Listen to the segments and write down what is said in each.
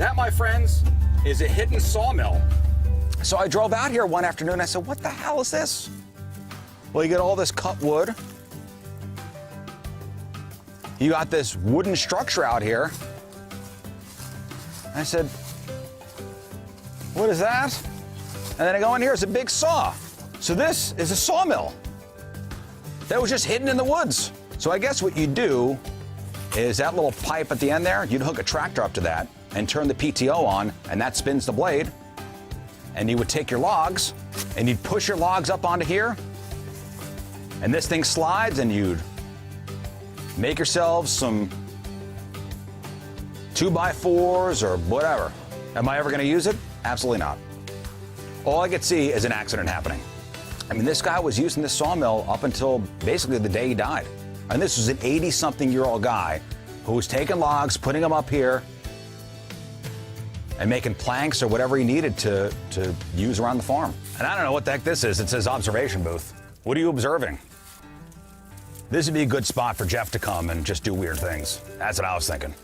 That, my friends, is a hidden sawmill. So I drove out here one afternoon. I said, what the hell is this? Well, you get all this cut wood. You got this wooden structure out here. I said, what is that? And then I go in here, it's a big saw. So this is a sawmill that was just hidden in the woods. So I guess what you do is that little pipe at the end there, you'd hook a tractor up to that and turn the PTO on, and that spins the blade. And you would take your logs and you'd push your logs up onto here, and this thing slides, and you'd make yourselves some 2x4s or whatever. Am I ever gonna use it? Absolutely not. All I could see is an accident happening. I mean, this guy was using this sawmill up until basically the day he died. And this was an 80-something-year-old guy who was taking logs, putting them up here, and making planks or whatever he needed to use around the farm. And I don't know what the heck this is. It says observation booth. What are you observing? This would be a good spot for Jeff to come and just do weird things. That's what I was thinking.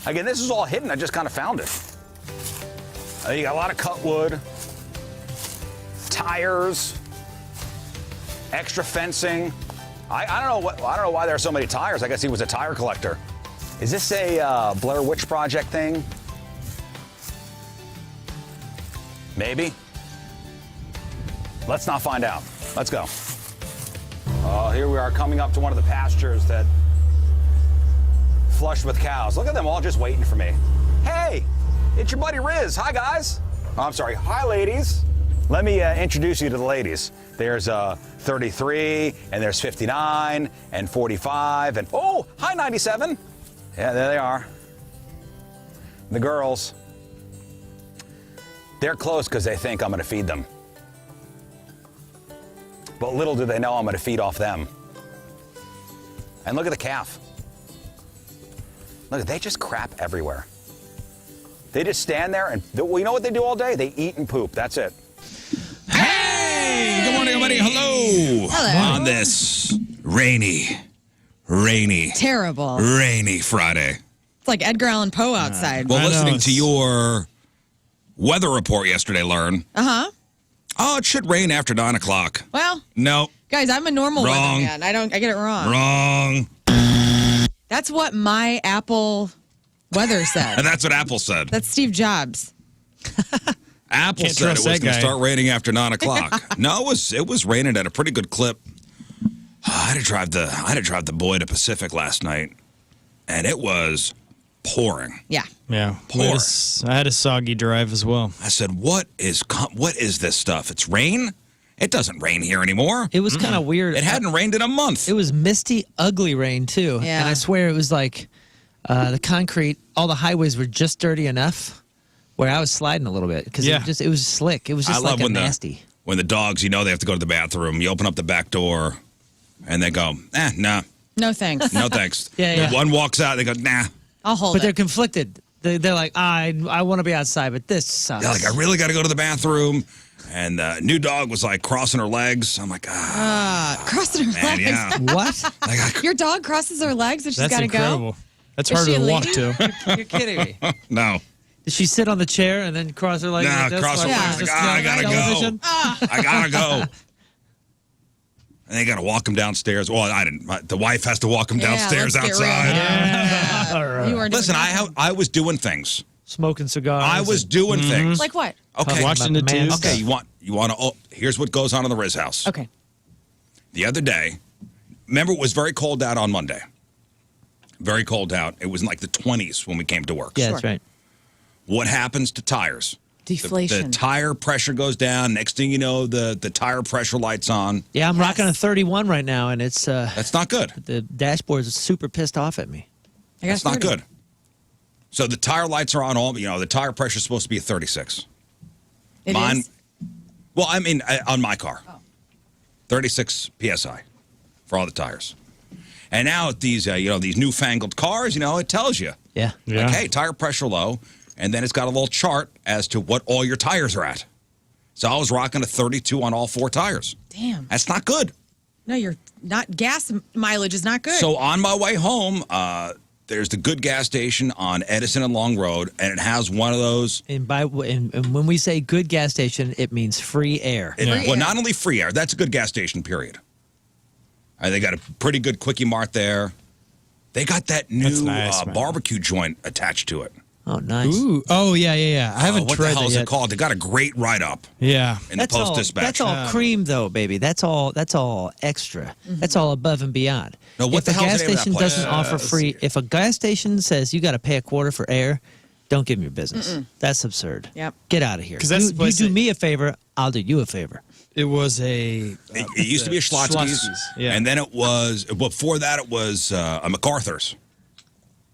Again, this is all hidden. I just kind of found it. You got a lot of cut wood, tires, extra fencing. I don't know why there are so many tires. I guess he was a tire collector. Is this a Blair Witch Project thing? Maybe. Let's not find out. Let's go. Here we are coming up to one of the pastures that flushed with cows. Look at them all just waiting for me. Hey, it's your buddy Riz. Hi, guys. Oh, I'm sorry. Hi, ladies. Let me introduce you to the ladies. There's 33, and there's 59, and 45, and oh, hi, 97. Yeah, there they are. The girls. They're close because they think I'm going to feed them. But little do they know I'm going to feed off them. And look at the calf. Look, they just crap everywhere. They just stand there and, well, you know what they do all day? They eat and poop. That's it. Hey! Good morning, everybody. Hello. Hello. On this rainy, terrible, rainy Friday. It's like Edgar Allan Poe outside. Well, listening to your weather report yesterday, Lern. Uh-huh. Oh, it should rain after 9 o'clock. Well, no. Guys, I'm a normal Wrong. weatherman. I get it wrong. Wrong. That's what my Apple weather said. And that's what Apple said. That's Steve Jobs. Apple Can't said it trust was that going to guy. start raining after 9 o'clock. No, it was raining at a pretty good clip. I had to drive the boy to Pacific last night, and it was pouring. Yeah. Yeah. Poor. I had a soggy drive as well. I said, what is this stuff? It's rain? It doesn't rain here anymore. It was kind of weird. It hadn't rained in a month. It was misty, ugly rain, too. Yeah. And I swear it was like the concrete, all the highways were just dirty enough where I was sliding a little bit because it was slick. It was just like nasty. When the dogs, they have to go to the bathroom, you open up the back door, and they go, nah. No thanks. No thanks. Yeah. One walks out, they go, nah. I'll hold But it. they're conflicted. They're like, I want to be outside, but this sucks. They're like, I really got to go to the bathroom. And new dog was like crossing her legs. I'm like, crossing her man, legs. yeah. What? Your dog crosses her legs and she's That's got to incredible. go? That's Is harder she a to walk lady? to. You're kidding me. No. Did she sit on the chair and then cross her legs? Nah, like this cross her while legs. just Like, I gotta go. television? I gotta go. And they got to walk him downstairs. Well, I didn't. The wife has to walk him downstairs let's get real. outside. Yeah. You weren't Listen, doing that. I was doing things. Smoking cigars. I was doing things. Like what? Okay. Watching the Man tubes. Okay, you want to. Oh, here's what goes on in the Riz house. Okay. The other day, remember it was very cold out on Monday. Very cold out. It was in like the 20s when we came to work. Yeah, that's right. What happens to tires? Deflation. The tire pressure goes down. Next thing you know, the tire pressure light's on. Yeah, I'm rocking a 31 right now, and it's That's not good. the dashboard's super pissed off at me. I got That's not 30. good. So the tire lights are on all. The tire pressure's supposed to be a 36. It Mine. is? Well, I mean, on my car, 36 psi for all the tires. And now at these, these newfangled cars, it tells you, Yeah. Yeah. like, hey, tire pressure low, and then it's got a little chart as to what all your tires are at. So I was rocking a 32 on all 4 tires. Damn. That's not good. No, you're not. Gas mileage is not good. So on my way home, there's the good gas station on Edison and Long Road, and it has one of those. And when we say good gas station, it means free air. Not only free air, that's a good gas station, period. They got a pretty good Quickie Mart there. They got that new barbecue joint attached to it. Oh, nice. Ooh. Oh, yeah. I haven't what tried the hell that is yet. it called? They got a great write-up. Yeah. In the Post-Dispatch. That's all cream, though, baby. That's all extra. That's all above and beyond. No, what the hell's gas the name of that station place? doesn't offer free, if a gas station says you got to pay $0.25 for air, don't give them your business. That's absurd. Yep. Get out of here. That's You do me a favor, I'll do you a favor. It was It used to be a Schlotzsky's, yeah. and then it was, before that, it was a MacArthur's.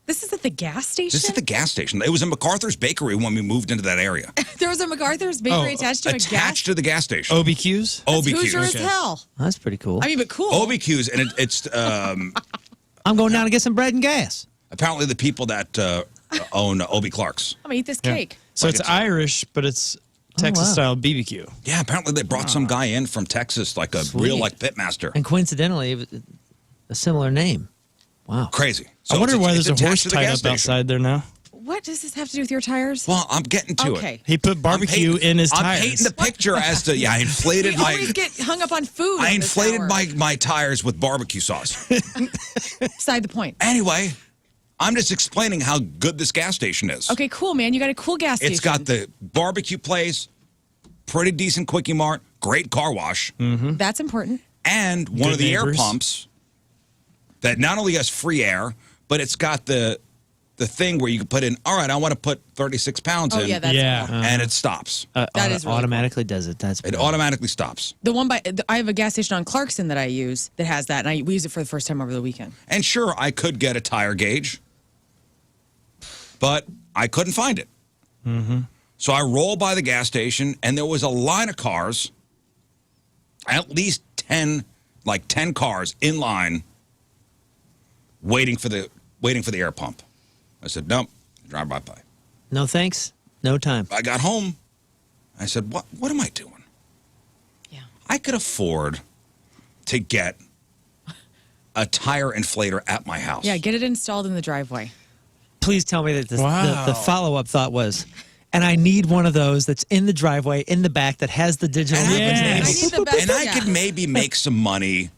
This is at the gas station? This is the gas station. It was a MacArthur's bakery when we moved into that area. There was a MacArthur's bakery attached to a gas Attached to the gas station. OBQs? Hoosier as OBQs. hell. That's pretty cool. I mean, but cool. OBQs, and it's I'm going down to get some bread and gas. apparently the people that own Obie Clark's. I'm going to eat this cake. So it's Irish, but it's Texas-style BBQ. Yeah, apparently they brought some guy in from Texas, like a real pitmaster. And coincidentally, it was a similar name. Wow. Crazy. I wonder why it's there's a attached horse to the tied gas up station. outside there now. What does this have to do with your tires? Well, I'm getting to Okay. it. He put barbecue in his I'm tires. painting the picture as to, I inflated We my... always get hung up on food. I on this inflated hour. my tires with barbecue sauce. Beside the point. Anyway, I'm just explaining how good this gas station is. Okay, cool, man. You got a cool gas station. It's got the barbecue place, pretty decent Quickie Mart, great car wash, That's important. and one Good of the neighbors. air pumps that not only has free air, but it's got the thing where you can put in, all right, I want to put 36 pounds Oh, in, yeah, that's Yeah. cool. and it stops. That is really automatically does it. That's It automatically stops. The one I have a gas station on Clarkson that I use that has that, and we use it for the first time over the weekend. And sure, I could get a tire gauge, but I couldn't find it. So I rolled by the gas station, and there was a line of cars, at least 10 cars in line, waiting for the air pump. I said, nope, drive by. No thanks. No time. I got home. I said, what am I doing? Yeah. I could afford to get a tire inflator at my house. Yeah, get it installed in the driveway. Please tell me that Wow. the follow-up thought was, and I need one of those that's in the driveway, in the back, that has the digital. And Yes. I need the best. and I could maybe make some money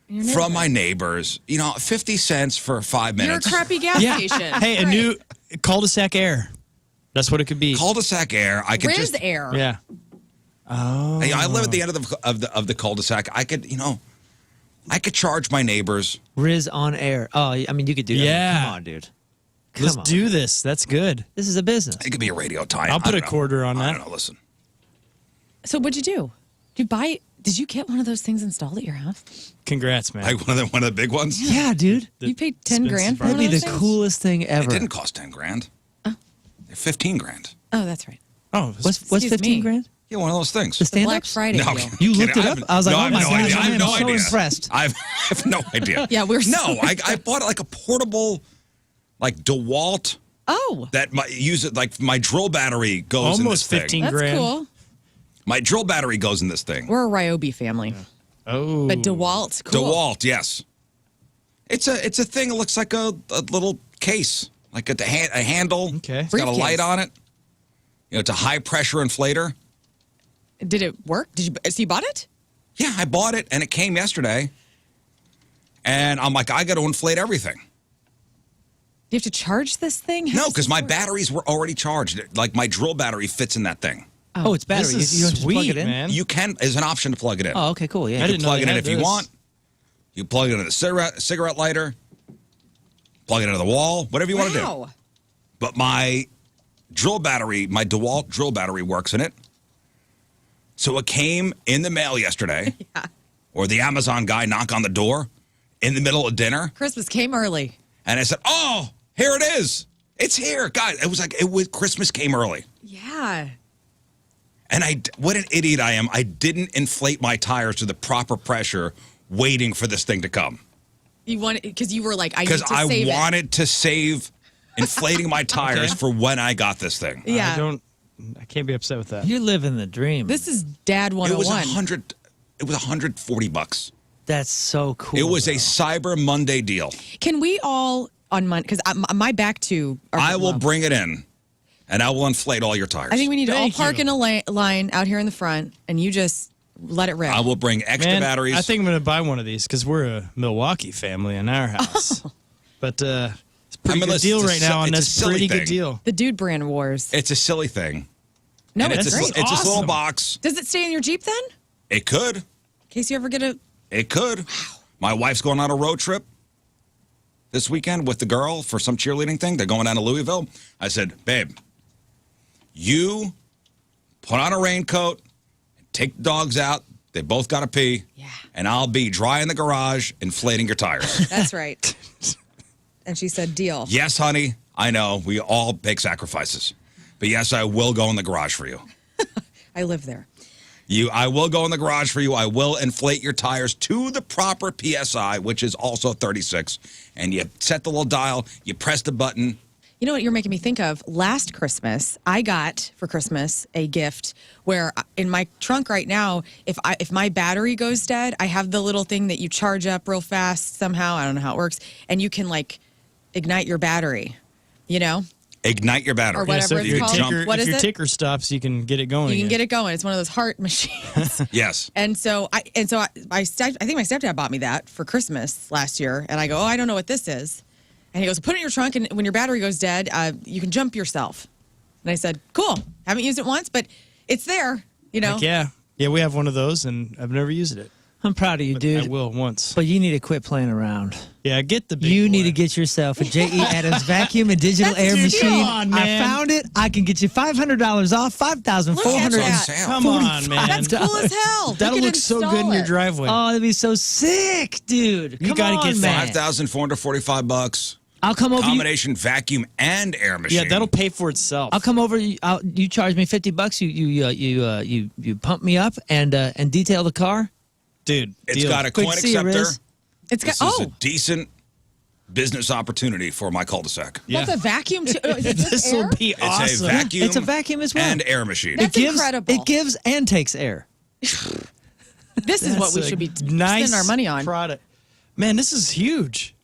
Your from neighbor. my neighbors. 50 cents for 5 You're a minutes. crappy gas Yeah. station. Hey, a Right. new cul-de-sac air. That's what it could be. Cul-de-sac air. I could Riz just. Air. Yeah. I live at the end of the cul-de-sac. I could, I could charge my neighbors. Riz on air. Oh, I mean, you could do that. Yeah. Come on, dude. Come Let's on. do this. That's good. This is a business. It could be a radio time. I'll put I a don't know. quarter on I that. don't know. Listen. So what'd you do? Did you get one of those things installed at your house? Congrats, man. Like one of the big ones. Yeah, dude. You paid 10 grand for one That'd of be those the things? coolest thing It ever. didn't cost 10 grand. They're 15 grand. Oh, that's right. Oh, What's Excuse 15 me. grand? Yeah, one of those things. The stand Black ups? Friday No, deal. You looked it up? I was like, no, oh I have my no gosh, idea. I I have am no so idea. impressed. I have no idea. Yeah, we're No, so I bought like a portable, like DeWalt Oh, that use it like my drill battery goes in this Almost 15 thing. that's grand. cool. My drill battery goes in this thing. We're a Ryobi family. Oh. But DeWalt, cool. DeWalt, yes. It's a thing that looks like a little case, like a handle. Okay. It's got a Briefcase. light on it. It's a high pressure inflator. Did it work? So you bought it? Yeah, I bought it and it came yesterday. And I'm like, I got to inflate everything. You have to charge this thing? How No, does because this my work? batteries were already charged. Like my drill battery fits in that thing. Oh, it's battery. This is You don't just sweet, plug it in? man. You can, there's an option to plug it in. Oh, okay, cool. Yeah. I You didn't can know plug they it in had if you this. want. You plug it into the cigarette lighter, plug it into the wall, whatever you want to do. Wow. But my drill battery, my DeWalt drill battery works in it. So it came in the mail yesterday. Yeah. Or the Amazon guy knocked on the door in the middle of dinner. Christmas came early. And I said, oh, here it is. It's here. God, Christmas came early. Yeah. And what an idiot I am. I didn't inflate my tires to the proper pressure waiting for this thing to come. You wanted, because you were like, I need Because to I save wanted to save inflating my tires Okay. for when I got this thing. it. Yeah. I can't be upset with that. You're living the dream. This is Dad It was 101. it was $140. That's so cool. It was a though. Cyber Monday deal. Can we all on Monday because my back two are I will low. bring it in, and I will inflate all your tires. I think we need to all Thank park you. in a line out here in the front, and you just let it rip. I will bring extra Man, batteries. I think I'm going to buy one of these because we're a Milwaukee family in our house. But it's a pretty good listen, deal it's a right si- now on it's a this silly pretty thing. good deal. The dude brand wars. It's a silly thing. No, And it's it's great. this little awesome. box. Does it stay in your Jeep then? It could. In case you ever get a. It could. My wife's going on a road trip this weekend with the girl for some cheerleading thing. They're going down to Louisville. I said, babe, you put on a raincoat, take the dogs out. They both got to pee. Yeah. And I'll be dry in the garage inflating your tires. That's right. And she said, deal. Yes, honey, I know. We all make sacrifices. But yes, I will go in the garage for you. I live there. I will go in the garage for you. I will inflate your tires to the proper PSI, which is also 36. And you set the little dial, you press the button. You know what you're making me think of? Last Christmas, I got for Christmas a gift where in my trunk right now, if my battery goes dead, I have the little thing that you charge up real fast somehow. I don't know how it works. And you can like ignite your battery, you know? Ignite your battery. Or whatever So it's if your called. ticker, What if is your it? ticker stops, you can get it going. You can again. get it going. It's one of those heart machines. Yes. And so I think my stepdad bought me that for Christmas last year. And I go, oh, I don't know what this is. And he goes, put it in your trunk, and when your battery goes dead, you can jump yourself. And I said, cool. Haven't used it once, but it's there, you know? Like, yeah, we have one of those, and I've never used it. I'm proud of you, But dude. I will once. But you need to quit playing around. Yeah, get the big You boy. need to get yourself a J.E. Adams vacuum and digital That's air a machine. deal. Come on, I man. found it. I can get you $500 off, $5,400. that. Come on, man. That's cool as hell. That'll We can look so good in install your it. driveway. Oh, that'd be so sick, dude. You Come gotta on, get man. $5,445. I'll come over. Combination vacuum and air machine. Yeah, that'll pay for itself. I'll come over. You charge me $50. You pump me up and detail the car. Dude, It's deal. got a Quick coin see ya, acceptor. Riz. It's got, This is a decent business opportunity for my cul-de-sac. Yeah. that's a vacuum too. Is it This will air? be It's awesome. a vacuum. It's a vacuum as well. And air machine. That's it gives, incredible. It gives and takes air. This is what That's we a should be nice spending our money on. product. Man, this is huge.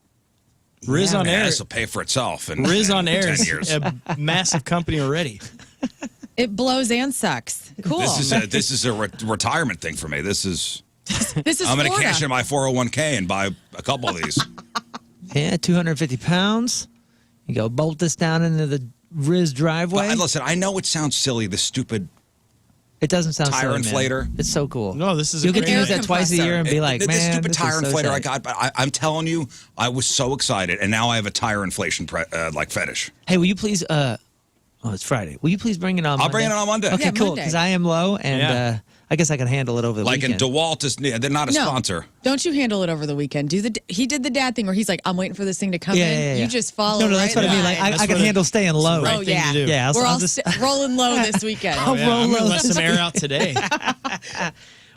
Riz Yeah, on Man, air. this will pay for itself in, Riz on in air 10 is years. a massive company already. It blows and sucks. Cool. This is a retirement thing for me. This is This is I'm going to Florida. cash in my 401k and buy a couple of these. Yeah, 250 pounds. You go bolt this down into the Riz driveway. But listen, I know it sounds silly, the stupid. It doesn't sound Tire silly, man. inflator. It's so cool. No, this is a You can great use idea. that twice a year and be like, this man, stupid this tire is so inflator I tight." got, but I'm telling you, I was so excited, and now I have a tire inflation like fetish. Hey, will you please? Oh, it's Friday. Will you please bring it on? I'll bring it on Monday. Okay, Yeah, cool. Monday. Because I am low, and Yeah. I guess I can handle it over the Like in weekend. DeWalt, they're not a No, sponsor. don't you handle it over the weekend. He did the dad thing where he's like, I'm waiting for this thing to come Yeah, in. yeah, yeah. You just follow. No, that's right what I mean. in Like line. I can what handle staying low. right Oh, thing yeah. to do. Yeah, We're I'll all just rolling low this weekend. Oh, yeah, I'm roll gonna let those. some air out today.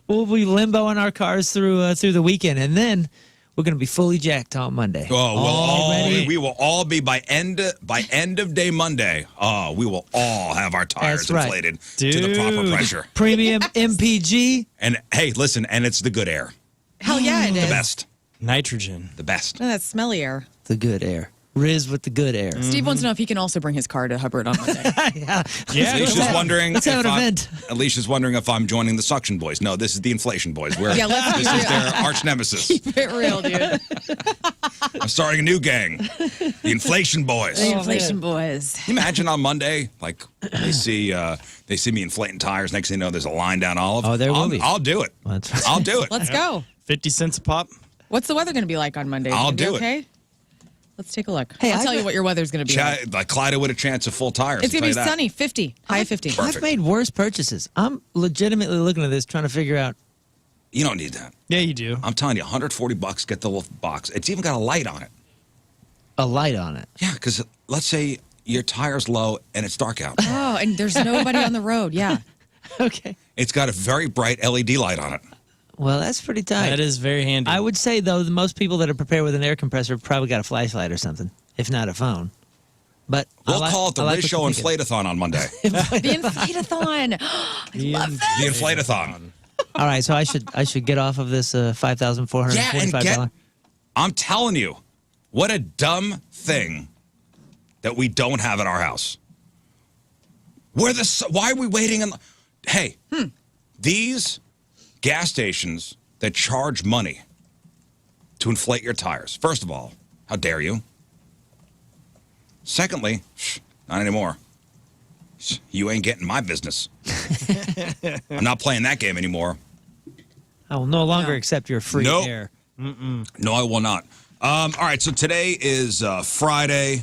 we'll be limboing our cars through the weekend, and then we're gonna be fully jacked on Monday. Oh, we will all be by end of day Monday. Oh, we will all have our tires That's right. inflated to the proper Dude. pressure. Premium MPG. And hey, listen, and it's the good air, Hell yeah, it is. the best, Nitrogen. the best. No, that's smelly air. The good air. Riz with the good air. Steve wants to know if he can also bring his car to Hubbard on Monday. yeah. Yeah, Alicia's wondering. let's have if an I'm- event. Alicia's wondering if I'm joining the Suction Boys. No, this is the Inflation Boys. Yeah, let's be This is real. their arch nemesis. Keep it real, dude. I'm starting a new gang, the Inflation Boys. The Can inflation boys. you imagine on Monday, like they see me inflating tires. Next thing you know, there's a line down Olive. Oh, there will be. I'll do it. That's right. I'll do it. Let's go. 50 cents a pop. What's the weather going to be like on Monday? I'll Gonna be do it. Okay. Let's take a look. Hey, I'll tell I've- you what your weather's going to be like. Like Clyde with a chance of full tires. It's I'll going to tell be you that. sunny, 50, high of 50. Perfect. I've made worse purchases. I'm legitimately looking at this, trying to figure out. You don't need that. Yeah, you do. I'm telling you, $140. Get the little box. It's even got a light on it. A light on it. Yeah, because let's say your tire's low and it's dark out. Oh, and there's nobody on the road. Yeah. Okay. It's got a very bright LED light on it. Well, that's pretty tight. That is very handy. I would say though, the most people that are prepared with an air compressor probably got a flashlight or something, if not a phone. But We'll call it the I Riz what Show you're thinking. Inflatathon on Monday. The inflatathon. I love that. The Inflatathon. All right, so I should get off of this $5,445. I'm telling you, What a dumb thing that we don't have at our house. Why are we waiting? Hey, these gas stations that charge money to inflate your tires. First of all, how dare you? Secondly, not anymore. You ain't getting my business. I'm not playing that game anymore. I will no longer accept your free air. No, I will not. All right, so today is Friday.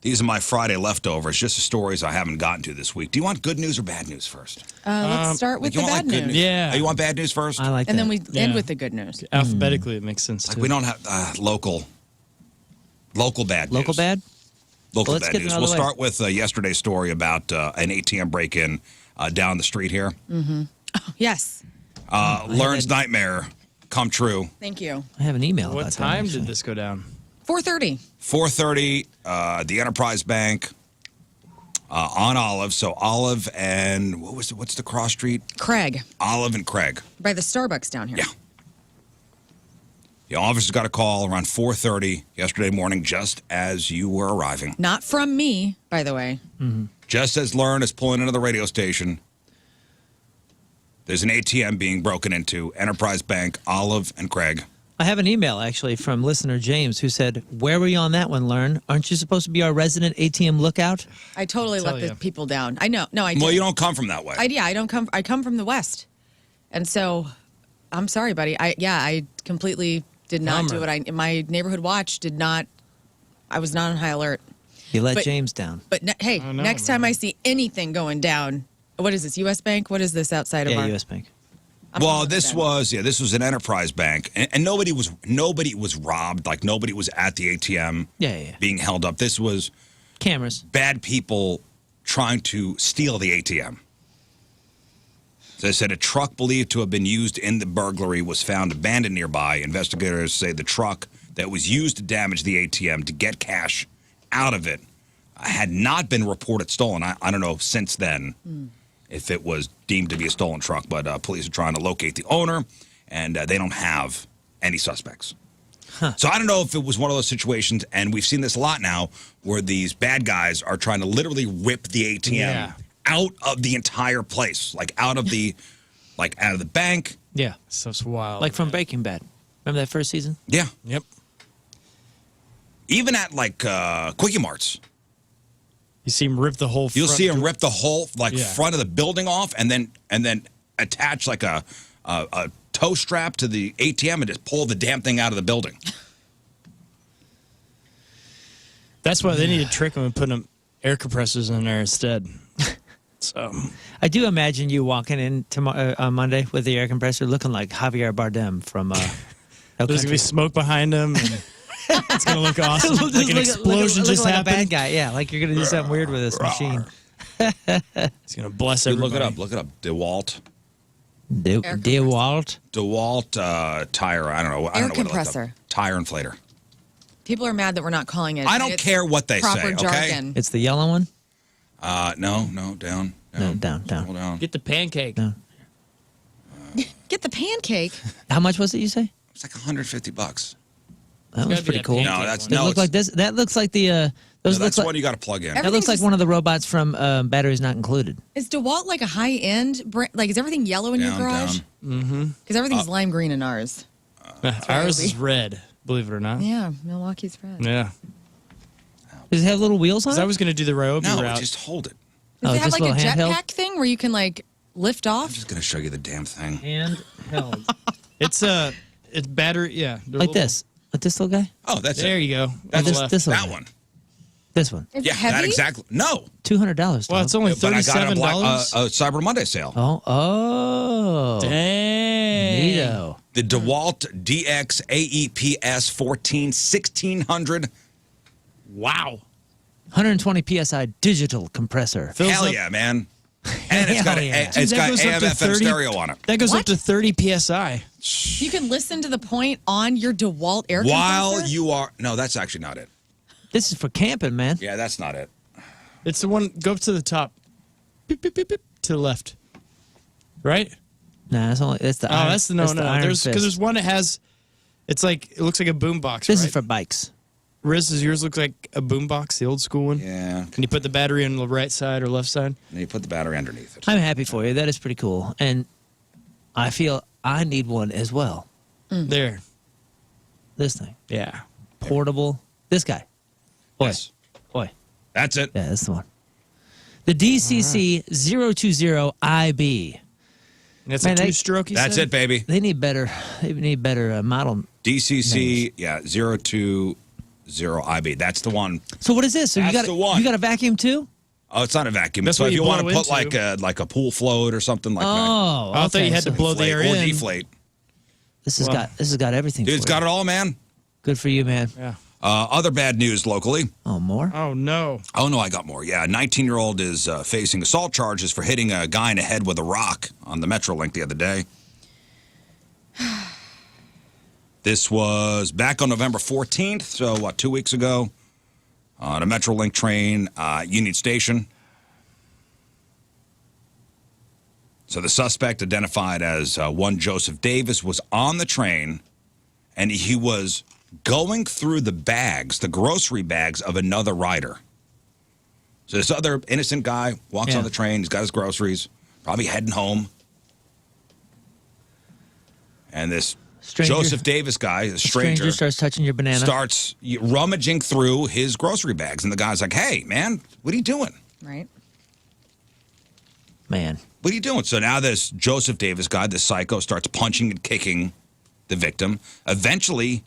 These are my Friday leftovers, just the stories I haven't gotten to this week. Do you want good news or bad news first? Let's start with the bad good news. Yeah. Oh, you want bad news first? I like that. And then we end with the good news. Alphabetically, it makes sense, too. We don't have local bad news. Local bad? Local Well, let's bad get news. another We'll way. start with yesterday's story about an ATM break-in down the street here. Yes. Lern's nightmare come true. Thank you. I have an email What about time that. did this go down? 4:30. 4:30, the Enterprise Bank on Olive. So Olive and what's the cross street? Craig, Olive and Craig. by the Starbucks down here. Yeah. The officers got a call around 4:30 yesterday morning, just as you were arriving. Not from me, by the way. Just as Lern is pulling into the radio station, there's an ATM being broken into. Enterprise Bank, Olive and Craig. I have an email, actually, from listener James, who said, "Where were you on that one, Lern? Aren't you supposed to be our resident ATM lookout?" I totally let the ya. people down. I know. No, I did. Well, you don't come from that way. I don't come. I come from the West, and so I'm sorry, buddy. I completely did not do Bummer. it. My neighborhood watch did not. I was not on high alert. You let But- James down. But hey, Oh, no, next time man. I see anything going down, what is this? U.S. Bank? What is this outside of Yeah, our? U.S. Bank. I'm Well, gonna look this at was an Enterprise Bank, and nobody was robbed. Like nobody was at the ATM Yeah. being held up. This was Cameras. bad people trying to steal the ATM. As I said, a truck believed to have been used in the burglary was found abandoned nearby. Investigators say the truck that was used to damage the ATM to get cash out of it had not been reported stolen. I don't know since then if it was deemed to be a stolen truck, but police are trying to locate the owner, and they don't have any suspects. So I don't know if it was one of those situations, and we've seen this a lot now, where these bad guys are trying to literally rip the ATM Yeah. out of the entire place, like out of the bank. Yeah. Stuff's wild. Like from man. Breaking Bad. Remember that first season? Yeah, Yep. even at Quickie Marts, You see him rip the whole you'll front see them door. rip the whole Yeah. front of the building off, and then attach like a tow strap to the ATM and just pull the damn thing out of the building. That's why they need to trick him and put air compressors in there instead. So I do imagine you walking in tomorrow on Monday with the air compressor looking like Javier Bardem from No there's going to Country. be smoke behind him. And it's going to look awesome. Just Like an look- explosion look just like happened. a bad guy. Yeah, like you're going to do something weird with this machine. It's going to bless Dude, everybody. look it up. DeWalt Air DeWalt. tire. I don't know. Air what it compressor. looked up. Tire inflator. People are mad that we're not calling it. I don't It's care what they proper say. Okay. jargon. It's the yellow one? No, down. No, down. Hold down. Get the pancake. No. Get the pancake. How much was it, you say? It's like $150. That was gotta be pretty that cool. pancake No, that's one. It no. looked like it's- this. That looks like the. no, Those that's look one like, you got to plug in. that looks Everything's like just- one of the robots from Batteries Not Included. Is DeWalt like a high end brand? Like, is everything yellow in your Down, garage? down. Because everything's lime green in ours. Ours is red, believe it or not. Yeah, Milwaukee's red. Yeah. Does it have little wheels on 'Cause it? I was going to do the Ryobi No, route. just hold it. Does Oh, it have just like a a little handheld? jetpack thing where you can like lift I'm off? just going to show you the damn thing. Handheld. It's battery. Yeah. they're Like little- this. Like this little guy? Oh, that's There it. you go. That's this- left. this one. that one. This one. Is Yeah, it heavy? that exactly. No. $200. Well, it's only But I got it on $37. Cyber Monday sale. Oh. Dang. Neato. The DeWalt DX AEPS 1600. Wow. 120 PSI digital compressor. Fills Hell up- yeah, man. And it's got, Hell yeah. it's Dude, that got goes up AM to FM 30 stereo on it. That goes up What? to 30 PSI. You can listen to the point on your DeWalt air While compressor? you are... No, that's actually not it. This is for camping, man. Yeah, that's not it. It's the one, go up to the top. Beep, beep, beep, beep, to the left. Right? Nah, that's the Oh, iron, that's the no. Iron There's Fist. because there's one that has It's like it looks like a boombox. This right? is for bikes. Riz, does yours look like a boombox, the old school one? Yeah. Can you put the battery on the right side or left side? And you put the battery underneath it. I'm happy for you. That is pretty cool. And I feel I need one as well. There. This thing. Yeah. Portable. This guy. Boy. Yes. Boy. That's it. Yeah, that's the one. The DCC-020IB. That's Man, a two-stroke, you That's said? it, baby. They need better. They need better model. DCC, yeah, 020IB. That's the one. So what is this? So That's the one. you got a vacuum too? Oh, it's not a vacuum. That's so what if you you want to blow put into. like a pool float or something like that. Oh, I thought you had to blow the air Inflate or in. deflate. This has got everything. Dude, it's for got you. it all, man. Good for you, man. Yeah. Other bad news locally. Oh, more? Oh, no. Oh, no, I got more. Yeah, a 19-year-old is facing assault charges for hitting a guy in the head with a rock on the MetroLink the other day. This was back on November 14th, so 2 weeks ago, on a MetroLink train, Union Station. So the suspect, identified as one Joseph Davis, was on the train, and he was going through the bags, the grocery bags of another rider. So this other innocent guy walks on the train. He's got his groceries, probably heading home. And this Joseph Davis guy, a stranger starts touching your banana. starts rummaging through his grocery bags. And the guy's like, hey, man, what are you doing? Right. Man. What are you doing? So now this Joseph Davis guy, this psycho, starts punching and kicking the victim. Eventually,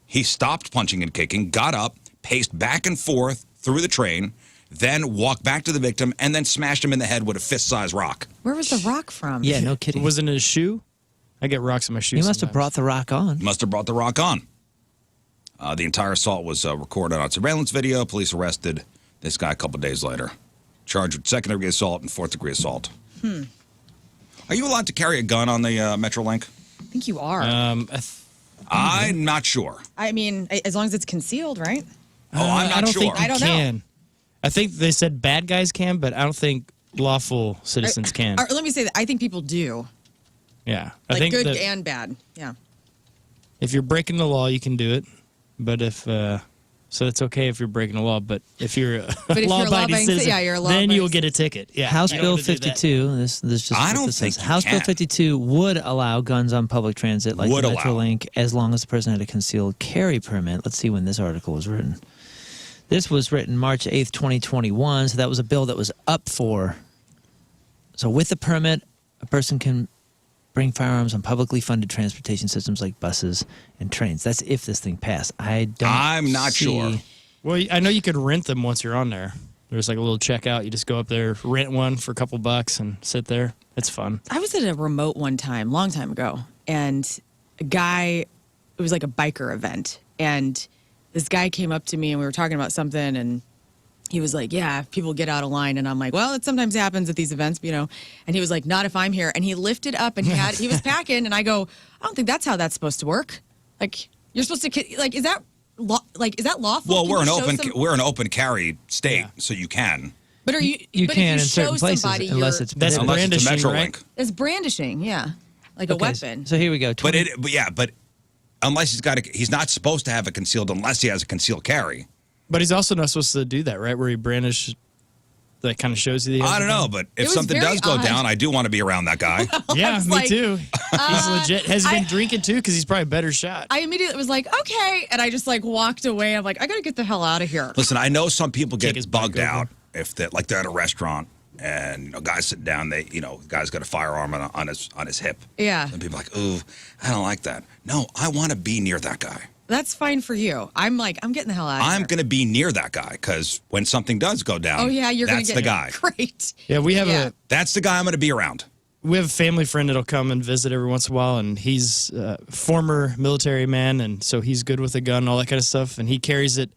he stopped punching and kicking, got up, paced back and forth through the train, then walked back to the victim, and then smashed him in the head with a fist-sized rock. Where was the rock from? Yeah, no kidding. Was it in his shoe? I get rocks in my shoes. He must have brought the rock on. Must have brought the rock on. The entire assault was recorded on surveillance video. Police arrested this guy a couple days later. Charged with second-degree assault and fourth-degree assault. Are you allowed to carry a gun on the MetroLink? I think you are. I'm not sure. I mean, as long as it's concealed, right? I'm not sure. Think I don't know. can. I think they said bad guys can, but I don't think lawful citizens can. Let me say that I think people do. Yeah. I Like think good that and bad. Yeah. if you're breaking the law, you can do it. But if so it's okay if you're breaking the law, but if you're a But if you're law-abiding law-abiding, citizen, yeah, you're a then law-abiding you'll get a ticket. Yeah. House you Bill don't wanna do that. 52. This just I what don't this think says. you House Bill can. 52 would allow guns on public transit like Would the allow. MetroLink as long as the person had a concealed carry permit. Let's see when this article was written. This was written March 8th, 2021, so that was a bill that was up for. So with the permit, a person can bring firearms on publicly funded transportation systems like buses and trains. That's if this thing passed. I'm not sure. Well, I know you could rent them once you're on there. There's like a little checkout. You just go up there, rent one for a couple bucks, and sit there. It's fun. I was at a remote one time, long time ago, and a guy, it was like a biker event, and this guy came up to me and we were talking about something, and he was like, yeah, people get out of line. And I'm like, well, it sometimes happens at these events, you know. And he was like, not if I'm here. And he lifted up and he was packing. And I go, I don't think that's how that's supposed to work. Like, you're supposed to, like, is that lawful? Well, Can we're you an open carry state, Yeah. so you can. But are you? You but can if in you certain show places somebody unless you're- it's That's prohibited. Unless it's a brandishing, MetroLink. right? It's brandishing, yeah, like a Okay, weapon. So here we go. But unless he's not supposed to have it concealed unless he has a concealed carry. But he's also not supposed to do that, right? Where he brandish, that kind of shows you the. I don't know, but if was something very does go odd. down, I do want to be around that guy. Yeah, was me like, too. He's legit. Has he been drinking too? Because he's probably a better shot. I immediately was like, okay, and I just like walked away. I'm like, I gotta get the hell out of here. Listen, I know some people Take his get bike bugged over. out if they're at a restaurant and guys sitting down. The guy's got a firearm on his hip. Yeah. And people are like, ooh, I don't like that. No, I want to be near that guy. That's fine for you. I'm like, I'm getting the hell out of I'm here. going to be near that guy because when something does go down, Oh yeah, you're that's gonna get the guy. Great. Yeah, we have Yeah. That's the guy I'm going to be around. a family friend that'll come and visit every once in a while, and he's a former military man, and so he's good with a gun and all that kind of stuff. And he carries it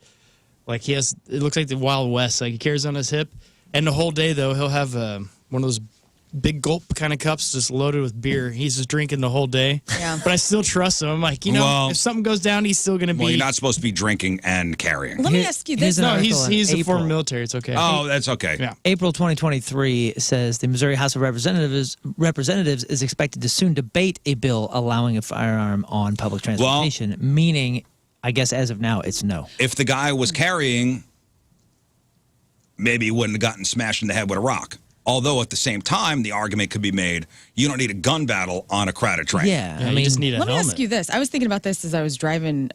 like he has. It looks like the Wild West. Like he carries it on his hip, and the whole day though he'll have one of those big gulp kind of cups just loaded with beer. He's just drinking the whole day. Yeah. But I still trust him. I'm like, if something goes down, he's still going to be. Well, you're not supposed to be drinking and carrying. Let me ask you this. here's an No, article in he's a April. former military. It's okay. Oh, that's okay. Yeah. April 2023 says the Missouri House of Representatives is expected to soon debate a bill allowing a firearm on public transportation, meaning, I guess as of now, it's no. If the guy was carrying, maybe he wouldn't have gotten smashed in the head with a rock. Although at the same time, the argument could be made, you don't need a gun battle on a crowded train. Yeah, Yeah, you just need a Let me helmet. ask you this. I was thinking about this as I was driving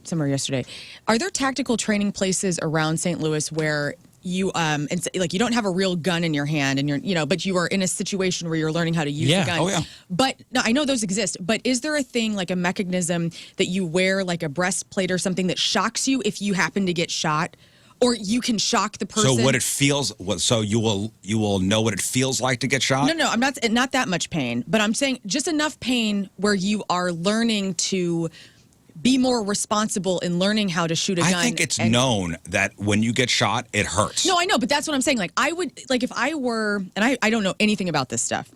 somewhere yesterday. Are there tactical training places around St. Louis where you like you don't have a real gun in your hand and but you are in a situation where you're learning how to use Yeah. the gun. Oh, yeah. But no, I know those exist, but is there a thing like a mechanism that you wear like a breastplate or something that shocks you if you happen to get shot? Or you can shock the person. So what it feels, so you will know what it feels like to get shot? No, I'm not that much pain, but I'm saying just enough pain where you are learning to be more responsible in learning how to shoot a gun. I think it's known that when you get shot, it hurts. No, I know, but that's what I'm saying. Like I would, like if I were, and I don't know anything about this stuff,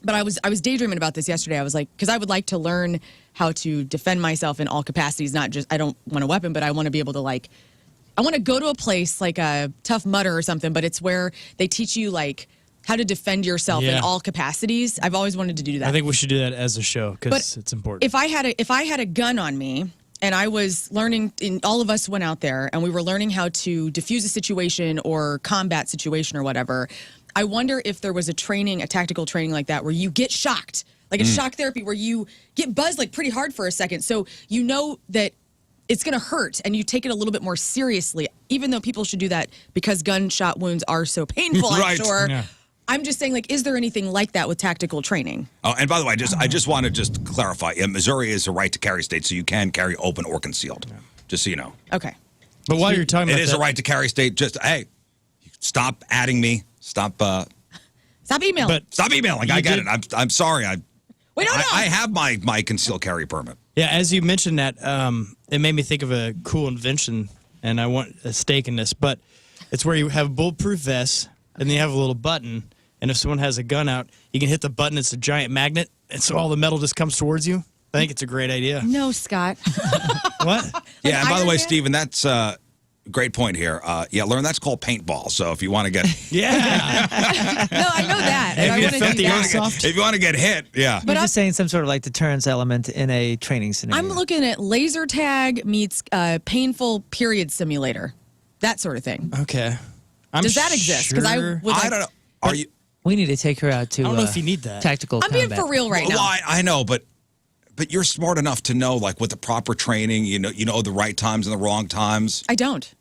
but I was daydreaming about this yesterday. I was like, because I would like to learn how to defend myself in all capacities, not just, I don't want a weapon, but I want to be able to I want to go to a place like a Tough Mudder or something, but it's where they teach you like how to defend yourself in Yeah. all capacities. I've always wanted to do that. I think we should do that as a show because But it's important. If I had a gun on me and I was learning, and all of us went out there and we were learning how to diffuse a situation or combat situation or whatever, I wonder if there was a tactical training like that where you get shocked, like a shock therapy where you get buzzed like pretty hard for a second. So you know that it's going to hurt and you take it a little bit more seriously, even though people should do that because gunshot wounds are so painful, I'm Right. sure. Yeah. I'm just saying, like, is there anything like that with tactical training? Oh, and by the way, I just want to clarify. Missouri is a right to carry state, so you can carry open or concealed. Just so you know. Okay. But while you're talking It about is that, a right to carry state. Just, hey, stop adding me. Stop Stop emailing. But emailing. I get it. I'm sorry. Wait, no. I have my concealed carry permit. yeah, as you mentioned that, it made me think of a cool invention, and I want a stake in this. But it's where you have a bulletproof vest, and then you have a little button, and if someone has a gun out, you can hit the button. It's a giant magnet, and so all the metal just comes towards you. I think it's a great idea. No, Scott. What? Yeah, and by the Iron way, Man? Stephen, that's a great point here. Learn that's called paintball. So if you want to get Yeah. No, I know that. and Have I you wanna felt do the that. airsoft? if you want to get hit, yeah. But You're just saying some sort of like deterrence element in a training scenario. I'm looking at laser tag meets painful period simulator, that sort of thing. Okay. Does that exist? Because I sure- would. I don't know. Are you? We need to take her out to I don't know if you need that. tactical I'm being combat. for real right Well, now. I know, but you're smart enough to know, like, with the proper training, you know the right times and the wrong times. I don't.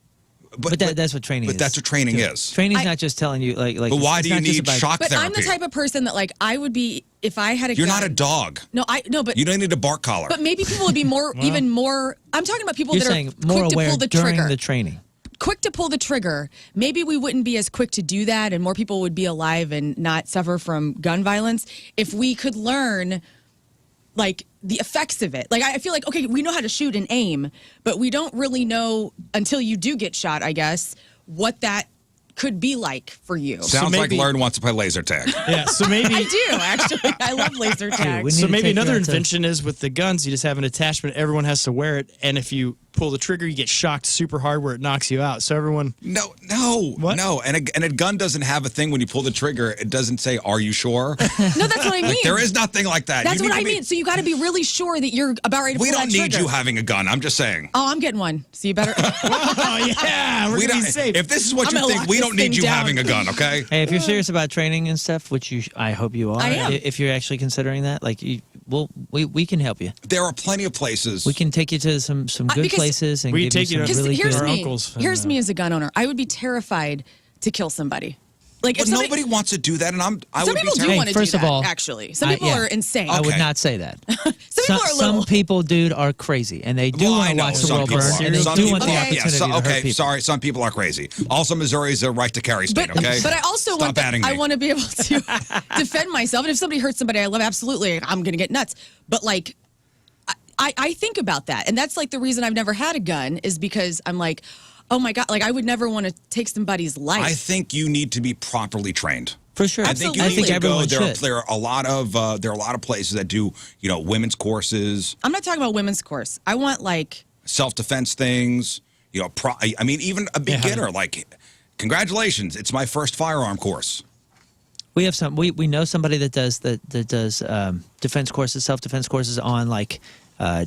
But that's what training is. But that's what training is. Training's I- not just telling you like. But why it's do you not just need about- shock But therapy? I'm the type of person that like I would be if I had a You're gun. not a dog. No, but You don't need a bark collar. but maybe people would be more even more. I'm talking about people You're that are saying more quick to aware pull the during trigger. the training. Quick to pull the trigger. Maybe we wouldn't be as quick to do that, and more people would be alive and not suffer from gun violence if we could learn, like, the effects of it. Like, I feel like, okay, we know how to shoot and aim, but we don't really know until you do get shot, I guess, what that could be like for you. Sounds maybe- like Lern wants to play laser tag. Yeah, so maybe I do, actually. I love laser tag. we need So to maybe take you another out to- invention is with the guns, you just have an attachment, everyone has to wear it, and if you pull the trigger, you get shocked super hard where it knocks you out. So everyone, No. What? No. And a gun doesn't have a thing when you pull the trigger. It doesn't say, "Are you sure?" No, that's what I mean. There is nothing like that. That's You what need I to be- mean. So you got to be really sure that you're about ready to We pull don't that need trigger. you having a gun. I'm just saying. Oh, I'm getting one. So you better. oh yeah, we're We gonna don't, be safe. if this is what I'm you gonna think, lock we this don't need thing you down. having a gun, okay? Hey, if you're serious about training and stuff, which I hope you are. I am. If you're actually considering that, like, we can help you. There are plenty of places. We can take you to some good because- places and We give take you you some to- really here's good. our me. uncles and, Here's me as a gun owner. I would be terrified to kill somebody. Like, But if somebody, nobody wants to do that, and I some would people be do terrified. want to do first of that. all, Actually, some people yeah. are insane. I would Okay. not say that. Some people are Some little. people, dude, are crazy, and they do Well, want I to know watch the some world people burn, are. and they Some do people want the are. opportunity Yeah, so- to hurt okay, people. sorry, some people are crazy. Also, Missouri is a right to carry state, But, okay? but I also Stop want adding me. I want to be able to defend myself. And if somebody hurts somebody I love, absolutely, I'm going to get nuts. But like, I think about that, and that's like the reason I've never had a gun is because I'm like, oh my god, like I would never want to take somebody's life. I think you need to be properly trained. For sure. I think Absolutely. you need to go. everyone should. There are a lot of places that do women's courses, I'm not talking about women's course. I want like self-defense things. I mean, even a beginner. Like, congratulations, it's my first firearm course. We have some. We know somebody that does defense courses, self-defense courses on like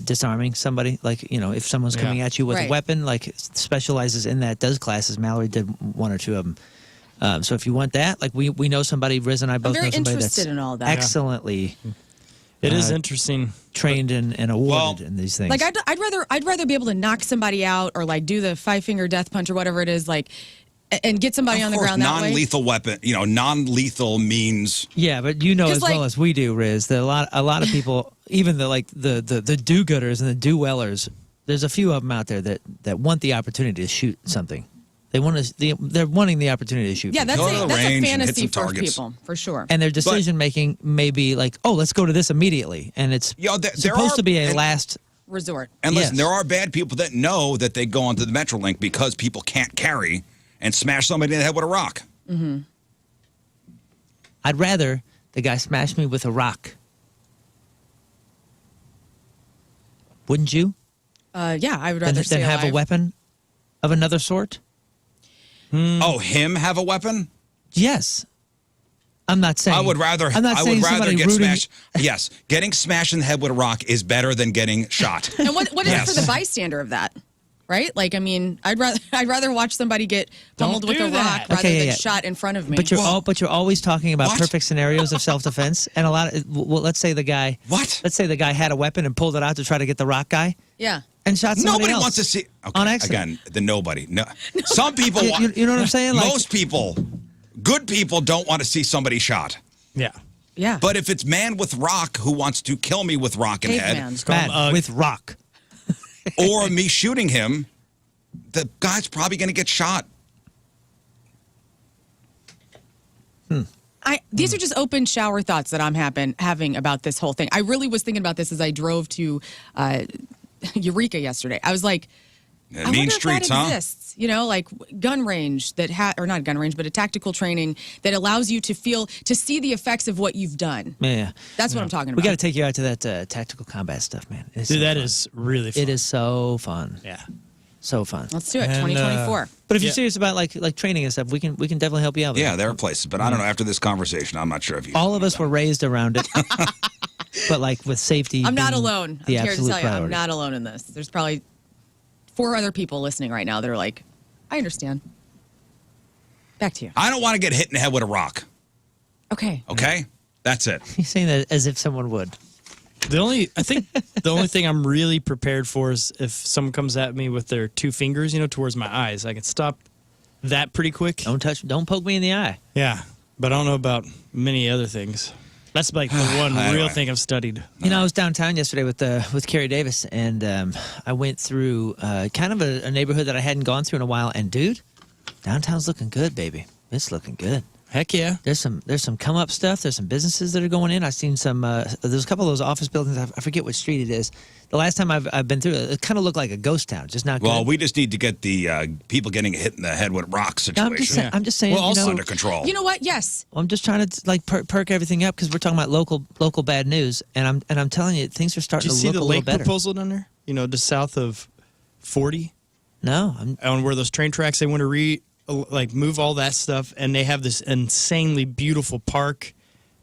disarming somebody. Like if someone's coming at you with a Right. weapon, like specializes in that. Does classes. Mallory did one or two of them. So if you want that, like we know somebody. Riz and I both very know somebody interested that's in all that. excellently It is interesting. trained and awarded in these things. Like I'd rather be able to knock somebody out or like do the 5-finger death punch or whatever it is, like, and get somebody on the ground that way. Non-lethal weapon. Non-lethal means. Yeah, but you know 'Cause, as well like- as we do, Riz, that a lot of people, even the do-gooders and the do-wellers, there's a few of them out there that want the opportunity to shoot something. They're wanting the opportunity to shoot. Yeah, people. that's Go to the a range and hit fantasy some for targets. people, for sure. And their decision making may be like, oh, let's go to this immediately, and it's There supposed are- to be a and- last. Resort. And listen, Yes. there are bad people that know that they go onto the MetroLink because people can't carry and smash somebody in the head with a rock. I'd rather the guy smash me with a rock. Wouldn't you? Yeah, I would Than, rather stay have a alive. weapon of another sort? Oh, him have a weapon? Yes. I'm not saying. I would rather. I'm not I saying would rather somebody get rooting- smashed. Yes, getting smashed in the head with a rock is better than getting shot. And what is Yes. it for the bystander of that? Right? Like, I mean, I'd rather watch somebody get pummeled with do a rock that. rather Okay, than yeah. shot in front of me. But you're always talking about What? perfect scenarios of self-defense, and a lot of let's say the guy had a weapon and pulled it out to try to get the rock guy yeah. and shot somebody Nobody else. wants to see. Okay, On accident. Again, the nobody. No, some people. You know what I'm saying? Like, Most people, good people, don't want to see somebody shot. Yeah. Yeah. But if it's man with rock who wants to kill me with rock in head, Caveman. bad with rock. or me shooting him, the guy's probably going to get shot. These are just open shower thoughts that I'm having about this whole thing. I really was thinking about this as I drove to Eureka yesterday. I was like, I Mean wonder streets, if that huh? exists. Like gun range that or not gun range, but a tactical training that allows you to see the effects of what you've done. Yeah, That's what I'm talking we about. got to take you out to that tactical combat stuff, man. It's Dude, so that fun. is really fun. It is so fun. Yeah. So fun. Let's do it. And, 2024. But if you're Yeah. serious about like training and stuff, we can definitely help you out with Yeah, it. there are places, but I don't know. After this conversation, I'm not sure if you. All of us were raised around it, but like with safety. I'm not being alone. I'm The here to absolute tell you, I'm priority. not alone in this. There's probably 4 other people listening right now that are like, I understand. Back to you. I don't want to get hit in the head with a rock. Okay. Okay, that's it. He's saying that as if someone would. I think the only thing I'm really prepared for is if someone comes at me with their 2 fingers, towards my eyes. I can stop that pretty quick. Don't poke me in the eye. Yeah, but I don't know about many other things. That's like the one real Anyway. thing I've studied. I was downtown yesterday with Carrie Davis, and I went through kind of a neighborhood that I hadn't gone through in a while. And dude, downtown's looking good, baby. It's looking good. Heck yeah. There's some come up stuff. There's some businesses that are going in. I've seen some. There's a couple of those office buildings. I forget what street it is. The last time I've been through it, it kind of looked like a ghost town. Just not Well, good. we just need to get the people getting hit in the head with rock No, situation I'm just saying. Well, also- under control. You know what? Yes. I'm just trying to like perk everything up because we're talking about local bad news, and I'm telling you, things are Did starting you to see look the a little lake better. proposal down there? Just south of 40? No, On where those train tracks, they want to move all that stuff, and they have this insanely beautiful park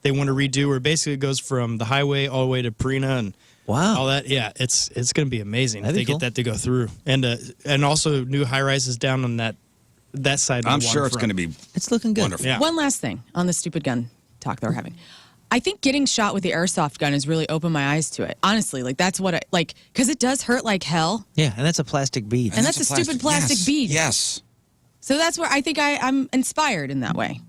they want to redo where basically it goes from the highway all the way to Purina and wow. all that. Yeah, it's going to be amazing That'd if be they cool. get that to go through. And also new high rises down on that side of the I'm sure it's waterfront. going to be It's looking good. wonderful. Yeah. One last thing on the stupid gun talk that we're having. I think getting shot with the airsoft gun has really opened my eyes to it. Honestly, that's what because it does hurt like hell. Yeah, and that's a plastic bead. And that's a stupid plastic yes, bead. Yes. So that's where I think I'm inspired in that way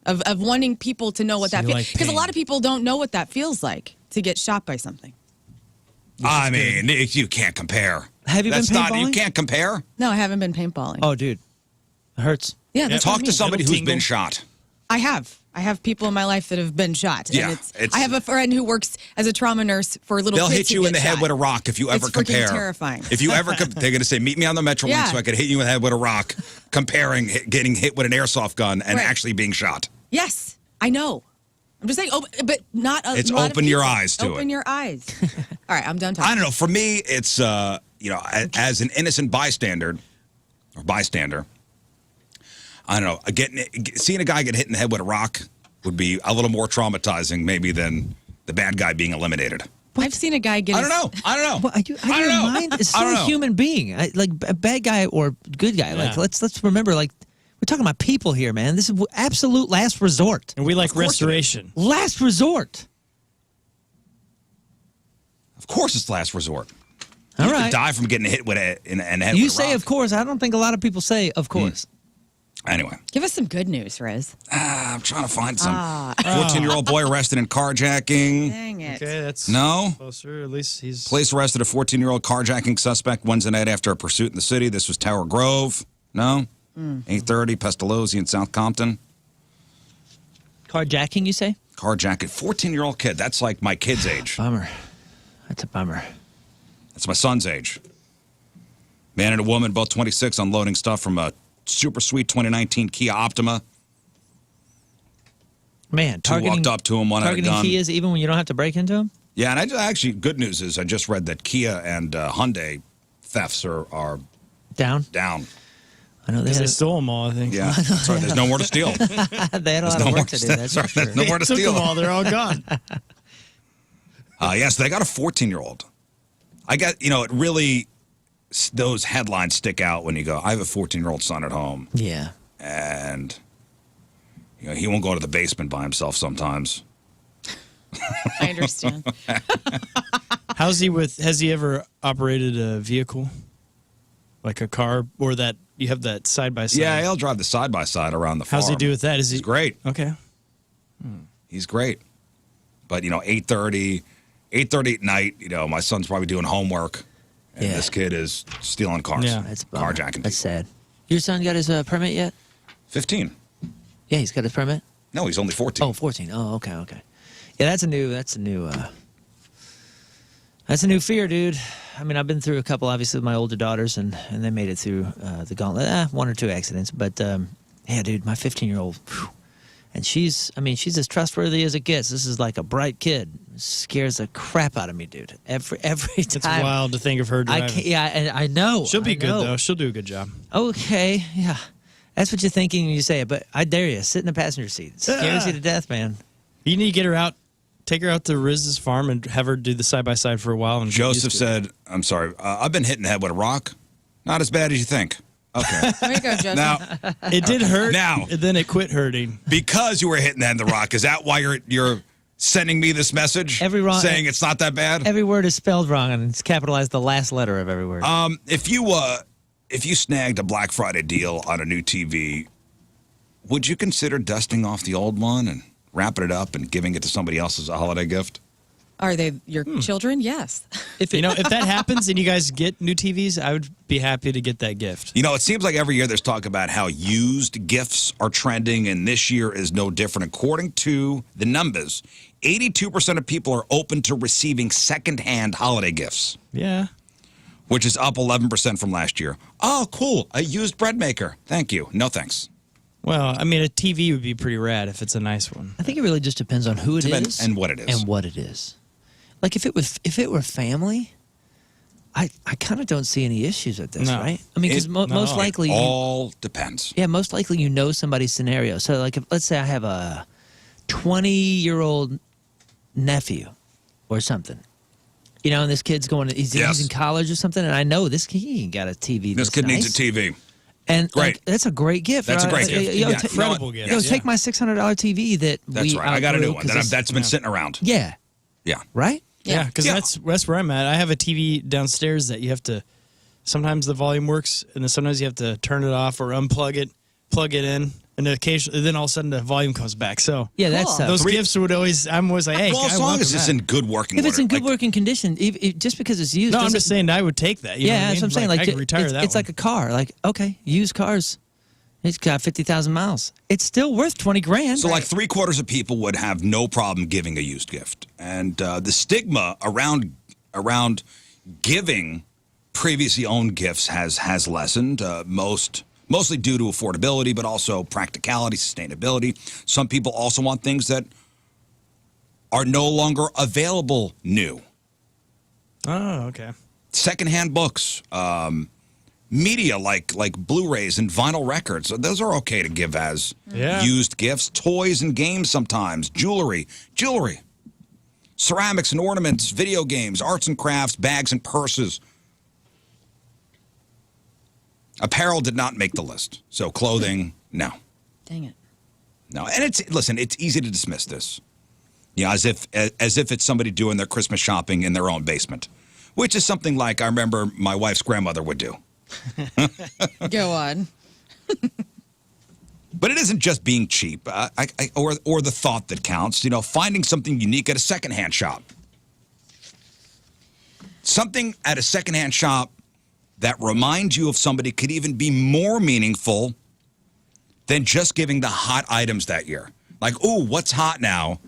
of wanting people to know what So that you feels. like Because a pain. lot of people don't know what that feels like to get shot by something. I mean, you can't compare. Have you been That's not. You paintballing? can't compare. No, I haven't been paintballing. Oh, dude, it hurts. yeah, that's what I Talk to mean. somebody It'll who's been tingle. shot. I have people in my life that have been shot. Yeah, And it's- I have a friend who works as a trauma nurse for little They'll kids hit who you in get the head shot. with a rock if you ever It's freaking compare. terrifying. If you ever, they're going to say, "Meet me on the MetroLink Yeah. so I could hit you in the head with a rock." Comparing getting hit with an airsoft gun and Right. actually being shot. Yes. I know. I'm just saying, but not a It's lot of open your people. eyes to it. Open your eyes. All right, I'm done talking. I don't know. For me, it's as an innocent bystander, I don't know. Seeing a guy get hit in the head with a rock would be a little more traumatizing, maybe, than the bad guy being eliminated. I've seen a guy get. I don't know. Well, I don't know. Mind is still I don't a know. human being. Like a bad guy or good guy. Like Yeah. let's remember. Like we're talking about people here, man. This is absolute last resort. And we like course it is. restoration. Last resort. Of course, it's last resort. All You right. could die from getting hit with in the head You with a say rock. of course. I don't think a lot of people say of course. Anyway, Give us some good news, Riz. I'm trying to find some 14-year-old boy arrested in carjacking. Dang it. Okay, that's No. closer. At least he's. Police arrested a 14-year-old carjacking suspect Wednesday night after a pursuit in the city. This was Tower Grove. No? 830, Pestalozzi in South Compton. Carjacking, you say? Carjacking. 14-year-old kid. That's like my kid's age. Bummer. That's a bummer. That's my son's age. Man and a woman, both 26, unloading stuff from a super sweet 2019 Kia Optima. Man, Two walked up to him, one had a targeting gun. Kias even when you don't have to break into them? Yeah, and actually, good news is I just read that Kia and Hyundai thefts are Down? down. I know they Because they had, stole them all, I think. Yeah, sorry, there's no more to steal. they had a lot of work to do. That's for sure. There's no more to Took steal. them all. They're all gone. Yes, they got a 14-year-old. I got, it really, those headlines stick out when you go, I have a 14-year-old son at home, Yeah. and he won't go to the basement by himself sometimes. I understand. Has he ever operated a vehicle? Like a car or that you have that side by side? Yeah, he'll drive the side-by-side around the farm. How's he do with that? Is he He's great. Okay. He's great. But, 8:30 at night, my son's probably doing homework, and Yeah. this kid is stealing cars. Yeah. That's a bummer. Carjacking That's people. sad. Your son got his permit yet? 15. Yeah, he's got his permit. No, he's only 14. Oh, 14. Oh, okay. Yeah, that's a new fear, dude. I mean, I've been through a couple, obviously, with my older daughters, and they made it through the gauntlet. One or two accidents, but yeah, dude, my 15-year-old, and she's as trustworthy as it gets. This is like a bright kid. Scares the crap out of me, dude. Every time. It's wild to think of her driving. I can't. Yeah, I know. She'll be I good, know. though. She'll do a good job. Okay, yeah. That's what you're thinking when you say it, but I dare you, sit in the passenger seat. It scares you to death, man. You need to get her out, take her out to Riz's farm and have her do the side-by-side for a while. And get Joseph used to it. said, I'm sorry, I've been hit in the head with a rock. Not as bad as you think. Okay. There you go, Joseph. Now, It did hurt, Now. and then it quit hurting. because you were hit in the head with the rock, is that why you're sending me this message? Saying it's not that bad? Every word is spelled wrong, and it's capitalized the last letter of every word. If you snagged a Black Friday deal on a new TV, would you consider dusting off the old one and wrapping it up and giving it to somebody else as a holiday gift? Are they your children? Yes. If that happens and you guys get new TVs, I would be happy to get that gift. It seems like every year there's talk about how used gifts are trending, and this year is no different. According to the numbers, 82% of people are open to receiving secondhand holiday gifts, Yeah. which is up 11% from last year. Oh, cool. A used bread maker. Thank you. No thanks. Well, I mean, a TV would be pretty rad if it's a nice one. I think it really just depends on who it is And what it is. and what it is. Like if it were family, I kind of don't see any issues with this, No. right? I mean, because most likely, all depends. most likely you know somebody's scenario. So like, let's say I have a 20-year-old nephew or something, and this kid's he's in college or something, and I know he ain't got a TV. This that's kid needs nice. a TV. And Great. that's a great gift. That's a right? great gift. Yo, Yeah. Incredible gift. Yo, take my $600 TV that That's we right. I got a new outgrew one 'cause it's- that's been sitting around. Yeah. Yeah. Right? Yeah, because Yeah. that's where I'm at. I have a TV downstairs that you have to. Sometimes the volume works, and then sometimes you have to turn it off or unplug it, plug it in, and occasionally, then all of a sudden the volume comes back. So Yeah, that's Cool. those gifts I'm always like, hey, Well, I as long welcome as it's that. in good working If order. it's in good Like, working condition, just because it's used. No, I'm doesn't- just saying I would take that. You know what I that's mean? what I'm saying. Like, I could retire it's, that. it's like a car. Like, okay, used cars. It's got 50,000 miles. It's still worth 20 grand. So, like 3/4 of people would have no problem giving a used gift, and the stigma around giving previously owned gifts has lessened. Most mostly due to affordability, but also practicality, sustainability. Some people also want things that are no longer available new. Oh, okay. Secondhand books, media like Blu-rays and vinyl records. Those are okay to give as used gifts. Toys and games sometimes. Jewelry. Ceramics and ornaments, video games, arts and crafts, bags and purses. Apparel did not make the list. So clothing, no. Dang it. No. And it's easy to dismiss this. Yeah, as if it's somebody doing their Christmas shopping in their own basement, which is something like I remember my wife's grandmother would do. Go on. But it isn't just being cheap or the thought that counts. You know, finding something unique at a secondhand shop. Something at a secondhand shop that reminds you of somebody could even be more meaningful than just giving the hot items that year. Like, ooh, what's hot now?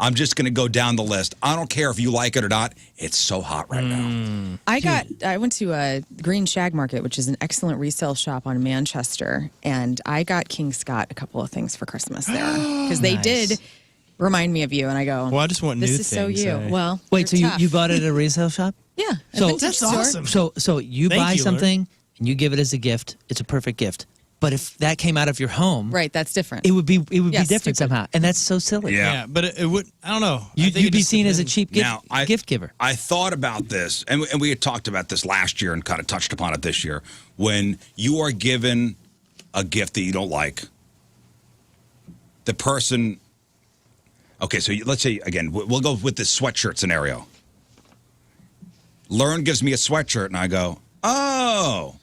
I'm just going to go down the list. I don't care if you like it or not. It's so hot right now. I went to a Green Shag Market, which is an excellent resale shop on Manchester, and I got King Scott a couple of things for Christmas there because they did remind me of you. And I go, well, I just want this new is so things, you. Well, Wait, so you're you tough. bought it at a resale shop? Yeah. a So vintage That's store. awesome. So you Thank buy you, something and you give it as a gift. It's a perfect gift. But if that came out of your home, Right, that's different. it would be Yeah, different stupid. somehow, and that's so silly. Yeah. Yeah, but it would. I don't know. I You'd think it be just seen as a depends. cheap gift giver. I thought about this, and we had talked about this last year and kind of touched upon it this year. When you are given a gift that you don't like, the person. Okay, so let's say, again, we'll go with this sweatshirt scenario. Lern gives me a sweatshirt, and I go, oh,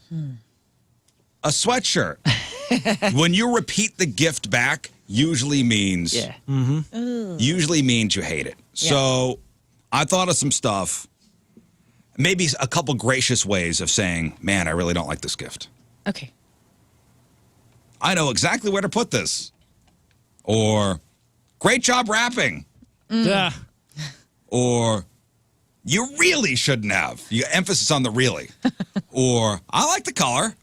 a sweatshirt. When you repeat the gift back, usually means usually means you hate it. So I thought of some stuff, maybe a couple gracious ways of saying, man, I really don't like this gift. Okay. I know exactly where to put this. Or, great job wrapping. Yeah. Or, you really shouldn't have. You emphasis on the really. Or, I like the color.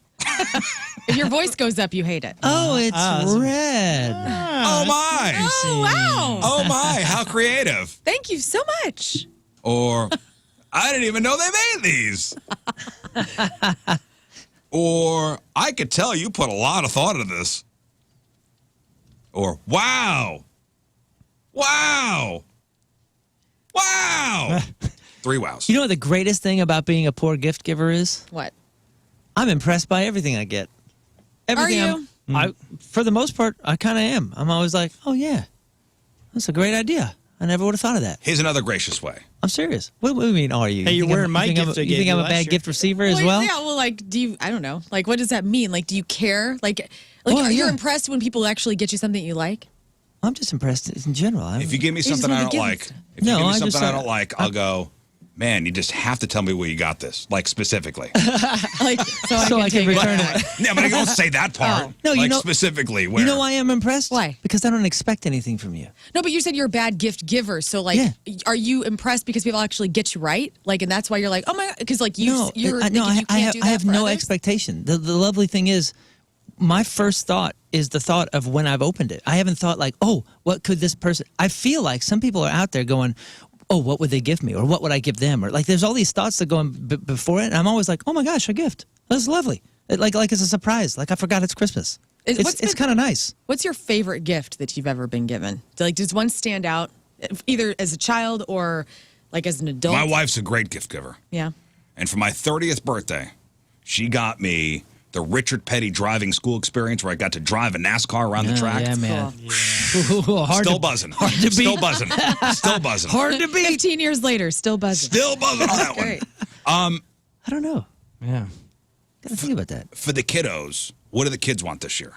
If your voice goes up, you hate it. Oh, it's red. Oh my. Oh, wow. Oh my, how creative. Thank you so much. Or, I didn't even know they made these. Or, I could tell you put a lot of thought into this. Or, wow. Wow. Wow. 3 wows. You know what the greatest thing about being a poor gift giver is? What? I'm impressed by everything I get. Everything you? For the most part, I kind of am. I'm always like, oh, yeah, that's a great idea. I never would have thought of that. Here's another gracious way. I'm serious. What do you mean, are you? Hey, you're think wearing I'm- my you think gift I'm, I You gave think you I'm a last bad year. gift receiver as well? Yeah, well, like, I don't know. Like, what does that mean? Like, do you care? Like Oh, are you yeah. impressed when people actually get you something you like? I'm just impressed in general. If you give me just something I want to don't give like, it. if you No, give me I something just, I don't like, I'll go, man, you just have to tell me where you got this, like specifically. Like, so So I can take return it. it. Yeah, but I don't say that part. Oh. No, you like know- specifically where. You know why I'm impressed? Why? Because I don't expect anything from you. No, but you said you're a bad gift giver. So, like, Yeah. are you impressed because people actually get you right? Like, and that's why you're like, oh my, because like you're no, thinking you can't have, do that I have for no others? expectation. The lovely thing is, my first thought is the thought of when I've opened it. I haven't thought like, oh, what could this person? I feel like some people are out there going, oh, what would they give me, or what would I give them, or like there's all these thoughts that go in before it, and I'm always like, oh my gosh, a gift. That's lovely. Like it's a surprise. Like I forgot it's Christmas. What's It's been- kind of nice. What's your favorite gift that you've ever been given? Like, does one stand out, either as a child or like as an adult? My wife's a great gift giver. Yeah. And for my 30th birthday, she got me the Richard Petty driving school experience where I got to drive a NASCAR around the track. Yeah, man. Cool. Hard Still to, buzzing. to Still beat. buzzing. Still buzzing. hard to beat. 15 years later, still buzzing. Still buzzing on that one. Great. I don't know. Yeah. Gotta think about that. For the kiddos, what do the kids want this year?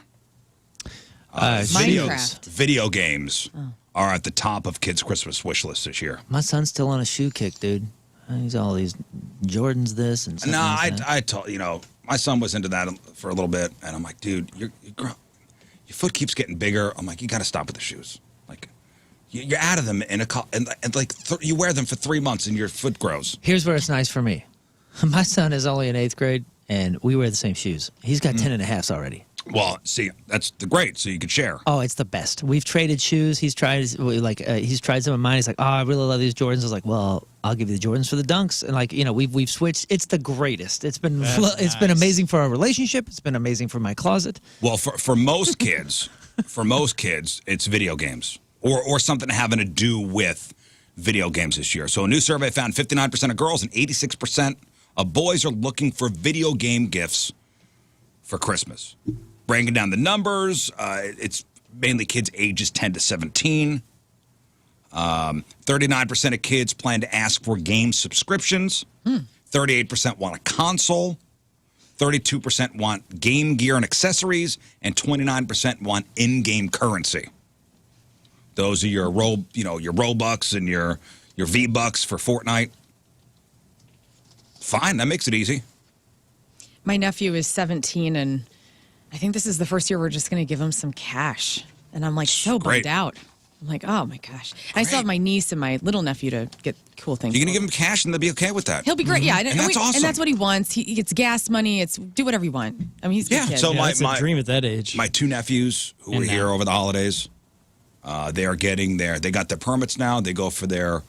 Minecraft. Video games are at the top of kids' Christmas wish list this year. My son's still on a shoe kick, dude. He's all these Jordans, this and No, something. I told my son was into that for a little bit, and I'm like, dude, your foot keeps getting bigger. I'm like, you got to stop with the shoes. Like, you're out of them you wear them for 3 months and your foot grows. Here's where it's nice for me. My son is only in 8th grade, and we wear the same shoes. He's got 10 and a halves already. Well, see, that's great. So you could share. Oh, it's the best. We've traded shoes. He's tried some of mine. He's like, oh, I really love these Jordans. I was like, well, I'll give you the Jordans for the Dunks. And like, we've switched. It's the greatest. It's been been amazing for our relationship. It's been amazing for my closet. Well, for most kids, it's video games or something having to do with video games this year. So a new survey found 59% of girls and 86% of boys are looking for video game gifts for Christmas. Breaking down the numbers, it's mainly kids ages 10 to 17. 39% of kids plan to ask for game subscriptions. 38% want a console. 32% want game gear and accessories, and 29% want in-game currency. Those are your your Robux and your V-Bucks for Fortnite. Fine, that makes it easy. My nephew is 17, and I think this is the first year we're just going to give him some cash. And I'm like so bummed out. I'm like, oh my gosh. I still have my niece and my little nephew to get cool things. You're going to give him cash and they'll be okay with that. He'll be great. Yeah. And that's awesome. And that's what he wants. He gets gas money. It's do whatever you want. I mean, he's a good kid. So That's a dream at that age. My two nephews who were here over the holidays, they are getting they got their permits now. They go for their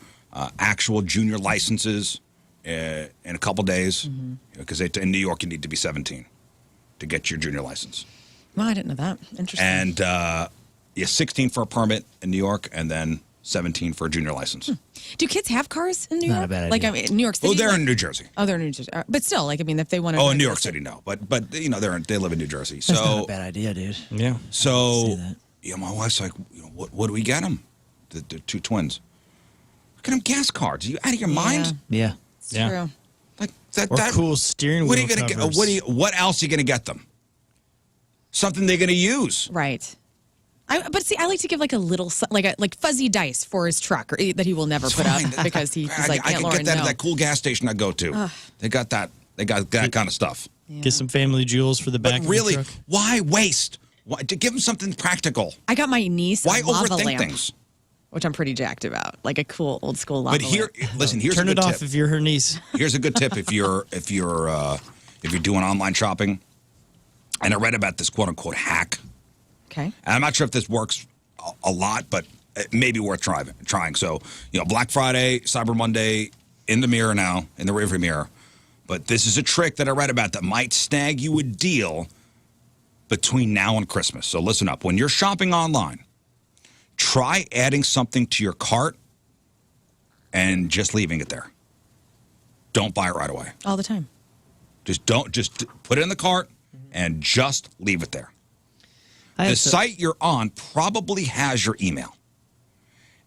actual junior licenses in a couple days because in New York you need to be 17 to get your junior license. Well, I didn't know that. Interesting. And 16 for a permit in New York, and then 17 for a junior license. Do kids have cars in New York? Not a bad idea. Like, I mean, in New York City? Oh, they're in New Jersey. Oh, they're in New Jersey. But still, like, I mean, if they want to. Oh, in New York City, no. But they live in New Jersey. That's not a bad idea, dude. Yeah. So my wife's like, what do we get them? The two twins. Get them gas cards. Are you out of your mind? Yeah. It's true. Like that. Or cool steering wheel What are you gonna covers. get? What else are you gonna get them? Something they're gonna use. Right. But see, I like to give like a little, like fuzzy dice for his truck that he will never put up because he's like, I Aunt can Lauren, get that no. at that cool gas station I go to. They got that. They got that kind of stuff. Get some family jewels for the back But really, of the truck. why waste? Why, to give them something practical. I got my niece Why a lava overthink lamp, things? which I'm pretty jacked about, like a cool old school lava But here, lamp. listen. Here's Turn a it good off tip. if you're her niece. Here's a good tip if you're doing online shopping. And I read about this quote unquote hack. Okay. And I'm not sure if this works a lot, but it may be worth trying. So, Black Friday, Cyber Monday, in the mirror now, in the rearview mirror. But this is a trick that I read about that might snag you a deal between now and Christmas. So listen up. When you're shopping online, try adding something to your cart and just leaving it there. Don't buy it right away. All the time. Just put it in the cart and just leave it there. The site you're on probably has your email.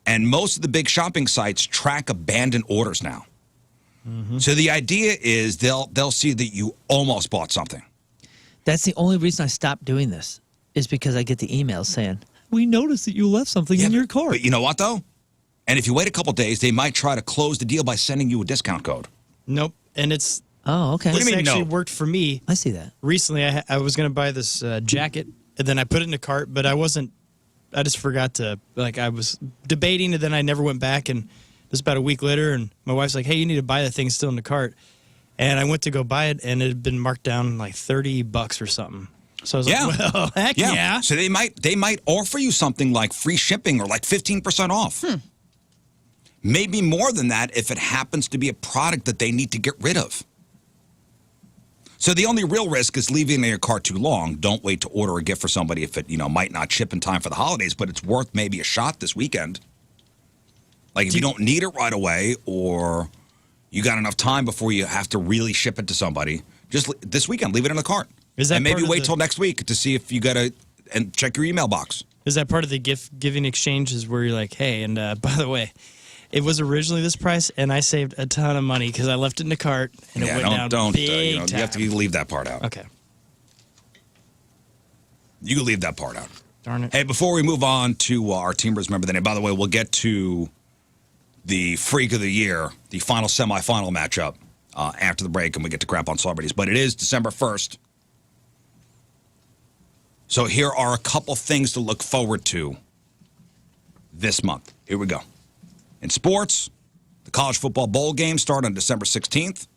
And most of the big shopping sites track abandoned orders now. So the idea is they'll see that you almost bought something. That's the only reason I stopped doing this is because I get the emails saying, we noticed that you left something in your cart. But you know what, though? And if you wait a couple days, they might try to close the deal by sending you a discount code. Nope. And it's Oh, okay. What do you this mean, actually no? worked for me. I see that. Recently, I was going to buy this jacket, and then I put it in the cart, but I just forgot to, I was debating, and then I never went back, and it was about a week later, and my wife's like, hey, you need to buy the thing still in the cart. And I went to go buy it, and it had been marked down like $30 or something. So I was like, well, heck yeah. So they might offer you something like free shipping or like 15% off. Maybe more than that if it happens to be a product that they need to get rid of. So the only real risk is leaving it in your cart too long. Don't wait to order a gift for somebody if it, might not ship in time for the holidays, but it's worth maybe a shot this weekend. Like if you don't need it right away or you got enough time before you have to really ship it to somebody, just this weekend, leave it in the cart. And maybe wait till next week to see if you got to, and check your email box. Is that part of the gift giving exchanges where you're like, hey, and by the way, it was originally this price, and I saved a ton of money because I left it in the cart, and it went down big time. You have to leave that part out. Okay. You can leave that part out. Darn it. Hey, before we move on to our Teamers Remember the Name, by the way, we'll get to the Freak of the Year, the final semifinal matchup after the break, and we get to crap on celebrities. But it is December 1st. So here are a couple things to look forward to this month. Here we go. In sports, the college football bowl games start on December 16th.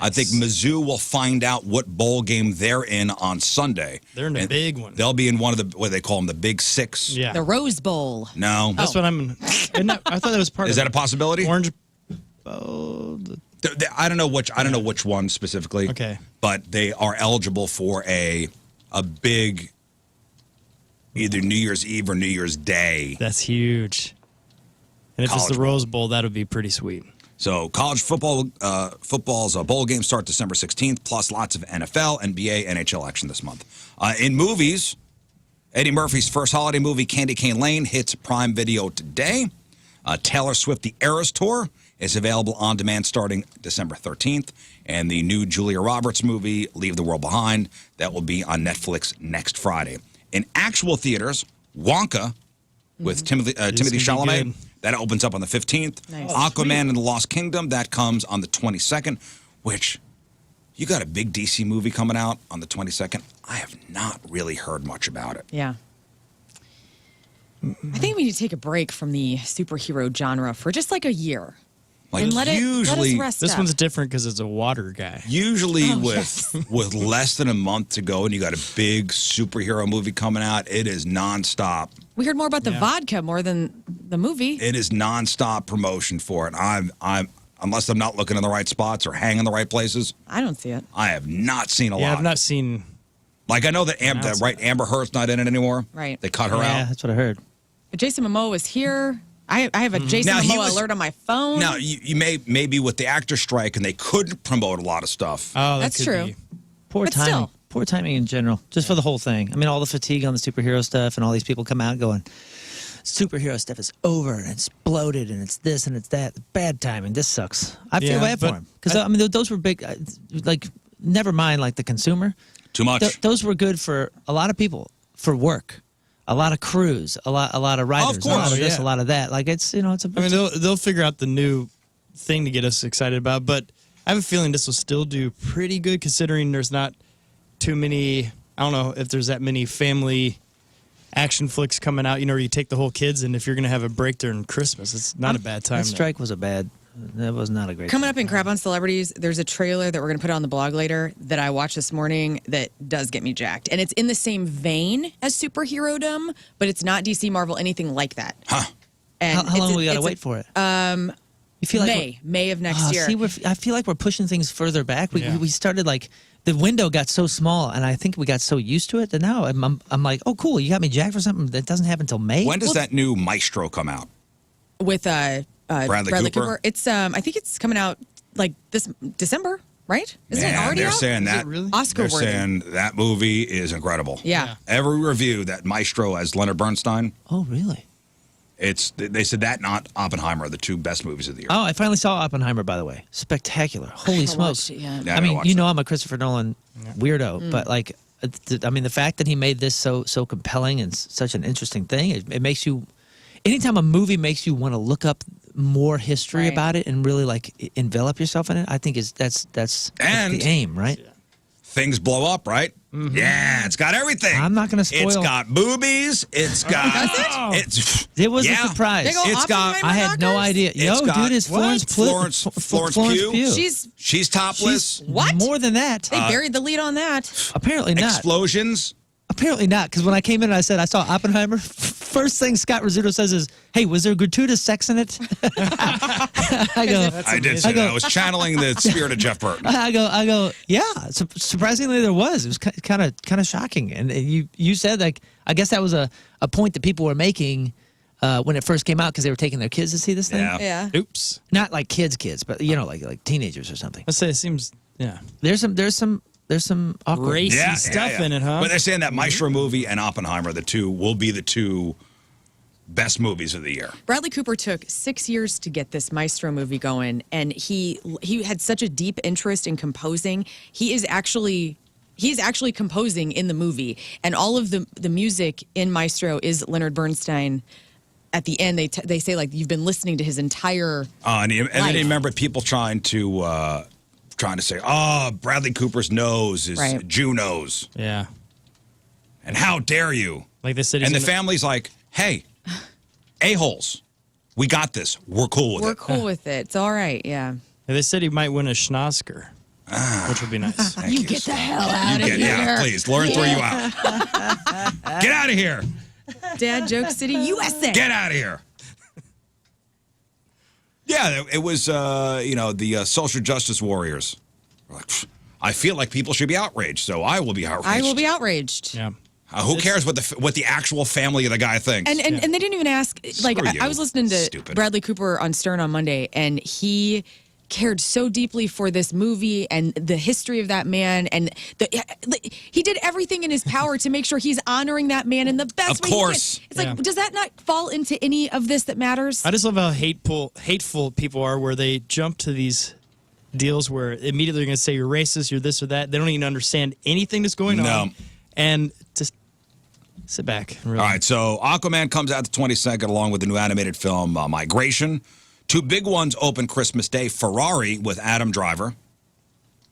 I think Mizzou will find out what bowl game they're in on Sunday. They're in a big one. They'll be in one of the, what they call them, the Big Six. Yeah. The Rose Bowl. No. That's what I'm. I thought that was part Is of that a possibility? Orange. Oh, I don't know which one specifically. Okay. But they are eligible for a big either New Year's Eve or New Year's Day. that's huge. And if it's College the Rose Bowl, that'll be pretty sweet. So college football's bowl games start December 16th, plus lots of NFL, NBA, NHL action this month. In movies, Eddie Murphy's first holiday movie, Candy Cane Lane, hits Prime Video today. Taylor Swift, The Eras Tour, is available on demand starting December 13th. And the new Julia Roberts movie, Leave the World Behind, that will be on Netflix next Friday. In actual theaters, Wonka with Timothy Chalamet. good. That opens up on the 15th. Nice. Aquaman and the Lost Kingdom, that comes on the 22nd, which you got a big DC movie coming out on the 22nd. I have not really heard much about it. Yeah. I think we need to take a break from the superhero genre for just like a year. Like And let usually, us rest This up. one's different because it's a water guy. usually Oh, with less than a month to go and you got a big superhero movie coming out, it is nonstop. We heard more about the vodka more than the movie. It is nonstop promotion for it. I'm unless I'm not looking in the right spots or hanging in the right places, I don't see it. I have not seen a Yeah, lot. I've not seen. Like I know that Amber Heard's not in it anymore. Right. They cut her Yeah, out. that's what I heard. But Jason Momoa was here. I have a Jason Now, he Momoa was- alert on my phone. Now you may be with the actor strike and they couldn't promote a lot of stuff. Oh, that That's could true. be. Poor But timing. still. Poor timing in general, just for the whole thing. I mean, all the fatigue on the superhero stuff, and all these people come out going, superhero stuff is over, and it's bloated, and it's this, and it's that. Bad timing. This sucks. I feel Yeah, bad for but him. Because, I mean, those were big, like, never mind, like, the consumer. Too much. Those were good for a lot of people, for work. A lot of crews, a lot of writers, a lot course, of this, yeah. a lot of that. Like, it's, it's a I mean, they'll figure out the new thing to get us excited about, but I have a feeling this will still do pretty good considering there's not too many. I don't know if there's that many family action flicks coming out. Where you take the whole kids, and if you're gonna have a break during Christmas, it's not a bad time. that strike was that was not a great Coming time. up in Crap on Celebrities, there's a trailer that we're going to put on the blog later that I watched this morning that does get me jacked. And it's in the same vein as superhero-dom, but it's not DC, Marvel, anything like that. Huh. And How long it's we got to it's wait for it? You feel like May of next year. See, I feel like we're pushing things further back. Yeah. We started like the window got so small, and I think we got so used to it that now I'm like, oh, cool, you got me jacked for something that doesn't happen until May. When does that new Maestro come out? With Bradley Cooper? It's I think it's coming out like this December, right? Isn't it Man, already they're out? saying Is that. it really? Oscar They're worthy. saying that movie is incredible. Yeah. Every review that Maestro as Leonard Bernstein, Oh, really? they said that not Oppenheimer are the two best movies of the year. Oh, I finally saw Oppenheimer, by the way. Spectacular. Holy haven't smokes. watched it yet. Yeah, I I mean, gotta watch you know that. I'm a Christopher Nolan weirdo, but like, I mean, the fact that he made this so compelling and such an interesting thing, it makes you, anytime a movie makes you want to look up more history Right. about it and really like envelop yourself in it, I think that's And- the aim, right? Things blow up, right? Yeah, it's got everything. I'm not gonna spoil- It's got boobies. It's got. It's. It was yeah. a surprise. Big ol' It's got- Oppenheimer I had no knockers? idea. Yo, got- dude, it's what? Florence Florence Pugh? She's She's topless. What? More than that. they buried the lead on that. Apparently not. Explosions. Apparently not, because when I came in and I said I saw Oppenheimer, first thing Scott Rizzuto says is, "Hey, was there gratuitous sex in it?" I go, I did say that. I was channeling the spirit of Jeff Burton. I go. Yeah, surprisingly there was. It was kind of shocking, and you said like I guess that was a point that people were making when it first came out because they were taking their kids to see this thing. Yeah. Yeah. Oops. Not like kids, but like teenagers or something. Let's say it seems. Yeah. There's some awkward. Racy stuff in it, huh? But they're saying that Maestro movie and Oppenheimer, will be the two best movies of the year. Bradley Cooper took 6 years to get this Maestro movie going, and he had such a deep interest in composing. He's actually composing in the movie, and all of the music in Maestro is Leonard Bernstein. At the end, they say like you've been listening to his entire. And then life. you remember people trying to say, "Oh, Bradley Cooper's nose is Right. Juno's," Yeah. and how dare you? Like they said. And the family's like, "Hey, a-holes, we got this. We're cool with We're it." cool with it. It's all right. Yeah. They said he might win a Schnosker. which would be nice. You get the hell out of here. Yeah, please. Lern threw you out. Get out of here. Dad Joke City, USA. Get out of here. Yeah, it was, the social justice warriors. Like, I feel like people should be outraged, so I will be outraged. I will be outraged. Yeah. Who cares what the actual family of the guy thinks? And they didn't even ask. Like, Screw you. I was listening to Stupid. Bradley Cooper on Stern on Monday, and he cared so deeply for this movie and the history of that man, and he did everything in his power to make sure he's honoring that man in the best Of way course. he can. It's like, does that not fall into any of this that matters? I just love how hateful people are, where they jump to these deals where immediately they're going to say you're racist, you're this or that. They don't even understand anything that's going on. And just sit back. Really. All right, so Aquaman comes out the 22nd along with the new animated film Migration. Two big ones open Christmas Day. Ferrari with Adam Driver.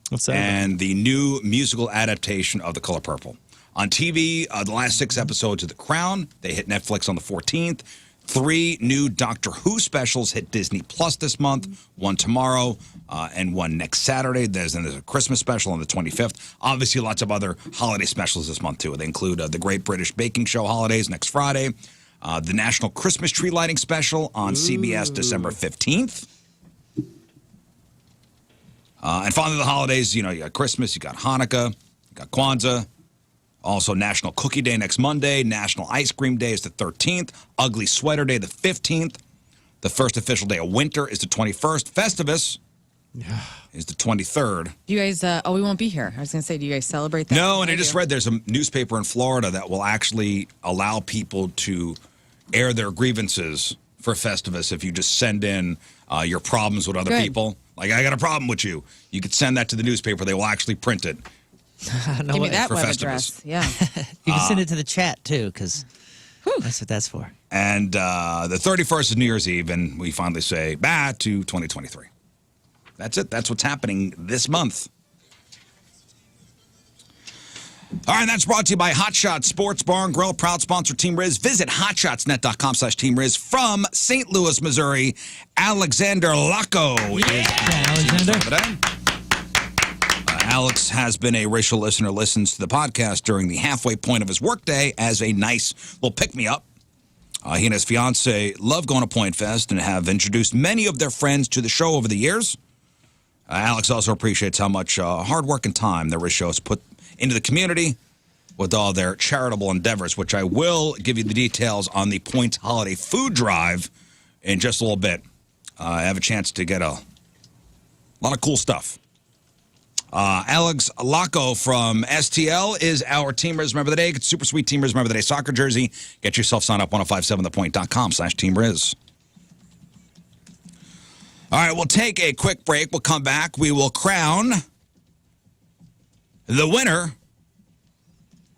What's that? And the new musical adaptation of The Color Purple. On TV, the last 6 episodes of The Crown. They hit Netflix on the 14th. 3 new Doctor Who specials hit Disney Plus this month. 1 tomorrow and 1 next Saturday. There's a Christmas special on the 25th. Obviously, lots of other holiday specials this month, too. They include the Great British Baking Show holidays next Friday. The National Christmas Tree Lighting Special on CBS December 15th. And finally, the holidays, you got Christmas, you got Hanukkah, you got Kwanzaa. Also, National Cookie Day next Monday. National Ice Cream Day is the 13th. Ugly Sweater Day the 15th. The first official day of winter is the 21st. Festivus is the 23rd. You guys, we won't be here. I was going to say, do you guys celebrate that? No, and I just read there's a newspaper in Florida that will actually allow people to air their grievances for Festivus if you just send in your problems with other people. Like, I got a problem with you. You could send that to the newspaper. They will actually print it. No Give me way. that For web Festivus. address. Yeah. You can send it to the chat, too, because that's what that's for. And the 31st is New Year's Eve, and we finally say bye to 2023. That's it. That's what's happening this month. All right, that's brought to you by Hot Shots Sports Bar and Grill, proud sponsor Team Riz. Visit hotshotsnet.com/Team Riz. From St. Louis, Missouri, Alexander Lacco is Alexander. Alex has been a racial listener, listens to the podcast during the halfway point of his workday as a nice little pick-me-up. He and his fiance love going to Point Fest and have introduced many of their friends to the show over the years. Alex also appreciates how much hard work and time the Riz Show has put into the community with all their charitable endeavors, which I will give you the details on the Point Holiday Food Drive in just a little bit. I have a chance to get a lot of cool stuff. Alex Lacco from STL is our Team Riz Member of the Day. Get super sweet Team Riz Member of the Day soccer jersey. Get yourself signed up 1057thepoint.com/Team Riz. All right, we'll take a quick break. We'll come back. We will crown the winner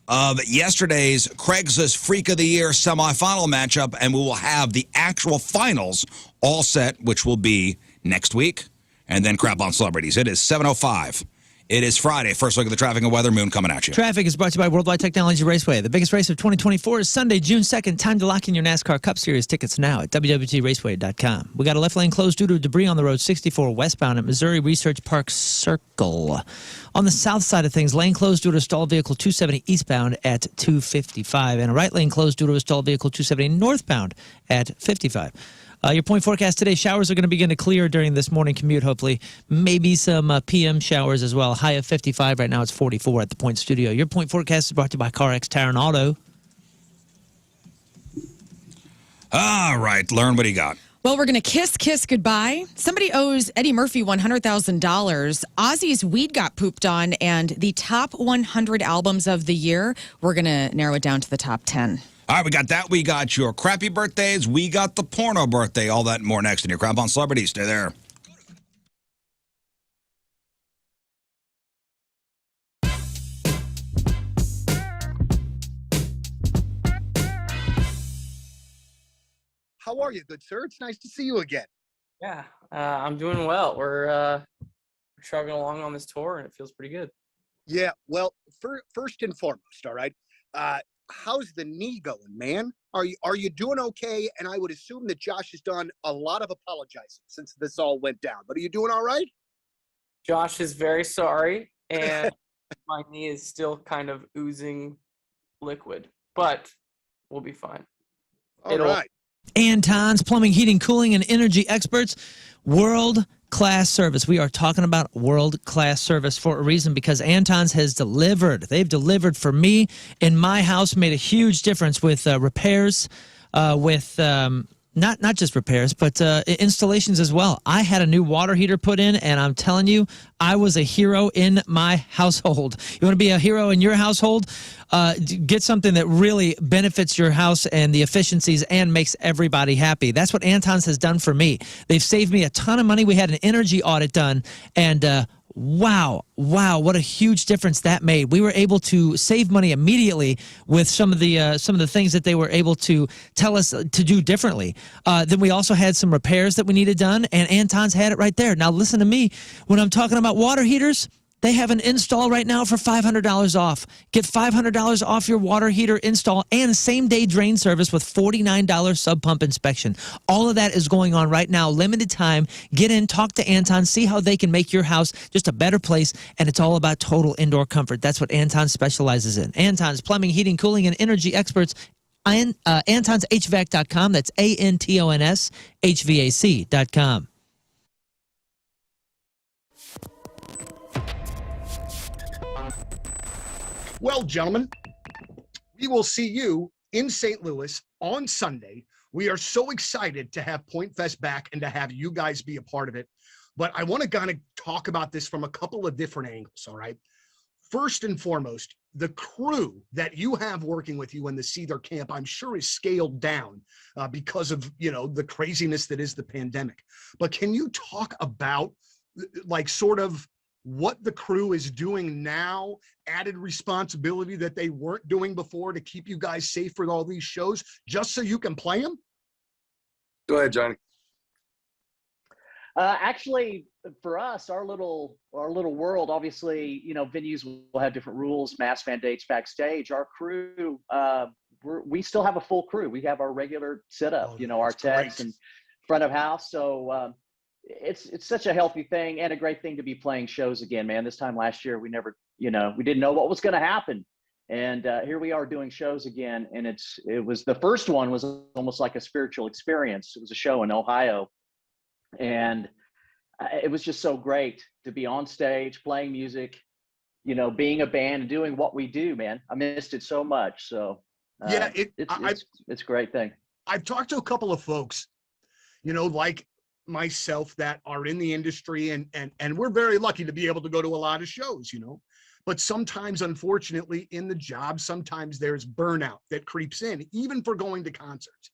of yesterday's Craigslist Freak of the Year semifinal matchup, and we will have the actual finals all set, which will be next week, and then crap on celebrities. It is 7:05. It is Friday. First look at the traffic and weather. Moon coming at you. Traffic is brought to you by Worldwide Technology Raceway. The biggest race of 2024 is Sunday, June 2nd. Time to lock in your NASCAR Cup Series tickets now at www.raceway.com. We got a left lane closed due to debris on the road 64 westbound at Missouri Research Park Circle. On the south side of things, lane closed due to a stalled vehicle 270 eastbound at 255. And a right lane closed due to a stalled vehicle 270 northbound at 55. Your point forecast today, showers are going to begin to clear during this morning commute, hopefully. Maybe some PM showers as well. High of 55. Right now it's 44 at the Point Studio. Your point forecast is brought to you by CarX Tire and Auto. All right, Lern, what do you got? Well, we're going to kiss goodbye. Somebody owes Eddie Murphy $100,000. Ozzy's Weed got pooped on, and the top 100 albums of the year, we're going to narrow it down to the top 10. All right, we got that. We got your crappy birthdays. We got the porno birthday. All that and more next in your Crap on Celebrities. Stay there. How are you, good sir? It's nice to see you again. Yeah, I'm doing well. We're chugging along on this tour, and it feels pretty good. Yeah, well, first and foremost, all right. How's the knee going, man? Are you doing okay? And I would assume that Josh has done a lot of apologizing since this all went down. But are you doing all right? Josh is very sorry, and my knee is still kind of oozing liquid, but we'll be fine. All right. Anton's Plumbing, Heating, Cooling, and Energy Experts. World-class service. We are talking about world-class service for a reason, because Anton's has delivered. They've delivered for me in my house, made a huge difference with repairs, with not just repairs, but installations as well. I had a new water heater put in, and I'm telling you, I was a hero in my household. You want to be a hero in your household? Get something that really benefits your house and the efficiencies and makes everybody happy. That's what Anton's has done for me. They've saved me a ton of money. We had an energy audit done, and wow, what a huge difference that made. We were able to save money immediately with some of the things that they were able to tell us to do differently. Then we also had some repairs that we needed done, and Anton's had it right there. Now listen to me. When I'm talking about water heaters, they have an install right now for $500 off. Get $500 off your water heater install and same-day drain service with $49 sub-pump inspection. All of that is going on right now. Limited time. Get in, talk to Anton, see how they can make your house just a better place, and it's all about total indoor comfort. That's what Anton specializes in. Anton's Plumbing, Heating, Cooling, and Energy Experts. AntonsHVAC.com. That's ANTONS HVAC.com. Well, gentlemen, we will see you in St. Louis on Sunday. We are so excited to have Point Fest back and to have you guys be a part of it. But I want to kind of talk about this from a couple of different angles, all right? First and foremost, the crew that you have working with you in the Seether camp, I'm sure is scaled down because of, the craziness that is the pandemic. But can you talk about, like, sort of what the crew is doing now, added responsibility that they weren't doing before to keep you guys safe for all these shows, just so you can play them? Go ahead, Johnny. Actually, for us, our little world, obviously, venues will have different rules, mask mandates backstage. Our crew, we still have a full crew. We have our regular setup, our techs and front of house. So it's such a healthy thing and a great thing to be playing shows again, man. This time last year, we never, we didn't know what was going to happen. And here we are doing shows again. And the first one was almost like a spiritual experience. It was a show in Ohio. And it was just so great to be on stage, playing music, being a band and doing what we do, man. I missed it so much. So yeah, it's a great thing. I've talked to a couple of folks, like myself, that are in the industry, and we're very lucky to be able to go to a lot of shows, but sometimes, unfortunately, in the job, sometimes there's burnout that creeps in, even for going to concerts.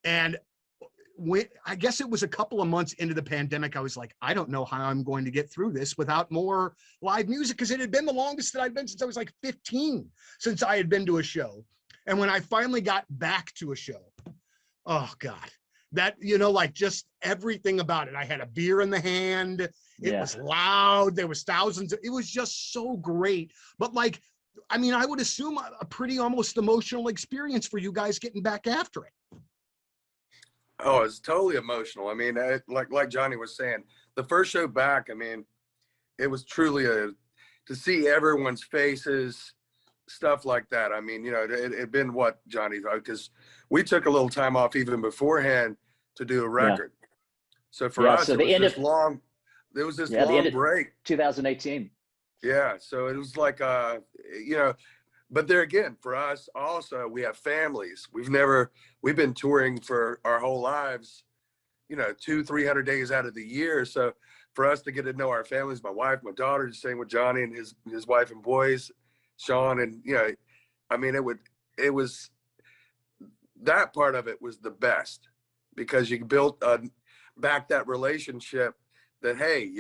And I guess it was a couple of months into the pandemic, I was like, I don't know how I'm going to get through this without more live music, because it had been the longest that I'd been since I was like 15, since I had been to a show. And when I finally got back to a show, oh God, that, like just everything about it. I had a beer in the hand. It was loud. There was thousands. It was just so great. But I would assume a pretty almost emotional experience for you guys getting back after it. Oh, it's totally emotional. I mean, like Johnny was saying, the first show back, it was truly to see everyone's faces, stuff like that. I mean, it had been what, Johnny, because we took a little time off even beforehand to do a record. Yeah. So for us, so it was long break. 2018. Yeah. So it was like, but there again, for us also, we have families. We've been touring for our whole lives, 200-300 days out of the year. So for us to get to know our families, my wife, my daughter, just staying with Johnny and his wife and boys, Sean, and, it was, that part of it was the best, because you built back that relationship that, hey,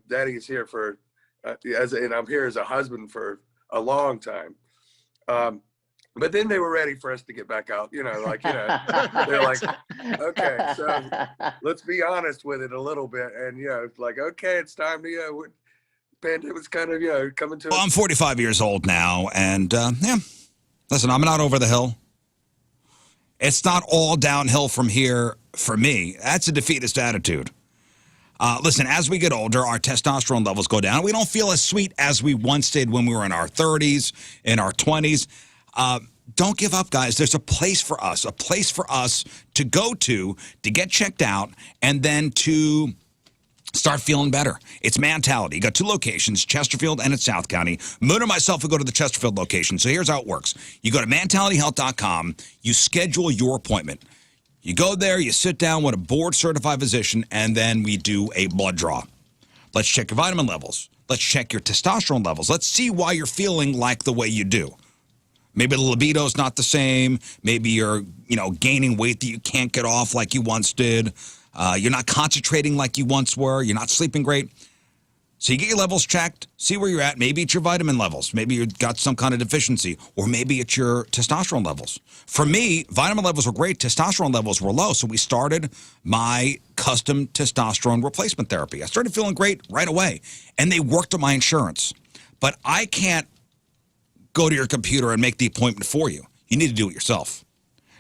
Daddy's here for, and I'm here as a husband for a long time. But then they were ready for us to get back out, they're like, okay, so let's be honest with it a little bit. And, like, okay, it's time to, pandemic's kind of, coming to. Well, I'm 45 years old now, and, listen, I'm not over the hill. It's not all downhill from here for me. That's a defeatist attitude. Listen, as we get older, our testosterone levels go down. We don't feel as sweet as we once did when we were in our 30s, in our 20s. Don't give up, guys. There's a place for us to go to get checked out, and then to start feeling better. It's Mentality. You got 2 locations, Chesterfield and in South County. Moon and myself will go to the Chesterfield location. So here's how it works. You go to mentalityhealth.com. You schedule your appointment. You go there, you sit down with a board-certified physician, and then we do a blood draw. Let's check your vitamin levels. Let's check your testosterone levels. Let's see why you're feeling like the way you do. Maybe the libido's not the same. Maybe you're, gaining weight that you can't get off like you once did. You're not concentrating like you once were. You're not sleeping great. So you get your levels checked, see where you're at. Maybe it's your vitamin levels. Maybe you've got some kind of deficiency. Or maybe it's your testosterone levels. For me, vitamin levels were great. Testosterone levels were low. So we started my custom testosterone replacement therapy. I started feeling great right away. And they worked on my insurance. But I can't go to your computer and make the appointment for you. You need to do it yourself.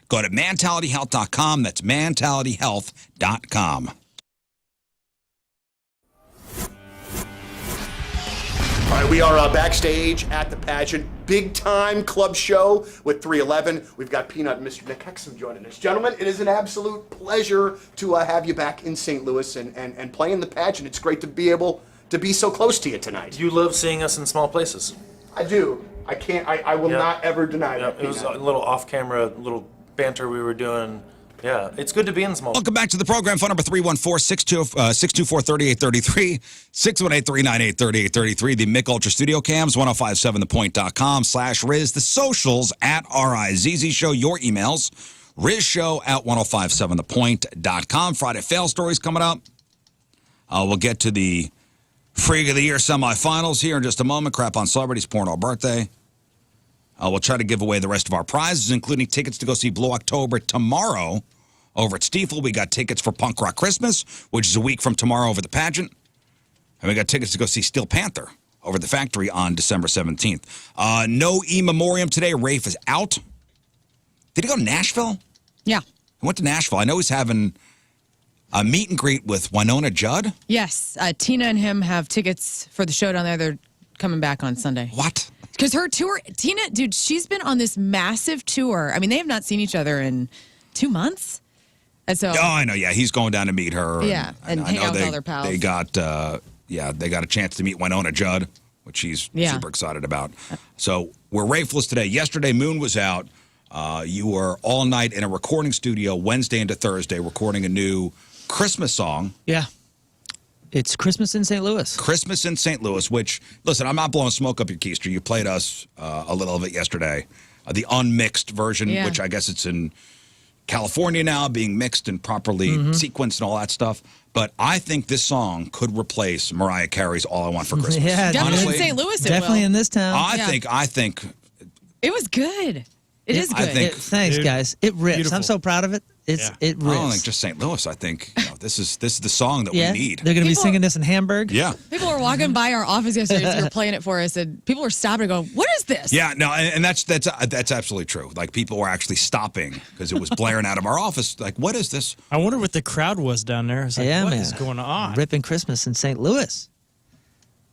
Go to mentalityhealth.com. That's mentalityhealth.com. All right, we are backstage at the pageant. Big time club show with 311. We've got Peanut and Mr. Nick Hexum joining us. Gentlemen, it is an absolute pleasure to have you back in St. Louis and playing the pageant. It's great to be able to be so close to you tonight. You love seeing us in small places. I do. I can't. I will not ever deny that. It was a little off-camera, little banter we were doing. Yeah, it's good to be in small. Welcome back to the program. Phone number 314-624-3833, 618-398-3833. The Mick Ultra Studio Cams, 1057thepoint.com/Riz. The socials at RIZZ Show. Your emails, RizShow@1057thepoint.com. Friday fail stories coming up. We'll get to the Freak of the Year semifinals here in just a moment. Crap on celebrities, porno birthday. We'll try to give away the rest of our prizes, including tickets to go see Blue October tomorrow over at Stiefel. We got tickets for Punk Rock Christmas, which is a week from tomorrow over the pageant. And we got tickets to go see Steel Panther over the Factory on December 17th. No E Memoriam today. Rafe is out. Did he go to Nashville? Yeah. He went to Nashville. I know he's having a meet and greet with Winona Judd. Yes. Tina and him have tickets for the show down there. They're coming back on Sunday. What? Because her tour, Tina, dude, she's been on this massive tour. I mean, they have not seen each other in 2 months. And so, Oh, I know. Yeah, he's going down to meet her. Yeah, and hang out with all their pals. They got, they got a chance to meet Winona Judd, which she's super excited about. So we're Rafeless today. Yesterday, Moon was out. You were all night in a recording studio, Wednesday into Thursday, recording a new Christmas song. Yeah. It's Christmas in St. Louis. Christmas in St. Louis, which, listen, I'm not blowing smoke up your keister. You played us a little of it yesterday, the unmixed version, which I guess it's in California now, being mixed and properly sequenced and all that stuff. But I think this song could replace Mariah Carey's All I Want for Christmas. Yeah, definitely honestly, in St. Louis, it definitely will. in this town. I think It was good. It is good. I think thanks, Dude, guys. It rips. beautiful. I'm so proud of it. It rips. I don't think just St. Louis. I think this is the song that we need. They're going to be People- singing this in Hamburg. Yeah. People were walking by our office yesterday as you were playing it for us, and people were stopping and going, "What is this?" Yeah, no, and that's absolutely true. Like, people were actually stopping because it was blaring out of our office. Like, what is this? I wonder what the crowd was down there. It's like, Yeah, what man. is going on? Ripping Christmas in St. Louis.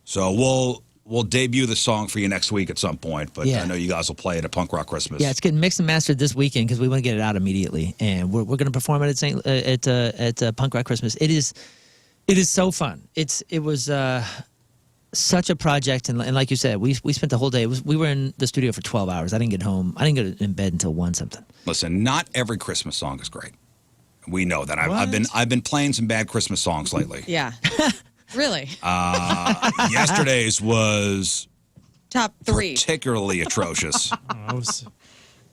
So we'll debut the song for you next week at some point. But I know you guys will play it at Punk Rock Christmas. Yeah, it's getting mixed and mastered this weekend because we want to get it out immediately, and we're going to perform it at Punk Rock Christmas. It is so fun. It was such a project, and like you said, we spent the whole day. We were in the studio for 12 hours. I didn't get home. I didn't get in bed until 1 something. Listen, not every Christmas song is great. We know that. I've been playing some bad Christmas songs lately. Yeah. Really? Yesterday's was Top 3. particularly atrocious. I was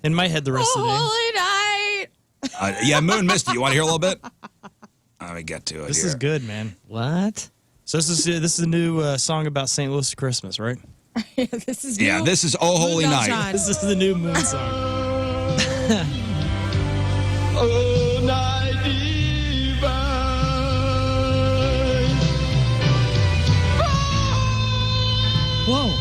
in my head the rest of the day. Holy night. Yeah, Moon missed it. You want to hear a little bit? Let me get to it. This here. is good, man. What? So this is a new song about St. Louis Christmas, right? This is Yeah, new. this is Oh Holy Moon Night. Valjean. This is the new Moon song. Oh, night divine. Whoa.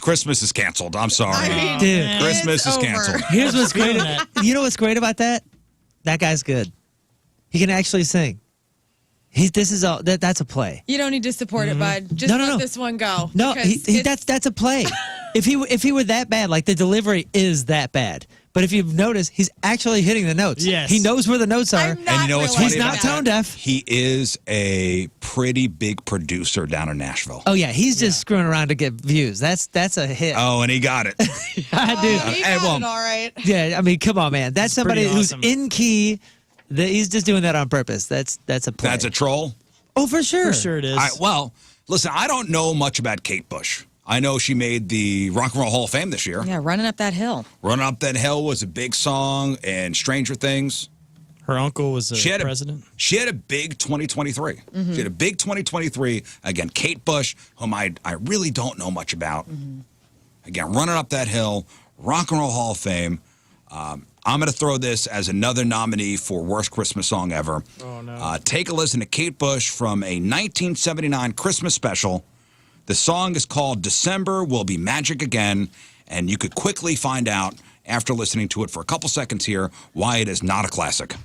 Christmas is canceled. I'm sorry. I mean, Dude. Christmas is over. canceled. Here's what's great. feeling that. You know what's great about that? That guy's good. He can actually sing. That's a play. You don't need to support it, bud. Just No, no, let no. this one go. No, because it's- that's a play. If he were that bad, like the delivery is that bad. But if you've noticed, he's actually hitting the notes. Yes. He knows where the notes are. I'm not And you know what's realizing funny He's about not that. tone deaf. He is a pretty big producer down in Nashville. Oh yeah, he's just screwing around to get views. That's a hit. Oh, and he got it. Dude. He Hey, got well, it all right. Yeah, I mean, come on, man. That's somebody pretty who's awesome. in key. He's just doing that on purpose. That's a play. That's a troll. Oh, for sure. For sure it is. Well, listen, I don't know much about Kate Bush. I know she made the Rock and Roll Hall of Fame this year. Yeah, running up that hill. Running Up That Hill was a big song, and Stranger Things. Her uncle was She had president. She had a big 2023. She had a big 2023. Again, Kate Bush, whom I really don't know much about. Again, Running Up That Hill, Rock and Roll Hall of Fame. I'm going to throw this as another nominee for Worst Christmas Song Ever. Oh, no. Take a listen to Kate Bush from a 1979 Christmas special. The song is called December Will Be Magic Again, and you could quickly find out after listening to it for a couple seconds here why it is not a classic.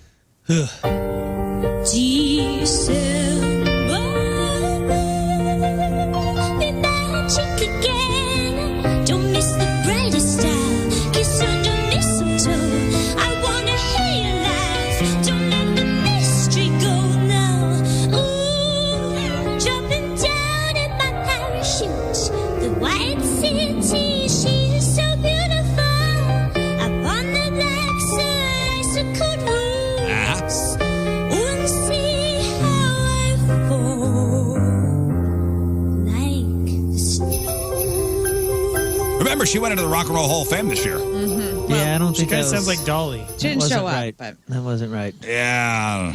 Remember, she went into the Rock and Roll Hall of Fame this year. Yeah, I don't She think kind that of sounds was- like Dolly. She didn't wasn't show up, right. but That wasn't right. Yeah.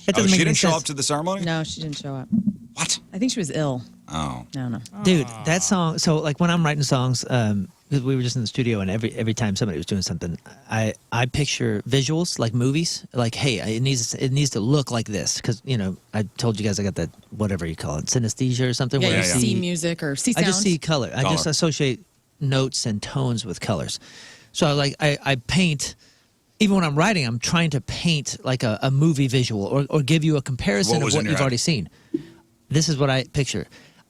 That Oh, doesn't she make any didn't show sense. up to the ceremony? no, she didn't show up. What? I think she was ill. Oh. No. Dude, that song. So like when I'm writing songs, because we were just in the studio, and every time somebody was doing something, I picture visuals like movies. Like, hey, it needs to look like this, because I told you guys I got that whatever you call it, synesthesia or something. Yeah, where you you see music or see I sound. just see color. I just Color. associate notes and tones with colors. So I paint. Even when I'm writing, I'm trying to paint like a movie visual or give you a comparison What of was what in your you've head? already seen. This is what I picture.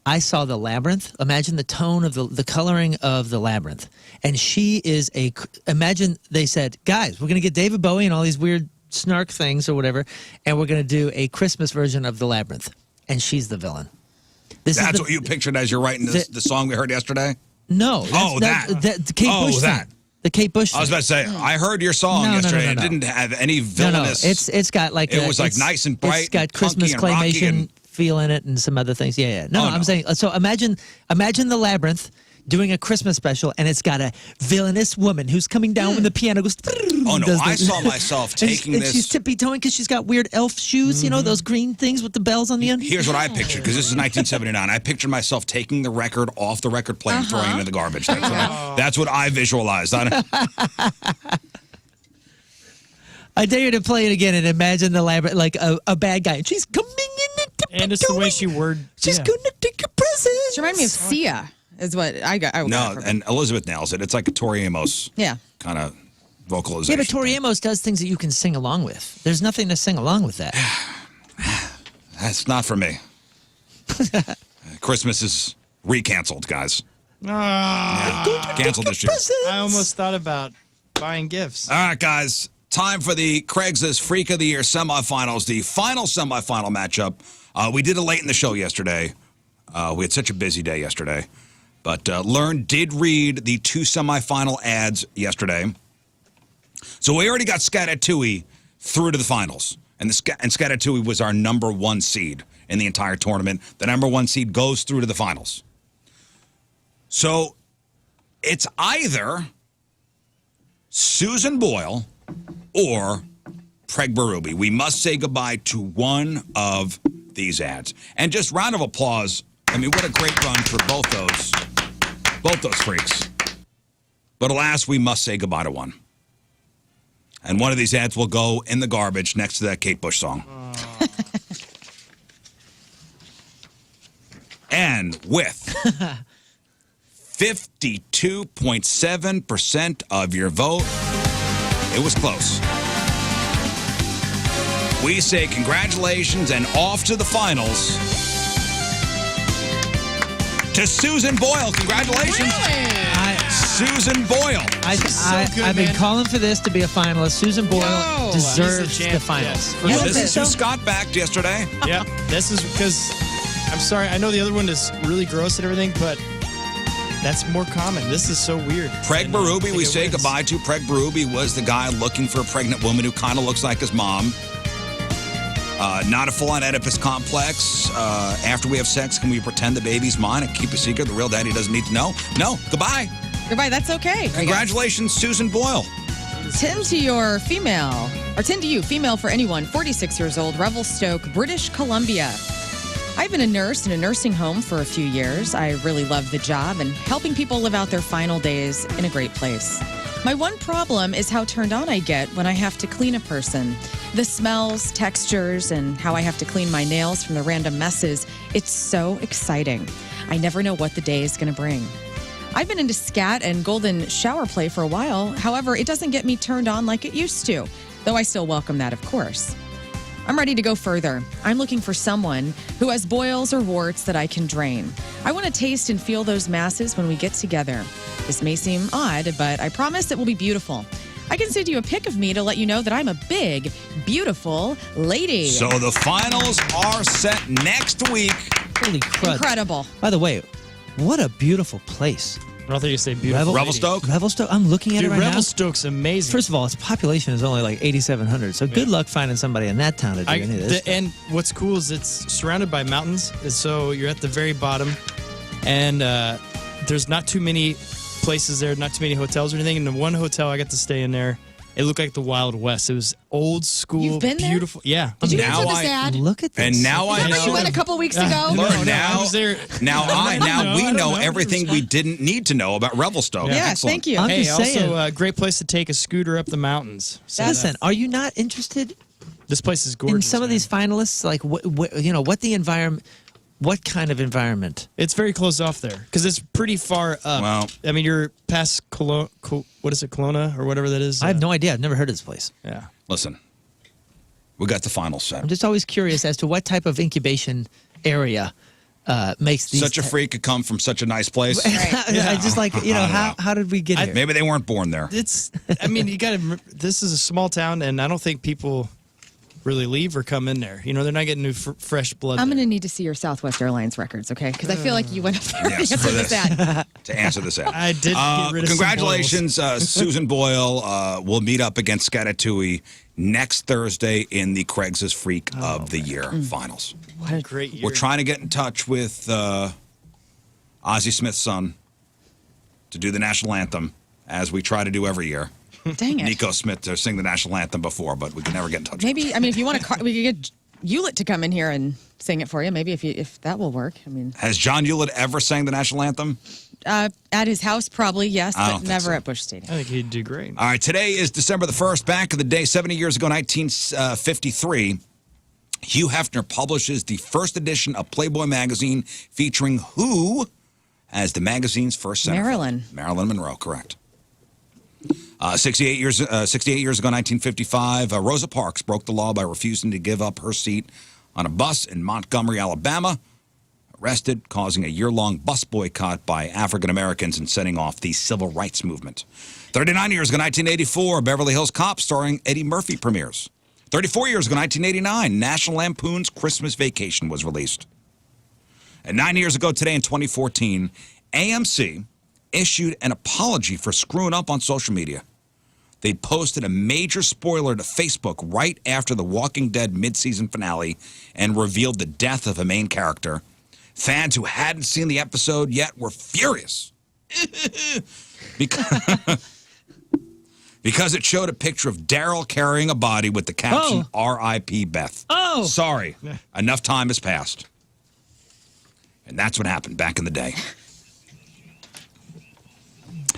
I saw the labyrinth. Imagine the tone of the coloring of the labyrinth. And she is imagine they said, guys, we're going to get David Bowie and all these weird snark things or whatever, and we're going to do a Christmas version of the labyrinth. And she's the villain. That's what you pictured as you're writing the song we heard yesterday? No. Oh, the Kate Bush that. thing. The Kate Bush I was thing. about to say, I heard your song No, yesterday. no. It didn't have any No, villainous. it's got like It was like it's- nice and bright It's got and Christmas funky and rocky claymation and- feel in it and some other things. Yeah. No, Oh, I'm no. saying. So imagine the labyrinth doing a Christmas special, and it's got a villainous woman who's coming down when the piano goes. Oh, no, does I the- saw myself and taking and this. she's tippy toeing because she's got weird elf shoes. You know those green things with the bells on the end. Here's what I pictured, because this is 1979. I pictured myself taking the record off the record player and throwing it in the garbage. That's what I visualized. I dare you to play it again and imagine the labyrinth like a bad guy. She's coming in And it's the way she She's yeah. gonna take your presents. She reminded me of Sia, is what I got. No, and Elizabeth nails it. It's like a Tori Amos yeah. kind of vocalization. Yeah, but Tori Amos does things that you can sing along with. There's nothing to sing along with that. That's not for me. Christmas is recanceled, guys. Canceled this year. I almost thought about buying gifts. All right, guys. Time for the Craigslist Freak of the Year semifinals, the final semifinal matchup. We did it late in the show yesterday. We had such a busy day yesterday. But Lern did read the two semifinal ads yesterday. So we already got Scatatui through to the finals. And Scatatui was our number one seed in the entire tournament. The number one seed goes through to the finals. So it's either Susan Boyle or Preg Berube. We must say goodbye to one of these ads. And just round of applause. I mean, what a great run for both those freaks. But alas, we must say goodbye to one. And one of these ads will go in the garbage next to that Kate Bush song. And with 52.7% of your vote. It was close. We say congratulations and off to the finals to Susan Boyle. Congratulations. Susan Boyle. I've been calling for this to be a finalist. Susan Boyle deserves the finals. Yeah, this is who Scott backed yesterday. Yeah, this is because, I'm sorry, I know the other one is really gross and everything, but that's more common. This is so weird. Preg Berube, we say goodbye to. Preg Berube was the guy looking for a pregnant woman who kind of looks like his mom. Not a full-on Oedipus complex. After we have sex, can we pretend the baby's mine and keep a secret the real daddy doesn't need to know? No, goodbye. Goodbye, that's okay. Congratulations, Susan Boyle. 10 to your female, or 10 to you, female for anyone, 46 years old, Revelstoke, British Columbia. I've been a nurse in a nursing home for a few years. I really love the job and helping people live out their final days in a great place. My one problem is how turned on I get when I have to clean a person. The smells, textures, and how I have to clean my nails from the random messes. It's so exciting. I never know what the day is going to bring. I've been into scat and golden shower play for a while. However, it doesn't get me turned on like it used to, though I still welcome that, of course. I'm ready to go further. I'm looking for someone who has boils or warts that I can drain. I want to taste and feel those masses when we get together. This may seem odd, but I promise it will be beautiful. I can send you a pic of me to let you know that I'm a big, beautiful lady. So the finals are set next week. Holy crud. Incredible. By the way, what a beautiful place. I don't think you say beautiful. Revelstoke? Revelstoke. I'm looking at Dude, it right Revelstoke's amazing. now. First of all, its population is only like 8,700. So good luck finding somebody in that town to do any of this. And what's cool is it's surrounded by mountains. And so you're at the very bottom. And there's not too many places there, not too many hotels or anything. And the one hotel I got to stay in there, it looked like the Wild West. It was old school, You've been there? beautiful. Yeah. Did you Now answer this ad? Look at this. And now I Remember you know. went a couple weeks ago? Learn I now. was there. Now we I know don't know. everything we didn't need to know about Revelstoke. Yes, Excellent. thank you. I'm Hey, just saying. also a great place to take a scooter up the mountains. So Listen, are you not interested this place is gorgeous. in some of man. these finalists? Like, what the environment, what kind of environment? It's very closed off there because it's pretty far up. Well- I mean, you're past what is it, Kelowna or whatever that is? I have no idea. I've never heard of this place. Yeah. Listen, we got the final set. I'm just always curious as to what type of incubation area makes these. Such a freak could come from such a nice place. I just like, how did we get here? Maybe they weren't born there. It's. I mean, you got to. This is a small town, and I don't think people really leave or come in there. They're not getting new fresh blood. I'm there. going to need to see your Southwest Airlines records, okay? Because I feel like you went up there Yes, to for answer this this. ad. To answer this ad. I did get rid of some Congratulations, Susan Boyle. We'll meet up against Scatatui next Thursday in the Craig's Freak of the Year finals. What a great year. We're trying to get in touch with Ozzy Smith's son to do the national anthem, as we try to do every year. Dang it. Nico Smith to sing the national anthem before, but we can never get in touch with him. Maybe, I mean, if you want to, we could get Hewlett to come in here and sing it for you. Maybe if that will work. I mean, Has John Hewlett ever sang the national anthem? at his house, probably, yes, I don't but think never so. at Busch Stadium. I think he'd do great. All right, today is December the 1st. Back in the day, 70 years ago, 1953, Hugh Hefner publishes the first edition of Playboy magazine featuring who as the magazine's first centerfold? Marilyn. Marilyn Monroe, correct. 68 years ago, 1955, Rosa Parks broke the law by refusing to give up her seat on a bus in Montgomery, Alabama. Arrested, causing a year-long bus boycott by African Americans and setting off the civil rights movement. 39 years ago, 1984, Beverly Hills Cop starring Eddie Murphy premieres. 34 years ago, 1989, National Lampoon's Christmas Vacation was released. And 9 years ago today in 2014, AMC issued an apology for screwing up on social media. They posted a major spoiler to Facebook right after the Walking Dead mid-season finale and revealed the death of a main character. Fans who hadn't seen the episode yet were furious because it showed a picture of Daryl carrying a body with the caption, R.I.P. Beth. Oh! Sorry, enough time has passed. And that's what happened back in the day.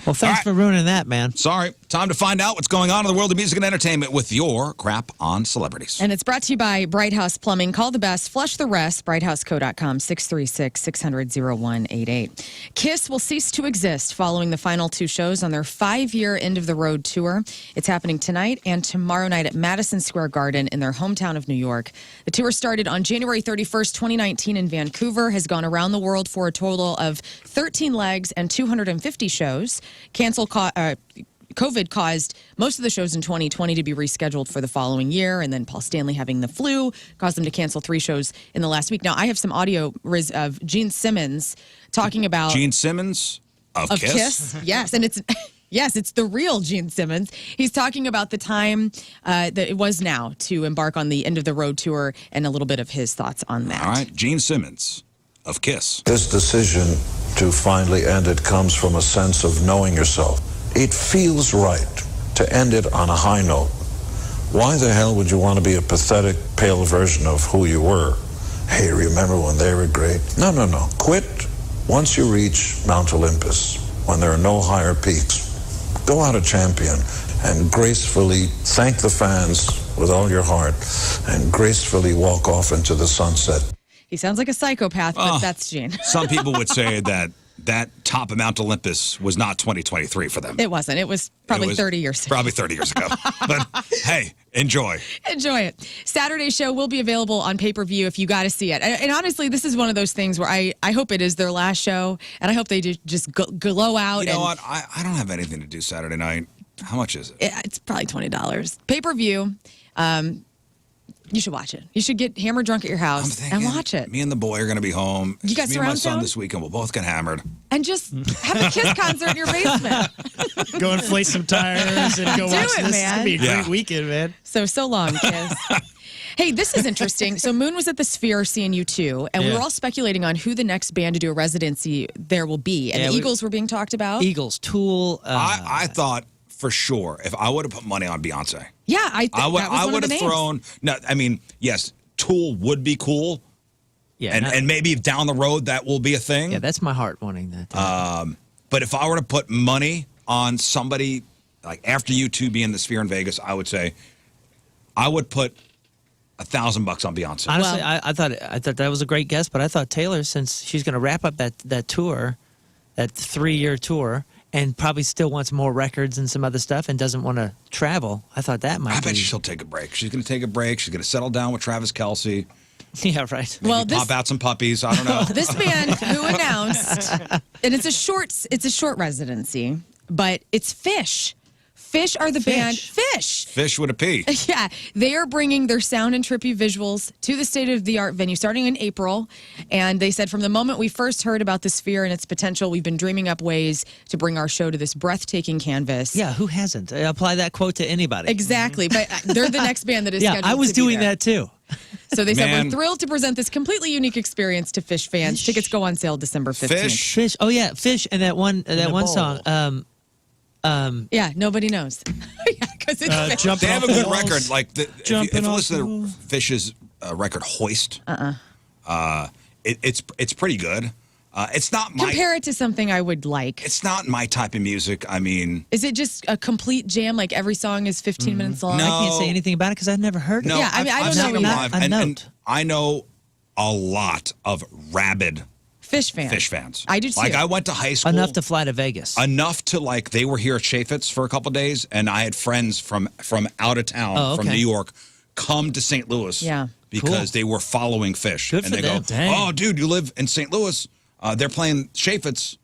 Well, thanks for ruining that, man. Sorry. Time to find out what's going on in the world of music and entertainment with your crap on celebrities. And it's brought to you by Bright House Plumbing. Call the best, flush the rest. BrightHouseCo.com, 636-600-0188. KISS will cease to exist following the final 2 shows on their 5-year end-of-the-road tour. It's happening tonight and tomorrow night at Madison Square Garden in their hometown of New York. The tour started on January 31st, 2019 in Vancouver, has gone around the world for a total of 13 legs and 250 shows. COVID caused most of the shows in 2020 to be rescheduled for the following year, and then Paul Stanley having the flu caused them to cancel 3 shows in the last week. Now, I have some audio, Riz, of Gene Simmons talking about... Gene Simmons of KISS? Yes, and it's... Yes, it's the real Gene Simmons. He's talking about the time that it was now to embark on the end-of-the-road tour and a little bit of his thoughts on that. All right, Gene Simmons of KISS. This decision to finally end it comes from a sense of knowing yourself. It feels right to end it on a high note. Why the hell would you want to be a pathetic, pale version of who you were? Hey, remember when they were great? No, no, no. Quit once you reach Mount Olympus, when there are no higher peaks. Go out a champion and gracefully thank the fans with all your heart and gracefully walk off into the sunset. He sounds like a psychopath, but that's Gene. Some people would say that top of Mount Olympus was not 2023 for them. It wasn't. It was probably 30 years ago. Probably 30 years ago. But hey, enjoy. Enjoy it. Saturday's show will be available on pay-per-view if you got to see it. And honestly, this is one of those things where I hope it is their last show, and I hope they just glow out. You know what? I don't have anything to do Saturday night. How much is it? It's probably $20. Pay-per-view. You should watch it. You should get hammered drunk at your house and watch it. Me and the boy are going to be home. You got me and my surround son sound? this weekend. We'll both get hammered. And just have a KISS concert in your basement. Go inflate some tires and go Do watch it, this. man. It's going to be a Yeah. great weekend, man. So long, KISS. Hey, this is interesting. So Moon was at the Sphere seeing U2, and we were all speculating on who the next band to do a residency there will be. And the Eagles were being talked about. Eagles, Tool. I thought for sure if I would have put money on Beyonce. Yeah, I would have thrown. No, I mean, yes, Tool would be cool. Yeah, and maybe down the road that will be a thing. Yeah, that's my heart wanting that. But if I were to put money on somebody like after U2 being the Sphere in Vegas, I would say I would put $1,000 on Beyonce. Honestly, I thought that was a great guess, but I thought Taylor, since she's going to wrap up that tour, that 3-year tour, and probably still wants more records and some other stuff and doesn't want to travel, I thought that might be. I bet she'll take a break. She's going to take a break. She's going to settle down with Travis Kelce. Yeah, right. Maybe pop out some puppies. I don't know. This band who announced, and it's a short residency, but it's Fish. Fish are the band. Fish with a P. Yeah, they are bringing their sound and trippy visuals to the state-of-the-art venue starting in April. And they said, from the moment we first heard about the Sphere and its potential, we've been dreaming up ways to bring our show to this breathtaking canvas. Yeah, who hasn't? Apply that quote to anybody. Exactly, but they're the next band that is scheduled I was to be doing there. that too. So they said, Man. we're thrilled to present this completely unique experience to Fish fans. Tickets go on sale December 15th. Fish. Oh yeah, Fish, and that one song. Yeah, nobody knows. Yeah, because it's Fish. They have a good record. Like if you listen to Fish's record Hoist, it's pretty good. It's not my Compare it to something I would like. It's not my type of music. I mean, Is it just a complete jam? Like every song is 15 minutes long? No. I can't say anything about it because I've never heard it. no. Yeah, I mean, I I've don't seen know them either. live, A and note. I know a lot of rabid Fish fans. Fish fans. I do too. Like I went to high school Enough to fly to Vegas. enough to like they were here at Chaffetz for a couple days, and I had friends from out of town from okay. New York come to St. Louis. Yeah. because they were following Fish, Good and for they them. go, Dang. "Oh, dude, you live in St. Louis? They're playing Chaffetz."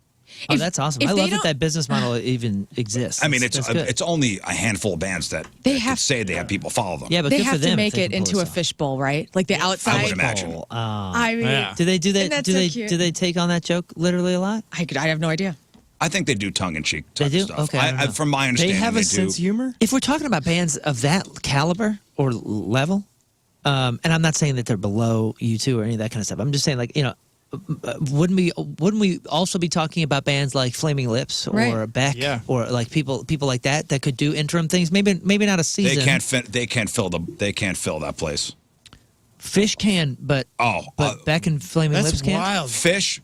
Oh, that's awesome. if I they love that don't- that business model even exists. I mean, That's good. it's only a handful of bands that They could have- say they have people follow them. Yeah, but They good for have them to if make they it can pull into a this off. fishbowl, right? Like the outside. I would imagine. Oh, I mean, Yeah. do they do that? And that's Do so they cute. do they take on that joke literally a lot? I have no idea. I think they do tongue-in-cheek They type do? stuff. Okay, I don't know. From my They understanding, have a do. sense of humor. If we're talking about bands of that caliber or level, and I'm not saying that they're below U2 or any of that kind of stuff. I'm just saying, like, you know, wouldn't we also be talking about bands like Flaming Lips or Right. Beck or like people like that could do interim things? Maybe not a season. They can't fill that place. Fish can, but Beck and Flaming That's Lips can. wild. Fish,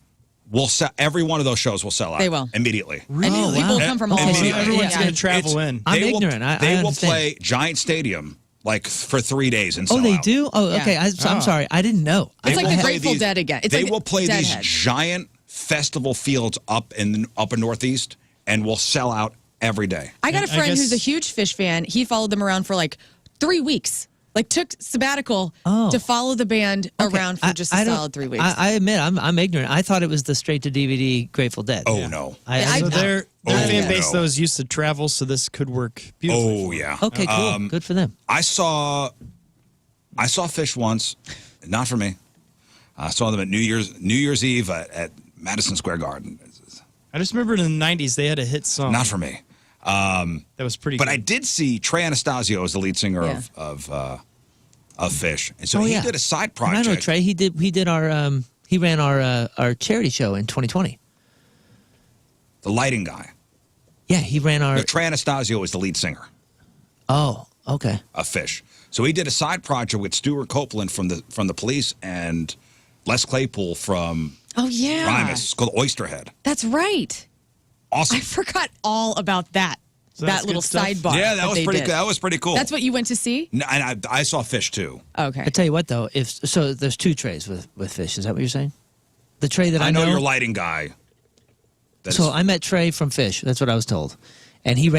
will sell. Every one of those shows will sell out. They will. Immediately. And Oh, people wow. will come from all Immediately. over. Everyone's Yeah. going to travel in. I'm They will- ignorant. I They will understand. play Giant Stadium like for 3 days and sell Oh, they out. do? Oh, Yeah. okay. I'm sorry. I didn't know. It's like will the play Grateful these- Dead again. It's they like will play these Deadhead. giant festival fields up in Northeast and will sell out every day. I got a I friend guess- who's a huge Fish fan. He followed them around for like 3 weeks. Like took sabbatical Oh. to follow the band Okay. around for just a I don't- solid 3 weeks. I admit, I'm ignorant. I thought it was the straight to DVD Grateful Dead. Oh no. I- So their Oh, fan base, no. though, is used to travel, so this could work beautifully. Oh yeah. Okay, cool. Good for them. I saw Fish once, not for me. I saw them at New Year's Eve at Madison Square Garden. I just remember in the 90s, they had a hit song. Not for me. That was pretty But good. I did see Trey Anastasio as the lead singer Yeah. of Fish, and so Oh, he yeah. did a side And I project. know Trey. He did our he ran our charity show in 2020. The lighting guy. Yeah, he ran our. No, Trey Anastasio is the lead singer Oh, okay. of Fish. So he did a side project with Stuart Copeland from the Police and Les Claypool from oh yeah, Primus. It's called Oysterhead. that's right. Awesome. I forgot all about that. So that's that little good stuff? sidebar. Yeah, that was they pretty did. good. That was pretty cool. That's what you went to see? No, and I saw Fish too. Okay. I tell you what though, if so, there's 2 trays with Fish. Is that what you're saying? The tray that I know your lighting guy. That So is- I met Trey from Fish. That's what I was told, and he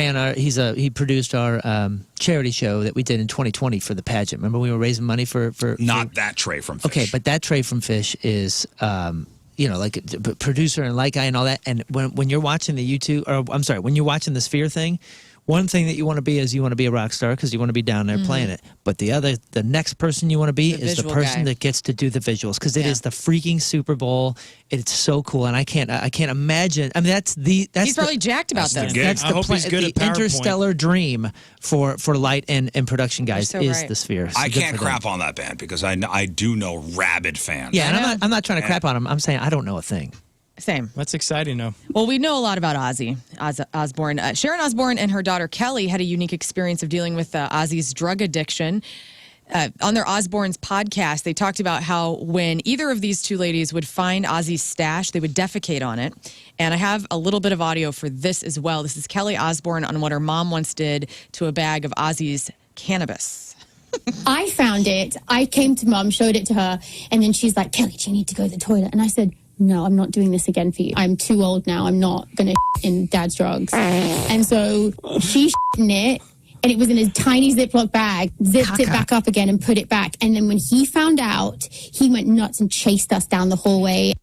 produced our charity show that we did in 2020 for the pageant. Remember we were raising money for not that Trey from Fish. Okay, but that Trey from Fish is like a producer and light guy and all that. And when you're watching the YouTube, or I'm sorry, when you're watching the Sphere thing, one thing that you want to be is you want to be a rock star because you want to be down there playing it. But the next person you want to be The is the visual person guy. that gets to do the visuals because it Yeah. is the freaking Super Bowl. It's so cool, and I can't imagine. I mean, that's He's probably jacked about that's the this. gig. that's I the hope he's good the at PowerPoint. interstellar dream for light and production guys You're so is right. the Sphere. So I good can't for them. crap on that band because I do know rabid fans. Yeah, and I know. I'm not trying to crap on them. I'm saying I don't know a thing. Same. That's exciting, though. Well, we know a lot about Ozzy Osborne. Sharon Osborne and her daughter Kelly had a unique experience of dealing with Ozzy's drug addiction. On their Osborne's podcast, they talked about how when either of these two ladies would find Ozzy's stash, they would defecate on it. And I have a little bit of audio for this as well. This is Kelly Osborne on what her mom once did to a bag of Ozzy's cannabis. I found it. I came to mum, showed it to her, and then she's like, Kelly, do you need to go to the toilet? And I said, no, I'm not doing this again for you. I'm too old now. I'm not going to in dad's drugs. And so she in it, and it was in a tiny Ziploc bag, zipped it back up again and put it back. And then when he found out, he went nuts and chased us down the hallway.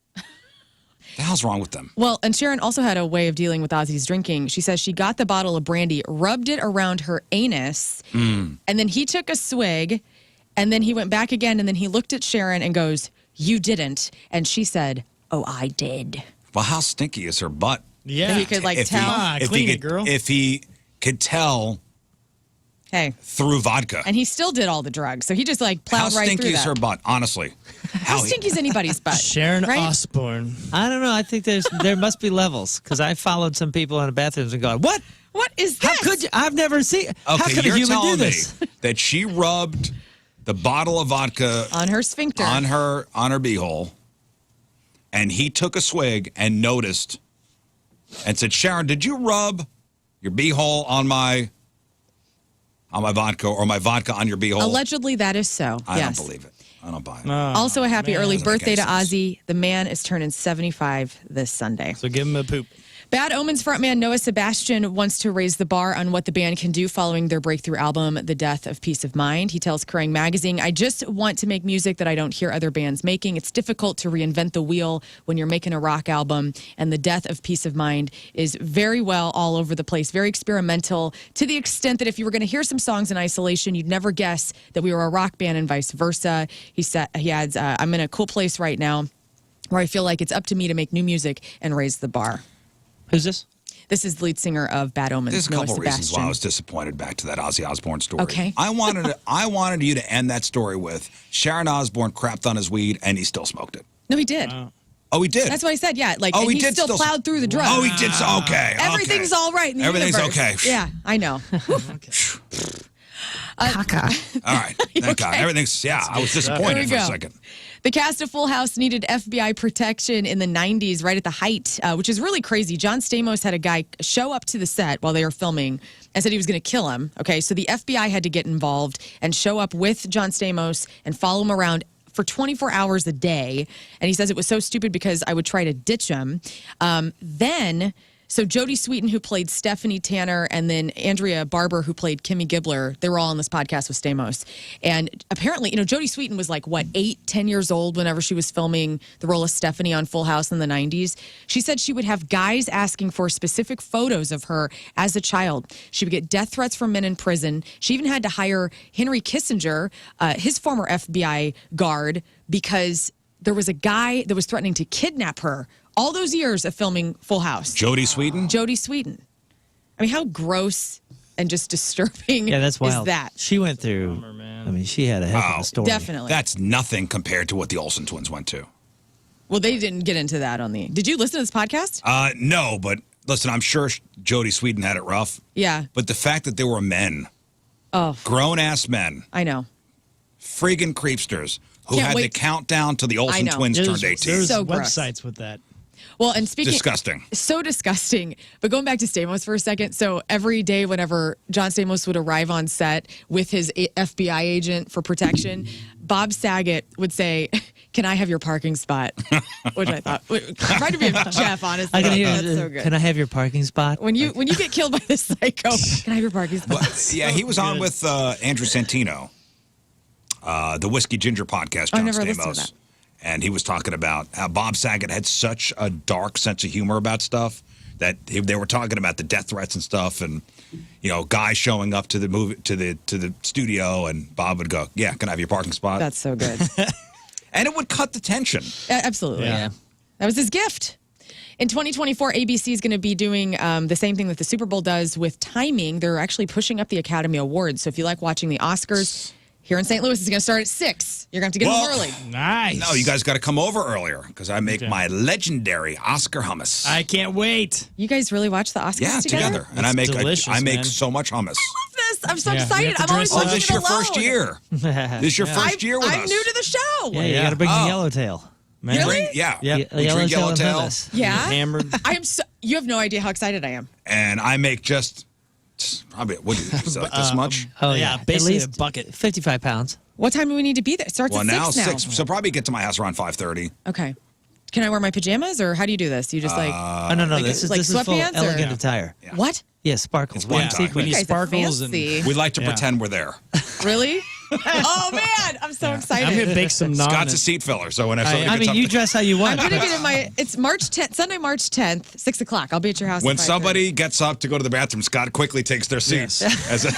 The hell's wrong with them? Well, and Sharon also had a way of dealing with Ozzy's drinking. She says she got the bottle of brandy, rubbed it around her anus, and then he took a swig, and then he went back again, and then he looked at Sharon and goes, "You didn't." And she said, "Oh, I did." Well, how stinky is her butt? Yeah. He could like If he- tell. Clean it, girl. If he could tell Hey, through vodka. and he still did all the drugs, so he just like How plowed right stinky through is that. her butt? Honestly, How stinky is anybody's butt? Sharon right? Osborne. I don't know. I think there must be levels because I followed some people in the bathrooms and going, "What? What is How this? could you? I've never seen. How Okay, could a you're human do telling me this?" that she rubbed the bottle of vodka On her sphincter. on her beehole, and he took a swig and noticed, and said, "Sharon, did you rub your beehole on my vodka or my vodka on your beehole?" Allegedly, that is so. I yes. don't believe it. I don't buy it. Also, a happy early Doesn't make birthday any to sense. Ozzy. The man is turning 75 this Sunday. So give him a poop. Bad Omens frontman Noah Sebastian wants to raise the bar on what the band can do following their breakthrough album, The Death of Peace of Mind. He tells Kerrang! Magazine, "I just want to make music that I don't hear other bands making. It's difficult to reinvent the wheel when you're making a rock album, and The Death of Peace of Mind is very well all over the place, very experimental, to the extent that if you were going to hear some songs in isolation, you'd never guess that we were a rock band and vice versa." He adds, "I'm in a cool place right now where I feel like it's up to me to make new music and raise the bar." Who's this? This is the lead singer of Bad Omens, There's a Noah couple reasons why I Sebastian. was disappointed back to that Ozzy Osbourne story. Okay. I wanted you to end that story with Sharon Osbourne crapped on his weed and he still smoked it. No, he did. Oh, he did. That's what I said. Yeah, like Oh, and he he did still still- plowed through the drugs. Oh, he did. Okay. Everything's all right in the Everything's universe. okay. Yeah, I know. All right. Thank God. Everything's. Yeah, I was disappointed Here we for a go. second. The cast of Full House needed FBI protection in the 90s, right at the height, which is really crazy. John Stamos had a guy show up to the set while they were filming and said he was going to kill him. Okay, so the FBI had to get involved and show up with John Stamos and follow him around for 24 hours a day. And he says it was so stupid because I would try to ditch him. So Jodie Sweetin, who played Stephanie Tanner, and then Andrea Barber, who played Kimmy Gibbler, they were all on this podcast with Stamos. And apparently, Jodie Sweetin was like, 10 years old whenever she was filming the role of Stephanie on Full House in the 90s. She said she would have guys asking for specific photos of her as a child. She would get death threats from men in prison. She even had to hire Henry Kissinger, his former FBI guard, because there was a guy that was threatening to kidnap her all those years of filming Full House. Jodie Sweetin? Jodie Sweetin. I mean, how gross and just disturbing that's wild. is that? She went through, she had a heck of a story. Definitely. That's nothing compared to what the Olsen twins went to. Well, they didn't get into that on the... Did you listen to this podcast? No, but listen, I'm sure Jodie Sweetin had it rough. Yeah. But the fact that there were men, grown-ass men, I know. friggin' creepsters, who Can't had wait. the countdown to the Olsen twins turned 18. There's So gross. websites with that. Well, and speaking... Disgusting. So disgusting. But going back to Stamos for a second, so every day whenever John Stamos would arrive on set with his FBI agent for protection, Bob Saget would say, "Can I have your parking spot?" Which I thought, tried to be a chef, honestly. That's so good. Can I have your parking spot? When you get killed by this psycho, can I have your parking spot? Well, he was on with Andrew Santino, the Whiskey Ginger podcast, I John never listened to Stamos. that. And he was talking about how Bob Saget had such a dark sense of humor about stuff that they were talking about the death threats and stuff, and guys showing up to the movie to the studio, and Bob would go, "Yeah, can I have your parking spot?" That's so good. And it would cut the tension. Absolutely. Yeah. That was his gift. In 2024, ABC is going to be doing the same thing that the Super Bowl does with timing. They're actually pushing up the Academy Awards. So if you like watching the Oscars here in St. Louis, it's going to start at 6. You're going to have to get them early. Nice. No, you guys got to come over earlier because I make my legendary Oscar hummus. I can't wait. You guys really watch the Oscars Yeah, together. And I make delicious, I make man. so much hummus. This. I'm so Yeah, we excited. have to I'm always dress watching up. This is it your alone. first year. This is your first year with I'm us. new to the show. Yeah, you got to bring the yellowtail. Man. Really? Yeah. Yep. We drink Yellowtail and Yellowtail. hummus. Yeah. Hammered. I am so. You have no idea how excited I am. And I make just probably, what do you think? Like this much? Oh, Yeah, yeah. basically At a least bucket. 55 pounds. What time do we need to be there? It starts Well, at now 6 now. 6. So probably get to my house around 5:30. Okay. Can I wear my pajamas, or how do you do this? You just Oh, no. like- This is like full sweatpants or- elegant attire. what? Yeah, sparkles. It's one Black time. We sequins. need You guys are sparkles and fancy. We like to Yeah. pretend we're there. Really? Oh man, I'm so excited. I'm gonna bake some naan. Scott's a seat filler, so whenever somebody I gets mean, up you dress how you want. I'm gonna get in my. It's March 10th, Sunday, March 10th, 6 o'clock. I'll be at your house. when at 5:30. somebody gets up to go to the bathroom, Scott quickly takes their seats. As a,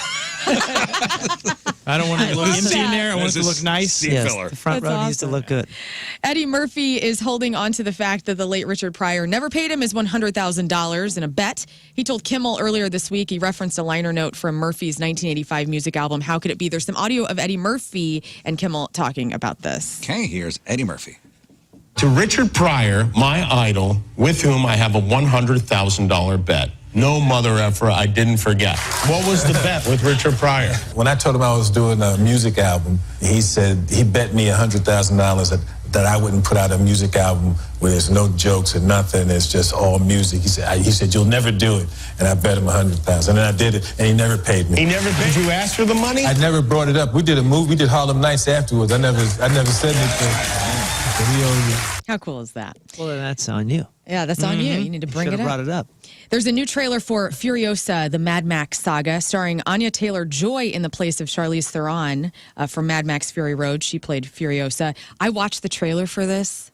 I don't want it to look love empty in that. there. I want it to As a look nice. seat Yes, filler. the front That's row needs to awesome. look good. Eddie Murphy is holding on to the fact that the late Richard Pryor never paid him his $100,000 in a bet. He told Kimmel earlier this week, he referenced a liner note from Murphy's 1985 music album, How Could It Be? There's some audio of Eddie Murphy and Kimmel talking about this. Okay, here's Eddie Murphy. To Richard Pryor, my idol, with whom I have a $100,000 bet. No mother effer, I didn't forget. What was the bet with Richard Pryor? When I told him I was doing a music album, he said he bet me $100,000 that I wouldn't put out a music album where there's no jokes and nothing. It's just all music. He said you'll never do it, and I bet him $100,000, and I did it, and he never paid me. He never did you ask for the money? I never brought it up. We did a movie. We did Harlem Nights afterwards. I never said anything. But he owed me. How cool is that? Well, then that's on you. Yeah, that's on you. You need to bring Should it have up. brought it up. There's a new trailer for Furiosa, the Mad Max saga, starring Anya Taylor-Joy in the place of Charlize Theron from Mad Max Fury Road. She played Furiosa. I watched the trailer for this.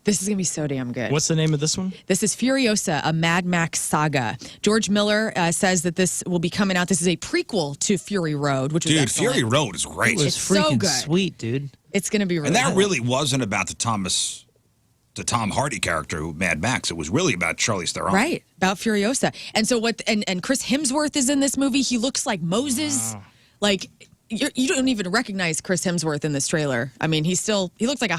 This is going to be so damn good. What's the name of this one? This is Furiosa, a Mad Max saga. George Miller says that this will be coming out. This is a prequel to Fury Road, which was Dude, excellent. Fury Road is great. It was It's so freaking good. sweet, dude. It's going to be really And that good. really wasn't about the Tom Hardy character, who Mad Max. It was really about Charlize Theron. Right, about Furiosa. And so and Chris Hemsworth is in this movie. He looks like Moses. Like, you don't even recognize Chris Hemsworth in this trailer. I mean, he looks like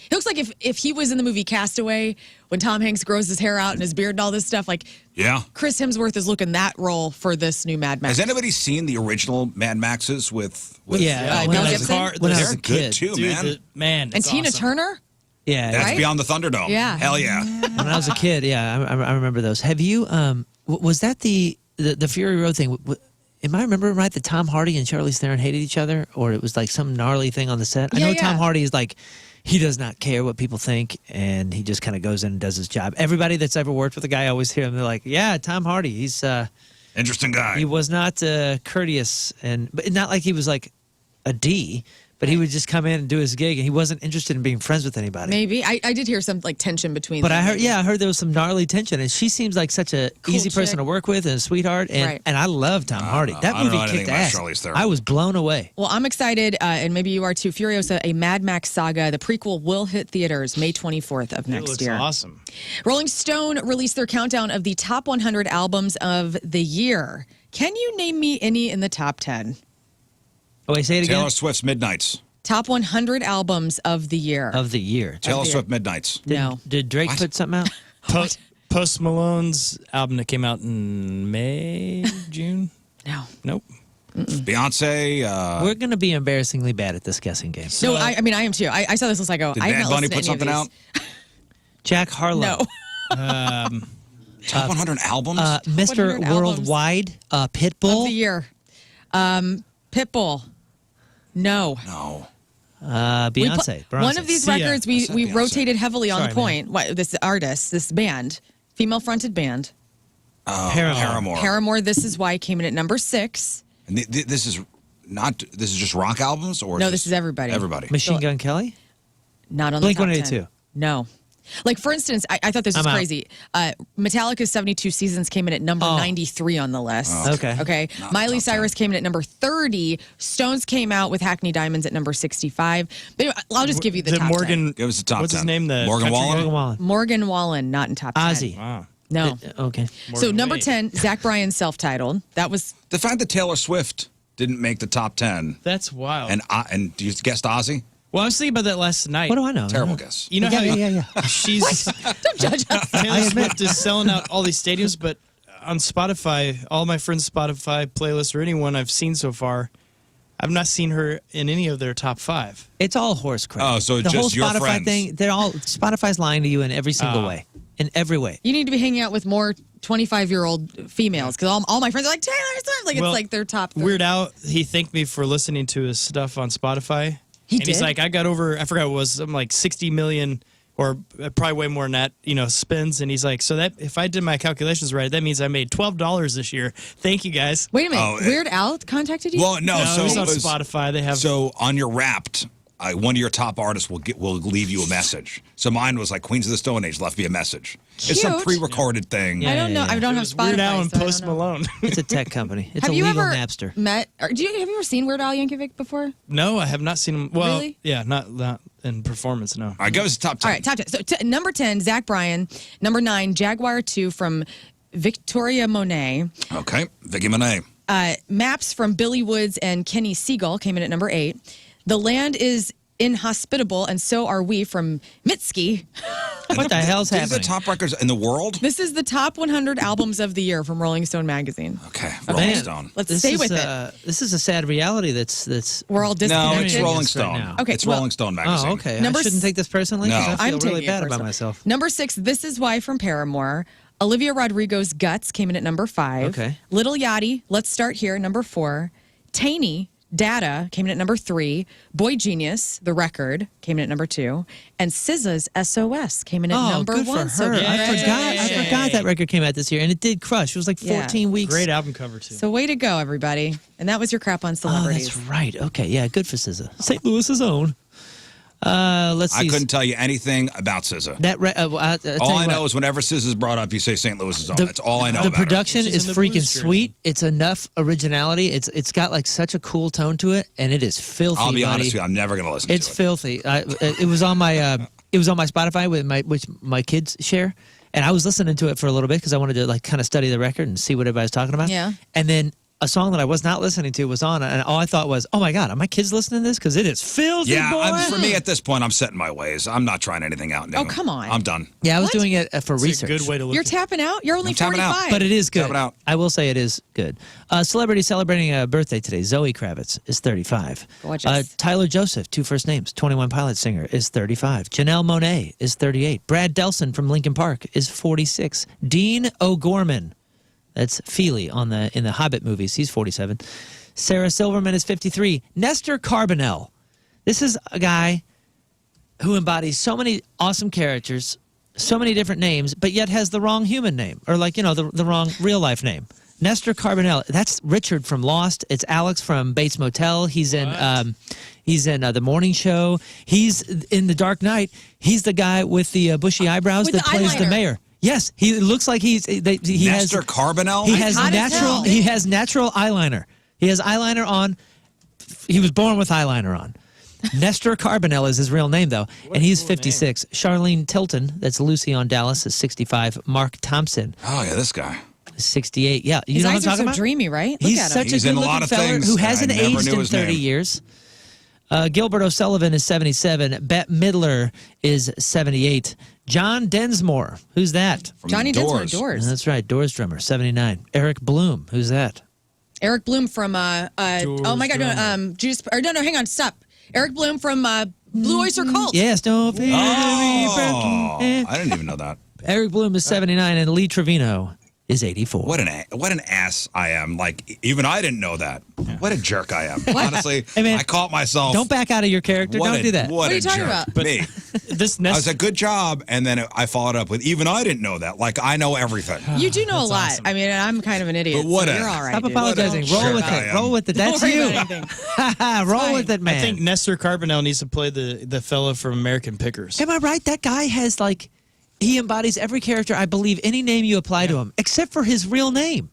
he looks like if he was in the movie Castaway when Tom Hanks grows his hair out and his beard and all this stuff. Like, Yeah. Chris Hemsworth is looking that role for this new Mad Max. Has anybody seen the original Mad Maxes with Yeah, Mel when I was Gibson? when I was They're a good kid. too, Dude, man. and Tina awesome. Turner? Yeah, That's right? Beyond the Thunderdome. Yeah. Hell yeah. when I was a kid, yeah, I remember those. Have you? Was that the Fury Road thing? Am I remembering right that Tom Hardy and Charlize Theron hated each other, or it was like some gnarly thing on the set? I know Tom Hardy is like, he does not care what people think, and he just kind of goes in and does his job. Everybody that's ever worked with the guy, I always hear them. They're like, "Yeah, Tom Hardy. He's interesting guy. He was not courteous, but not like he was like a D." But he would just come in and do his gig, and he wasn't interested in being friends with anybody. Maybe. I did hear some like tension between But them. I heard there was some gnarly tension, and she seems like such a Cool easy person chick. to work with and a sweetheart, and Right. and I love Tom Hardy. That I don't know movie anything kicked about ass. Charlize Theron. I was blown away. Well, I'm excited, and maybe you are too. Furiosa, a Mad Max saga. The prequel will hit theaters May 24th of It next looks year. awesome. Rolling Stone released their countdown of the top 100 albums of the year. Can you name me any in the top 10? Oh, wait, say it again. Taylor Swift's Midnights. Top 100 albums of the year. Of the year. Taylor Swift Midnights. No. Did Drake put something out? Post Malone's album that came out in May, June? No. Nope. Beyonce. We're going to be embarrassing bad at this guessing game. No, I mean, I am too. I saw this list. I go, Did I have Bad not Bunny listened to put any of something these. out? Jack Harlow. No. Top 100 albums? Mr. 100 albums. Worldwide, Of Pitbull. the year. Pitbull. No. No. Beyonce. One of these Sia. records I we said Beyonce. rotated heavily on Sorry, the point. What, this artist, this band, female-fronted band. Paramore. Paramore, This Is Why came in at number 6. And this is just rock albums, or No, just this is everybody. Everybody. Machine Gun Kelly? Not on the top 10. Blink-182. No. Like, for instance, I thought this was I'm out. crazy. Metallica's 72 Seasons came in at number 93 on the list. Okay. Okay. Not Miley top 10. Cyrus came in at number 30. Stones came out with Hackney Diamonds at number 65. But anyway, I'll just give you the Did top Morgan, 10. Give us the top what's 10. his name? The Morgan country Wallen? guy? Morgan Wallen. Morgan Wallen, not in top 10. Ozzy. Wow. No. Okay. So Morgan number Wade. 10, Zach Bryan's self-titled. That was The fact that Taylor Swift didn't make the top 10, That's wild. and you guessed Ozzy? Well, I was thinking about that last night. What do I know? Terrible guess. You know Yeah. how she's don't judge us. Taylor Swift is selling out all these stadiums, but on Spotify, all my friends' Spotify playlists or anyone I've seen so far, I've not seen her in any of their top 5. It's all horse crap. Oh, so the just whole your Spotify friends. thing, Spotify's lying to you in every single way. In every way. You need to be hanging out with more 25-year-old females because all my friends are like, Taylor Swift. Like, Well, it's like their top 30. Weird Al, he thanked me for listening to his stuff on Spotify. He and he's did? like, I got over, I forgot what it was, something like 60 million or probably way more than that, spins. And he's like, so that if I did my calculations right, that means I made $12 this year. Thank you, guys. Wait a minute. Oh, Weird Al contacted you? Well, no. No, so it's on it was- Spotify. They have. So on your Wrapped, one of your top artists will leave you a message. So mine was like Queens of the Stone Age left me a message. It's some Cute. pre-recorded thing. I don't know. I don't have Spotify. Weird Al and so I don't Post know. Malone. It's a tech company. It's Have a you legal ever Napster. met? Or have you ever seen Weird Al Yankovic before? No, I have not seen him. Well, Really? yeah, not in performance, no. All right, give us the top 10. All right, top 10. So number 10, Zach Bryan. Number 9, Jaguar 2 from Victoria Monet. Okay, Vicky Monet. Maps from Billy Woods and Kenny Siegel came in at number 8. The Land is Inhospitable, and So Are We from Mitski. What the hell's These are happening? the top records in the world? This is the top 100 albums of the year from Rolling Stone magazine. Okay, Rolling Man, Stone. Let's stay with it. This is a sad reality that's We're all No, disconnected. it's Right Rolling now. Stone. Okay, it's well- Rolling Stone magazine. Oh, okay. Number I shouldn't take this personally No. because I I'm feel really taking it bad about personally. myself. Number 6, This Is Why from Paramore. Olivia Rodrigo's Guts came in at number 5. Okay. Little Yachty, Let's Start Here, number 4. Taney, Data came in at number 3. Boy Genius, The Record, came in at number 2. And SZA's SOS came in at Oh, number good 1. for So her. I congratulations. forgot that record came out this year, and it did crush. It was like Yeah. 14 weeks. Great album cover, too. So way to go, everybody. And that was your crap on Oh, celebrities. that's right. Okay, yeah, good for SZA. St. Louis's own. Let's see. I couldn't tell you anything about SZA. I'll tell All you I what. know is whenever SZA's brought up, you say St. Louis's own. That's all I know The about her. production She's is in the freaking Blues Jersey. sweet. It's enough originality. It's got like such a cool tone to it, and it is filthy. I'll be buddy. honest with you, I'm never going to listen It's to it. filthy. It was on my Spotify which my kids share, and I was listening to it for a little bit because I wanted to like kind of study the record and see what everybody's talking about. Yeah. And then a song that I was not listening to was on, and all I thought was, oh my God, are my kids listening to this? Because it is filthy, boy. For me at this point, I'm set in my ways. I'm not trying anything out new. Oh, come on. I'm done. Yeah, I was doing it for It's research. a good way to look. You're tapping out? You're only I'm tapping out. 45. But it is good. Tapping out. I will say it is good. Celebrity celebrating a birthday today. Zoe Kravitz is 35. Gorgeous. Tyler Joseph, 2 first names, 21 Pilots singer, is 35. Janelle Monáe is 38. Brad Delson from Linkin Park is 46. Dean O'Gorman, that's Feely in the Hobbit movies, he's 47. Sarah Silverman is 53. Nestor Carbonell. This is a guy who embodies so many awesome characters, so many different names, but yet has the wrong human name, or the wrong real life name. Nestor Carbonell. That's Richard from Lost. It's Alex from Bates Motel. He's in The Morning Show. He's in The Dark Knight. He's the guy with the bushy eyebrows With that the plays the eyeliner. mayor. Yes, he looks like he has Nestor Carbonell? He has Hot as hell. natural eyeliner. He has eyeliner on. He was born with eyeliner on. Nestor Carbonell is his real name, though, and he's 56. Charlene Tilton, that's Lucy on Dallas, is 65. Mark Thompson, Oh, yeah, this guy. 68. Yeah, you His know what I'm eyes are talking so about? dreamy, right? Look He's at him. such He's a in a good-looking lot of fella things, who and I hasn't never aged knew in his 30 name. years. Gilbert O'Sullivan is 77. Bette Midler is 78. John Densmore, who's that? From Johnny the Densmore, Doors. Doors. That's right, Doors drummer, 79. Eric Bloom, who's that? Eric Bloom from oh my God, no, Judas, or no, hang on, stop. Eric Bloom from Blue Oyster Cult. Yes, don't feel Oh, broken. I didn't even know that. Eric Bloom is 79, and Lee Trevino is 84. What an ass I am. Like, even I didn't know that. What a jerk I am. Honestly, Hey, man, I caught myself. Don't back out of your character. What Don't a- do that. What are a you talking jerk. about? Me. This I was a good job, and then I followed up with, even I didn't know that. Like, I know everything. You do know a That's lot. awesome. I mean, I'm kind of an idiot. But what so a- you're all right. Stop dude. apologizing. Don't Roll worry with about I it. am. Roll with it. Don't That's worry you. about anything. Roll with it, man. I think Nestor Carbonell needs to play the fellow from American Pickers. Am I right? That guy has he embodies every character, I believe, any name you apply to him, except for his real name,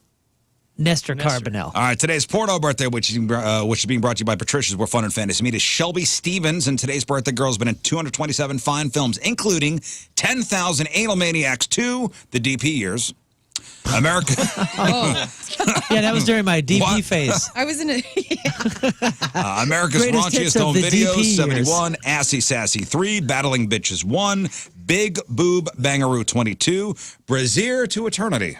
Nestor Carbonell. All right, today's porno birthday, which is being brought to you by Patricia's Where Fun and Fantasy Meet, is Shelby Stevens, and today's birthday girl has been in 227 fine films, including 10,000 Anal Maniacs 2, the DP years, America. Yeah, that was during my DP What? phase. I was in a. America's Greatest hits Raunchiest of Home the Videos, DP years. 71, Assy Sassy 3, Battling Bitches 1, Big Boob Bangaroo 22, Brazier to Eternity,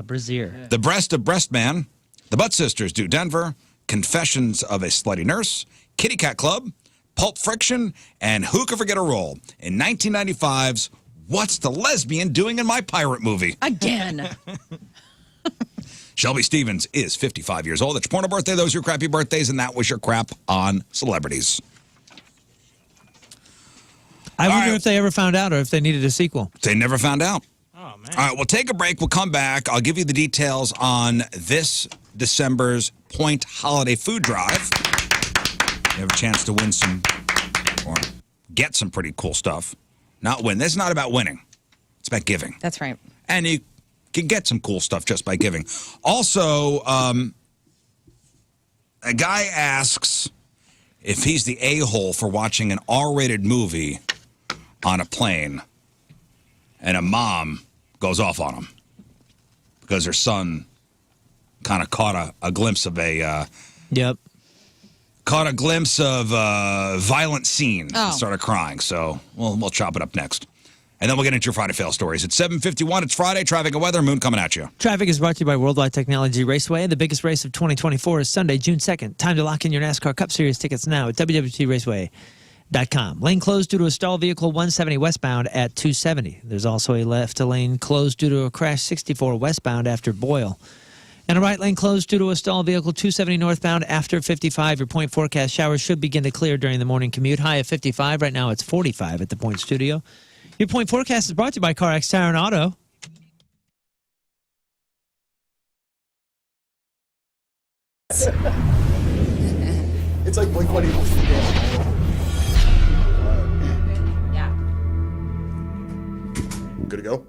Brazier. The Breast of Breast Man, The Butt Sisters do Denver, Confessions of a Slutty Nurse, Kitty Cat Club, Pulp Friction, and Who Could Forget a Role in 1995's What's the Lesbian Doing in My Pirate Movie? Again. Shelby Stevens is 55 years old. It's your porno birthday. Those are your crappy birthdays, and that was your crap on celebrities. I wonder right. if they ever found out or if they needed a sequel. They never found out. Oh, man. All right, we'll take a break. We'll come back. I'll give you the details on this December's Point Holiday Food Drive. You have a chance to win some or get some pretty cool stuff. Not win. This is not about winning. It's about giving. That's right. And you can get some cool stuff just by giving. Also, a guy asks if he's the a-hole for watching an R-rated movie on a plane, and a mom goes off on him because her son kind of caught a glimpse of a violent scene and started crying. So we'll chop it up next. And then we'll get into your Friday fail stories. It's 7:51. It's Friday. Traffic and weather. Moon coming at you. Traffic is brought to you by Worldwide Technology Raceway. The biggest race of 2024 is Sunday, June 2nd. Time to lock in your NASCAR Cup Series tickets now at www.raceway.com. Lane closed due to a stalled vehicle 170 westbound at 270. There's also a left lane closed due to a crash 64 westbound after Boyle. And a right lane closed due to a stalled vehicle 270 northbound after 55. Your point forecast showers should begin to clear during the morning commute. High of 55. Right now it's 45 at the Point Studio. Your point forecast is brought to you by CarX Tire and Auto. It's like Blink-182. Yeah. Good to go?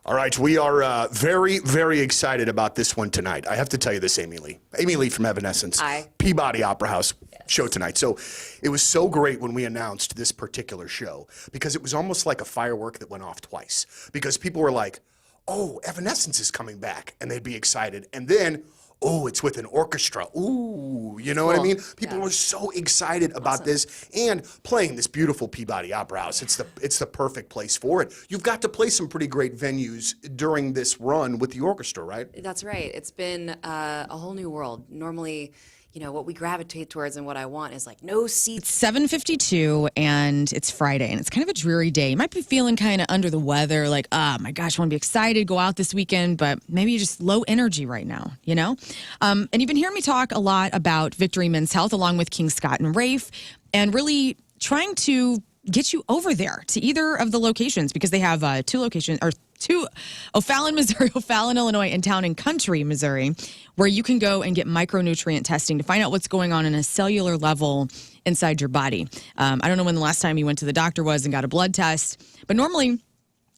All right, we are very, very excited about this one tonight. I have to tell you this, Amy Lee. Amy Lee from Evanescence. Hi. Peabody Opera House show tonight. So it was so great when we announced this particular show because it was almost like a firework that went off twice. Because people were like, oh, Evanescence is coming back, and they'd be excited. And then, oh, it's with an orchestra. Ooh, you know what I mean? People were so excited about this, and playing this beautiful Peabody Opera House. It's the perfect place for it. You've got to play some pretty great venues during this run with the orchestra, right? That's right. It's been a whole new world. Normally, you know, what we gravitate towards and what I want is like no seats. It's 7:52 and it's Friday and it's kind of a dreary day. You might be feeling kind of under the weather, like, oh my gosh, I want to be excited, go out this weekend, but maybe you're just low energy right now, you know? And you've been hearing me talk a lot about Victory Men's Health along with King Scott and Rafe, and really trying to get you over there to either of the locations, because they have two locations, or two, O'Fallon, Missouri, O'Fallon, Illinois, and Town and Country, Missouri, where you can go and get micronutrient testing to find out what's going on a cellular level inside your body. I don't know when the last time you went to the doctor was and got a blood test, but normally,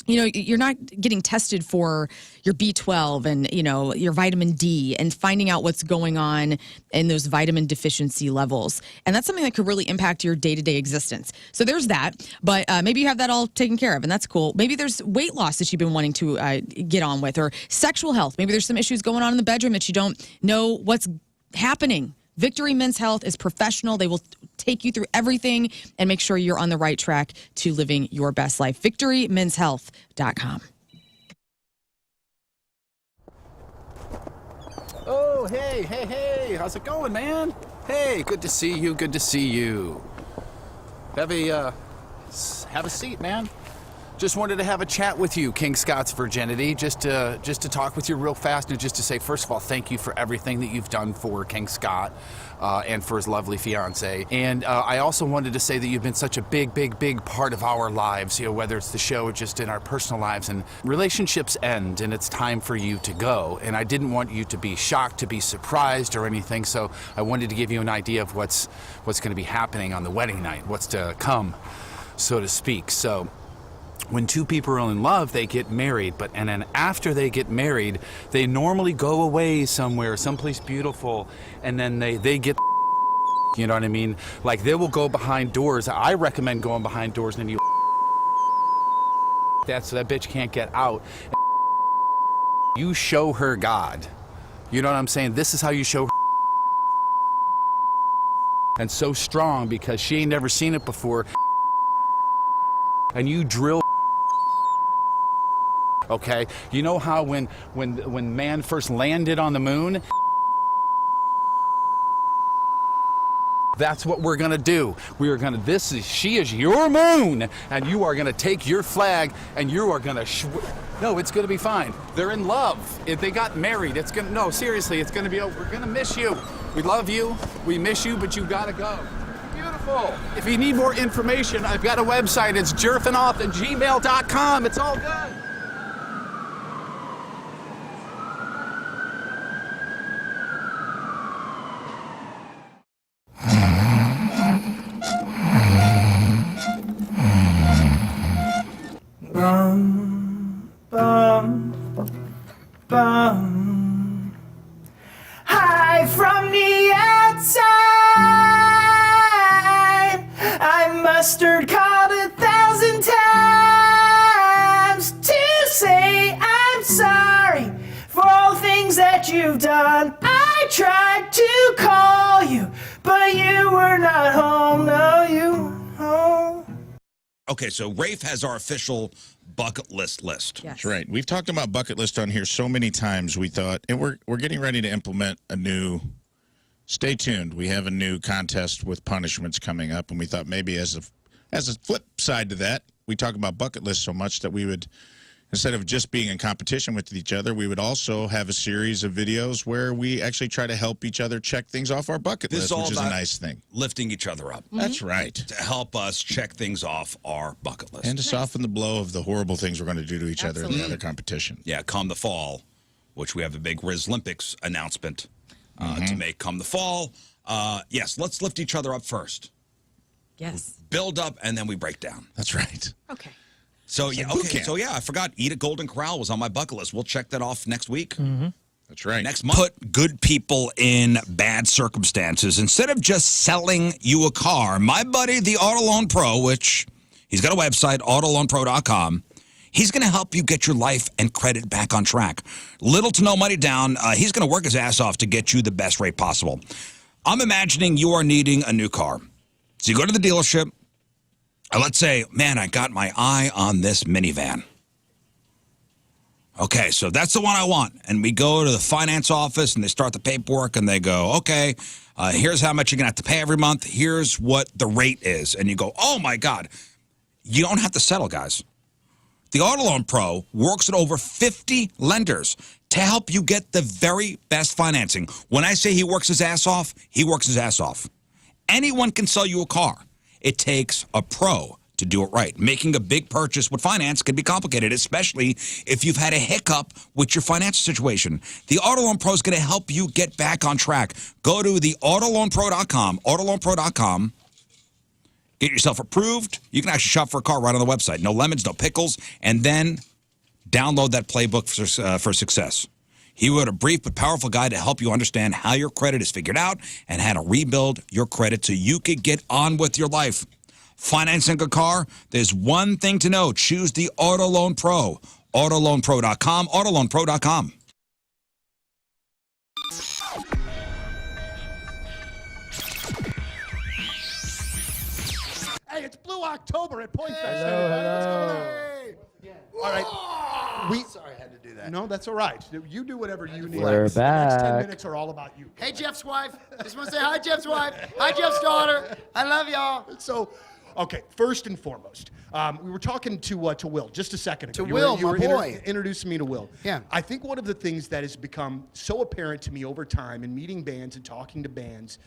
you know, you're not getting tested for your B12 and, you know, your vitamin D and finding out what's going on in those vitamin deficiency levels. And that's something that could really impact your day-to-day existence. So there's that, but maybe you have that all taken care of, and that's cool. Maybe there's weight loss that you've been wanting to get on with, or sexual health. Maybe there's some issues going on in the bedroom that you don't know what's happening. Victory Men's Health is professional. They will take you through everything and make sure you're on the right track to living your best life. VictoryMen'sHealth.com. Oh, hey, how's it going, man? Hey, good to see you, good to see you. Have a seat, man. Just wanted to have a chat with you, King Scott's Virginity, just to talk with you real fast, and just to say, first of all, thank you for everything that you've done for King Scott and for his lovely fiance. And I also wanted to say that you've been such a big part of our lives, you know, whether it's the show or just in our personal lives. And relationships end, and it's time for you to go. And I didn't want you to be shocked, to be surprised or anything, so I wanted to give you an idea of what's going to be happening on the wedding night, what's to come, so to speak. So when two people are in love, they get married, and then after they get married, they normally go away somewhere, someplace beautiful, and then they get, you know what I mean? Like, they will go behind doors. I recommend going behind doors, and then you that so that bitch can't get out. You show her God. You know what I'm saying? This is how you show her. And so strong, because she ain't never seen it before. And you drill. Okay, you know how when man first landed on the moon? That's what we're gonna do. We are gonna. She is your moon, and you are gonna take your flag, and you are gonna. No, it's gonna be fine. They're in love. If they got married, it's gonna. No, seriously, it's gonna be over. We're gonna miss you. We love you. We miss you, but you gotta go. Beautiful. If you need more information, I've got a website. It's jerfinoff@gmail.com. It's all good. Hi from the outside. I mustered called 1,000 times to say I'm sorry for all things that you've done. I tried to call you, but you were not home. No, you weren't home. Okay, so Rafe has our official bucket list. Yes. That's right. We've talked about bucket list on here so many times. We thought, and we're getting ready to implement a new. Stay tuned. We have a new contest with punishments coming up, and we thought maybe as a flip side to that, we talk about bucket lists so much that we would, instead of just being in competition with each other, we would also have a series of videos where we actually try to help each other check things off our bucket list, which is a nice thing. Lifting each other up. That's right. To help us check things off our bucket list. And to soften the blow of the horrible things we're going to do to each other in the other competition. Yeah, come the fall, which we have a big Rizlympics announcement to make come the fall. Yes, let's lift each other up first. Yes. Build up, and then we break down. That's right. Okay. So, yeah, okay. So, yeah, I forgot. Eat at Golden Corral was on my bucket list. We'll check that off next week. That's right. Next month. Put good people in bad circumstances. Instead of just selling you a car, my buddy, the Auto Loan Pro, which he's got a website, autoloanpro.com, He's going to help you get your life and credit back on track. Little to no money down. He's going to work his ass off to get you the best rate possible. I'm imagining you are needing a new car. So you go to the dealership, and let's say, man, I got my eye on this minivan. Okay, so that's the one I want. And we go to the finance office, and they start the paperwork, and they go, okay, here's how much you're going to have to pay every month. Here's what the rate is. And you go, oh, my God. You don't have to settle, guys. The Auto Loan Pro works at over 50 lenders to help you get the very best financing. When I say he works his ass off, he works his ass off. Anyone can sell you a car. It takes a pro to do it right. Making a big purchase with finance can be complicated, especially if you've had a hiccup with your financial situation. The Auto Loan Pro is going to help you get back on track. Go to the autoloanpro.com, autoloanpro.com. Get yourself approved. You can actually shop for a car right on the website. No lemons, no pickles. And then download that playbook for success. He wrote a brief but powerful guide to help you understand how your credit is figured out and how to rebuild your credit so you can get on with your life. Financing a car, there's one thing to know. Choose the Auto Loan Pro. Autoloanpro.com, autoloanpro.com. Hey, it's Blue October at Point Fest. Hello. All right. Sorry, I had to do that. No, that's all right. You do whatever you need. We're The next 10 back. minutes are all about you. Hey, Jeff's wife. Just want to say hi, Jeff's wife. Hi, Jeff's daughter. I love y'all. So, okay, first and foremost, we were talking to Will just a second ago. To Will, you were my boy. Introducing me to Will. Yeah. I think one of the things that has become so apparent to me over time in meeting bands and talking to bands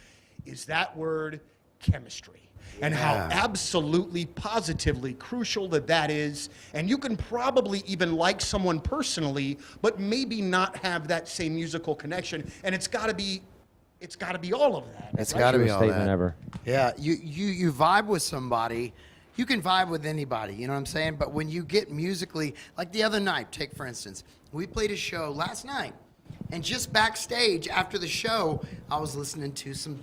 is that word chemistry. And how absolutely, positively crucial that is. And you can probably even like someone personally, but maybe not have that same musical connection. And it's got to be all of that. It's got to be all statement that. ever. Yeah, you vibe with somebody. You can vibe with anybody, you know what I'm saying? But when you get musically, like the other night, take for instance, we played a show last night. And just backstage after the show, I was listening to some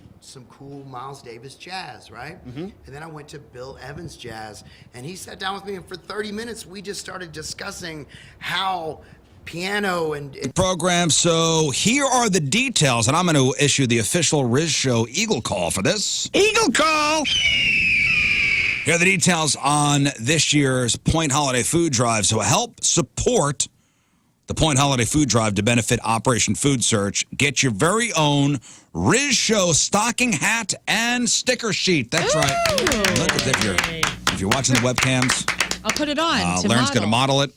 cool Miles Davis jazz, right? Mm-hmm. And then I went to Bill Evans jazz, and he sat down with me, and for 30 minutes, we just started discussing how piano and program. So here are the details, and I'm going to issue the official Riz Show Eagle Call for this. Eagle Call! Here are the details on this year's Point Holiday Food Drive. So help support the Point Holiday Food Drive to benefit Operation Food Search. Get your very own Riz Show stocking hat and sticker sheet. That's right. Look at that. If you're watching the webcams, I'll put it on. Lern's going to model it.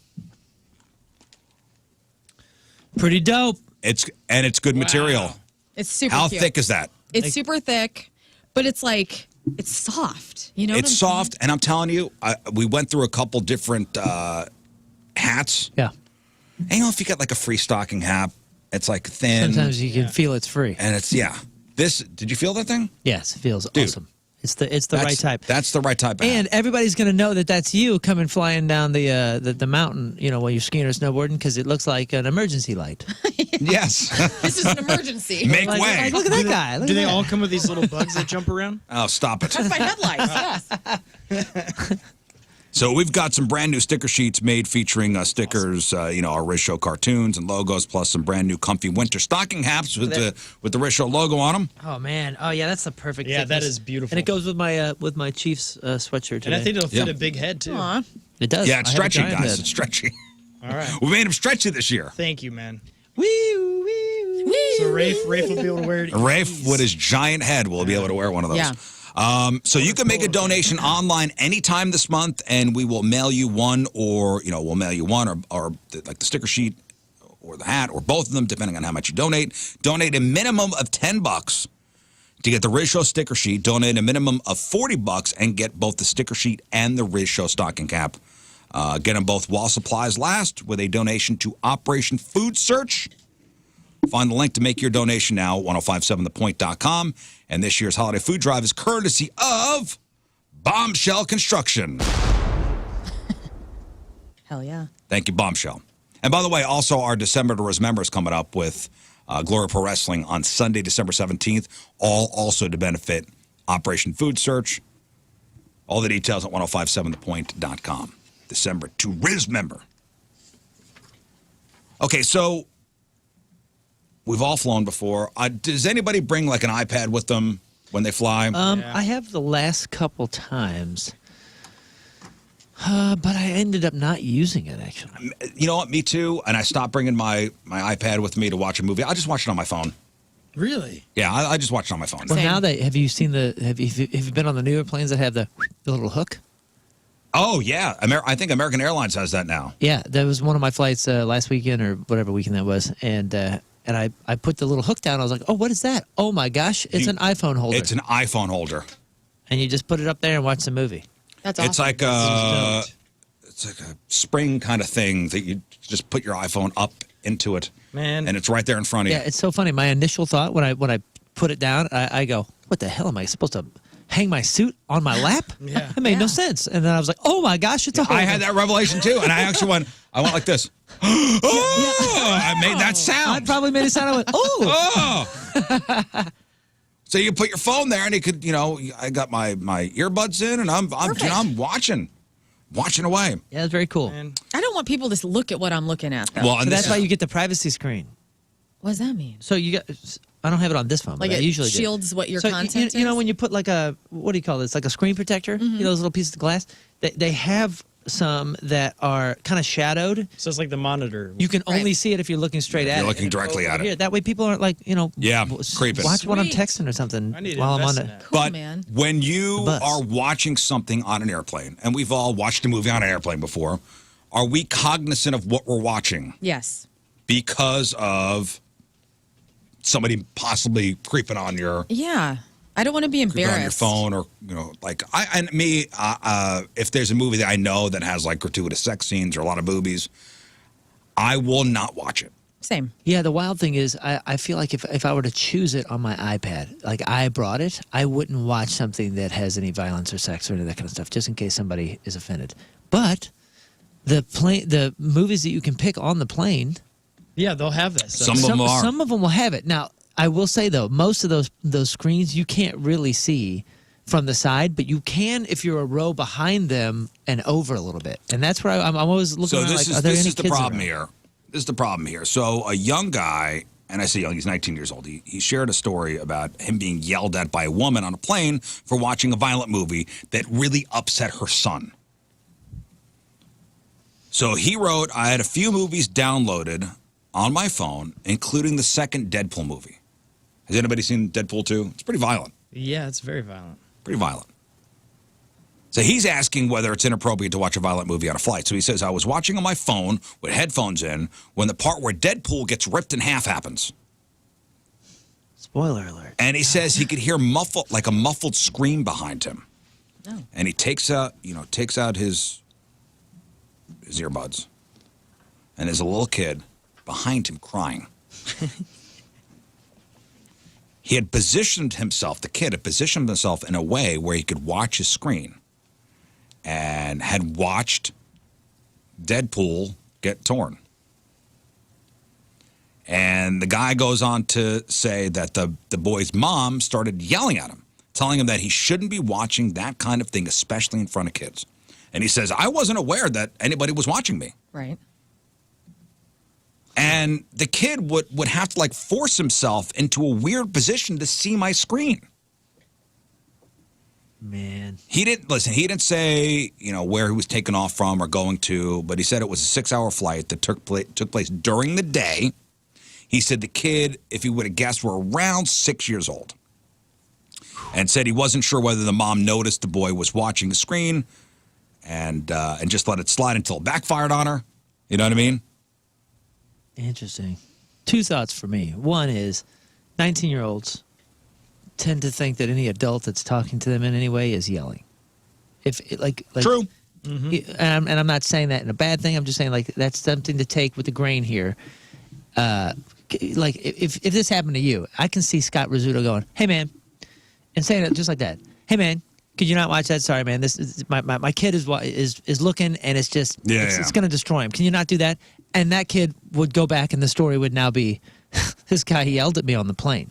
Pretty dope. It's good material. It's super How cute. thick is that? It's super thick, but it's like, it's soft. You know what It's I'm soft, and I'm telling you, we went through a couple different hats. Yeah. And you know, if you get like a free stocking hat, it's like thin. Sometimes you can feel it's free. And it's, did you feel that thing? Yes, it feels awesome. It's the right type. That's the right type of hat. And everybody's going to know that that's you coming flying down the mountain, while you're skiing or snowboarding, because it looks like an emergency light. Yes. This is an emergency. Make Like, way. look at that guy. Look Do at they that. all come with these little bugs that jump around? Oh, stop it. That's my headlights, yes. So we've got some brand new sticker sheets made featuring stickers, our Riz Show cartoons and logos, plus some brand new comfy winter stocking hats with the Riz Show logo on them. Oh man! Oh yeah, that's the perfect. Yeah, thickness. that is beautiful. And it goes with my Chiefs sweatshirt today. And I think it'll fit a big head too. Aw. It does. Yeah, it's I have a stretchy, giant guys. head. It's stretchy. All right. We made them stretchy this year. Thank you, man. Wee, wee, wee. So Rafe will be able to wear it. Rafe, with his giant head, will be able to wear one of those. Yeah. So you can make a donation online anytime this month, and we will mail you one, or or like the sticker sheet, or the hat, or both of them, depending on how much you donate. Donate a minimum of $10 to get the Riz Show sticker sheet. Donate a minimum of $40 and get both the sticker sheet and the Riz Show stocking cap. Get them both while supplies last with a donation to Operation Food Search. Find the link to make your donation now, 1057thepoint.com. And this year's holiday food drive is courtesy of Bombshell Construction. Hell yeah. Thank you, Bombshell. And by the way, also our December to Remember is coming up with Glory Pro Wrestling on Sunday, December 17th, all also to benefit Operation Food Search. All the details at 1057thepoint.com. December to Riz member. Okay, so we've all flown before. Does anybody bring like an iPad with them when they fly? I have the last couple times, but I ended up not using it, actually. You know what? Me too. And I stopped bringing my iPad with me to watch a movie. I just watch it on my phone. Really? Yeah, I just watch it on my phone. Well, now that have you seen have you been on the newer planes that have the little hook? Oh yeah, I think American Airlines has that now. Yeah, that was one of my flights last weekend or whatever weekend that was, and I put the little hook down. I was like, oh, what is that? Oh my gosh, it's an iPhone holder. It's an iPhone holder. And you just put it up there and watch the movie. That's awesome. It's like a spring kind of thing that you just put your iPhone up into it, man, and it's right there in front of you. Yeah, it's so funny. My initial thought when I put it down, I go, what the hell am I supposed to hang my suit on my lap? Yeah. It made no sense. And then I was like, oh my gosh, it's a holder. I had that revelation too, and I actually I went like this. I made that sound. I probably made it sound. I went, oh. So you put your phone there, and you could, I got my earbuds in, and I'm watching away. Yeah, it's very cool. I don't want people to look at what I'm looking at, though. Well, and so that's why you get the privacy screen. What does that mean? So you got. I don't have it on this phone, Like but I it usually shields do. what your so content you know is? when you put like what do you call this? Like a screen protector. You know those little pieces of glass. They have some that are kind of shadowed. So it's like the monitor. You can only see it if you're looking straight at it. You're looking directly at it. Here, that way people aren't like creeping. Watch what I'm texting or something while I'm on it. But when you are watching something on an airplane, and we've all watched a movie on an airplane before, are we cognizant of what we're watching? Yes. Because of somebody possibly creeping on your Yeah. I don't want to be embarrassed. on your phone, or if there's a movie that I know that has like gratuitous sex scenes or a lot of boobies, I will not watch it. Same. Yeah, the wild thing is I feel like if I were to choose it on my iPad, like I brought it, I wouldn't watch something that has any violence or sex or any of that kind of stuff, just in case somebody is offended. But the movies that you can pick on the plane, yeah, they'll have that stuff. Some of them will have it. Now, I will say though, most of those screens you can't really see from the side, but you can if you're a row behind them and over a little bit. And that's where I'm always looking around like, are there any kids the problem around? here. This is the problem here. So a young guy, and I say young, he's 19 years old. He shared a story about him being yelled at by a woman on a plane for watching a violent movie that really upset her son. So he wrote, I had a few movies downloaded on my phone, including the second Deadpool movie. Has anybody seen Deadpool 2? It's pretty violent. Yeah, it's very violent. Pretty violent. So he's asking whether it's inappropriate to watch a violent movie on a flight. So he says, I was watching on my phone with headphones in when the part where Deadpool gets ripped in half happens. Spoiler alert. And he says he could hear a muffled scream behind him. Oh. And he takes out his earbuds. And there's a little kid behind him crying. He had positioned himself, the kid had positioned himself in a way where he could watch his screen and had watched Deadpool get torn. And the guy goes on to say that the boy's mom started yelling at him, telling him that he shouldn't be watching that kind of thing, especially in front of kids. And he says, I wasn't aware that anybody was watching me. Right. And the kid would have to like force himself into a weird position to see my screen. Man. He didn't say, where he was taken off from or going to, but he said it was a 6-hour flight that took place during the day. He said the kid, if he would have guessed, were around 6 years old. And said he wasn't sure whether the mom noticed the boy was watching the screen and just let it slide until it backfired on her. You know what I mean? Interesting. Two thoughts for me. One is 19-year-olds tend to think that any adult that's talking to them in any way is yelling. True. And I'm not saying that in a bad thing. I'm just saying that's something to take with the grain here. If this happened to you, I can see Scott Rizzuto going, "Hey man," and saying it just like that. "Hey man, could you not watch that? Sorry man, this is my kid is looking and it's just it's going to destroy him. Can you not do that?" And that kid would go back and the story would now be, "This guy yelled at me on the plane."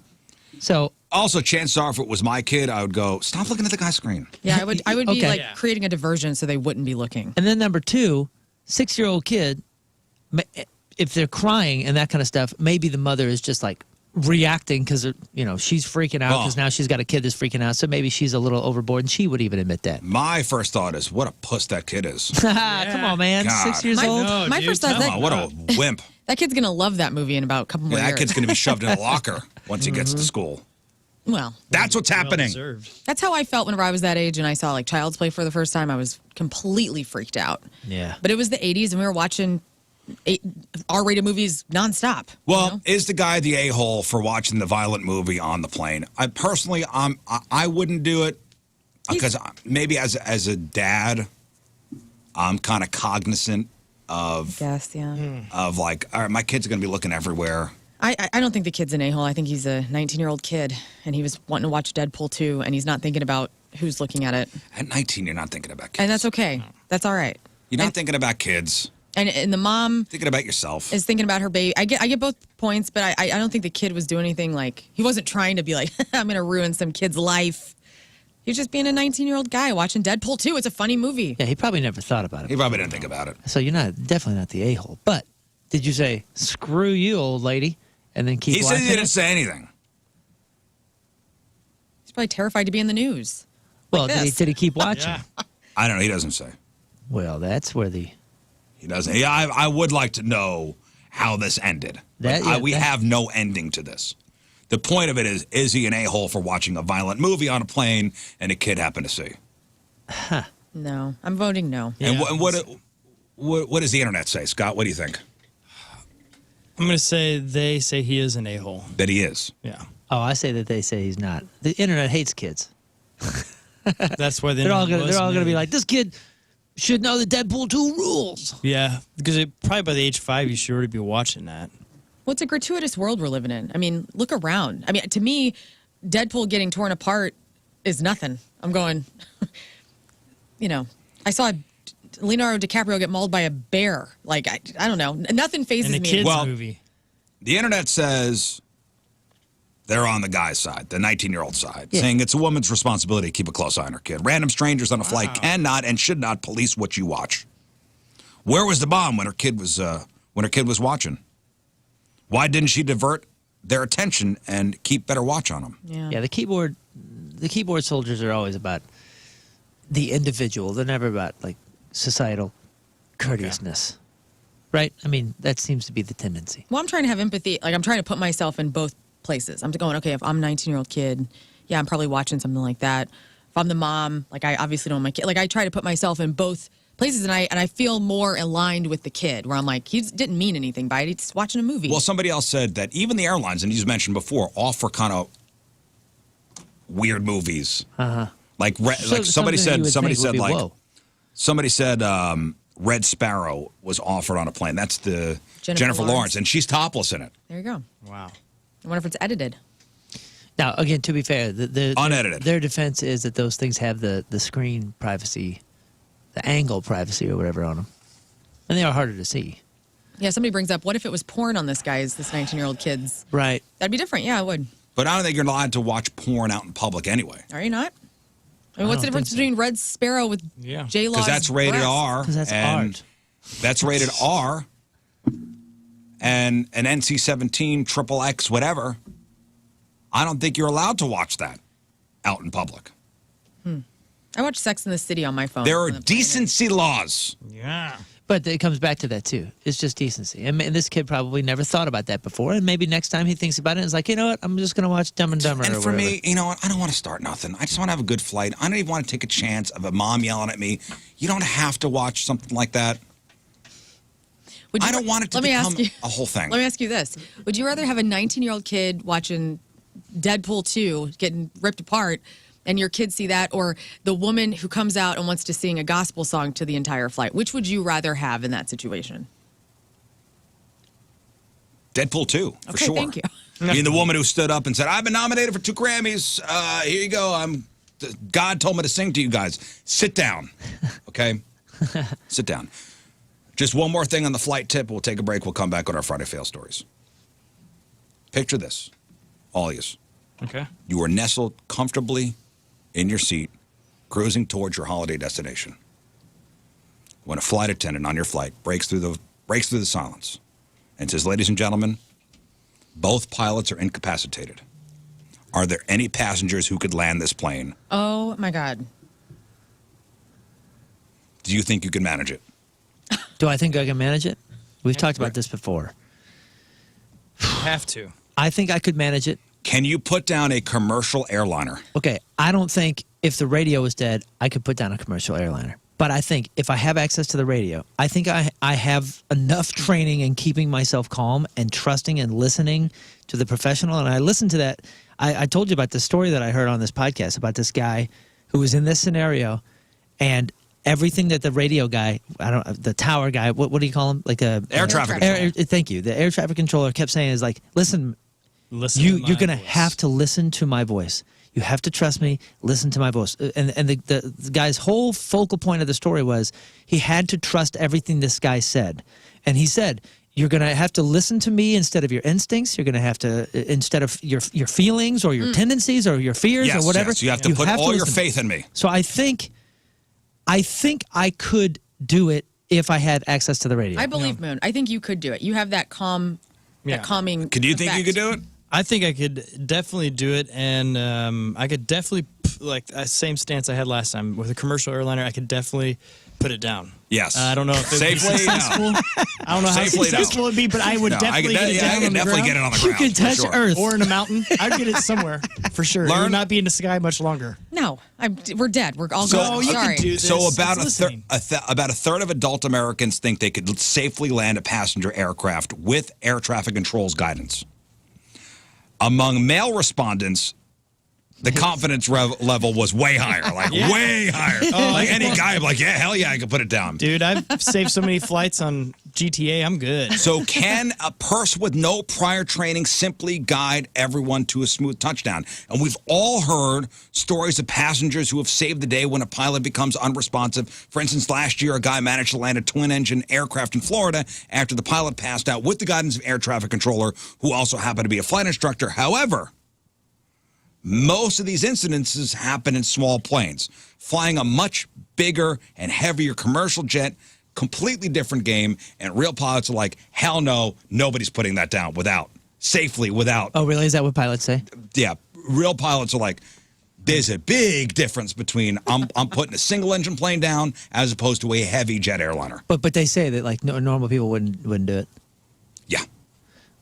So also, chances are, if it was my kid, I would go, stop looking at the guy's screen. Yeah, I would be Okay. like Yeah. creating a diversion so they wouldn't be looking. And then number 2, 6-year-old kid, if they're crying and that kind of stuff, maybe the mother is just like reacting because she's freaking out because now she's got a kid that's freaking out. So maybe she's a little overboard, and she would even admit that. My first thought is, what a puss that kid is. Come on, man. God. 6 years old. My first thought Come on, what a wimp. That kid's gonna love that movie in about a couple more Yeah, that years. kid's going to be shoved in a locker once he gets to school. Well, That's what's happening. that's how I felt whenever I was that age and I saw like Child's Play for the first time. I was completely freaked out. Yeah. But it was the 80s and we were watching R-rated movies nonstop. Well, is the guy the a-hole for watching the violent movie on the plane? I personally, I wouldn't do it because maybe as a dad, I'm kind of cognizant of of like, all right, my kid's going to be looking everywhere. I don't think the kid's an a-hole. I think he's a 19-year-old kid and he was wanting to watch Deadpool 2 and he's not thinking about who's looking at it. At 19, you're not thinking about kids. And that's okay. That's all right. You're not thinking about kids. And the mom Thinking about yourself. is thinking about her baby. I get both points, but I don't think the kid was doing anything like he wasn't trying to be like I'm going to ruin some kid's life. He was just being a 19-year-old guy watching Deadpool 2. It's a funny movie. Yeah, he probably never thought about it. He probably didn't think about it. So you're definitely not the a-hole. But did you say, screw you, old lady, and then keep He said watching he didn't it? say anything. He's probably terrified to be in the news. Well, Like this. did he keep watching? I don't know. He doesn't say. Well, that's where the... He doesn't. Yeah, I would like to know how this ended. We have no ending to this. The point of it is he an a-hole for watching a violent movie on a plane and a kid happened to see? No, I'm voting no. And what does the internet say, Scott? What do you think? I'm going to say they say he is an a-hole. That he is. Yeah. Oh, I say that they say he's not. The internet hates kids. That's why they're all going to be like, this kid should know the Deadpool 2 rules. Yeah, because probably by the age 5, you should already be watching that. Well, it's a gratuitous world we're living in. I mean, look around. I mean, to me, Deadpool getting torn apart is nothing. I'm going, I saw Leonardo DiCaprio get mauled by a bear. Like, I don't know. Nothing phases In a me. kid's movie. The internet says they're on the guy's side, the 19-year-old side, saying it's a woman's responsibility to keep a close eye on her kid. Random strangers on a flight cannot and should not police what you watch. Where was the mom when her kid was watching? Why didn't she divert their attention and keep better watch on them? Yeah, the keyboard soldiers are always about the individual. They're never about like societal courteousness. Right? I mean, that seems to be the tendency. Well, I'm trying to have empathy. Like, I'm trying to put myself in both places. I'm going, okay, if I'm a 19-year-old kid, yeah, I'm probably watching something like that. If I'm the mom, like, I obviously don't want my kid. Like, I try to put myself in both places, and I feel more aligned with the kid, where I'm like, he didn't mean anything by it. He's watching a movie. Well, somebody else said that even the airlines, and you mentioned before, offer kind of weird movies. Like somebody said Red Sparrow was offered on a plane. That's the Jennifer Lawrence, and she's topless in it. There you go. Wow. I wonder if it's edited. Now, again, to be fair, unedited. Their defense is that those things have the screen privacy, the angle privacy or whatever on them. And they are harder to see. Yeah, somebody brings up, what if it was porn on this 19-year-old kid's? Right. That'd be different. Yeah, it would. But I don't think you're allowed to watch porn out in public anyway. Are you not? I mean, what's the difference between Red Sparrow with J-Law's Because that's rated breasts? R. Because that's art. That's rated R. And an NC-17, XXX, whatever. I don't think you're allowed to watch that out in public. I watch Sex in the City on my phone. There are decency laws. Yeah. But it comes back to that, too. It's just decency. And this kid probably never thought about that before. And maybe next time he thinks about it, it's like, you know what? I'm just going to watch Dumb and Dumber And or for whatever. me, you know what? I don't want to start nothing. I just want to have a good flight. I don't even want to take a chance of a mom yelling at me. You don't have to watch something like that. I don't want it to become a whole thing. Let me ask you this. Would you rather have a 19-year-old kid watching Deadpool 2 getting ripped apart and your kids see that, or the woman who comes out and wants to sing a gospel song to the entire flight? Which would you rather have in that situation? Deadpool 2, for Okay, sure. thank you. I mean, the woman who stood up and said, I've been nominated for 2 Grammys. Here you go. God told me to sing to you guys. Sit down, okay? Sit down. Just one more thing on the flight tip. We'll take a break. We'll come back with our Friday Fail Stories. Picture this, all of you. Okay. You are nestled comfortably in your seat, cruising towards your holiday destination, when a flight attendant on your flight breaks through the silence and says, "Ladies and gentlemen, both pilots are incapacitated. Are there any passengers who could land this plane? Oh my God. Do you think you can manage it?" Do I think I can manage it? We've talked about this before. Have to. I think I could manage it. Can you put down a commercial airliner? Okay, I don't think if the radio was dead, I could put down a commercial airliner. But I think if I have access to the radio, I think I have enough training in keeping myself calm and trusting and listening to the professional. And I listened to that. I told you about the story that I heard on this podcast about this guy who was in this scenario, and everything that the radio guy, the tower guy, what do you call him? Like air traffic controller. Thank you. The air traffic controller kept saying is like, listen you're going to have to listen to my voice. You have to trust me. Listen to my voice. And the guy's whole focal point of the story was he had to trust everything this guy said. And he said, you're going to have to listen to me instead of your instincts. You're going to have to, instead of your feelings or your tendencies or your fears or whatever. Yes, you have to put all your faith in me. So I think I could do it if I had access to the radio. I believe Moon. I think you could do it. You have that calming Could you think you could do it? I think I could definitely do it, and I could definitely, like, same stance I had last time. With a commercial airliner, I could definitely put it down. Yes. I don't know if it would be successful. I don't know how successful it would be, but I would definitely get it down on the ground. Get it on the ground. You can touch Earth. Or in a mountain. I'd get it somewhere, for sure. It would not be in the sky much longer. No, we're dead. We're all So, gone. Sorry. So about a third of adult Americans think they could safely land a passenger aircraft with air traffic control's guidance. Among male respondents, the confidence level was way higher, way higher. Like any guy, I'm like, yeah, hell yeah, I can put it down. Dude, I've saved so many flights on GTA, I'm good. So can a person with no prior training simply guide everyone to a smooth touchdown? And we've all heard stories of passengers who have saved the day when a pilot becomes unresponsive. For instance, last year, a guy managed to land a twin-engine aircraft in Florida after the pilot passed out with the guidance of air traffic controller, who also happened to be a flight instructor. However, most of these incidences happen in small planes. Flying a much bigger and heavier commercial jet, completely different game, and real pilots are like, hell no, nobody's putting that down safely without. Oh, really? Is that what pilots say? Yeah, real pilots are like, there's a big difference between I'm putting a single engine plane down as opposed to a heavy jet airliner. But they say that like normal people wouldn't do it. Yeah.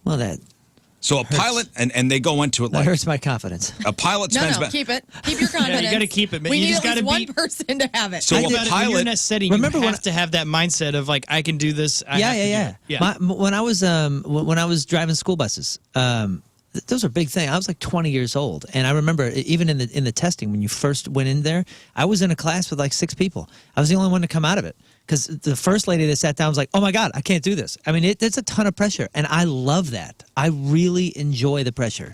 Well, that. So a pilot, and they go into it That like, hurts my confidence. a pilot spends about, keep it. Keep your confidence. You got to keep it, man. We You need just at got least to one person to have it. So a when you're pilot, in that setting, remember you when have to have that mindset of like, I can do this. I have to do it. When I was driving school buses, those are a big thing. I was like 20 years old, and I remember even in the testing when you first went in there, I was in a class with like 6 people. I was the only one to come out of it because the first lady that sat down was like, "Oh my God, I can't do this." I mean, it's a ton of pressure, and I love that. I really enjoy the pressure.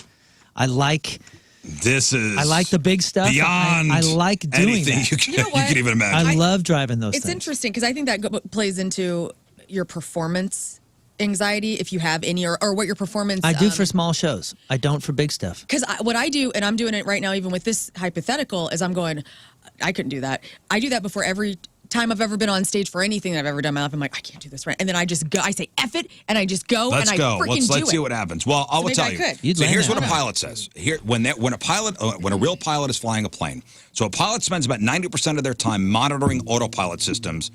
I like the big stuff. Beyond I like doing anything that. you can even imagine. I love driving those It's things. interesting because I think that plays into your performance anxiety, if you have any, or what your performance. I do for small shows. I don't for big stuff. Because what I do, and I'm doing it right now, even with this hypothetical, is I'm going, I couldn't do that. I do that before every time I've ever been on stage for anything that I've ever done in my life. I'm like, I can't do this right. And then I just go, I say F it, and I just go, Let's and I go. freaking do it. Let's see what happens. Well, I will maybe tell I you. could. So here's what a pilot says. Here, when a real pilot is flying a plane, so a pilot spends about 90% of their time monitoring autopilot systems,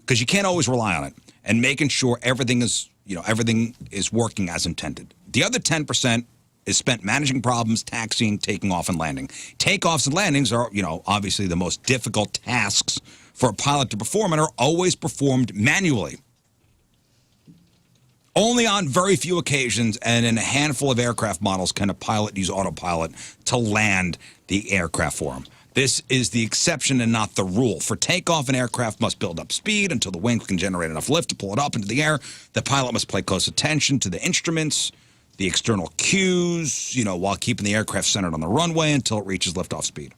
because you can't always rely on it, and making sure everything is working as intended. The other 10% is spent managing problems, taxiing, taking off, and landing. Takeoffs and landings are, obviously the most difficult tasks for a pilot to perform and are always performed manually. Only on very few occasions and in a handful of aircraft models can a pilot use autopilot to land the aircraft for him. This is the exception and not the rule. For takeoff, an aircraft must build up speed until the wings can generate enough lift to pull it up into the air. The pilot must pay close attention to the instruments, the external cues, while keeping the aircraft centered on the runway until it reaches liftoff speed.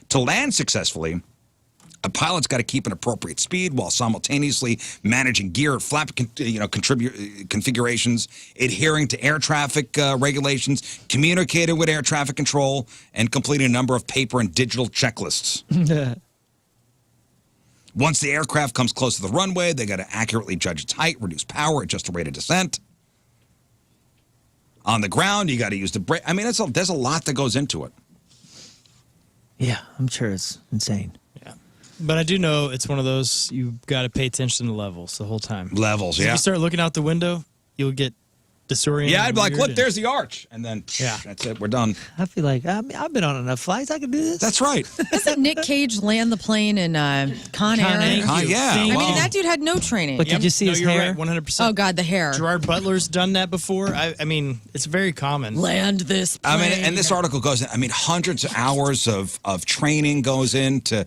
To land successfully, A pilot's got to keep an appropriate speed while simultaneously managing gear, flap configurations, adhering to air traffic regulations, communicating with air traffic control, and completing a number of paper and digital checklists. Once the aircraft comes close to the runway, they got to accurately judge its height, reduce power, adjust the rate of descent. On the ground, you got to use the brake. I mean, there's a lot that goes into it. Yeah, I'm sure it's insane. Yeah. But I do know it's one of those, you've got to pay attention to levels the whole time. Levels, If yeah. you start looking out the window, you'll get disoriented. Yeah, I'd be like, weird look, and- there's the arch. And then, that's it, we're done. I feel like I've been on enough flights. I can do this. That's right. Doesn't Nick Cage land the plane in Con Air? Yeah. I well, mean, that dude had no training. But did you see his you're hair? Right, 100%. Oh, God, the hair. Gerard Butler's done that before. I mean, it's very common. Land this plane. I mean, and this article goes in, I mean, hundreds of hours of training goes into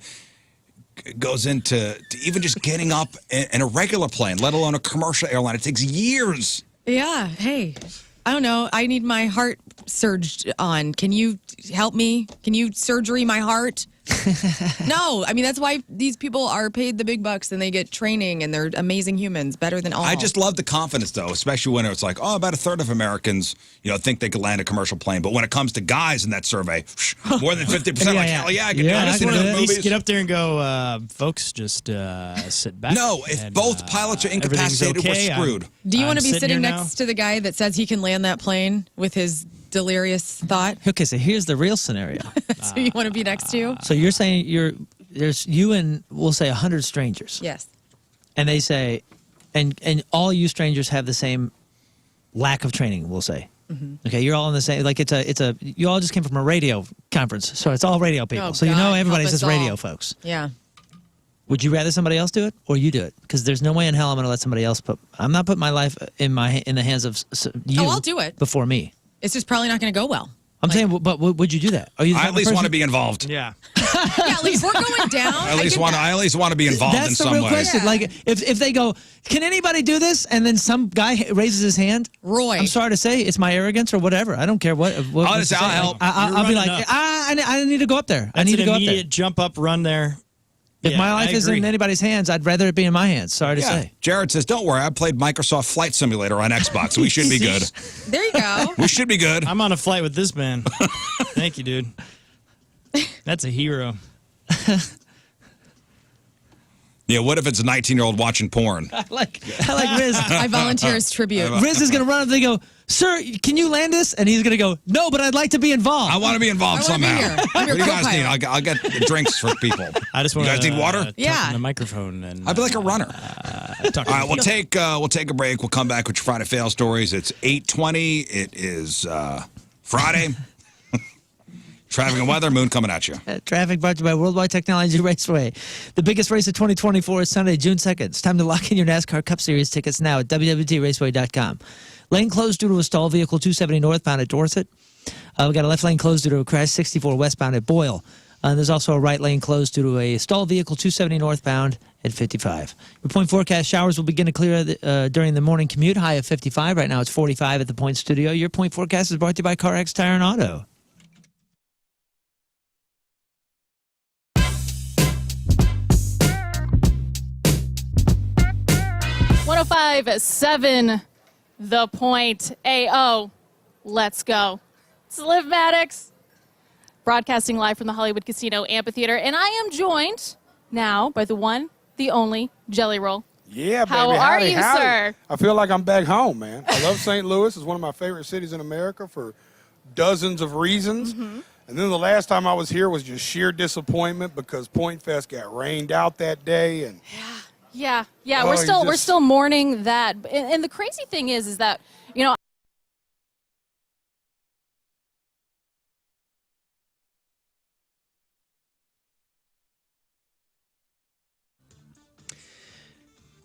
even just getting up in a regular plane, let alone a commercial airline. It takes years. Yeah. Hey, I don't know. I need my heart surged on. Can you help me? Can you surgery my heart? No. I mean, that's why these people are paid the big bucks and they get training and they're amazing humans, better than all. I just love the confidence, though, especially when it's like, oh, about a third of Americans, think they could land a commercial plane. But when it comes to guys in that survey, more than 50%, like, hell yeah, I can do it. I I've just seen want it to in at the least movies. get up there and go, folks, just sit back. No, if and, both pilots are everything's incapacitated, okay. we're screwed. Do you I'm want to be sitting here next to the guy that says he can land that plane with his delirious thought? Okay, so here's the real scenario. So you want to be next to? So you're saying there's you and we'll say 100 strangers. Yes. And they say, and all you strangers have the same lack of training, we'll say. Mm-hmm. Okay, you're all in the same, like you all just came from a radio conference, so it's all radio people. Oh, so you God, know everybody's help us just radio all. folks. Yeah. Would you rather somebody else do it or you do it? Because there's no way in hell I'm going to let somebody else I'm not putting my life in the hands of you. Oh, I'll do it. Before me. It's just probably not going to go well. I'm saying, but would you do that? Are you the I type at of least want person- to be involved. Yeah. Yeah, at least we're going down. I at least want to be involved in That's the some real way. question. Yeah. Like, if they go, can anybody do this? And then some guy raises his hand. Roy. I'm sorry to say, it's my arrogance or whatever. I don't care what. I'll just say, I'll help. I'll be like, running up. I need to go up there. I That's need to an go up there. immediate jump up, run there. If Yeah, my life I isn't in agree. anybody's hands, I'd rather it be in my hands. Sorry to say. Jared says, don't worry, I played Microsoft Flight Simulator on Xbox. We should be good. There you go. We should be good. I'm on a flight with this man. Thank you, dude. That's a hero. Yeah, what if it's a 19-year-old watching porn? I like Riz. I volunteer as tribute. Riz is going to run up and they go, sir, can you land this? And he's going to go, no, but I'd like to be involved. I want to be involved I wanna be somehow. here. I'm What your do you guys need? co-pilot. I'll get drinks for people. I just You want guys need water? talk Yeah. in the microphone. And, I'd be like a runner. talk All right, we'll take a break. We'll come back with your Friday fail stories. It's 8:20. It is Friday. Traffic and weather. Moon coming at you. Traffic brought to you by Worldwide Technology Raceway. The biggest race of 2024 is Sunday, June 2nd. It's time to lock in your NASCAR Cup Series tickets now at www.raceway.com. Lane closed due to a stall. Vehicle 270 northbound at Dorset. We got a left lane closed due to a crash. 64 westbound at Boyle. There's also a right lane closed due to a stall. Vehicle 270 northbound at 55. Your point forecast: showers will begin to clear during the morning commute. High of 55. Right now it's 45 at the Point Studio. Your point forecast is brought to you by CarX Tire and Auto. .7 The Point. AO. Let's go. It's Liv Maddox, broadcasting live from the Hollywood Casino Amphitheater, and I am joined now by the one, the only Jelly Roll. Yeah, baby. How are Howdy, you, howdy. sir? I feel like I'm back home, man. I love St. Louis. It's one of my favorite cities in America for dozens of reasons. Mm-hmm. And then the last time I was here was just sheer disappointment because Point Fest got rained out that day. And Yeah, Oh, we're still mourning that. And the crazy thing is that, you know,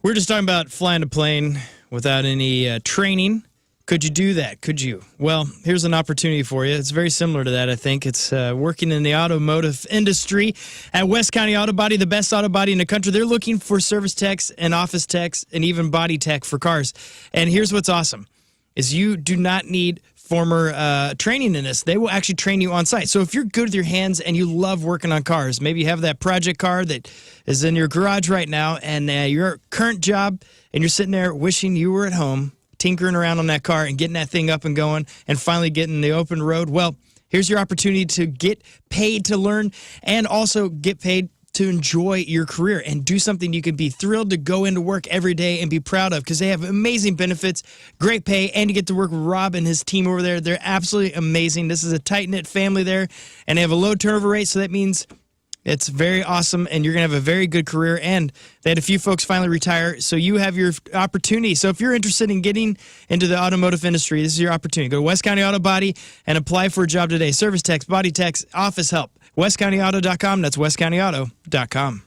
We're just talking about flying a plane without any training. Could you do that? Could you? Well, here's an opportunity for you. It's very similar to that, I think. It's working in the automotive industry at West County Auto Body, the best auto body in the country. They're looking for service techs and office techs and even body tech for cars. And here's what's awesome, is you do not need former training in this. They will actually train you on site. So if you're good with your hands and you love working on cars, maybe you have that project car that is in your garage right now, and your current job, and you're sitting there wishing you were at home, tinkering around on that car and getting that thing up and going and finally getting the open road. Well, here's your opportunity to get paid to learn and also get paid to enjoy your career and do something you can be thrilled to go into work every day and be proud of, because they have amazing benefits, great pay, and you get to work with Rob and his team over there. They're absolutely amazing. This is a tight-knit family there, and they have a low turnover rate, so that means it's very awesome, and you're going to have a very good career. And they had a few folks finally retire, so you have your opportunity. So if you're interested in getting into the automotive industry, this is your opportunity. Go to West County Auto Body and apply for a job today. Service techs, body techs, office help. WestCountyAuto.com. That's WestCountyAuto.com.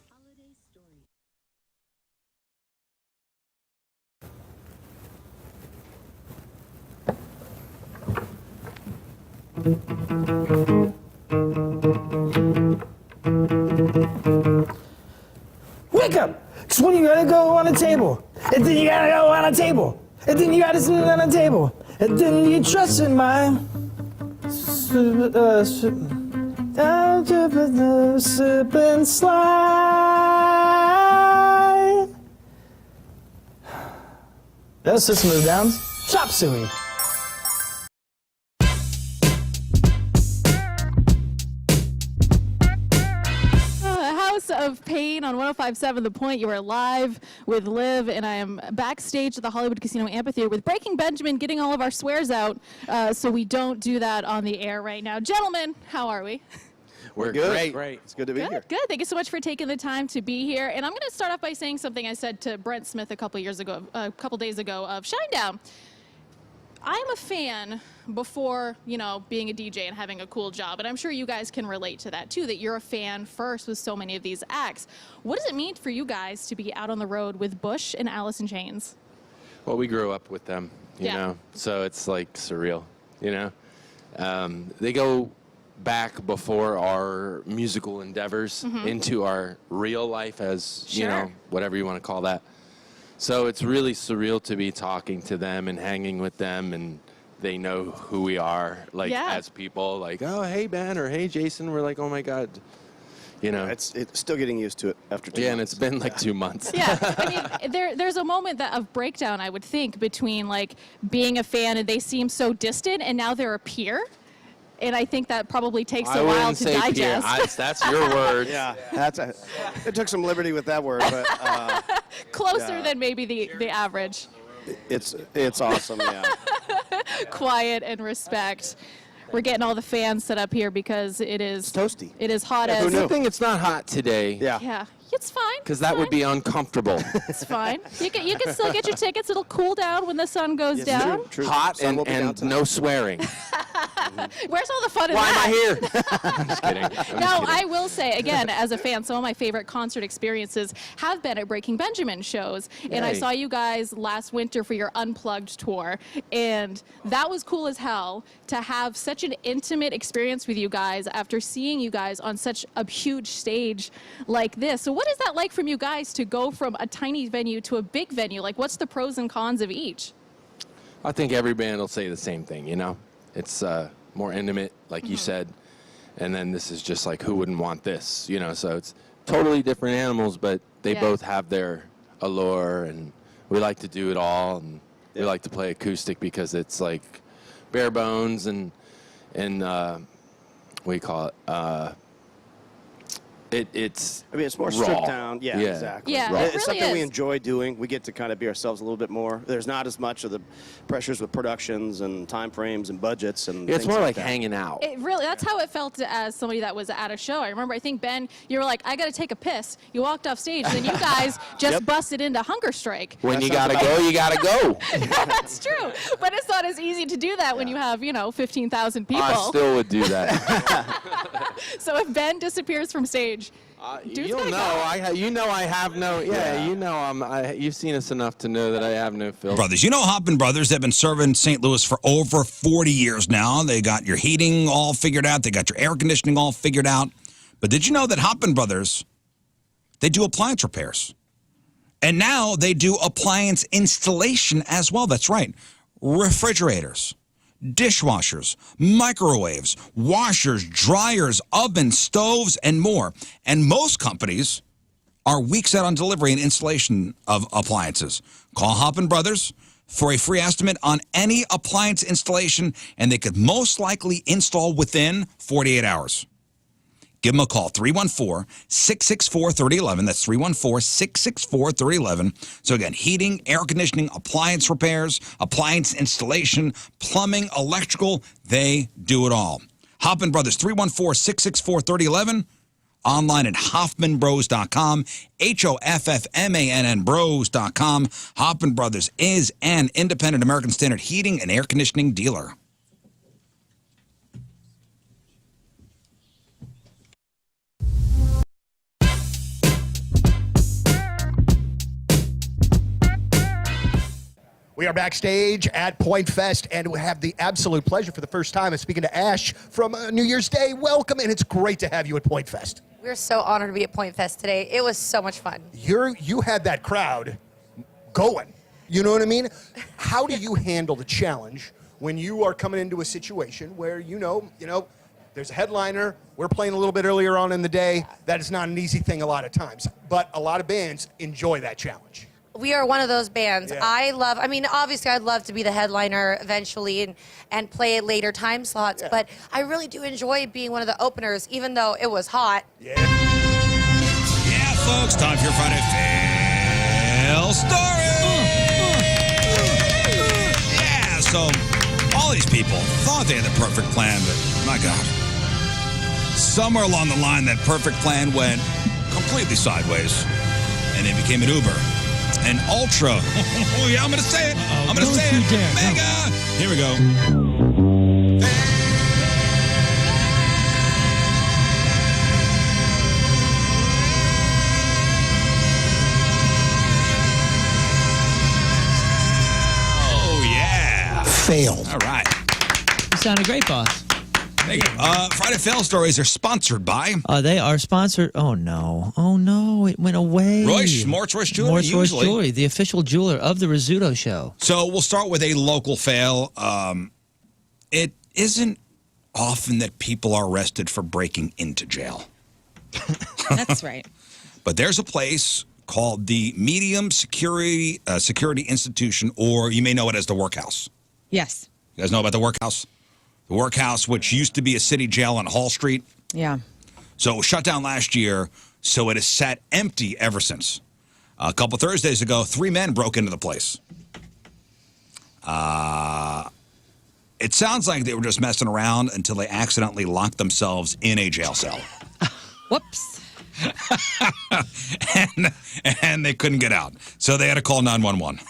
Wake up! Cause when you gotta go on a table, and then you gotta go on a table, and then you gotta sit on a table, and then you trust in my sip and slide. That's System of Downs. Chop suey. Of Pain on 105.7 The Point. You are live with Liv, and I am backstage at the Hollywood Casino Amphitheater with Breaking Benjamin, getting all of our swears out so we don't do that on the air right now. Gentlemen, how are we? We're good. Great. It's good to be here. Good. Thank you so much for taking the time to be here. And I'm going to start off by saying something I said to Brent Smith a couple days ago of Shinedown. I'm a fan before, being a DJ and having a cool job. And I'm sure you guys can relate to that, too, that you're a fan first with so many of these acts. What does it mean for you guys to be out on the road with Bush and Alice in Chains? Well, we grew up with them, you know, so it's like surreal, They go back before our musical endeavors into our real life as, whatever you want to call that. So it's really surreal to be talking to them and hanging with them, and they know who we are, as people, oh, hey, Ben, or hey, Jason. We're like, oh, my God. It's still getting used to it after 2 months. Yeah, and it's been 2 months. Yeah, I mean, there's a moment of breakdown, I would think, between, being a fan and they seem so distant, and now they're a peer. And I think that probably takes a while to digest. That's your word. Yeah, it took some liberty with that word, but closer than maybe the average. It's awesome. Yeah. Quiet and respect. We're getting all the fans set up here because it's toasty. It is hot as. It's a good thing it's not hot today. Yeah. It's fine. Because that would be uncomfortable. It's fine. You can still get your tickets. It'll cool down when the sun goes down. True. Hot and no swearing. Where's all the fun in Why that? am I here? I'm just kidding. I will say, again, as a fan, some of my favorite concert experiences have been at Breaking Benjamin shows. And I saw you guys last winter for your Unplugged tour. And that was cool as hell to have such an intimate experience with you guys after seeing you guys on such a huge stage like this. So what is that like from you guys to go from a tiny venue to a big venue? What's the pros and cons of each? I think every band will say the same thing, It's more intimate, like you said. And then this is just who wouldn't want this, So it's totally different animals, but they both have their allure, and we like to do it all. And we like to play acoustic because it's bare bones and what do you call it? It's more raw. stripped down. Yeah, exactly. Yeah, It's really something we is. enjoy doing. We get to kind of be ourselves a little bit more. There's not as much of the pressures with productions and time frames and budgets and It's things more like like hanging out. It really, that's how it felt as somebody that was at a show. I remember, I think, Ben, you were like, I got to take a piss. You walked off stage, and then you guys just busted into hunger strike. When you gotta go, you gotta go. That's true. But it's not as easy to do that when you have, 15,000 people. I still would do that. So if Ben disappears from stage, You'll know. I have no. Yeah, you've seen us enough to know that I have no filter. Brothers, Hoppin Brothers, they've been serving St. Louis for over 40 years now. They got your heating all figured out. They got your air conditioning all figured out. But did you know that Hoppin Brothers, they do appliance repairs? And now they do appliance installation as well. That's right. Refrigerators, dishwashers, microwaves, washers, dryers, ovens, stoves, and more. And most companies are weeks out on delivery and installation of appliances. Call Hoppin Brothers for a free estimate on any appliance installation, and they could most likely install within 48 hours. Give them a call, 314-664-3011. That's 314-664-3011. So again, heating, air conditioning, appliance repairs, appliance installation, plumbing, electrical, they do it all. Hoppin Brothers, 314-664-3011. Online at hoffmanbros.com, HOFFMANN bros.com. Hoppin Brothers is an independent American Standard heating and air conditioning dealer. We are backstage at Point Fest, and we have the absolute pleasure for the first time of speaking to Ash from New Year's Day. Welcome, and it's great to have you at Point Fest. We're so honored to be at Point Fest today. It was so much fun. You had that crowd going. You know what I mean? How do you handle the challenge when you are coming into a situation where you know, there's a headliner, we're playing a little bit earlier on in the day. That is not an easy thing a lot of times, but a lot of bands enjoy that challenge. We are one of those bands. Yeah. Obviously I'd love to be the headliner eventually and play at later time slots, but I really do enjoy being one of the openers, even though it was hot. Yeah, folks, time for your Friday Fail Story. Yeah, so all these people thought they had the perfect plan, but my God. Somewhere along the line, that perfect plan went completely sideways, and it became an Uber. An ultra. Oh, yeah, I'm going to say it. I'm going to say it. Mega. Here we go. Oh, yeah. Failed. All right. You sounded great, boss. Thank you. Friday Fail Stories are sponsored by... They are sponsored. Oh, no. Oh, no. It went away. Royce, Mort's Royce Jewelry, Mort's Royce usually. Jewelry, the official jeweler of the Rizzuto Show. So we'll start with a local fail. It isn't often that people are arrested for breaking into jail. That's right. But there's a place called the Medium Security Institution, or you may know it as the Workhouse. Yes. You guys know about the Workhouse? The Workhouse, which used to be a city jail on Hall Street. Yeah. So it was shut down last year, so it has sat empty ever since. A couple Thursdays ago, 3 men broke into the place. It sounds like they were just messing around until they accidentally locked themselves in a jail cell. Whoops. and they couldn't get out. So they had to call 911.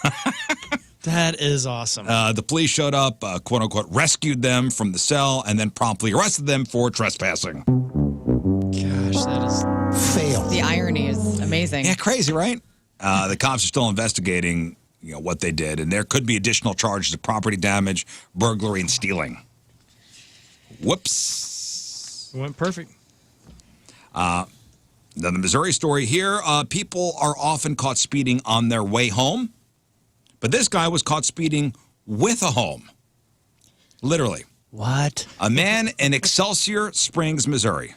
That is awesome. The police showed up, quote unquote, rescued them from the cell, and then promptly arrested them for trespassing. Gosh, that is failed. The irony is amazing. Yeah, crazy, right? The cops are still investigating, what they did, and there could be additional charges of property damage, burglary, and stealing. Whoops. It went perfect. Now, the Missouri story here, people are often caught speeding on their way home. But this guy was caught speeding with a home. Literally. What? A man in Excelsior Springs, Missouri,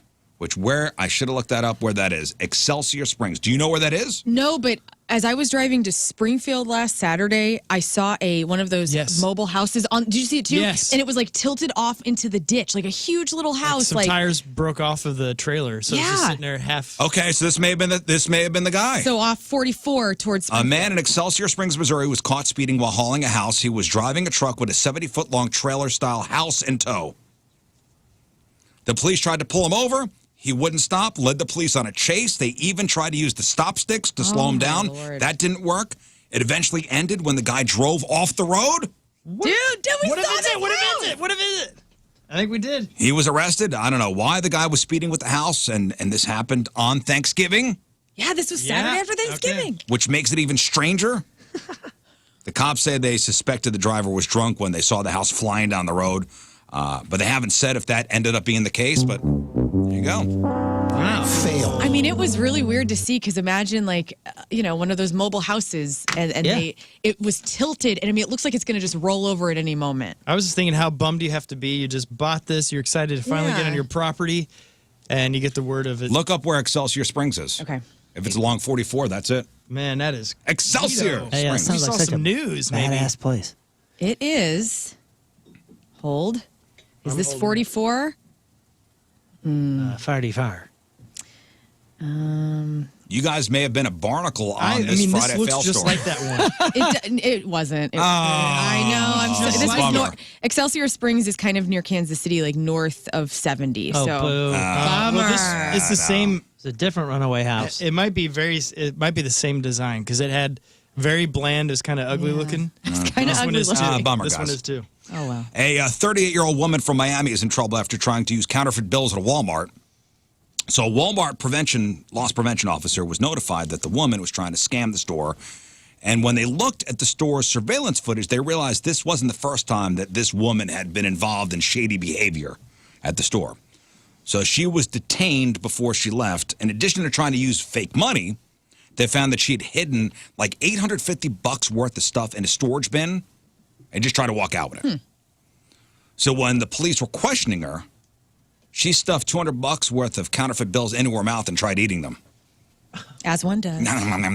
I should have looked that up where that is. Excelsior Springs. Do you know where that is? No, but as I was driving to Springfield last Saturday, I saw one of those mobile houses on. Did you see it too? Yes. And it was like tilted off into the ditch, like a huge little house. Some tires broke off of the trailer, so it's just sitting there half. Okay, so this may have been the guy. So off 44 towards A man in Excelsior Springs, Missouri was caught speeding while hauling a house. He was driving a truck with a 70-foot-long trailer-style house in tow. The police tried to pull him over. He wouldn't stop, led the police on a chase. They even tried to use the stop sticks to slow him down. Lord. That didn't work. It eventually ended when the guy drove off the road. Dude, we What if saw it's this it? What if now! it's it? What if it's it? I think we did. He was arrested. I don't know why the guy was speeding with the house, and this happened on Thanksgiving, Yeah, this was Saturday after Thanksgiving. which makes it even stranger. The cops say they suspected the driver was drunk when they saw the house flying down the road, but they haven't said if that ended up being the case, but there you go. Wow. Failed. I mean, it was really weird to see because imagine one of those mobile houses and it was tilted. And I mean, it looks like it's going to just roll over at any moment. I was just thinking, how bummed you have to be. You just bought this. You're excited to finally get on your property, and you get the word of it. Look up where Excelsior Springs is. Okay. If it's along 44, that's it. Man, that is Excelsior. Hey, that Springs. sounds We like saw such some a news, maybe. badass place. It is. Hold. Is this 44? 45. You guys may have been a barnacle on this this Friday looks fail just story. like that one. It wasn't. I know. I'm so, this is bummer. Excelsior Springs is kind of near Kansas City, like north of 70. Oh, so boo. bummer. Well, it's the same. It's a different runaway house. It might be the same design because it had very bland, is kind of ugly looking. It's kind of ugly looking. Bummer, This guys. one is too. Oh wow. A 38-year-old woman from Miami is in trouble after trying to use counterfeit bills at a Walmart. So a Walmart loss prevention officer was notified that the woman was trying to scam the store. And when they looked at the store's surveillance footage, they realized this wasn't the first time that this woman had been involved in shady behavior at the store. So she was detained before she left. In addition to trying to use fake money, they found that she had hidden like $850 worth of stuff in a storage bin and just tried to walk out with it. So when the police were questioning her, she stuffed $200 worth of counterfeit bills into her mouth and tried eating them. As one does. You're going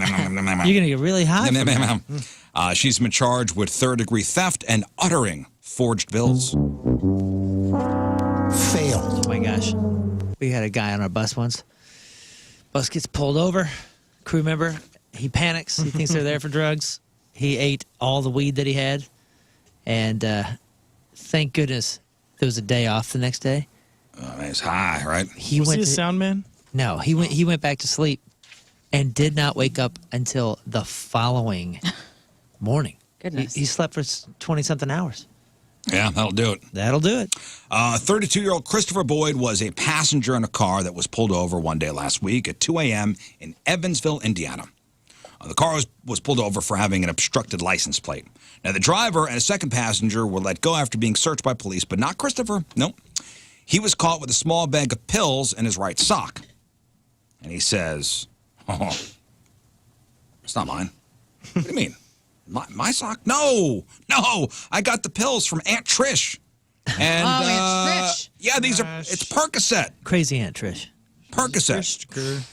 to get really high. from that. She's been charged with third-degree theft and uttering forged bills. Failed. Oh my gosh. We had a guy on our bus once. Bus gets pulled over. Crew member, he panics. He thinks they're there for drugs. He ate all the weed that he had. And thank goodness there was a day off the next day. He's high, right? Was he a sound man? No, he went back to sleep and did not wake up until the following morning. Goodness. He slept for 20-something hours. Yeah, that'll do it. That'll do it. 32-year-old Christopher Boyd was a passenger in a car that was pulled over one day last week at 2 a.m. in Evansville, Indiana. The car was pulled over for having an obstructed license plate. Now, the driver and a second passenger were let go after being searched by police, but not Christopher. Nope. He was caught with a small bag of pills in his right sock. And he says, "Oh, it's not mine." What do you mean? My sock? No, I got the pills from Aunt Trish. And, Aunt Trish. Yeah, it's Percocet. Crazy Aunt Trish. Percocet.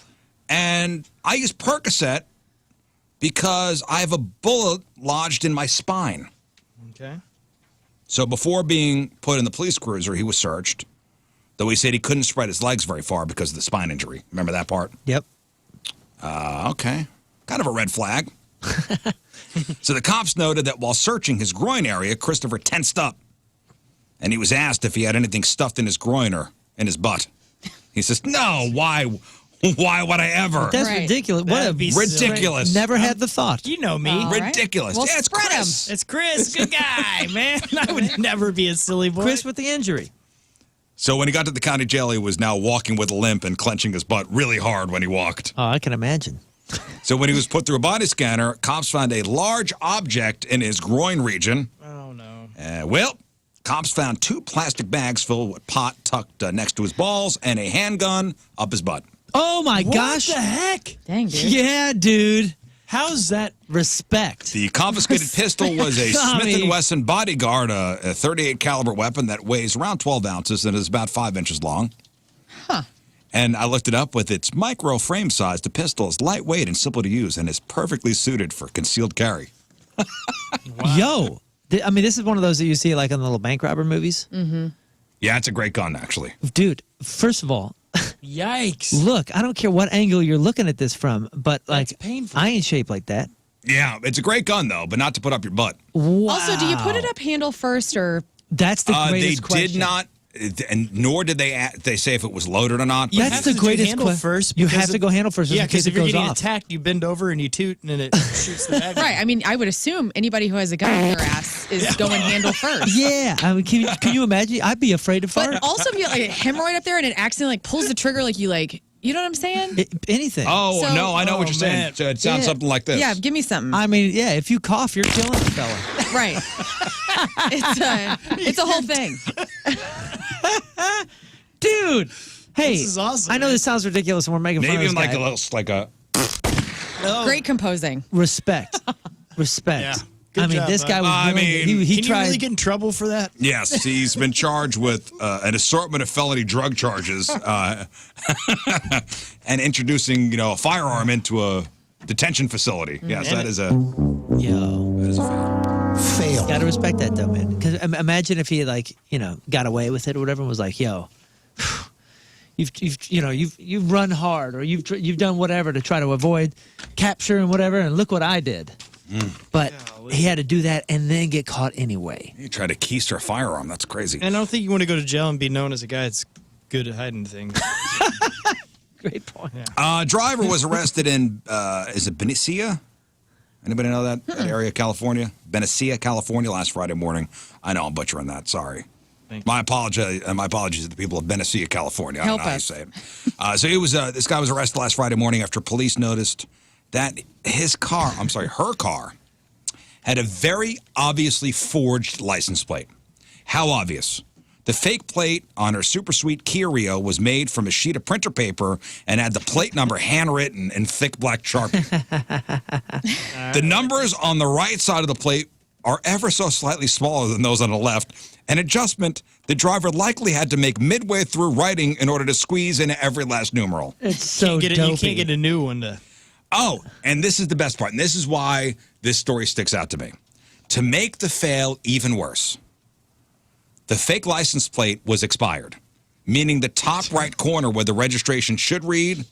And I use Percocet because I have a bullet lodged in my spine. Okay. So before being put in the police cruiser, he was searched. Though he said he couldn't spread his legs very far because of the spine injury. Remember that part? Yep. Okay. Kind of a red flag. So the cops noted that while searching his groin area, Christopher tensed up. And he was asked if he had anything stuffed in his groin or in his butt. He says, "No, why would I ever?" That's ridiculous. What a ridiculous. Never had the thought. You know me. Ridiculous. Well, Yeah, it's spread 'em. Chris. It's Chris. Good guy, man. I would never be a silly boy. Chris with the injury. So when he got to the county jail, he was now walking with a limp and clenching his butt really hard when he walked. Oh, I can imagine. So when he was put through a body scanner, cops found a large object in his groin region. Oh, no. Well, cops found 2 plastic bags filled with pot tucked next to his balls and a handgun up his butt. Oh, my gosh. What the heck? Dang, dude. Yeah, dude. How's that? Respect. The confiscated pistol was a Tommy. Smith & Wesson Bodyguard, a 38 caliber weapon that weighs around 12 ounces and is about 5 inches long. Huh. And I looked it up. With its micro frame size, the pistol is lightweight and simple to use and is perfectly suited for concealed carry. Yo. I mean, this is one of those that you see like in the little bank robber movies. Mm-hmm. Yeah, it's a great gun, actually. Dude, first of all, Yikes. look, I don't care what angle you're looking at this from, but like, That's painful. I ain't shaped like that. Yeah, it's a great gun, though, but not to put up your butt. Wow. Also, do you put it up handle first or? That's the They greatest question. did not, and nor did they say if it was loaded or not. You That's have the to do greatest handle question. first. You because have to go handle first. Yeah, in case because if it you're goes getting off. attacked, you bend over and you toot, and then it shoots the bag. Right. I mean, I would assume anybody who has a gun in their ass is going handle first. Yeah, I mean, can you imagine? I'd be afraid to fart. But also, if you like a hemorrhoid up there and it accidentally like pulls the trigger, like you know what I'm saying? Anything. Oh, So- no, I know what you're saying. man. So it sounds Yeah. something like this. Yeah, give me something. I mean, yeah, if you cough, you're killing the fella. Right. it's a whole thing. Dude, Hey, This is awesome, I know man. this sounds ridiculous, and we're making fun Maybe of even this like guy. a little, like a. Great composing. Respect. Respect. Yeah. I Good mean, job, this bud. guy was I willing, mean, he Can tried. you really get in trouble for that? Yes, he's been charged with an assortment of felony drug charges and introducing, a firearm into a detention facility. Yes, that is a Fail. Gotta respect that though, man. Because imagine if he got away with it or whatever, and was like, "Yo, you've run hard, or you've done whatever to try to avoid capture and whatever, and look what I did." But he had to do that and then get caught anyway. You tried to keister a firearm. That's crazy. And I don't think you want to go to jail and be known as a guy that's good at hiding things. Great point. Driver was arrested in, is it Benicia? Anybody know that area, California? Benicia, California, last Friday morning. I know, I'm butchering that. Sorry. My apologies to the people of Benicia, California. I don't know how you say it. So this guy was arrested last Friday morning after police noticed that her car, had a very obviously forged license plate. How obvious? The fake plate on her super sweet Kia Rio was made from a sheet of printer paper and had the plate number handwritten in thick black Sharpie. The numbers on the right side of the plate are ever so slightly smaller than those on the left, an adjustment the driver likely had to make midway through writing in order to squeeze in every last numeral. It's so You dopey. can't get a new one to. Oh, and this is the best part, and this is why this story sticks out to me. To make the fail even worse, the fake license plate was expired, meaning the top right corner where the registration should read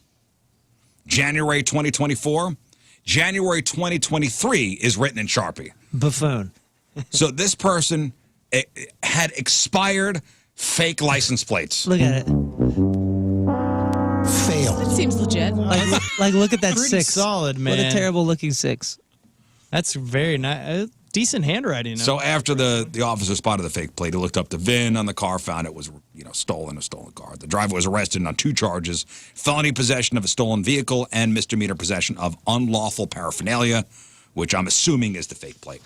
January 2024, January 2023 is written in Sharpie. Buffoon. So this person had expired fake license plates. Look at it. Fail. That seems legit. Like look at that Pretty 6. solid, What a man. terrible looking 6. That's very nice. Decent handwriting. So after the officer spotted the fake plate, he looked up the VIN on the car, found it was a stolen car. The driver was arrested on 2 charges: felony possession of a stolen vehicle and misdemeanor possession of unlawful paraphernalia, which I'm assuming is the fake plate.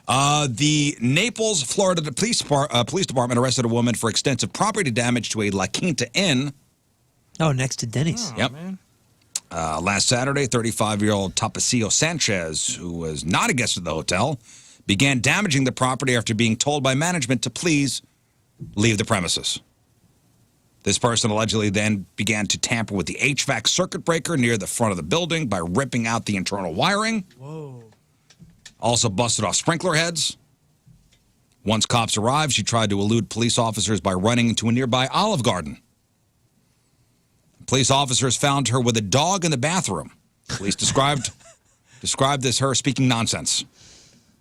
The Naples, Florida police department arrested a woman for extensive property damage to a La Quinta Inn. Oh, next to Denny's. Yep. Last Saturday, 35-year-old Tapasio Sanchez, who was not a guest at the hotel, began damaging the property after being told by management to please leave the premises. This person allegedly then began to tamper with the HVAC circuit breaker near the front of the building by ripping out the internal wiring. Whoa. Also busted off sprinkler heads. Once cops arrived, she tried to elude police officers by running into a nearby Olive Garden. Police officers found her with a dog in the bathroom. Police described as her speaking nonsense.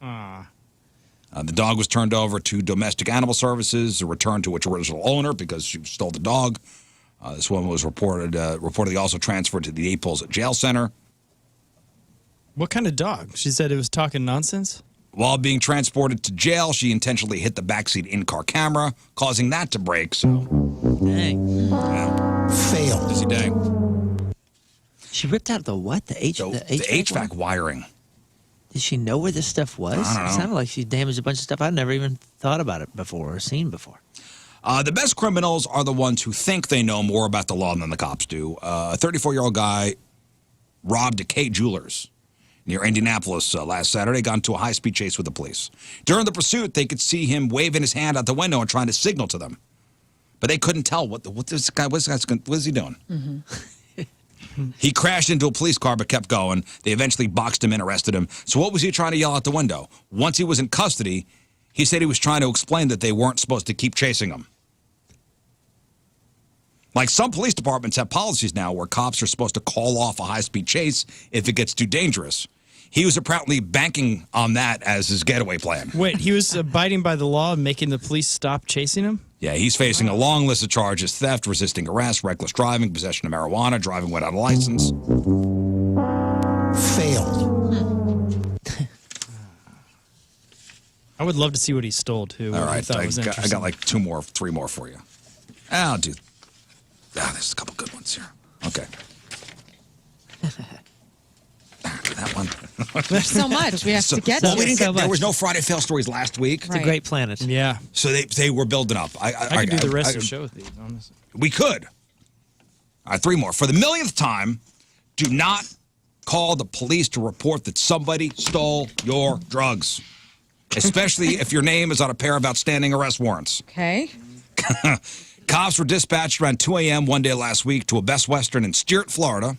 The dog was turned over to Domestic Animal Services, returned to its original owner because she stole the dog. This woman was reportedly also transferred to the Naples Jail Center. What kind of dog? She said it was talking nonsense? While being transported to jail, she intentionally hit the backseat in-car camera, causing that to break. So, Dang. Fail. Busy day. She ripped out the what? The HVAC wiring. Did she know where this stuff was? I don't know. It sounded like she damaged a bunch of stuff I'd never even thought about it before or seen before. The best criminals are the ones who think they know more about the law than the cops do. A 34-year-old guy robbed a K Jewelers near Indianapolis last Saturday, got into a high-speed chase with the police. During the pursuit, they could see him waving his hand out the window and trying to signal to them. But they couldn't tell what is he doing? He crashed into a police car but kept going. They eventually boxed him in, arrested him. So what was he trying to yell out the window? Once he was in custody, he said he was trying to explain that they weren't supposed to keep chasing him. Like some police departments have policies now where cops are supposed to call off a high-speed chase if it gets too dangerous. He was apparently banking on that as his getaway plan. Wait, he was abiding by the law and making the police stop chasing him? Yeah, he's facing a long list of charges: theft, resisting arrest, reckless driving, possession of marijuana, driving without a license. Failed. I would love to see what he stole, too. All right, I thought it was I interesting. got like 3 more for you. I'll do. There's a couple good ones here. Okay. that one. There's so much we have to get well, to. we didn't get, there was no Friday fail stories last week. It's a great planet. Yeah. So they were building up. I could do the rest of the show with these, honestly. We could. All right, 3 more. For the millionth time, do not call the police to report that somebody stole your drugs, especially if your name is on a pair of outstanding arrest warrants. Okay. Cops were dispatched around 2 a.m. one day last week to a Best Western in Stuart, Florida,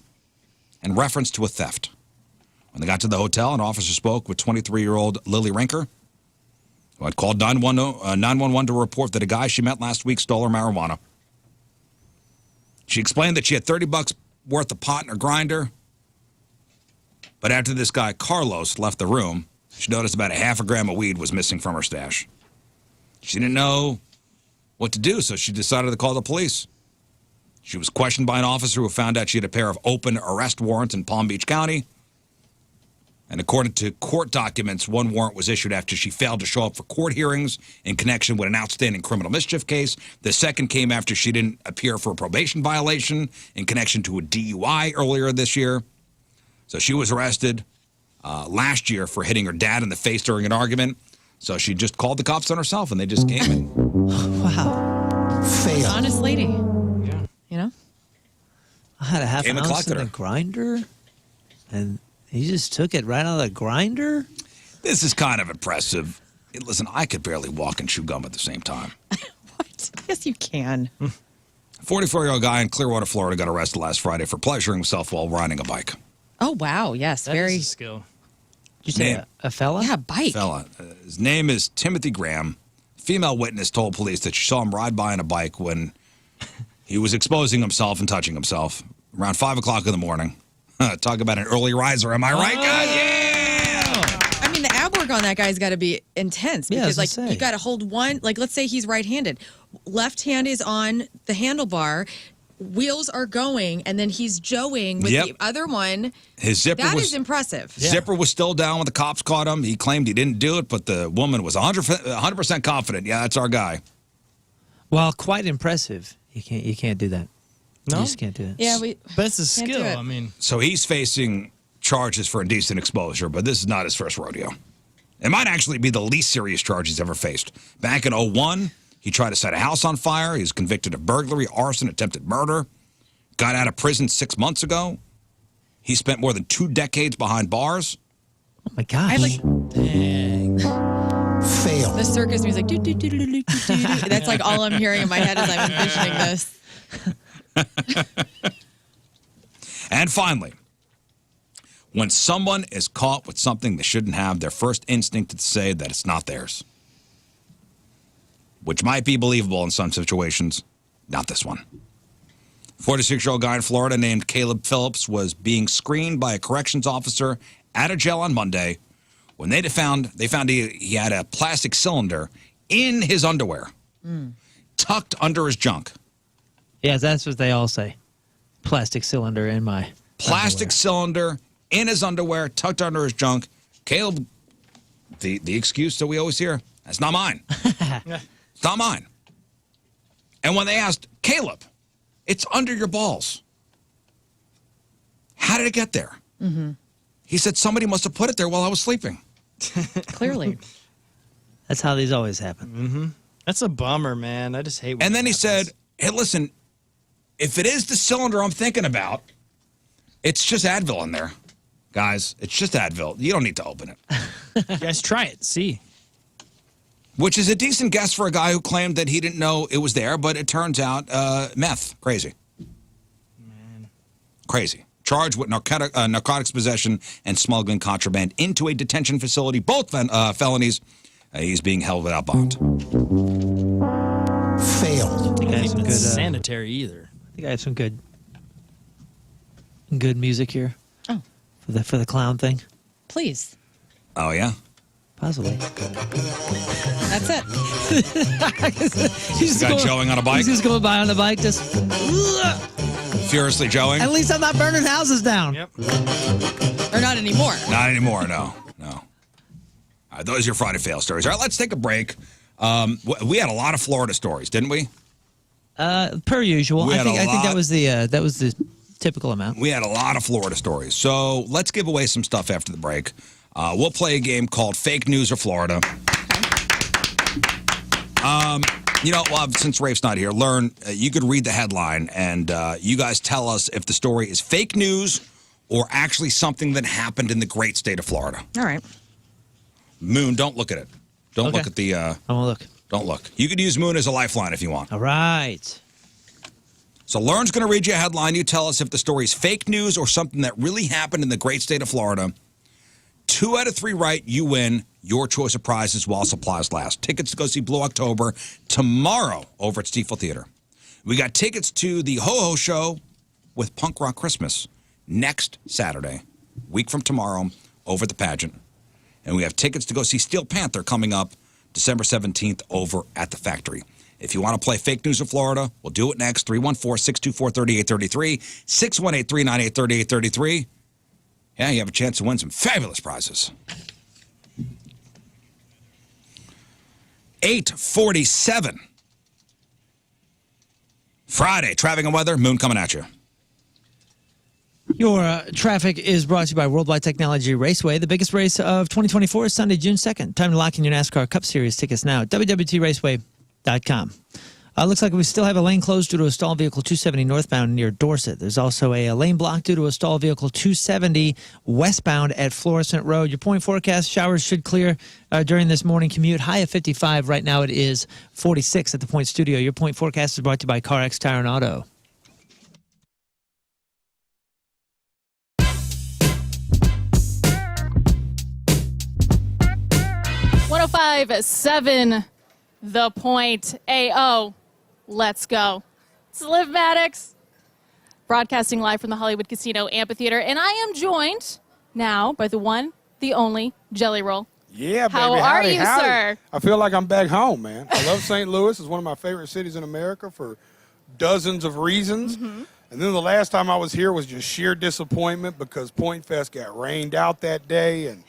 in reference to a theft. When they got to the hotel, an officer spoke with 23-year-old Lily Rinker, who had called 911 to report that a guy she met last week stole her marijuana. She explained that she had $30 worth of pot in her grinder, but after this guy, Carlos, left the room, she noticed about a half a gram of weed was missing from her stash. She didn't know what to do, so she decided to call the police. She was questioned by an officer who found out she had a pair of open arrest warrants in Palm Beach County. And according to court documents, one warrant was issued after she failed to show up for court hearings in connection with an outstanding criminal mischief case. The second came after she didn't appear for a probation violation in connection to a DUI earlier this year. So she was arrested last year for hitting her dad in the face during an argument. So she just called the cops on herself, and they just came in. Wow. Fail. Honest lady. Yeah. You know? I had a half Came an and ounce collected in the her. grinder, and he just took it right out of the grinder? This is kind of impressive. Listen, I could barely walk and chew gum at the same time. What? Yes, you can. 44-year-old guy in Clearwater, Florida, got arrested last Friday for pleasuring himself while riding a bike. Oh, wow. Yes. That very. is a skill. Did you say a fella? Yeah, bike. Fella. His name is Timothy Graham. Female witness told police that she saw him ride by on a bike when he was exposing himself and touching himself around 5 o'clock in the morning. Talk about an early riser. Am I right, guys? Yeah! I mean, the ab work on that guy's got to be intense Yeah, I was because, gonna like, say. you got to hold one. Like, let's say he's right-handed. Left hand is on the handlebar. Wheels are going, and then he's joeing with Yep. the other one. His zipper That was is impressive. Zipper was still down when the cops caught him. He claimed he didn't do it, but the woman was 100% confident. Yeah, that's our guy. Well, quite impressive. You can't do that. No? You just can't do that. Yeah, we. But it's a Can't do skill. it. I mean, So he's facing charges for indecent exposure, but this is not his first rodeo. It might actually be the least serious charge he's ever faced. Back in 2001, he tried to set a house on fire. He was convicted of burglary, arson, attempted murder. Got out of prison 6 months ago. He spent more than 2 decades behind bars. Oh my gosh. I like Dang. Fail. the circus music. Do, do, do, do, do, do, do. That's like all I'm hearing in my head as I'm envisioning this. And finally, when someone is caught with something they shouldn't have, their first instinct is to say that it's not theirs. Which might be believable in some situations, not this one. 46-year-old guy in Florida named Caleb Phillips was being screened by a corrections officer at a jail on Monday when they found he had a plastic cylinder in his underwear, tucked under his junk. Yeah, that's what they all say. Plastic cylinder in my Plastic cylinder in his underwear, tucked under his junk. Caleb, the excuse that we always hear, that's not mine. It's not mine. And when they asked, Caleb, it's under your balls. How did it get there? Mm-hmm. He said somebody must have put it there while I was sleeping. Clearly. That's how these always happen. Mm-hmm. That's a bummer, man. I just hate when And then that he happens. said, hey, listen, if it is the cylinder I'm thinking about, it's just Advil in there. Guys, it's just Advil. You don't need to open it. You guys try it. See. Which is a decent guess for a guy who claimed that he didn't know it was there, but it turns out meth. Crazy. Man. Crazy. Charged with narcotics possession and smuggling contraband into a detention facility, both felonies. He's being held without bond. Failed. I think I had some Even good. sanitary either. I think I have some good music here. Oh. For the clown thing. Please. Oh, yeah? Possibly. That's it. He's The guy joeing on a bike? He's just going by on the bike, just. Furiously joeing? At least I'm not burning houses down. Yep. Or not anymore. Not anymore, no. All right, those are your Friday fail stories. All right, let's take a break. We had a lot of Florida stories, didn't we? Per usual. We I had think a that lot. was the typical amount. We had a lot of Florida stories. So let's give away some stuff after the break. We'll play a game called Fake News or Florida. Since Rafe's not here, Lern, you could read the headline, and you guys tell us if the story is fake news or actually something that happened in the great state of Florida. All right. Moon, don't look at it. Don't look at the... I won't look. Don't look. You could use Moon as a lifeline if you want. All right. So Lern's going to read you a headline. You tell us if the story is fake news or something that really happened in the great state of Florida. 2 out of 3 right, you win your choice of prizes while supplies last. Tickets to go see Blue October tomorrow over at Stiefel Theater. We got tickets to the Ho-Ho Show with Punk Rock Christmas next Saturday, week from tomorrow, over at the Pageant. And we have tickets to go see Steel Panther coming up December 17th over at the Factory. If you want to play Fake News of Florida, we'll do it next. 314-624-3833, 618-398-3833. Yeah, you have a chance to win some fabulous prizes. 8:47. Friday, traffic and weather. Moon coming at you. Your traffic is brought to you by Worldwide Technology Raceway. The biggest race of 2024 is Sunday, June 2nd. Time to lock in your NASCAR Cup Series tickets now. www.raceway.com. Looks like we still have a lane closed due to a stalled vehicle 270 northbound near Dorset. There's also a lane blocked due to a stalled vehicle 270 westbound at Florissant Road. Your point forecast, showers should clear during this morning commute. High of 55. Right now it is 46 at the Point Studio. Your point forecast is brought to you by CarX Tire and Auto. .7 The Point. AO. Let's go. It's Liv Maddox, broadcasting live from the Hollywood Casino Amphitheater, and I am joined now by the one, the only Jelly Roll. Yeah, baby. How are you, sir? I feel like I'm back home, man. I love St. Louis. It's one of my favorite cities in America for dozens of reasons. Mm-hmm. And then the last time I was here was just sheer disappointment because Point Fest got rained out that day. And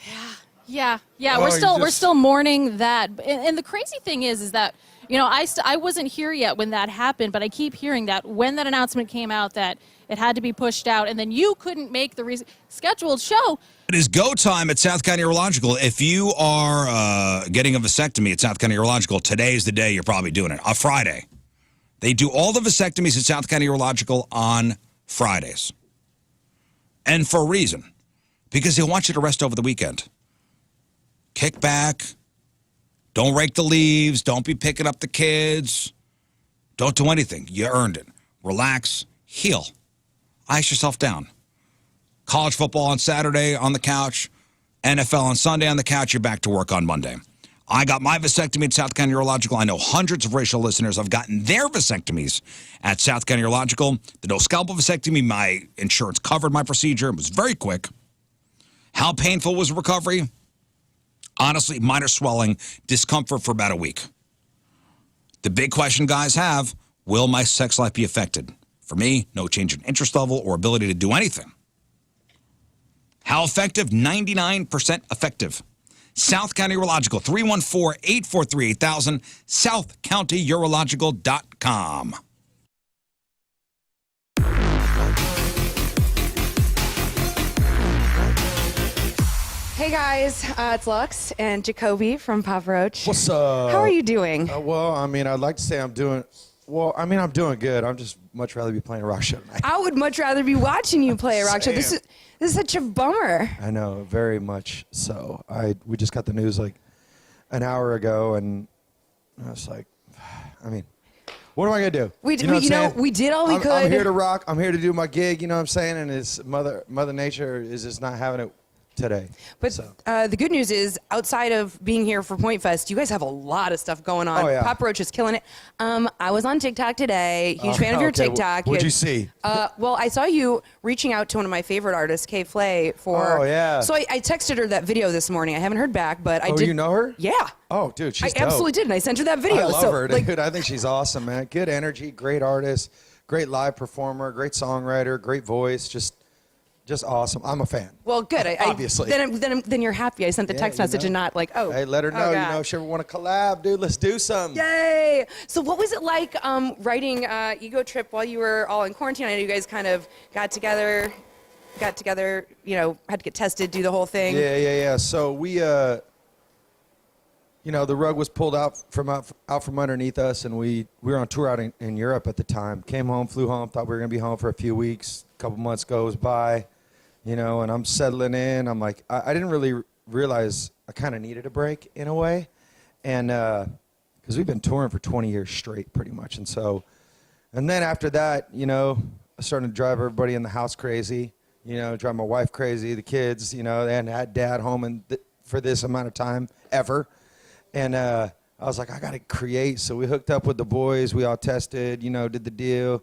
Yeah, Oh, we're still mourning that. And the crazy thing is that, you know, I wasn't here yet when that happened, but I keep hearing that when that announcement came out that it had to be pushed out, and then you couldn't make the scheduled show. It is go time at South County Urological. If you are getting a vasectomy at South County Urological, today is the day you're probably doing it, a Friday. They do all the vasectomies at South County Urological on Fridays. And for a reason, because they want you to rest over the weekend. Kick back. Don't rake the leaves. Don't be picking up the kids. Don't do anything. You earned it. Relax. Heal. Ice yourself down. College football on Saturday on the couch. NFL on Sunday on the couch. You're back to work on Monday. I got my vasectomy at South County Urological. I know hundreds of racial listeners have gotten their vasectomies at South County Urological. The no scalpel vasectomy, my insurance covered my procedure. It was very quick. How painful was recovery? Honestly, minor swelling, discomfort for about a week. The big question guys have, will my sex life be affected? For me, no change in interest level or ability to do anything. How effective? 99% effective. South County Urological, 314-843-8000, southcountyurological.com. Hey guys, it's Lux and Jacoby from Pop Roach. What's up? How are you doing? Well, I mean, I'd like to say I'm doing good. I'm just much rather be playing a rock show tonight. I would much rather be watching you play a rock show. This is such a bummer. I know, very much so. We just got the news like an hour ago, and I was like, I mean, what am I gonna do? We did all we could. I'm here to rock. I'm here to do my gig. You know what I'm saying? And it's Mother Nature is just not having it today. But the good news is, outside of being here for Point Fest, you guys have a lot of stuff going on. Oh, yeah. Pop Roach is killing it. I was on TikTok today. Huge fan of your TikTok. What'd you see? Well, I saw you reaching out to one of my favorite artists, Kay Flay, for. Oh, yeah. So I texted her that video this morning. I haven't heard back, but I did. Oh, you know her? Yeah. Oh, dude, she's I absolutely did, and I sent her that video. I love her, dude. I think she's awesome, man. Good energy, great artist, great live performer, great songwriter, great voice. Just just awesome. I'm a fan. Well, good. Obviously. Then you're happy. I sent the text message and not like, oh. Hey, let her know. oh, You God. know, if she ever want to collab, dude, let's do some. Yay! So what was it like writing Ego Trip while you were all in quarantine? I know you guys kind of got together, you know, had to get tested, do the whole thing. Yeah. So we, you know, the rug was pulled out from underneath us, and we were on tour out in Europe at the time. Came home, flew home, thought we were going to be home for a few weeks. A couple months goes by, you know, and I'm settling in. I'm like, I didn't really realize I kind of needed a break in a way. And because we've been touring for 20 years straight pretty much. And then after that, you know, I started to drive everybody in the house crazy, you know, drive my wife crazy, the kids, you know, they hadn't had dad home for this amount of time ever. And I was like, I got to create. So we hooked up with the boys. We all tested, you know, did the deal.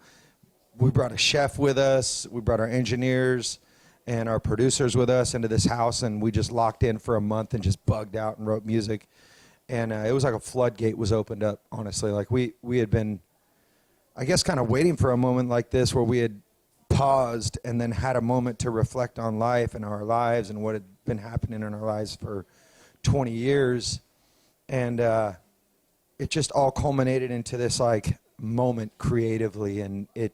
We brought a chef with us. We brought our engineers and our producers with us into this house. And we just locked in for a month and just bugged out and wrote music. And it was like a floodgate was opened up, honestly. Like we had been, I guess, kind of waiting for a moment like this where we had paused and then had a moment to reflect on life and our lives and what had been happening in our lives for 20 years. And it just all culminated into this like moment creatively. And it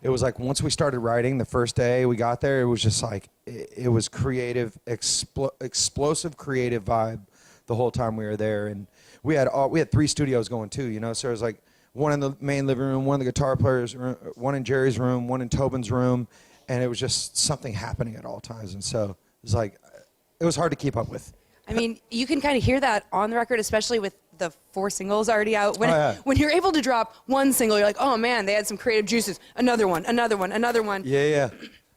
was like once we started writing the first day we got there, it was just like, it was creative, explosive creative vibe the whole time we were there. And we had 3 studios going too, you know, so it was like one in the main living room, one in the guitar player's room, one in Jerry's room, one in Tobin's room. And it was just something happening at all times. And so it was like, it was hard to keep up with. I mean, you can kind of hear that on the record, especially with the 4 singles already out. When you're able to drop one single, you're like, oh man, they had some creative juices. Another one. Yeah.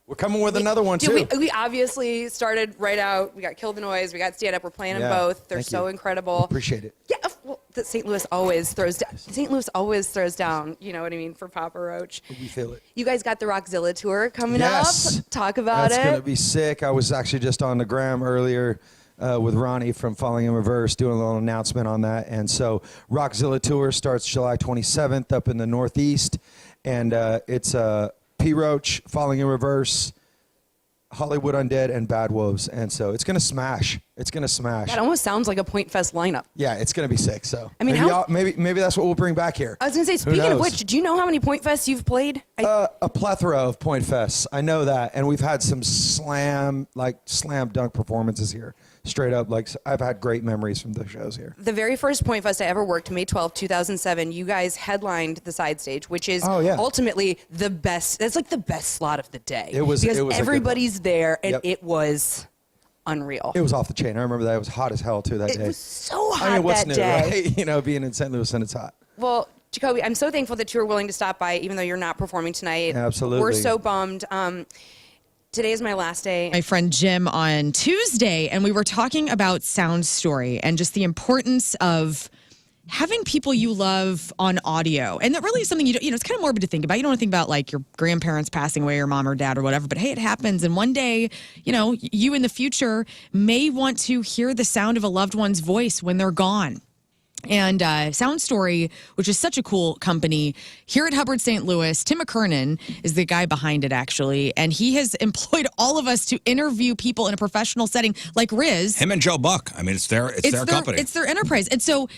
We're coming with another one too. We obviously started right out. We got Kill the Noise. We got Stand Up. We're playing them both. They're so incredible. Appreciate it. Yeah. Well, St. Louis always throws down. St. Louis always throws down. You know what I mean, for Papa Roach. We feel it. You guys got the Rockzilla tour coming up. Talk about That's it. going to be sick. I was actually just on the gram earlier with Ronnie from Falling in Reverse doing a little announcement on that. And so Rockzilla tour starts July 27th up in the Northeast. And it's P. Roach, Falling in Reverse, Hollywood Undead, and Bad Wolves. And so it's going to smash. That almost sounds like a Point Fest lineup. Yeah, it's going to be sick. So I mean, maybe that's what we'll bring back here. I was going to say, speaking of which, do you know how many Point Fests you've played? A plethora of Point Fests. I know that. And we've had some slam dunk performances here. Straight up, like I've had great memories from the shows here. The very first Point Fest I ever worked, May 12th, 2007, you guys headlined the side stage, which is ultimately the best. That's like the best slot of the day. It was because it was everybody's there, and it was unreal. It was off the chain. I remember that. It was hot as hell too that day. It was so hot I mean, what's that new, day. right? You know, being in St. Louis and it's hot. Well, Jacoby, I'm so thankful that you were willing to stop by, even though you're not performing tonight. Absolutely. We're so bummed. Today is my last day. My friend Jim on Tuesday, and we were talking about Sound Story and just the importance of having people you love on audio. And that really is something it's kind of morbid to think about. You don't want to think about like your grandparents passing away or mom or dad or whatever, but hey, it happens. And one day, you in the future may want to hear the sound of a loved one's voice when they're gone. And Sound Story, which is such a cool company, here at Hubbard St. Louis, Tim McKernan is the guy behind it, actually. And he has employed all of us to interview people in a professional setting like Riz. Him and Joe Buck. I mean, it's their company. It's their enterprise. And so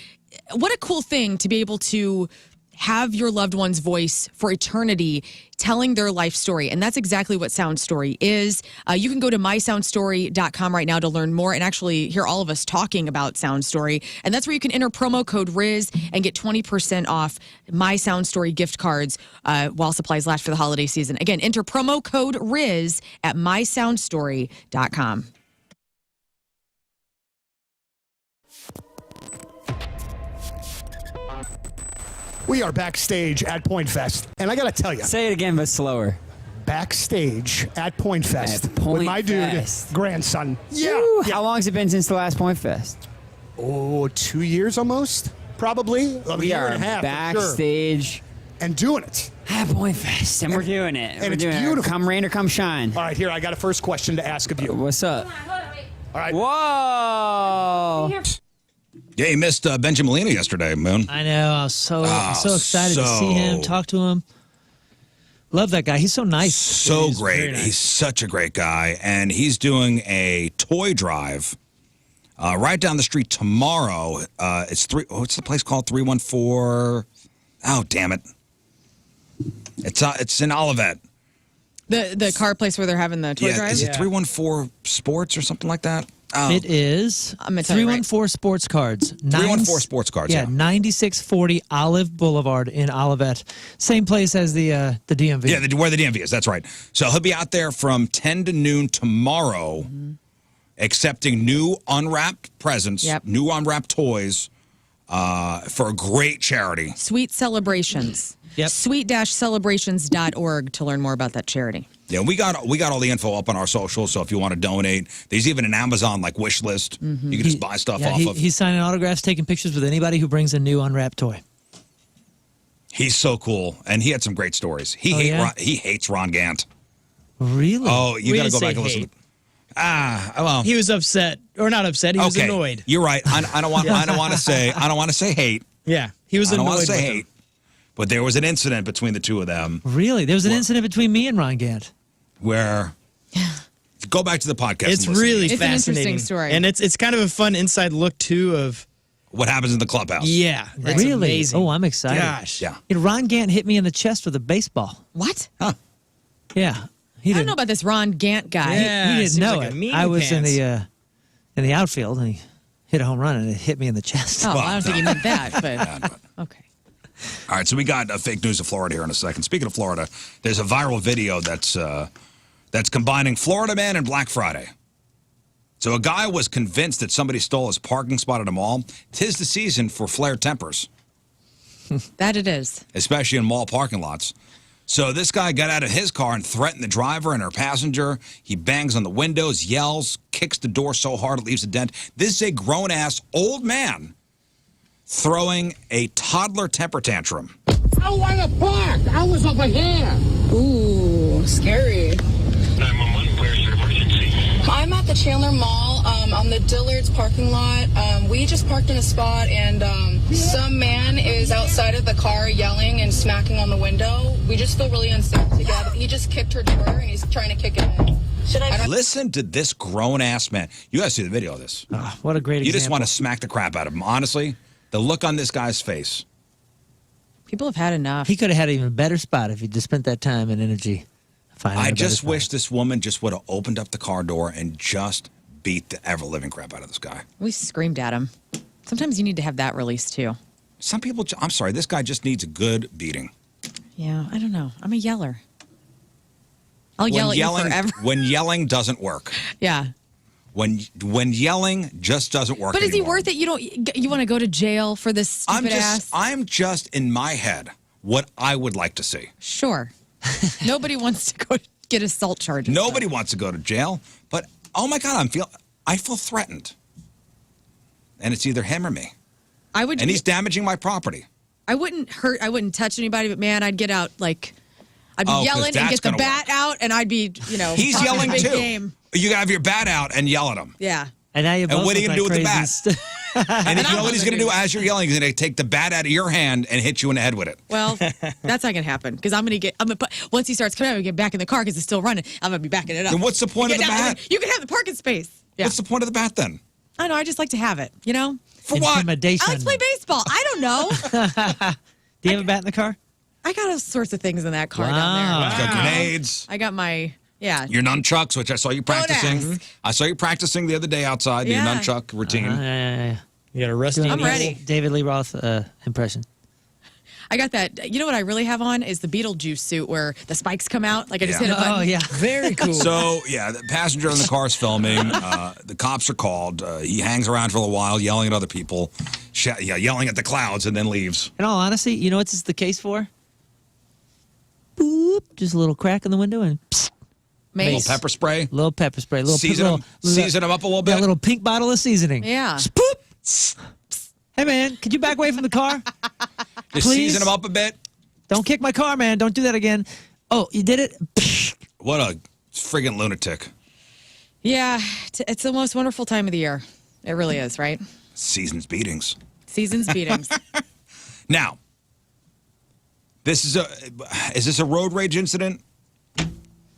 what a cool thing to be able to have your loved one's voice for eternity telling their life story. And that's exactly what Sound Story is. You can go to mysoundstory.com right now to learn more and actually hear all of us talking about Sound Story. And that's where you can enter promo code Riz and get 20% off My Sound Story gift cards while supplies last for the holiday season. Again, enter promo code Riz at mysoundstory.com. We are backstage at Point Fest, and I got to tell you. Say it again, but slower. Backstage at Point Fest At Point with my Fest. dude, grandson. Woo! How long has it been since the last Point Fest? Oh, 2 years almost, probably. We year are and a half, for backstage sure. And doing it. At Point Fest, and we're doing it. And we're it's doing beautiful. It. Come rain or come shine. All right, here, I got a first question to ask of you. What's up? All right. Whoa! Yeah, you missed Benjamin Molina yesterday, Moon. I know. I was so excited to see him, talk to him. Love that guy. He's so nice. So He's very great. nice. He's such a great guy. And he's doing a toy drive right down the street tomorrow. What's the place called? 314. Oh, damn it. It's in Olivet. The car place where they're having the toy drive? Is it 314 Sports or something like that? Oh. It is I'm gonna tell you 314 Sports Cards. 314 Sports Cards, yeah. 9640 Olive Boulevard in Olivet. Same place as the DMV. Yeah, where the DMV is. That's right. So he'll be out there from 10 to noon tomorrow, accepting new unwrapped presents, new unwrapped toys for a great charity. Sweet Celebrations. Yep. Sweet-celebrations.org to learn more about that charity. Yeah, we got all the info up on our socials, so if you want to donate, there's even an Amazon wish list. You can just buy stuff off of. He's signing autographs, taking pictures with anybody who brings a new unwrapped toy. He's so cool, and he had some great stories. He hates Ron Gant. Really? Oh, you got to go back and listen. Well, He was upset, or not upset. He was annoyed. You're right. I don't want to say hate. Yeah, he was I don't annoyed. want to with say him. hate. But there was an incident between the two of them. Really? There was an incident between me and Ron Gant. Where go back to the podcast. It's and listen. really It's an fascinating interesting story. and it's kind of a fun inside look too of what happens in the clubhouse. Yeah, that's really? amazing. Oh, I'm excited. Gosh. Yeah. You know, Ron Gant hit me in the chest with a baseball. What? Huh. Yeah. I don't know about this Ron Gant guy. Yeah. He didn't seems know like a it. meanie I was pants. in the outfield and he hit a home run and it hit me in the chest. Oh, I don't think he meant that, but okay. All right, so we got fake news of Florida here in a second. Speaking of Florida, there's a viral video that's combining Florida Man and Black Friday. So a guy was convinced that somebody stole his parking spot at a mall. 'Tis the season for flared tempers, That it is. especially in mall parking lots. So this guy got out of his car and threatened the driver and her passenger. He bangs on the windows, yells, kicks the door so hard it leaves a dent. This is a grown-ass old man throwing a toddler temper tantrum. I want to park. I was over here. Ooh, scary. 911, where's your emergency? I'm at the Chandler Mall on the Dillard's parking lot. We just parked in a spot and some man is outside of the car yelling and smacking on the window. We just feel really unsafe together. He just kicked her door and he's trying to kick it in. Listen to this grown-ass man. You guys see the video of this. Oh, what a great You example. just want to smack the crap out of him. Honestly, the look on this guy's face. People have had enough. He could have had an even better spot if he just spent that time and energy. I just wish this woman just would have opened up the car door and just beat the ever-living crap out of this guy. We screamed at him. Sometimes you need to have that release too. Some people, I'm sorry, this guy just needs a good beating. Yeah, I don't know. I'm a yeller. I'll yell at yelling, you forever. When yelling doesn't work. Yeah. When yelling just doesn't work But is anymore. he worth it? You want to go to jail for this stupid ass? I'm just in my head what I would like to see. Sure. Nobody wants to go get assault charges. Nobody wants to go to jail, but oh my God, I feel threatened. And it's either him or me. And he's damaging my property. I wouldn't touch anybody, but man, I'd get out I'd be 'cause yelling and that's get the gonna bat out, and I'd be, He's talking yelling a big too. game. You gotta have your bat out and yell at him. Yeah. And now you And what are you gonna do with the bat? And you know what he's going to do as you're yelling? He's going to take the bat out of your hand and hit you in the head with it. Well, that's not gonna happen because I'm gonna put once he starts coming out, I'm gonna get back in the car because it's still running. I'm gonna be backing it up. Then what's the point of the bat? You can have the parking space. Yeah. What's the point of the bat then? I know. I just like to have it. For what? Intimidation. I like to play baseball. I don't know. Do you have a bat in the car? I got all sorts of things in that car down there. He's got grenades. I got my Your nunchucks, which I saw you practicing. Bodax. I saw you practicing the other day outside. Your Yeah. nunchuck routine. Yeah. You got a rusty. I'm ready. David Lee Roth impression. I got that. You know what I really have on is the Beetlejuice suit where the spikes come out. Like I just hit a button. Oh, yeah. Very cool. So, yeah, the passenger in the car is filming. The cops are called. He hangs around for a while, yelling at other people, yelling at the clouds, and then leaves. In all honesty, you know what this is the case for? Boop. Just a little crack in the window and psst. Little pepper spray. Little pepper spray. Season them up a little bit. A little pink bottle of seasoning. Yeah. Just poop. Hey, man, could you back away from the car? Just Please? season them up a bit. Don't kick my car, man. Don't do that again. Oh, you did it? What a friggin' lunatic. Yeah, it's the most wonderful time of the year. It really is, right? Season's beatings. Season's beatings. Now, Is this a road rage incident?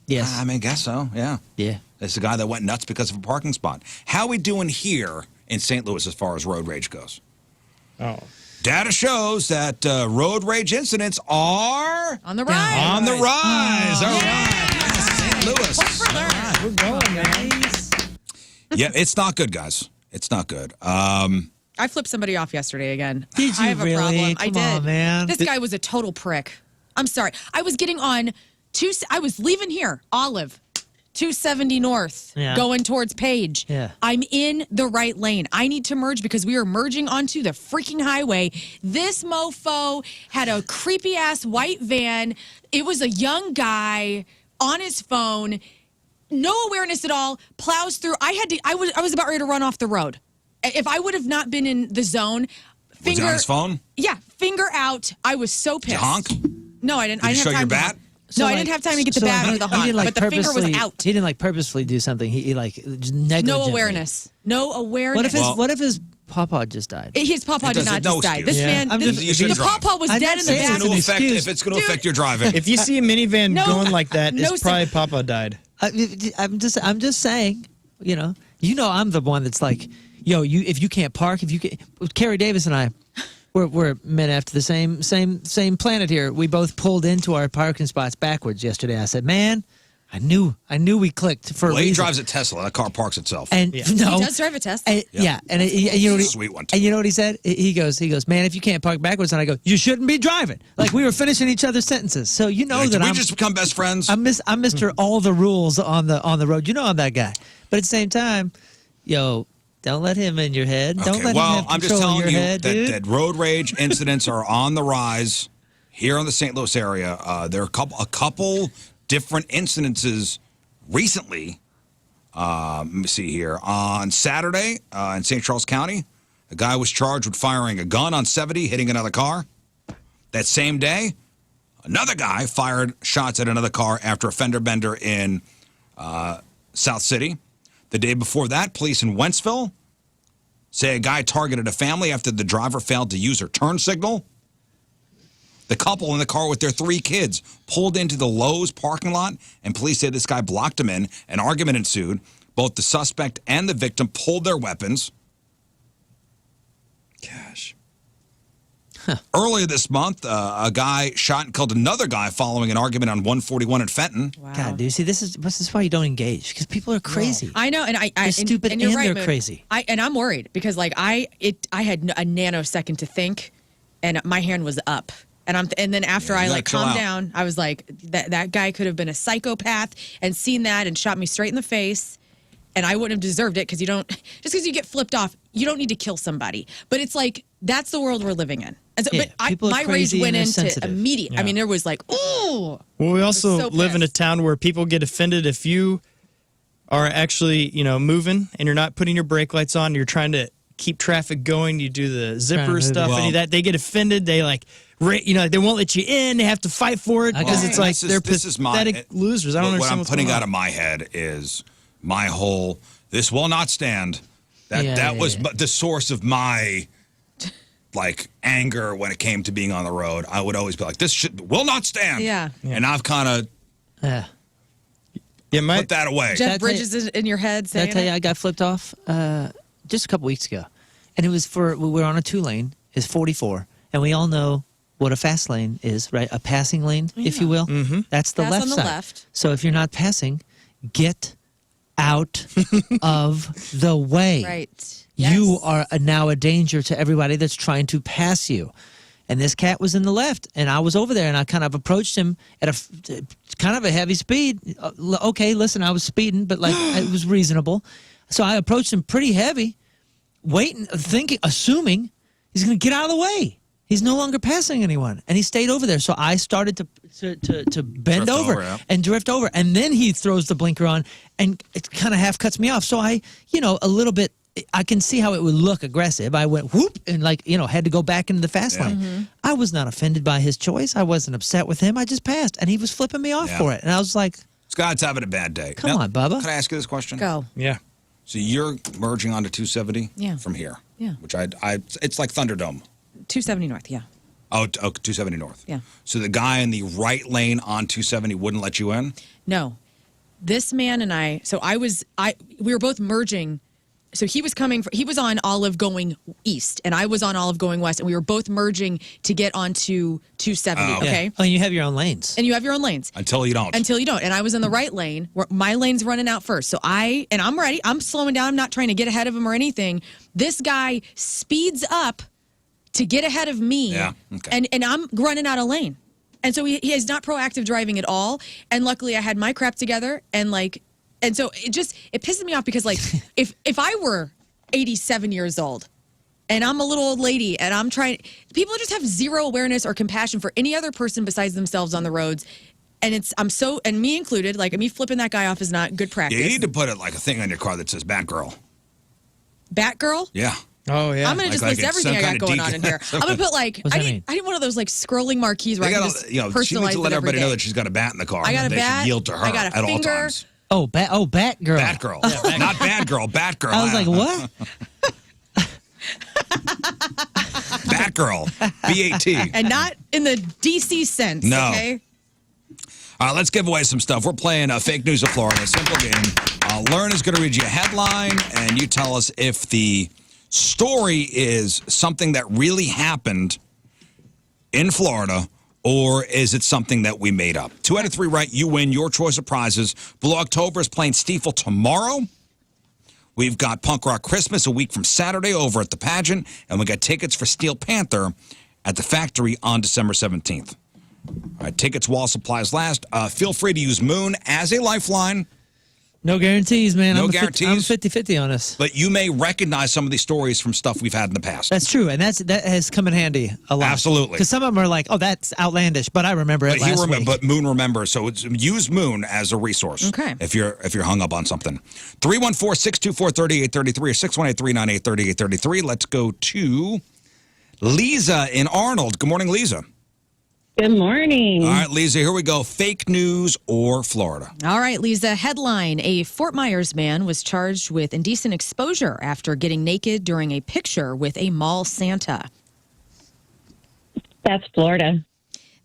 Yes. I mean, I guess so, yeah. Yeah. It's a guy that went nuts because of a parking spot. How we doing here in St. Louis as far as road rage goes? Oh. Data shows that road rage incidents are on the rise. On the rise. All right. Yes, St. Louis. We're going, man. Yeah, it's not good, guys. It's not good. I flipped somebody off yesterday again. Did you I have really? a problem. I Come did. on, man. This guy was a total prick. I'm sorry. I was getting on I was leaving here, Olive, 270 North, Yeah. going towards Page. Yeah. I'm in the right lane. I need to merge because we are merging onto the freaking highway. This mofo had a creepy ass white van. It was a young guy on his phone, no awareness at all. Plows through. I was about ready to run off the road. If I would have not been in the zone, Was he on his phone? Yeah, finger out. I was so pissed. Did you honk? No, I didn't. Did I you didn't show have time your to bat? honk. No, I didn't have time to get the bat or the honk, didn't, but the finger was purposely- out. He didn't like purposely do something. He just negligently. No awareness. No awareness. What if his pawpaw just died? His pawpaw did not just die. This man, You should the drive. pawpaw was dead in the back. If it's going to affect your driving. If you see a minivan No, going like that, no, it's probably Papa died. I'm just saying, I'm the one that's like, if you can't park, Carrie Davis and I, we're men after the same planet here. We both pulled into our parking spots backwards yesterday. I said, man, I knew we clicked for a Well, he reason. drives a Tesla. That car parks itself. And He does drive a Tesla. And, yeah, and you know what he, Sweet one, and you know what he said? He goes, man, if you can't park backwards, and I go, you shouldn't be driving. Like we were finishing each other's sentences. So you know that Did we I'm just become best friends? I'm Mr. All the rules on the road. You know I'm that guy. But at the same time, don't let him in your head. Don't let him have I'm just control of telling your you head, that, dude. that road rage incidents are on the rise here in the St. Louis area. There are a couple different incidences recently. Let me see here. On Saturday in St. Charles County, a guy was charged with firing a gun on 70, hitting another car. That same day, another guy fired shots at another car after a fender bender in South City. The day before that, police in Wentzville say a guy targeted a family after the driver failed to use her turn signal. The couple in the car with their 3 kids pulled into the Lowe's parking lot, and police say this guy blocked them in. An argument ensued. Both the suspect and the victim pulled their weapons. Gosh. Earlier this month, a guy shot and killed another guy following an argument on 141 in Fenton. God, dude, see, this is why you don't engage, because people are crazy. I know, and They're stupid and, you're and right, they're Moon. crazy. And I'm worried because I had a nanosecond to think, and my hand was up. And then after I gotta chill calmed out. down, I was like, that guy could have been a psychopath and seen that and shot me straight in the face, and I wouldn't have deserved it because you don't. Just because you get flipped off, you don't need to kill somebody. But it's like that's the world we're living in. And so, Yeah, people are my rage crazy went and they're into sensitive. immediate. I Yeah. mean, there was like, ooh. Well, we also so live in a town where people get offended if you are actually, moving and you're not putting your brake lights on. You're trying to keep traffic going. You do the zipper move stuff, it. any of that. They get offended. They they won't let you in. They have to fight for it because it's like they're pathetic losers. I don't what understand I'm what's putting going out of on. my head is my whole "this will not stand." That was the source of my anger when it came to being on the road. I would always be like, "This will not stand." Yeah. And I've kind of put that away. Jeff Bridges is in your head Did saying I tell you it? I got flipped off just a couple weeks ago, and it was we were on a 2-lane. It's 44, and we all know what a fast lane is, right? A passing lane, if you will. Mm-hmm. That's the Pass left on the side. left. So if you're not passing, get out of the way. Right. You are now a danger to everybody that's trying to pass you. And this cat was in the left, and I was over there, and I kind of approached him at kind of a heavy speed. Okay, listen, I was speeding, but it was reasonable. So I approached him pretty heavy, assuming he's going to get out of the way. He's no longer passing anyone, and he stayed over there. So I started to bend Drift over over, and drift over, and then he throws the blinker on, and it kind of half cuts me off. So I, a little bit. I can see how it would look aggressive. I went whoop and had to go back into the fast lane. Mm-hmm. I was not offended by his choice. I wasn't upset with him. I just passed, and he was flipping me off for it. And I was like, Scott's having a bad day. Come on, Bubba. Can I ask you this question? Go. Yeah. So you're merging onto 270 Yeah. from here. Yeah. Which it's like Thunderdome. 270 North, yeah. Oh, 270 North. Yeah. So the guy in the right lane on 270 wouldn't let you in? No. This man and I, we were both merging. So he was on Olive going east, and I was on Olive going west, and we were both merging to get onto 270, okay? Oh, and you have your own lanes. And you have your own lanes. Until you don't. And I was in the right lane, where my lane's running out first. So I'm ready. I'm slowing down. I'm not trying to get ahead of him or anything. This guy speeds up to get ahead of me. Yeah, okay. And I'm running out of lane. And so he is not proactive driving at all. And luckily I had my crap together and so it pisses me off because, like, if I were 87 years old and I'm a little old lady and people just have zero awareness or compassion for any other person besides themselves on the roads. And and me included, like, me flipping that guy off is not good practice. You need to put a thing on your car that says Batgirl. Batgirl? Yeah. Oh, yeah. I'm going to just list everything I got going on in here. I'm going to put, like, I need one of those, like, scrolling marquees where I can just personalize she needs to let everybody know that she's got a bat in the car. I got a they bat. should yield to her I got a at finger. all times. Oh, Batgirl. Batgirl. Not bad girl, Batgirl. I was like, what? Batgirl. B-A-T. And not in the DC sense, No. okay? All right, let's give away some stuff. We're playing Fake News of Florida, a simple game. Lern is going to read you a headline, and you tell us if the story is something that really happened in Florida, or is it something that we made up? 2 out of 3 right, you win your choice of prizes. Blue October is playing Stiefel tomorrow. We've got Punk Rock Christmas a week from Saturday over at the Pageant, and we got tickets for Steel Panther at the Factory on December 17th. All right, tickets while supplies last. Feel free to use Moon as a lifeline. No guarantees, man. No I'm guarantees. I'm 50-50 on this. But you may recognize some of these stories from stuff we've had in the past. That's true, and that has come in handy a lot. Absolutely. Because some of them are like, oh, that's outlandish, but I remember it last week. But Moon remembers, so use Moon as a resource. Okay. If you're hung up on something. 314-624-3833 or 618-398-3833. Let's go to Lisa in Arnold. Good morning, Lisa. Good morning. All right, Lisa, here we go. Fake news or Florida? All right, Lisa. Headline: A Fort Myers man was charged with indecent exposure after getting naked during a picture with a mall Santa. That's Florida.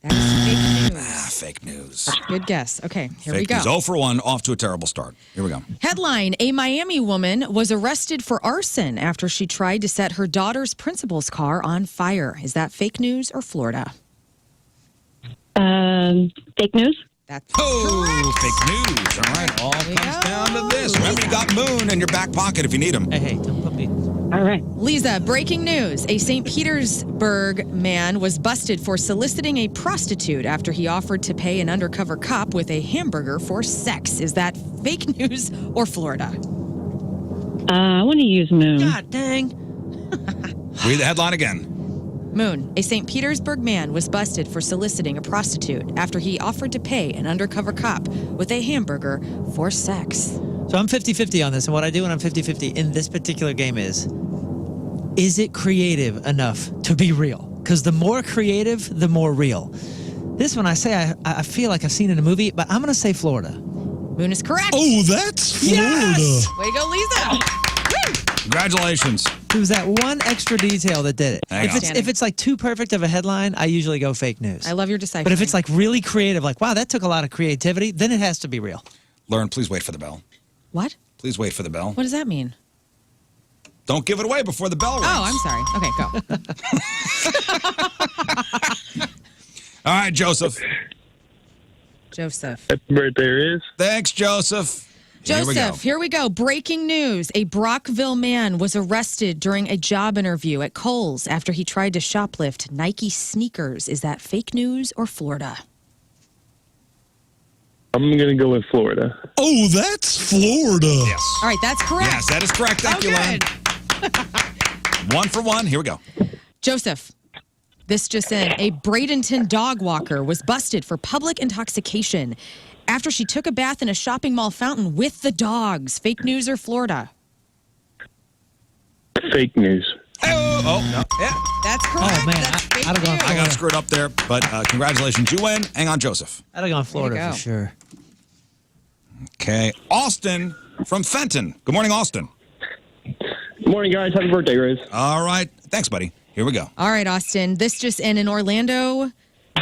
That's fake news. Fake news. Good guess. Okay, here we Fake go. news. 0 for 1, off to a terrible start. Here we go. Headline: A Miami woman was arrested for arson after she tried to set her daughter's principal's car on fire. Is that fake news or Florida? Fake news. That's fake news. All right, all comes down to this. Remember, you got Moon in your back pocket if you need him. Hey, don't put me. All right. Lisa, breaking news. A St. Petersburg man was busted for soliciting a prostitute after he offered to pay an undercover cop with a hamburger for sex. Is that fake news or Florida? I want to use Moon. God dang. Read the headline again. Moon. A St. Petersburg man was busted for soliciting a prostitute after he offered to pay an undercover cop with a hamburger for sex. So I'm 50-50 on this, and what I do when I'm 50-50 in this particular game is it creative enough to be real? Because the more creative, the more real. This one I say I feel like I've seen in a movie, but I'm going to say Florida. Moon is correct. Oh, that's Florida. Yes! Way to go, Lisa. Congratulations. It was that one extra detail that did it. Hang on. If it's like too perfect of a headline, I usually go fake news. I love your deciphering. But if it's like really creative, like, wow, that took a lot of creativity, then it has to be real. Lern, please wait for the bell. What? Please wait for the bell. What does that mean? Don't give it away before the bell rings. Oh, I'm sorry. Okay, go. All right, Joseph. Joseph. Happy birthday, Riz. Thanks, Joseph. Joseph, here we go. Breaking news. A Brockville man was arrested during a job interview at Kohl's after he tried to shoplift Nike sneakers. Is that fake news or Florida? I'm going to go with Florida. Oh, that's Florida. Yes. All right, that's correct. Yes, that is correct. Thank you, Lern. 1 for 1. Here we go. Joseph, this just in. A Bradenton dog walker was busted for public intoxication after she took a bath in a shopping mall fountain with the dogs. Fake news or Florida? Fake news. Oh, no. Yeah. That's correct. Oh, man. That's fake I'd have gone news. I got screwed up there, but congratulations. You win. Hang on, Joseph. I'd have gone Florida go. for sure. Okay. Austin from Fenton. Good morning, Austin. Good morning, guys. Happy birthday, Riz. All right. Thanks, buddy. Here we go. All right, Austin. This just in Orlando.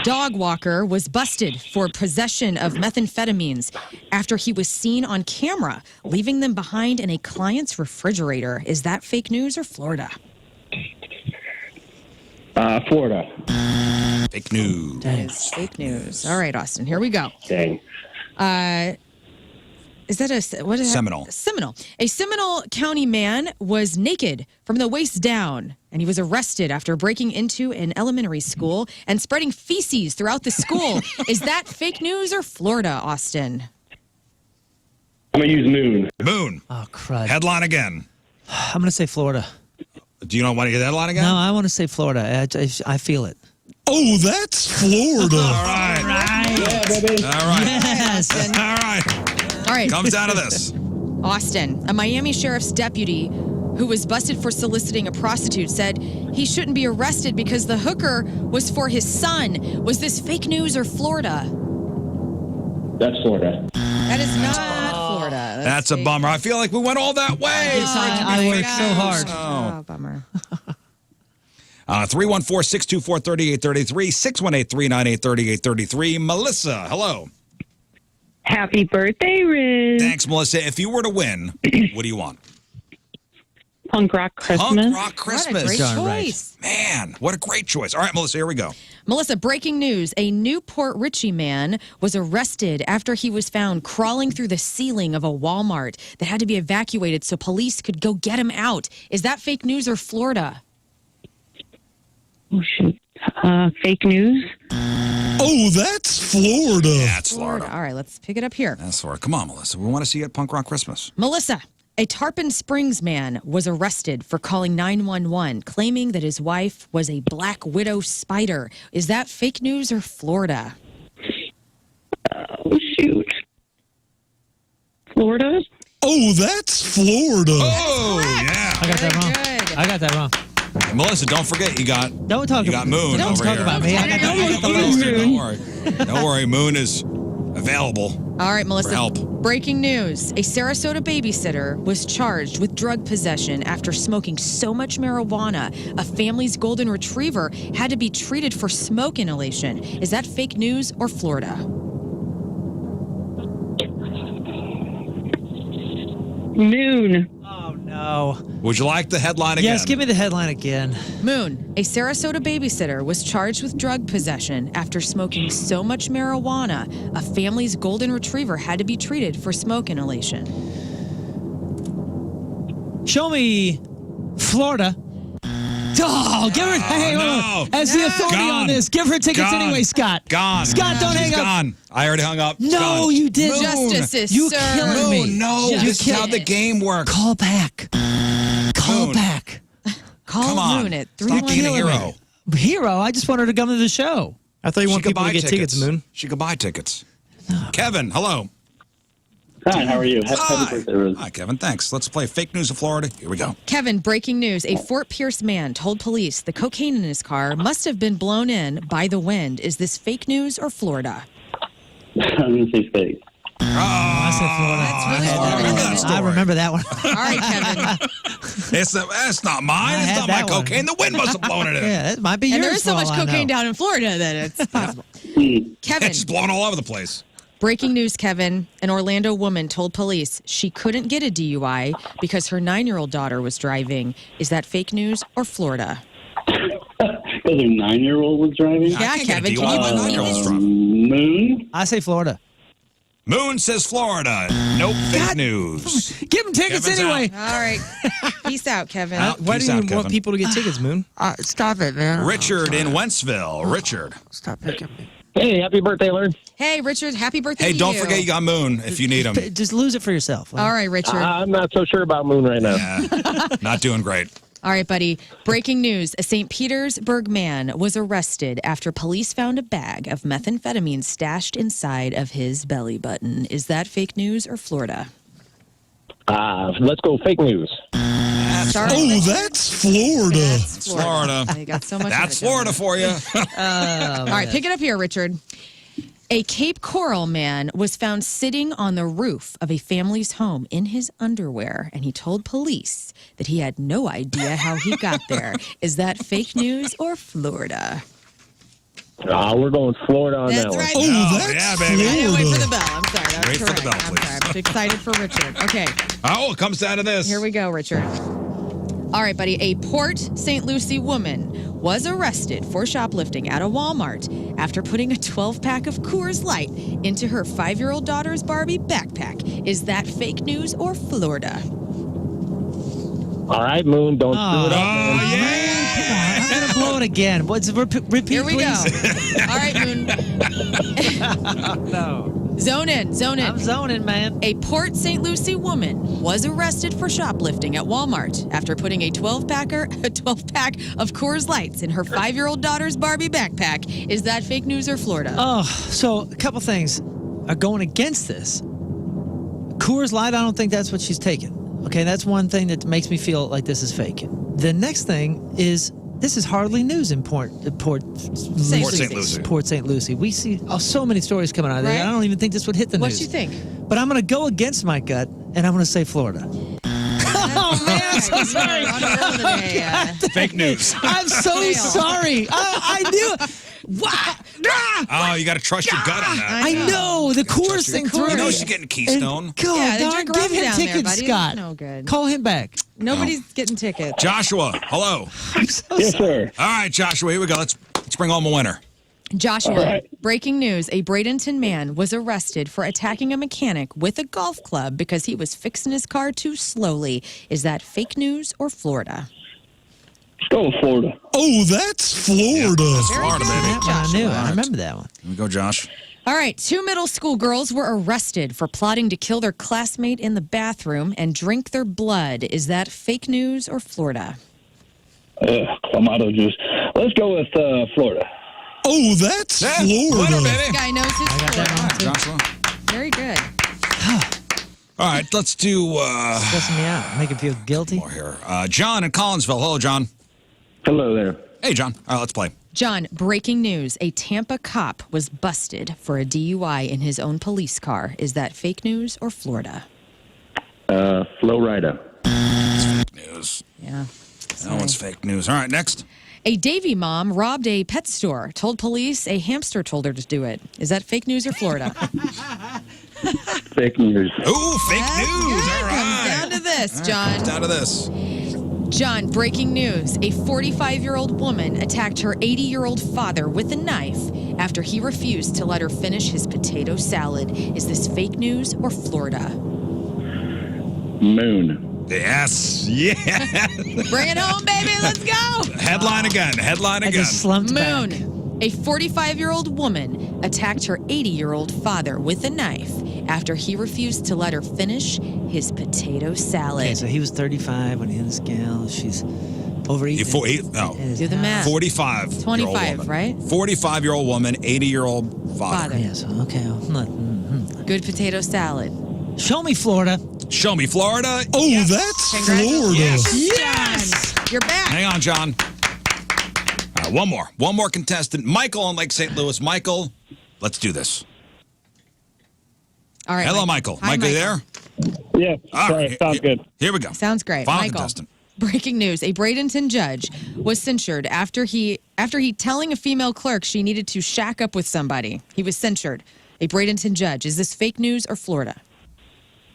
Dog walker was busted for possession of methamphetamines after he was seen on camera leaving them behind in a client's refrigerator. Is that fake news or Florida? Florida. Fake news. It's fake news. All right, Austin. Here we go. Dang. Is that what is Seminole. That? Seminole. A Seminole County man was naked from the waist down, and he was arrested after breaking into an elementary school and spreading feces throughout the school. Is that fake news or Florida, Austin? I'm going to use Moon. Moon. Oh, crud. Headline again. I'm going to say Florida. Do you not want to get the headline again? No, I want to say Florida. I feel it. Oh, that's Florida. All right. Yeah, baby. All right. Yes. All right. All right. Comes down to this. Austin, a Miami sheriff's deputy who was busted for soliciting a prostitute said he shouldn't be arrested because the hooker was for his son. Was this fake news or Florida? That's Florida. That is not Florida. That's a bummer. I feel like we went all that way. Yes, I worked so hard. Oh, bummer. 314-624-3833, 618-398-3833. Melissa, hello. Happy birthday, Riz. Thanks, Melissa. If you were to win, what do you want? Punk rock Christmas. Punk rock Christmas. What a great Darn right. choice. Man, what a great choice. All right, Melissa, here we go. Melissa, breaking news. A Newport Richie man was arrested after he was found crawling through the ceiling of a Walmart that had to be evacuated so police could go get him out. Is that fake news or Florida? Oh, shoot. Fake news. Oh, that's Florida. That's Florida. All right, let's pick it up here. That's Florida. Come on, Melissa. We want to see you at Punk Rock Christmas. Melissa, a Tarpon Springs man was arrested for calling 911, claiming that his wife was a black widow spider. Is that fake news or Florida? Oh, shoot. Florida? Oh, that's Florida. Oh, yeah. I got that wrong. Good. I got that wrong. Hey, Melissa, don't forget you got Don't talk you got Moon Don't over talk here. about me. I got the list. Don't worry. Don't worry. Moon is available. All right, Melissa. For help. Breaking news. A Sarasota babysitter was charged with drug possession after smoking so much marijuana. A family's golden retriever had to be treated for smoke inhalation. Is that fake news or Florida? Moon. Oh, no. Would you like the headline again? Yes, give me the headline again. Moon. A Sarasota babysitter was charged with drug possession after smoking so much marijuana. A family's golden retriever had to be treated for smoke inhalation. Show me Florida. Oh, give her. Hey, no. As the authority Gone. on this, give her tickets Gone. anyway, Scott. Gone. Scott, don't hang She's up. gone. I already hung up. No, Gone. you didn't. Justice is You served. killing me. No, You this is how killing the game works. Call back. Call Moon. back. Call Come on. Moon at Stop being a 311. hero. Hero, I just want her to come to the show. I thought you She want could people to buy get tickets, Moon. She could buy tickets. Kevin, hello. Hi, how are you? Happy Hi. birthday, Rose. Hi, Kevin. Thanks. Let's play Fake News of Florida. Here we go. Kevin, breaking news. A Fort Pierce man told police the cocaine in his car must have been blown in by the wind. Is this fake news or Florida? I'm going to say fake. I said Florida. I remember that one. All right, Kevin. That's not mine. I It's had not my that one. cocaine. The wind must have blown it in. Yeah, that might be And yours. there is so for much all I cocaine know. down in Florida that it's possible. Kevin, It's blown all over the place. breaking news, Kevin. An Orlando woman told police she couldn't get a DUI because her 9-year-old daughter was driving. Is that fake news or Florida? Because her 9-year-old was driving? Yeah, I can't get a Kevin. DUI. Can My you 9-year-old's believe driving. Moon? I say Florida. Moon says Florida. Nope. Fake news. Give them tickets Kevin's anyway. All right. Peace out, Kevin. Out. Why Peace do you out, want Kevin. people to get tickets, Moon? Stop it, man. Richard in Wentzville. Richard. Stop picking me. Hey, happy birthday, Lern. Hey, Richard. Happy birthday Hey, to don't you. forget you got Moon if you need him. Just lose it for yourself. All right, Richard. I'm not so sure about Moon right now. Yeah, not doing great. All right, buddy. Breaking news. A St. Petersburg man was arrested after police found a bag of methamphetamine stashed inside of his belly button. Is that fake news or Florida? Let's go fake news. Sorry. Oh, that's Florida. That's Florida. Florida. They got so much. That's of it down Florida for you. there. All right, pick it up here, Richard. A Cape Coral man was found sitting on the roof of a family's home in his underwear, and he told police that he had no idea how he got there. Is that fake news or Florida? We're going Florida on That's that one. right. Yeah, baby. I didn't wait for the bell. I'm sorry. That was Wait for the correct. bell, I'm please. sorry. I'm excited for Richard. Okay. Oh, it comes down to this. Here we go, Richard. All right, buddy. A Port St. Lucie woman was arrested for shoplifting at a Walmart after putting a 12-pack of Coors Light into her 5-year-old daughter's Barbie backpack. Is that fake news or Florida? All right, Moon, don't screw it up. I'm going to blow it again. Repeat, Here we please. go. All right, Moon. No. Zone in. I'm zoning, man. A Port St. Lucie woman was arrested for shoplifting at Walmart after putting a 12-pack of Coors Lights in her 5-year-old daughter's Barbie backpack. Is that fake news or Florida? Oh, so a couple things are going against this. Coors Light, I don't think that's what she's taking. Okay, that's one thing that makes me feel like this is fake. The next thing is this is hardly news in Port St. Lucie. Port St. Lucie. We see so many stories coming out of there. Right? I don't even think this would hit the What news. you think? But I'm going to go against my gut, and I'm going to say Florida. Oh, man, I'm so sorry. Fake news. I'm so sorry. I knew it. What? Oh, you got to trust your gut on that. I know. The Coors thing through. You know she's getting Keystone. God, Yeah, they darn, drink give rum him down there, tickets, buddy. Scott. No good. Call him back. Nobody's getting tickets. Joshua, hello. Yes, sir. All right, Joshua, here we go. Let's bring home a winner. Joshua, All right. breaking news. A Bradenton man was arrested for attacking a mechanic with a golf club because he was fixing his car too slowly. Is that fake news or Florida? Let's go with Florida. Oh, that's Florida. That's Florida, baby. That one I knew. All I right. remember that one. Here we go, Josh. All right, 2 middle school girls were arrested for plotting to kill their classmate in the bathroom and drink their blood. Is that fake news or Florida? Clamato juice. Let's go with Florida. Oh, that's Yeah, Florida. Florida, This baby. guy knows his I got that Florida. wrong, too. Joshua. Very good. All right, let's do Stressing me out. Make him feel guilty. more here. John in Collinsville. Hello, John. Hello there. Hey, John. All right, let's play. John, breaking news. A Tampa cop was busted for a DUI in his own police car. Is that fake news or Florida? Florida. News. Yeah. That one's fake news. All right, next. A Davy mom robbed a pet store, told police a hamster told her to do it. Is that fake news or Florida? Fake news. Ooh, fake news. All Comes right. down to this, All right, John. comes down to this. John, breaking news. A 45-year-old woman attacked her 80-year-old father with a knife after he refused to let her finish his potato salad. Is this fake news or Florida? Moon. Yes. Yeah. Bring it home, baby. Let's go. Headline again. Headline I again. just slumped back. Moon. A 45-year-old woman attacked her 80-year-old father with a knife after he refused to let her finish his potato salad. Okay, so he was 35 when he hit the scale. She's over 80. Do the math. 45. 25, right? 45-year-old woman, 80-year-old father. Father. Yes, okay. Good potato salad. Show me Florida. Show me Florida. Oh, Yes. that's Congratulations, Florida. John. You're back. Hang on, John. All right, one more. One more contestant. Michael in Lake St. Louis. Michael, let's do this. All right. Hello, Michael. Hi, Michael, you there? Yeah, All right. sounds good. Here we go. Sounds great. Final Michael. contestant. Breaking news. A Bradenton judge was censured after he telling a female clerk she needed to shack up with somebody. He was censured. A Bradenton judge. Is this fake news or Florida?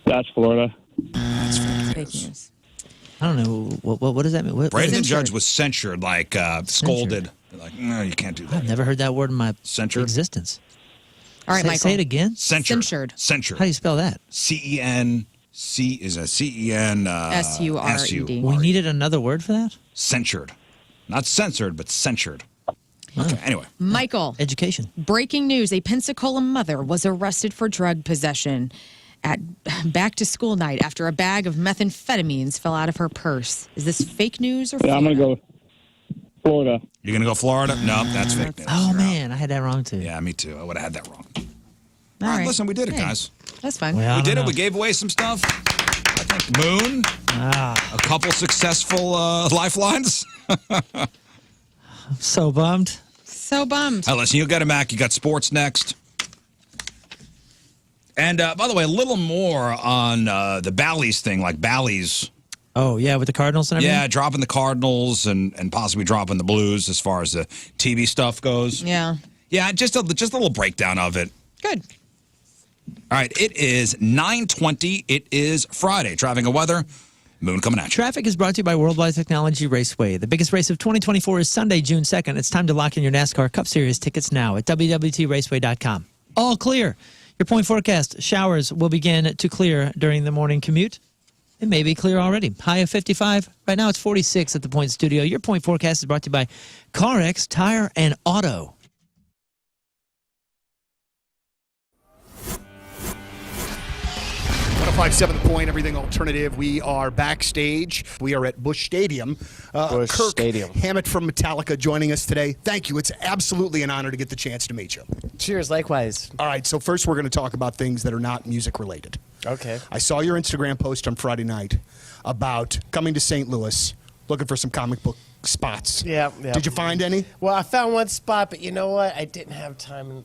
That's Florida. That's Fake news. I don't know. What does that mean? Bradenton judge was censured, like scolded. Like, no, you can't do that. I've never heard that word in my Censured? existence. All right, say, Michael. Say it again. Censured. Censured. How do you spell that? C-E-N. C is a C-E-N. S-U-R-E-D. We needed another word for that? Censured. Not censored, but censured. Okay, anyway. Michael. Education. Breaking news. A Pensacola mother was arrested for drug possession at back-to-school night after a bag of methamphetamines fell out of her purse. Is this fake news or Florida? Yeah, I'm going to go Florida. You're going to go Florida? No, that's fake news. Oh, man. I had that wrong, too. Yeah, me too. I would have had that wrong. All right. Listen, we did it, Hey, guys. That's fine. Well, I We don't did it. know. We gave away some stuff. I think Moon, Ah, a couple successful lifelines. I'm so bummed. So bummed. Hey, listen, you got a Mac. You got sports next. And by the way, a little more on the Bally's thing, like Bally's. Oh, yeah, with the Cardinals and everything? Yeah, dropping the Cardinals and possibly dropping the Blues as far as the TV stuff goes. Yeah. Yeah, just a little breakdown of it. Good. All right, it is 9:20. It is Friday. Traffic and weather. Moon coming at you. Traffic is brought to you by Worldwide Technology Raceway. The biggest race of 2024 is Sunday, June 2nd. It's time to lock in your NASCAR Cup Series tickets now at www.raceway.com. All clear. Your point forecast. Showers will begin to clear during the morning commute. It may be clear already. High of 55. Right now it's 46 at the Point Studio. Your point forecast is brought to you by CarX Tire and Auto. 105.7 The Point, everything alternative. We are backstage. We are at Busch Stadium. Busch Kirk Stadium. Hammett from Metallica joining us today. Thank you. It's absolutely an honor to get the chance to meet you. Cheers, likewise. All right, so first we're going to talk about things that are not music related. Okay. I saw your Instagram post on Friday night about coming to St. Louis, looking for some comic book spots. Yeah. Did you find any? Well, I found one spot, but you know what? I didn't have time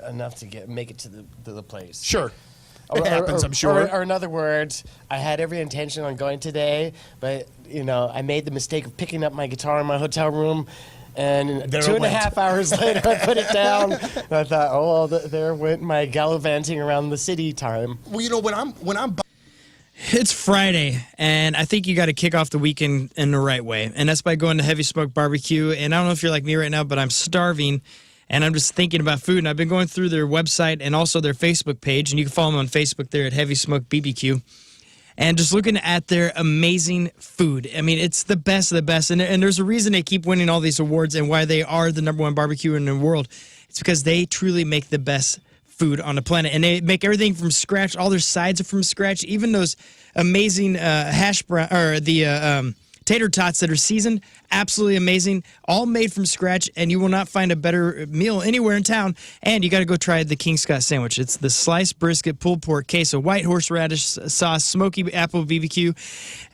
enough to make it to the place. Sure. It happens, I'm sure. Or in other words, I had every intention on going today, but, I made the mistake of picking up my guitar in my hotel room, and There it 2.5 hours later, I put it down, and I thought, oh, well, there went my gallivanting around the city time. Well, when I'm It's Friday, and I think you got to kick off the weekend in the right way, and that's by going to Heavy Smoke Barbecue. And I don't know if you're like me right now, but I'm starving, and I'm just thinking about food. And I've been going through their website and also their Facebook page, and you can follow them on Facebook there at Heavy Smoke BBQ, and just looking at their amazing food. I mean, it's the best of the best, and there's a reason they keep winning all these awards and why they are the #1 barbecue in the world. It's because they truly make the best food on the planet, and they make everything from scratch. All their sides are from scratch, even those amazing hash brown or the tater tots that are seasoned, absolutely amazing, all made from scratch, and you will not find a better meal anywhere in town. And you got to go try the King Scott sandwich. It's the sliced brisket, pulled pork, queso, white horseradish sauce, smoky apple BBQ.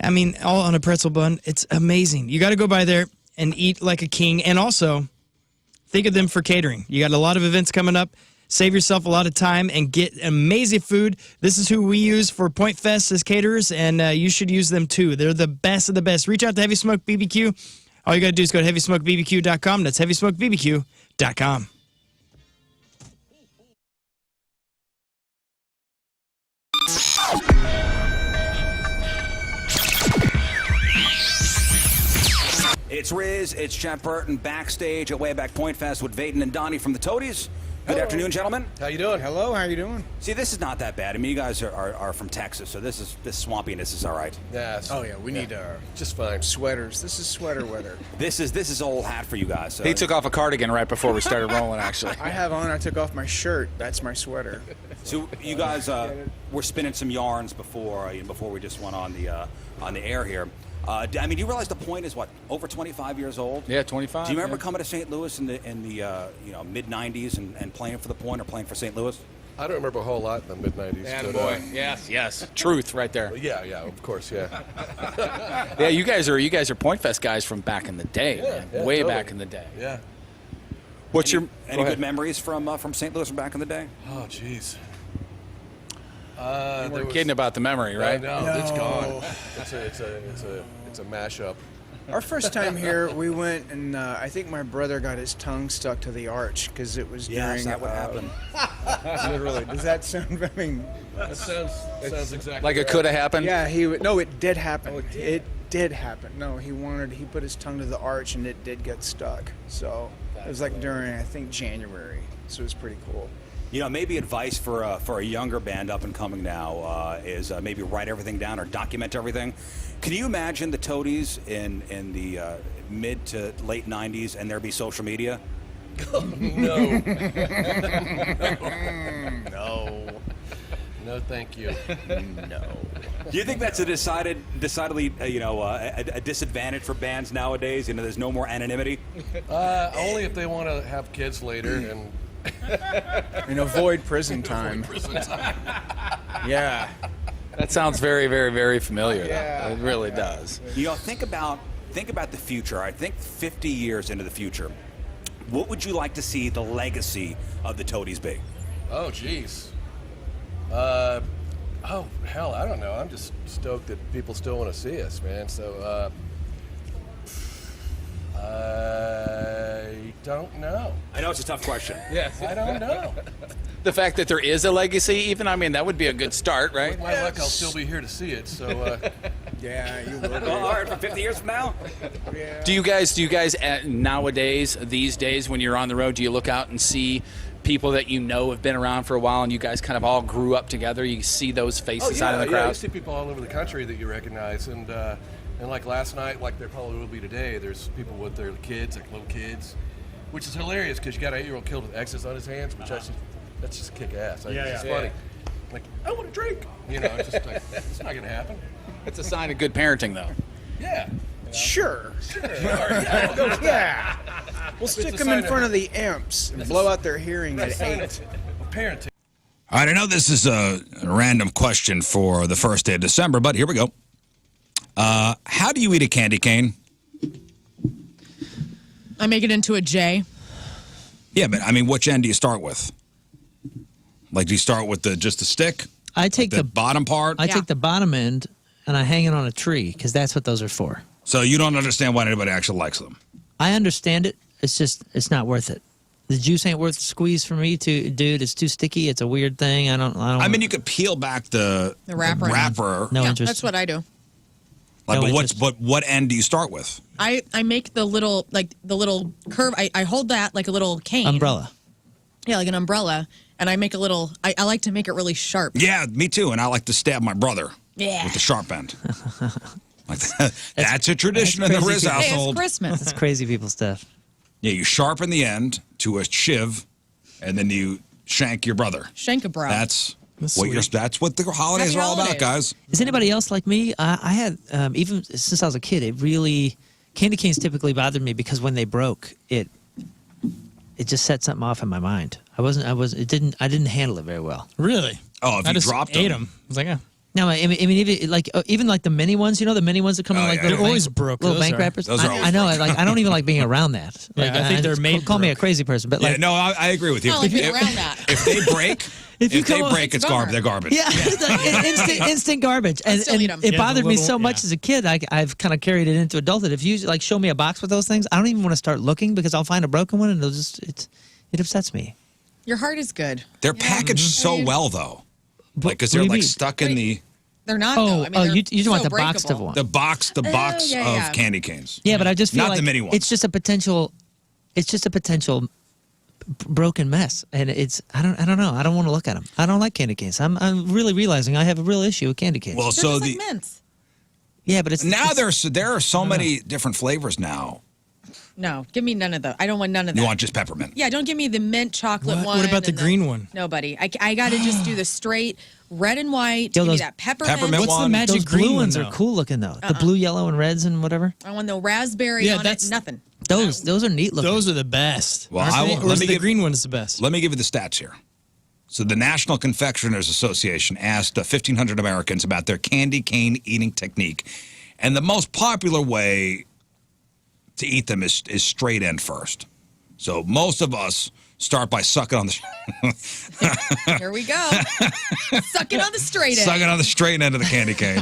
I mean, all on a pretzel bun. It's amazing. You got to go by there and eat like a king, and also think of them for catering. You got a lot of events coming up. Save yourself a lot of time and get amazing food. This is who we use for Point Fest as caterers, and you should use them too. They're the best of the best. Reach out to Heavy Smoke BBQ. All you got to do is go to HeavySmokeBBQ.com. That's HeavySmokeBBQ.com. It's Riz, it's Jeff Burton backstage at Way Back Point Fest with Vaden and Donnie from the Toadies. Good afternoon, gentlemen. How you doing? Hello, how you doing? See, this is not that bad. I mean, you guys are from Texas, so this swampiness is all right. Yeah. Oh yeah, we need just fine sweaters. This is sweater weather. This is old hat for you guys. So. He took off a cardigan right before we started rolling. Actually, I took off my shirt. That's my sweater. So you guys were spinning some yarns before we just went on the air here. I mean, you realize the Point is what, over 25 years old? Yeah, 25. Do you remember coming to St. Louis in the mid 90s and playing for the Point or playing for St. Louis? I don't remember a whole lot in the mid 90s. Yeah, boy. Yes. Truth right there. Yeah, of course, yeah. Yeah, you guys are Point Fest guys from back in the day, man. Way totally. back in the day. Yeah. What's any good memories from St. Louis from back in the day? Oh, jeez. You weren't kidding about the memory, right? No, it's gone. It's a mashup. Our first time here, we went and I think my brother got his tongue stuck to the arch because it was during. Yes, that would happen. Literally, does that sound? I mean, that sounds exactly like it could have happened. Yeah, it did happen. Oh, it did happen. No, he put his tongue to the arch and it did get stuck. So it was like during I think January. So it was pretty cool. Maybe advice for a younger band up and coming now is maybe write everything down or document everything. Can you imagine the Toadies in the mid to late 90s and there be social media? No. No, thank you. No. Do you think that's a decidedly a disadvantage for bands nowadays? There's no more anonymity. Only if they want to have kids later and avoid prison time. Yeah. That sounds very, very, very familiar. Yeah. It really does. Think about the future. I think 50 years into the future, what would you like to see the legacy of the Toadies be? Oh, jeez. Oh, hell, I don't know. I'm just stoked that people still want to see us, man. So, I don't know. I know it's a tough question. Yes. I don't know. The fact that there is a legacy, even, I mean, that would be a good start, right? With my luck, I'll still be here to see it, so, Yeah, you will. Well, all right, for 50 years from now? Do you guys nowadays, these days, when you're on the road, do you look out and see people that you know have been around for a while and you guys kind of all grew up together? You see those faces out in the crowd? Yeah, you see people all over the country that you recognize, and like last night, like there probably will be today, there's people with their kids, like little kids, which is hilarious because you got an 8-year-old kid with X's on his hands, which that's just kick ass. It's funny. Like, I want a drink. You know, it's just like, it's not going to happen. It's a sign of good parenting, though. Yeah. Sure. Yeah, we'll go with that. We'll stick them in front of the amps and blow out their hearing at 8. Parenting. All right, I know this is a random question for the first day of December, but here we go. How do you eat a candy cane? I make it into a J. Yeah, but I mean, which end do you start with? Like, do you start with just the stick? I take the bottom part? I take the bottom end and I hang it on a tree because that's what those are for. So you don't understand why anybody actually likes them? I understand it. It's just, it's not worth it. The juice ain't worth the squeeze for me, dude. It's too sticky. It's a weird thing. I mean, you could peel back the wrapper. No yeah, interest. that's what I do. Like, No but what end do you start with? I make the little curve. I hold that like a little cane. Umbrella. Yeah, like an umbrella. And I make a little, I like to make it really sharp. Yeah, me too. And I like to stab my brother with the sharp end. Like that's a tradition in the Riz household. It's Christmas. That's crazy people stuff. Yeah, you sharpen the end to a shiv, and then you shank your brother. Shank a bro. That's what the holidays are all about, guys. Is anybody else like me? I had, even since I was a kid, candy canes typically bothered me because when they broke, it just set something off in my mind. I didn't handle it very well. Really? Oh, if I you just dropped ate them. I was like, No, I mean, even like the mini ones, you know, the mini ones that come in like they're little always bank, broke. little Those bank are. wrappers. Those are always I know. I don't even like being around that. Yeah, Like, I think they're made Call me a broke. crazy person, but Yeah, like, no, I agree with you. I don't like being around that. If they break, if they break, it's garbage. They're garbage. yeah, instant garbage. And still eat 'em. it Yeah, bothered the me little- so much as a kid. I've kind of carried it into adulthood. If you like show me a box with those things, I don't even want to start looking because I'll find a broken one and it upsets me. Your heart is good. They're packaged so well, though. Like, because What they're do you like mean? stuck in the They're not, though. I mean, they're you just want so the boxed breakable. one. the box yeah. of candy canes. Yeah, but I just feel Not like the mini ones. it's just a potential. It's just a potential broken mess, and I don't know. I don't want to look at them. I don't like candy canes. I'm really realizing I have a real issue with candy canes. Well, They're so just like mints. yeah, but it's now there are so many different flavors now. No, give me none of those. I don't want none of that. You want just peppermint? Yeah, don't give me the mint chocolate What? one. What about the and green one? Nobody. I got to just do the straight red and white. Yo, give me those that peppermint. peppermint What's the one. magic Those green blue one, ones though? are cool looking though. The blue, yellow, and reds and whatever. I want the raspberry Yeah, on that's- it. Nothing. Those are neat looking. Those are the best. Well, Aren't I they? will- Or let is me the give- green one is the best? Let me give you the stats here. So the National Confectioners Association asked 1,500 Americans about their candy cane eating technique, and the most popular way to eat them is straight end first. So most of us start by sucking on the Here we go. Suck it on the straight end. sucking on the straight end of the candy cane.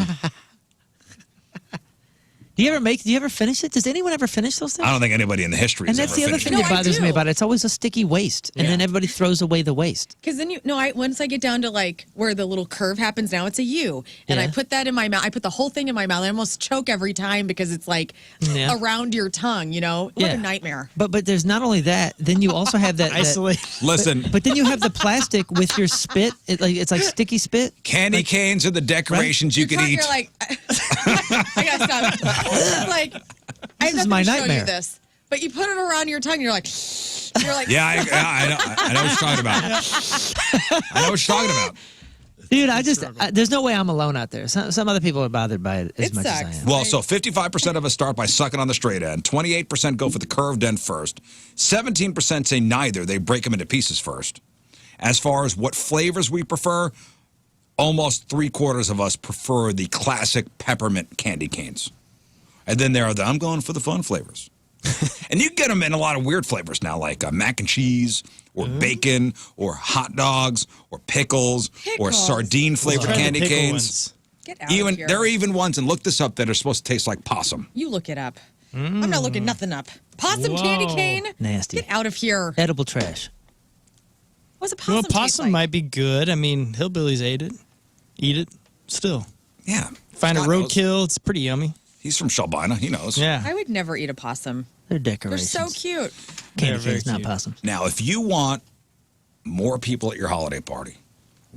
Do you ever finish it? Does anyone ever finish those things? I don't think anybody in the history And has that's ever the other finished thing it. that No, I bothers me do. about it. It's always a sticky waste, and then everybody throws away the waste. Because then once I get down to like where the little curve happens, now it's a U, and I Yeah. put that in my mouth. I put the whole thing in my mouth. I almost choke every time because it's like Yeah. around your tongue. You know, what Yeah. a nightmare. But there's not only that. Then you also have that Isolate. Listen, But then you have the plastic with your spit. It's like sticky spit. candy canes are the decorations you can Tongue, eat. You're like, I gotta stop. Like, I have This is nothing my to show nightmare. you this, but you put it around your tongue. And you're like, Yeah, I know what you're talking about. I know what you're talking about. Dude, there's no way I'm alone out there. Some other people are bothered by it as It much as I sucks. am. Well, so 55% of us start by sucking on the straight end. 28% go for the curved end first. 17% say neither. They break them into pieces first. As far as what flavors we prefer, almost 3/4 of us prefer the classic peppermint candy canes. And then there are I'm going for the fun flavors. And you can get them in a lot of weird flavors now, like mac and cheese or bacon or hot dogs or pickles or sardine flavored candy canes. Get out of here. There are even ones, and look this up, that are supposed to taste like possum. You look it up. I'm not looking nothing up. Possum candy cane? Nasty. Get out of here. Edible trash. What's a possum Well, taste possum like? might be good. I mean, hillbillies eat it still. Yeah. Find a Scott knows. roadkill. It's pretty yummy. He's from Shelbina. He knows. Yeah. I would never eat a possum. They're They're decorations. so cute. Candy canes, not possums. Now, if you want more people at your holiday party,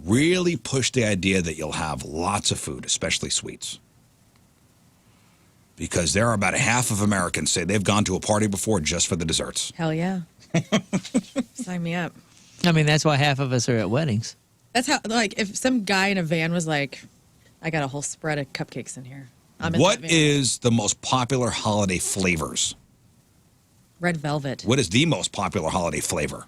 really push the idea that you'll have lots of food, especially sweets. Because there are about half of Americans say they've gone to a party before just for the desserts. Hell yeah. Sign me up. I mean, that's why half of us are at weddings. That's how, like, if some guy in a van was like, I got a whole spread of cupcakes in here. I'm in What that van. is the most popular holiday flavors? Red velvet. What is the most popular holiday flavor?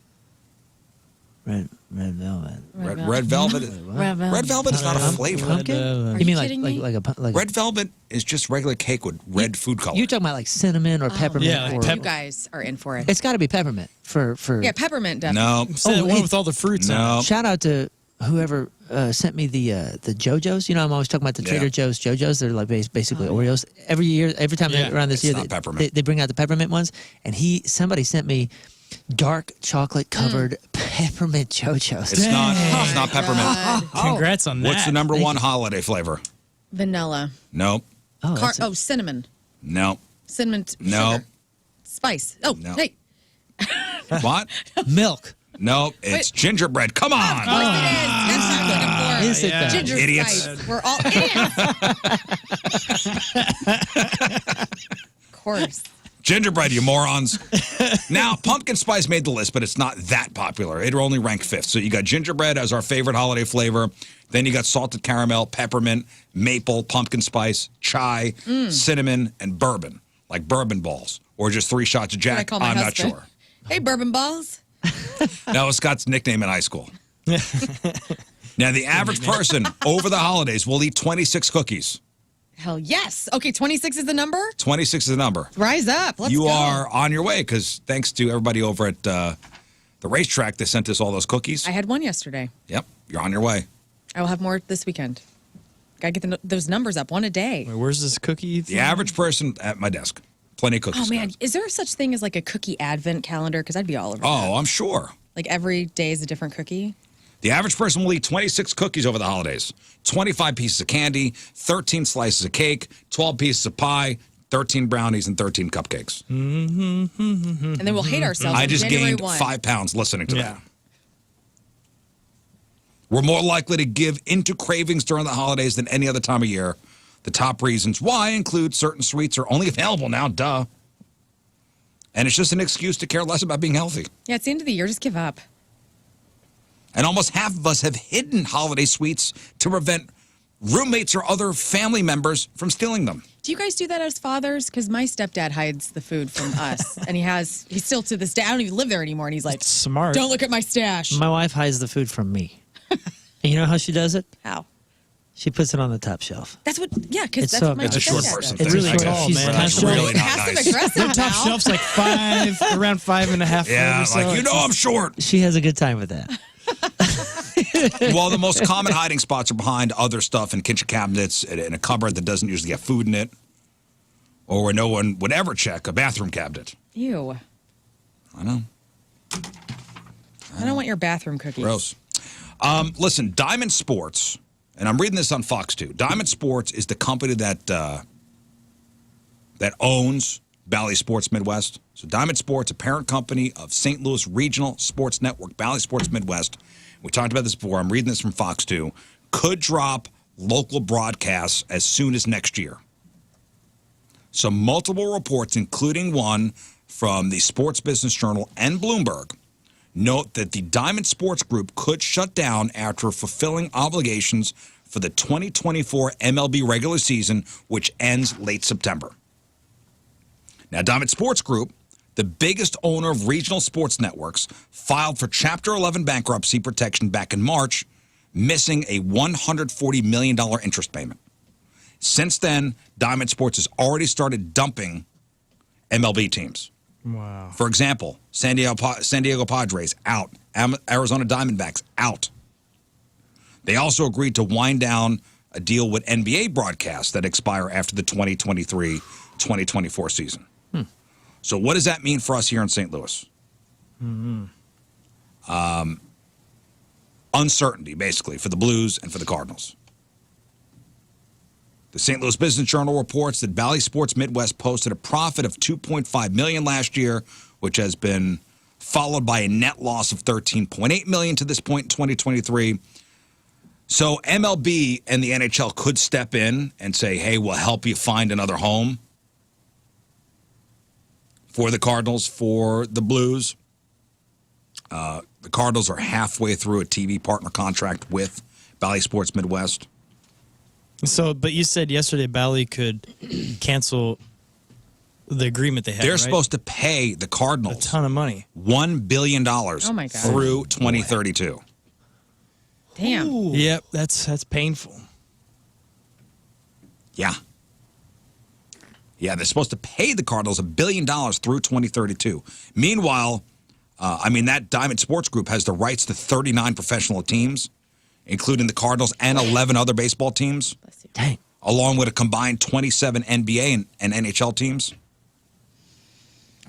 Red velvet. Red velvet. Red velvet is not a flavor. Pumpkin? You mean like Red velvet is just regular cake with red food color. You're talking about like cinnamon or peppermint? Yeah, like or, You guys are in for it. It's got to be peppermint for. Yeah, peppermint definitely. No. Say the one with all the fruits on it. Shout out to whoever sent me the JoJo's. You know, I'm always talking about the Trader Joe's JoJo's. They're like basically Oreos. Every year, every time they're around this It's year, not peppermint. they bring out the peppermint ones. And somebody sent me dark chocolate covered peppermint JoJo's. It's not peppermint. Congrats on that. What's the number one holiday flavor? Vanilla. No. Cinnamon. No. Cinnamon. No. Sugar. Spice. Oh, No. hey. What? Milk. No, it's gingerbread. Come on. Of course it is. That's what I'm looking for. Is it though? Ginger Idiots. spice. We're all idiots. Of course. Gingerbread, you morons. Now, pumpkin spice made the list, but it's not that popular. It only ranked fifth. So you got gingerbread as our favorite holiday flavor. Then you got salted caramel, peppermint, maple, pumpkin spice, chai, cinnamon, and bourbon, like bourbon balls, or just 3 shots of What I Jack. call my I'm not husband. sure. Hey, bourbon balls. That was Scott's nickname in high school. Now, the average person over the holidays will eat 26 cookies. Hell yes. Okay, 26 is the number? 26 is the number. Rise up. Let's You go. are on your way because thanks to everybody over at the racetrack, they sent us all those cookies. I had one yesterday. Yep, you're on your way. I will have more this weekend. Gotta get those numbers up, one a day. Wait, where's this cookie? The average person at my desk, plenty of cookies. Oh, man. Is there such thing as like a cookie advent calendar? Because I'd be all over that. Oh, I'm sure. Like every day is a different cookie? The average person will eat 26 cookies over the holidays, 25 pieces of candy, 13 slices of cake, 12 pieces of pie, 13 brownies, and 13 cupcakes. And then we'll hate ourselves. I on just January gained 1. 5 pounds listening to that. We're more likely to give into cravings during the holidays than any other time of year. The top reasons why include certain sweets are only available now, duh. And it's just an excuse to care less about being healthy. Yeah, it's the end of the year. Just give up. And almost half of us have hidden holiday sweets to prevent roommates or other family members from stealing them. Do you guys do that as fathers? Because my stepdad hides the food from us. And he's still to this day, I don't even live there anymore. And he's like, smart. Don't look at my stash. My wife hides the food from me. And you know how she does it? How? She puts it on the top shelf. That's what, yeah, because It's that's so what my It's a short stepdad person does. thing. It's really I tall, guess. man. That's really not Passive nice. aggressive Their top now. shelf's like around 5.5. Yeah, or so. like, you It's know just- I'm short. She has a good time with that. Well, the most common hiding spots are behind other stuff in kitchen cabinets, in a cupboard that doesn't usually have food in it, or where no one would ever check, a bathroom cabinet. Ew. I know. I don't want your bathroom cookies. Gross. Listen, Diamond Sports, and I'm reading this on Fox 2. Diamond Sports is the company that owns Bally Sports Midwest. So Diamond Sports, a parent company of St. Louis Regional Sports Network, Bally Sports Midwest. We talked about this before. I'm reading this from Fox 2. Could drop local broadcasts as soon as next year. So multiple reports, including one from the Sports Business Journal and Bloomberg, note that the Diamond Sports Group could shut down after fulfilling obligations for the 2024 MLB regular season, which ends late September. Now, Diamond Sports Group, the biggest owner of regional sports networks, filed for Chapter 11 bankruptcy protection back in March, missing a $140 million interest payment. Since then, Diamond Sports has already started dumping MLB teams. Wow. For example, San Diego Padres out. Arizona Diamondbacks out. They also agreed to wind down a deal with NBA broadcasts that expire after the 2023-2024 season. So what does that mean for us here in St. Louis? Uncertainty, basically, for the Blues and for the Cardinals. The St. Louis Business Journal reports that Bally Sports Midwest posted a profit of $2.5 million last year, which has been followed by a net loss of $13.8 million to this point in 2023. So MLB and the NHL could step in and say, hey, we'll help you find another home for the Cardinals, for the Blues. The Cardinals are halfway through a TV partner contract with Bally Sports Midwest. So, but you said yesterday Bally could cancel the agreement they had. They're right? supposed to pay the Cardinals a ton of money, $1 billion my God. through 2032. Damn. Yep, that's painful. Yeah. Yeah, they're supposed to pay the Cardinals $1 billion through 2032. Meanwhile, that Diamond Sports Group has the rights to 39 professional teams, including the Cardinals and 11 other baseball teams. Dang. Along with a combined 27 NBA and NHL teams.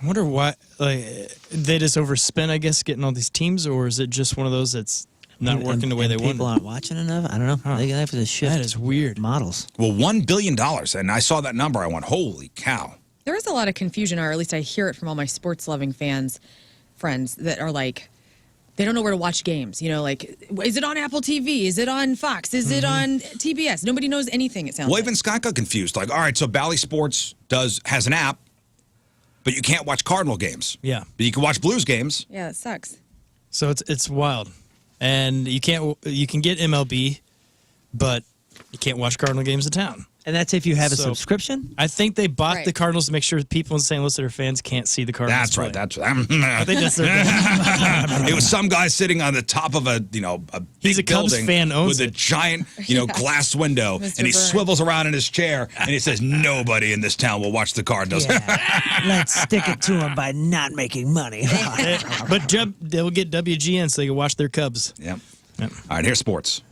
I wonder why they just overspent, I guess, getting all these teams, or is it just one of those that's not working the way they want? People aren't watching enough? I don't know. They have to shift. That is weird. Models. Well, $1 billion. And I saw that number. I went, holy cow. There is a lot of confusion, or at least I hear it from all my sports-loving friends that are like, they don't know where to watch games. You know, like, is it on Apple TV? Is it on Fox? Is it on TBS? Nobody knows anything, it sounds Well, like. even Scott got confused. Like, all right, so Bally Sports has an app, but you can't watch Cardinal games. Yeah. But you can watch Blues games. Yeah, that sucks. So it's wild, and you can get MLB, but you can't watch Cardinal games in town. And that's if you have a subscription? I think they bought Right. the Cardinals to make sure people in St. Louis that are fans can't see the Cardinals. That's right. play. That's right. I think that's It was some guy sitting on the top of a He's big a Cubs building fan, owns with a it. giant, glass window, Mr. and he Byrne. swivels around in his chair and he says, "Nobody in this town will watch the Cardinals." Let's stick it to them by not making money. But they'll get WGN so they can watch their Cubs. Yep. All right, here's sports.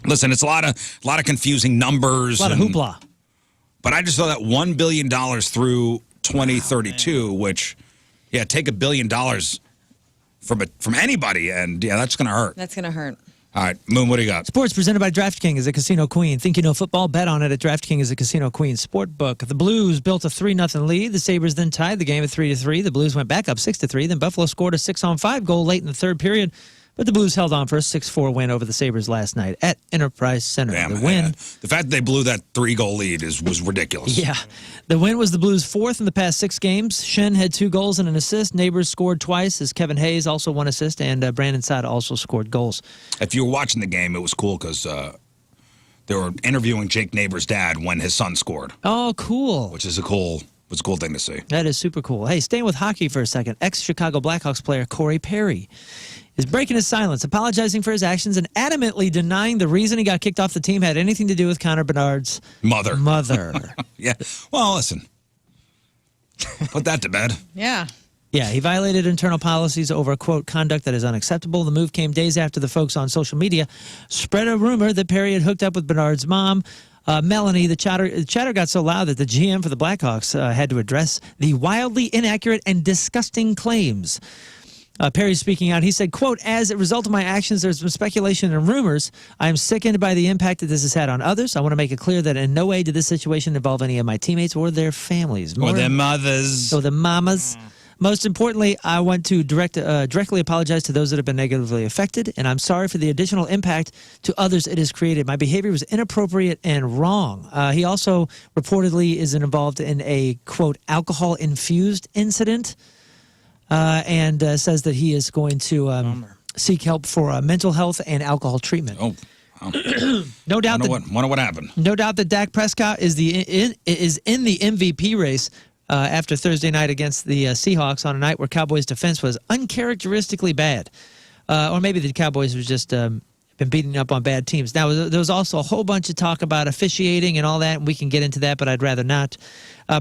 Listen, it's a lot of confusing numbers. A lot of and- hoopla. But I just saw that $1 billion through 2032, which, take $1 billion from anybody, and that's going to hurt. That's going to hurt. All right, Moon, what do you got? Sports presented by DraftKings as a casino queen. Think you know football? Bet on it at DraftKings as a casino queen sportbook. The Blues built a 3-0 lead. The Sabres then tied the game at 3-3. The Blues went back up 6-3. Then Buffalo scored a 6-on-5 goal late in the third period. But the Blues held on for a 6-4 win over the Sabres last night at Enterprise Center. Damn, the win. The fact that they blew that 3-goal lead was ridiculous. Yeah. The win was the Blues' fourth in the past 6 games. Shen had 2 goals and an assist. Neighbors scored twice as Kevin Hayes also 1 assist, and Brandon Saad also scored goals. If you were watching the game, it was cool because they were interviewing Jake Neighbors' dad when his son scored. Oh, cool. Which is a cool thing to see. That is super cool. Hey, staying with hockey for a second. Ex-Chicago Blackhawks player Corey Perry is breaking his silence, apologizing for his actions, and adamantly denying the reason he got kicked off the team had anything to do with Connor Bedard's mother. Yeah. Well, listen. Put that to bed. Yeah. Yeah, he violated internal policies over, quote, conduct that is unacceptable. The move came days after the folks on social media spread a rumor that Perry had hooked up with Bedard's mom, Melanie. The chatter got so loud that the GM for the Blackhawks had to address the wildly inaccurate and disgusting claims. Perry speaking out, he said, quote, as a result of my actions, there's been speculation and rumors. I am sickened by the impact that this has had on others. I want to make it clear that in no way did this situation involve any of my teammates or their families. Or their mothers. Or the mamas. Most importantly, I want to directly apologize to those that have been negatively affected, and I'm sorry for the additional impact to others it has created. My behavior was inappropriate and wrong. He also reportedly is involved in a, quote, alcohol-infused incident, and says that he is going to seek help for mental health and alcohol treatment. Oh, no doubt. Wonder what happened. No doubt that Dak Prescott is in the MVP race after Thursday night against the Seahawks on a night where Cowboys' defense was uncharacteristically bad, or maybe the Cowboys was just been beating up on bad teams. Now, there was also a whole bunch of talk about officiating and all that, and we can get into that, but I'd rather not.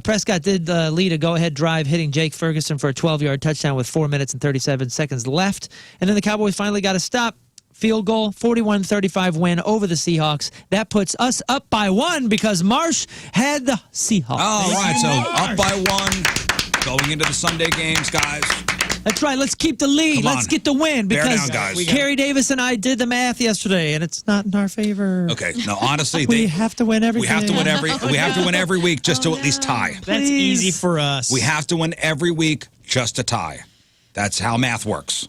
Prescott did lead a go-ahead drive, hitting Jake Ferguson for a 12-yard touchdown with 4 minutes and 37 seconds left. And then the Cowboys finally got a stop. Field goal, 41-35 win over the Seahawks. That puts us up by 1 because Marsh had the Seahawks. All right, so up by 1 going into the Sunday games, guys. That's right. Let's keep the lead. Come on. Let's get the win Bear because down, guys. Kerry Davis and I did the math yesterday, and it's not in our favor. Okay, no, honestly, we have to win everything. We have to win every week just to at least tie. That's easy for us. We have to win every week just to tie. That's how math works.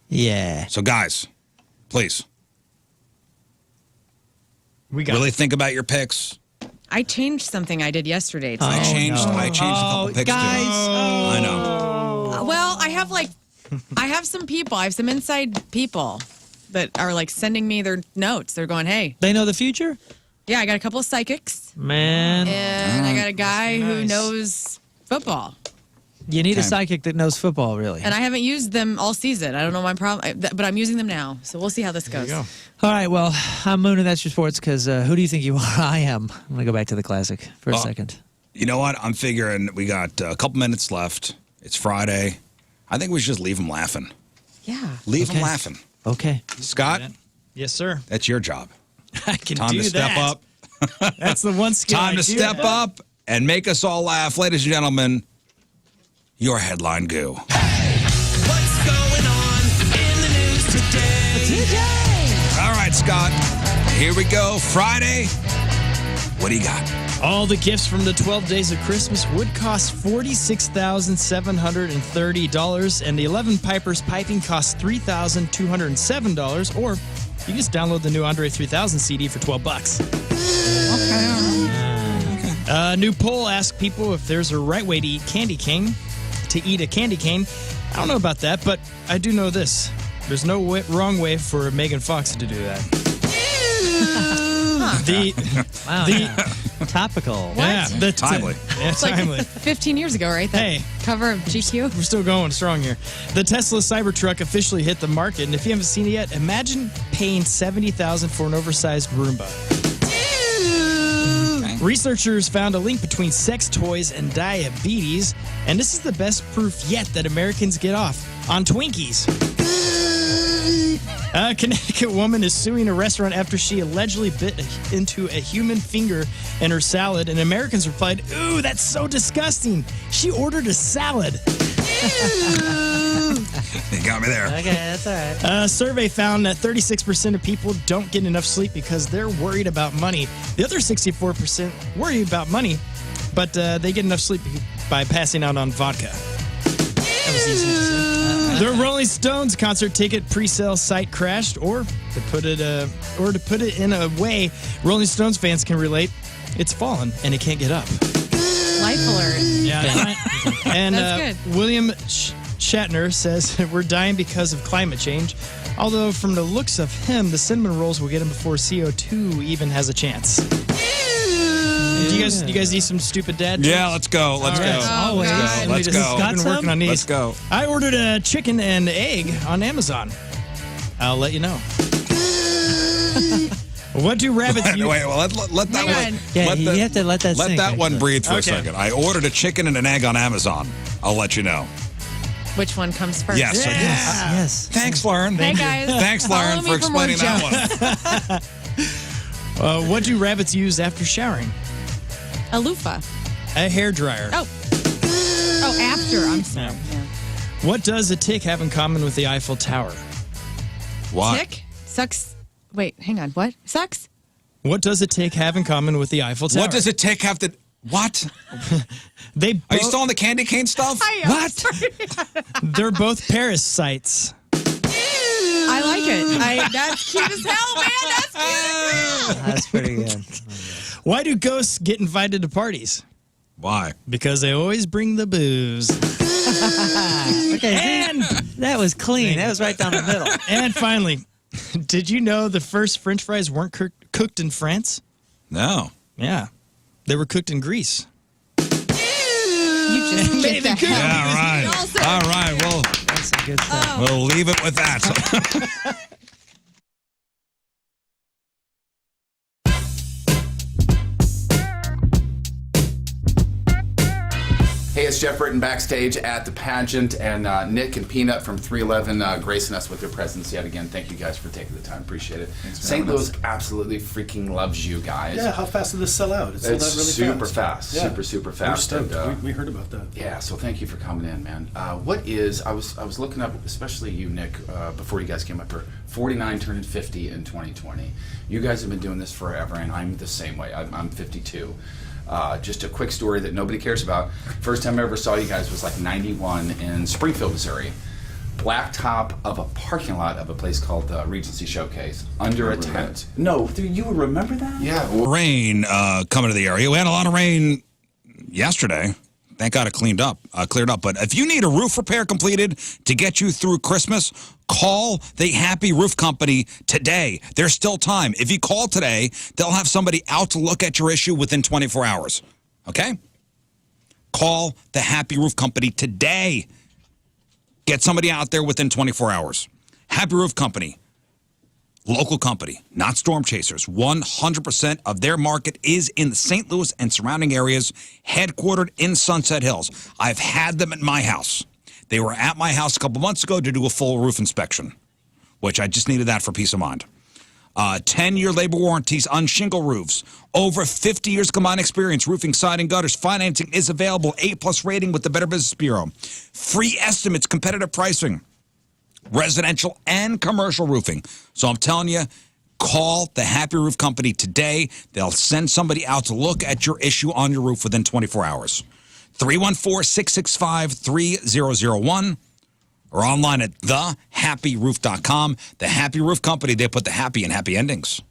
Yeah. So, guys, please. We got really think about your picks. I changed something I did yesterday. Too. I changed a couple picks guys, too. I know. Well, I have some people. I have some inside people that are like sending me their notes. They're going, "Hey, they know the future." Yeah, I got a couple of psychics, man, and I got a guy who knows football. You need a psychic that knows football, really. And I haven't used them all season. I don't know my problem, but I'm using them now. So we'll see how this goes. All right, well, I'm Moon, and that's your sports, because who do you think you are? I am. I'm going to go back to the classic for a second. You know what? I'm figuring we got a couple minutes left. It's Friday. I think we should just leave them laughing. Yeah. Leave them laughing. Okay. Scott? Yes, sir. That's your job. I can Time do to step that. up. That's the one skill Time I to do step have. up and make us all laugh. Ladies and gentlemen, your headline goo. What's going on in the news today? All right, Scott. Here we go. Friday. What do you got? All the gifts from the 12 Days of Christmas would cost $46,730, and the 11 Pipers piping costs $3,207, or you can just download the new Andre 3000 CD for $12. Okay. A new poll asked people if there's a right way to eat a candy cane. I don't know about that, but I do know this. There's no wrong way for Megan Fox to do that. Topical. Yeah, timely. It's like timely. 15 years ago, right? That cover of GQ. We're still going strong here. The Tesla Cybertruck officially hit the market, and if you haven't seen it yet, imagine paying $70,000 for an oversized Roomba. Researchers found a link between sex toys and diabetes, and this is the best proof yet that Americans get off on Twinkies. A Connecticut woman is suing a restaurant after she allegedly bit into a human finger in her salad, and Americans replied, "Ooh, that's so disgusting. She ordered a salad." You got me there. Okay, that's all right. A survey found that 36% of people don't get enough sleep because they're worried about money. The other 64% worry about money, but they get enough sleep by passing out on vodka. That was easy to say. The Rolling Stones concert ticket pre-sale site crashed, or to put it in a way Rolling Stones fans can relate, it's fallen and it can't get up. Life alert. Yeah. And That's good. William Shatner says we're dying because of climate change. Although from the looks of him, the cinnamon rolls will get him before CO2 even has a chance. Do you guys need some stupid dad jokes? Yeah, let's go. Let's go. Always. Let's go. I've been working on these. Let's go. I ordered a chicken and egg on Amazon. I'll let you know. What do rabbits use? Wait, well, let that one. Yeah, you have to let that Let sink, that one actually. breathe for a Okay. second. I ordered a chicken and an egg on Amazon. I'll let you know. Which one comes first? Yes, Yes. Thanks, Lern. Hey, guys. Thanks, Follow Lern, me for for more explaining that one. What do rabbits use after showering? A loofah. A hairdryer. Oh, after. I'm sorry. Yeah. What does a tick have in common with the Eiffel Tower? What? Tick sucks. Wait, hang on. What sucks? What does a tick have in common with the Eiffel Tower? What does a tick have to... What? They Are you still on the candy cane stuff? What? They're both parasites. I like it. That's cute as hell, man. That's cute as hell. That's pretty good. Why do ghosts get invited to parties? Why? Because they always bring the booze. Okay, And that was clean. That was right down the middle. and finally, did you know the first French fries weren't cooked in France? No. Yeah. They were cooked in Greece. You just Made get the it good. hell. Yeah, right. All right, well, That's some good stuff. we'll leave it with that. Hey, it's Jeff Britton backstage at the pageant, and Nick and Peanut from 311 gracing us with their presence yet again. Thank you guys for taking the time. Appreciate it. St. Louis absolutely freaking loves you guys. Yeah, how fast did this sell out? It sold out really super fast. Yeah. Super fast. We're stoked. And, we heard about that. Yeah, so thank you for coming in, man. I was looking up, especially you, Nick, before you guys came up here, 49 turning 50 in 2020. You guys have been doing this forever, and I'm the same way. I'm 52. Just a quick story that nobody cares about. First time I ever saw you guys was like 91 in Springfield, Missouri. Blacktop of a parking lot of a place called the Regency Showcase under a tent. No, you remember that? Yeah. Rain coming to the area. We had a lot of rain yesterday. Thank God it cleared up. But if you need a roof repair completed to get you through Christmas, call the Happy Roof Company today. There's still time. If you call today, they'll have somebody out to look at your issue within 24 hours. Okay? Call the Happy Roof Company today. Get somebody out there within 24 hours. Happy Roof Company. Local company, not storm chasers. 100% of their market is in the St. Louis and surrounding areas, headquartered in Sunset Hills. I've had them at my house. They were at my house a couple months ago to do a full roof inspection, which I just needed that for peace of mind. 10-year labor warranties on shingle roofs. Over 50 years combined experience, roofing, siding, gutters. Financing is available. A+ rating with the Better Business Bureau. Free estimates, competitive pricing. Residential and commercial roofing. So I'm telling you, call the Happy Roof Company today. They'll send somebody out to look at your issue on your roof within 24 hours. 314-665-3001 or online at thehappyroof.com. The Happy Roof Company, they put the happy in happy endings.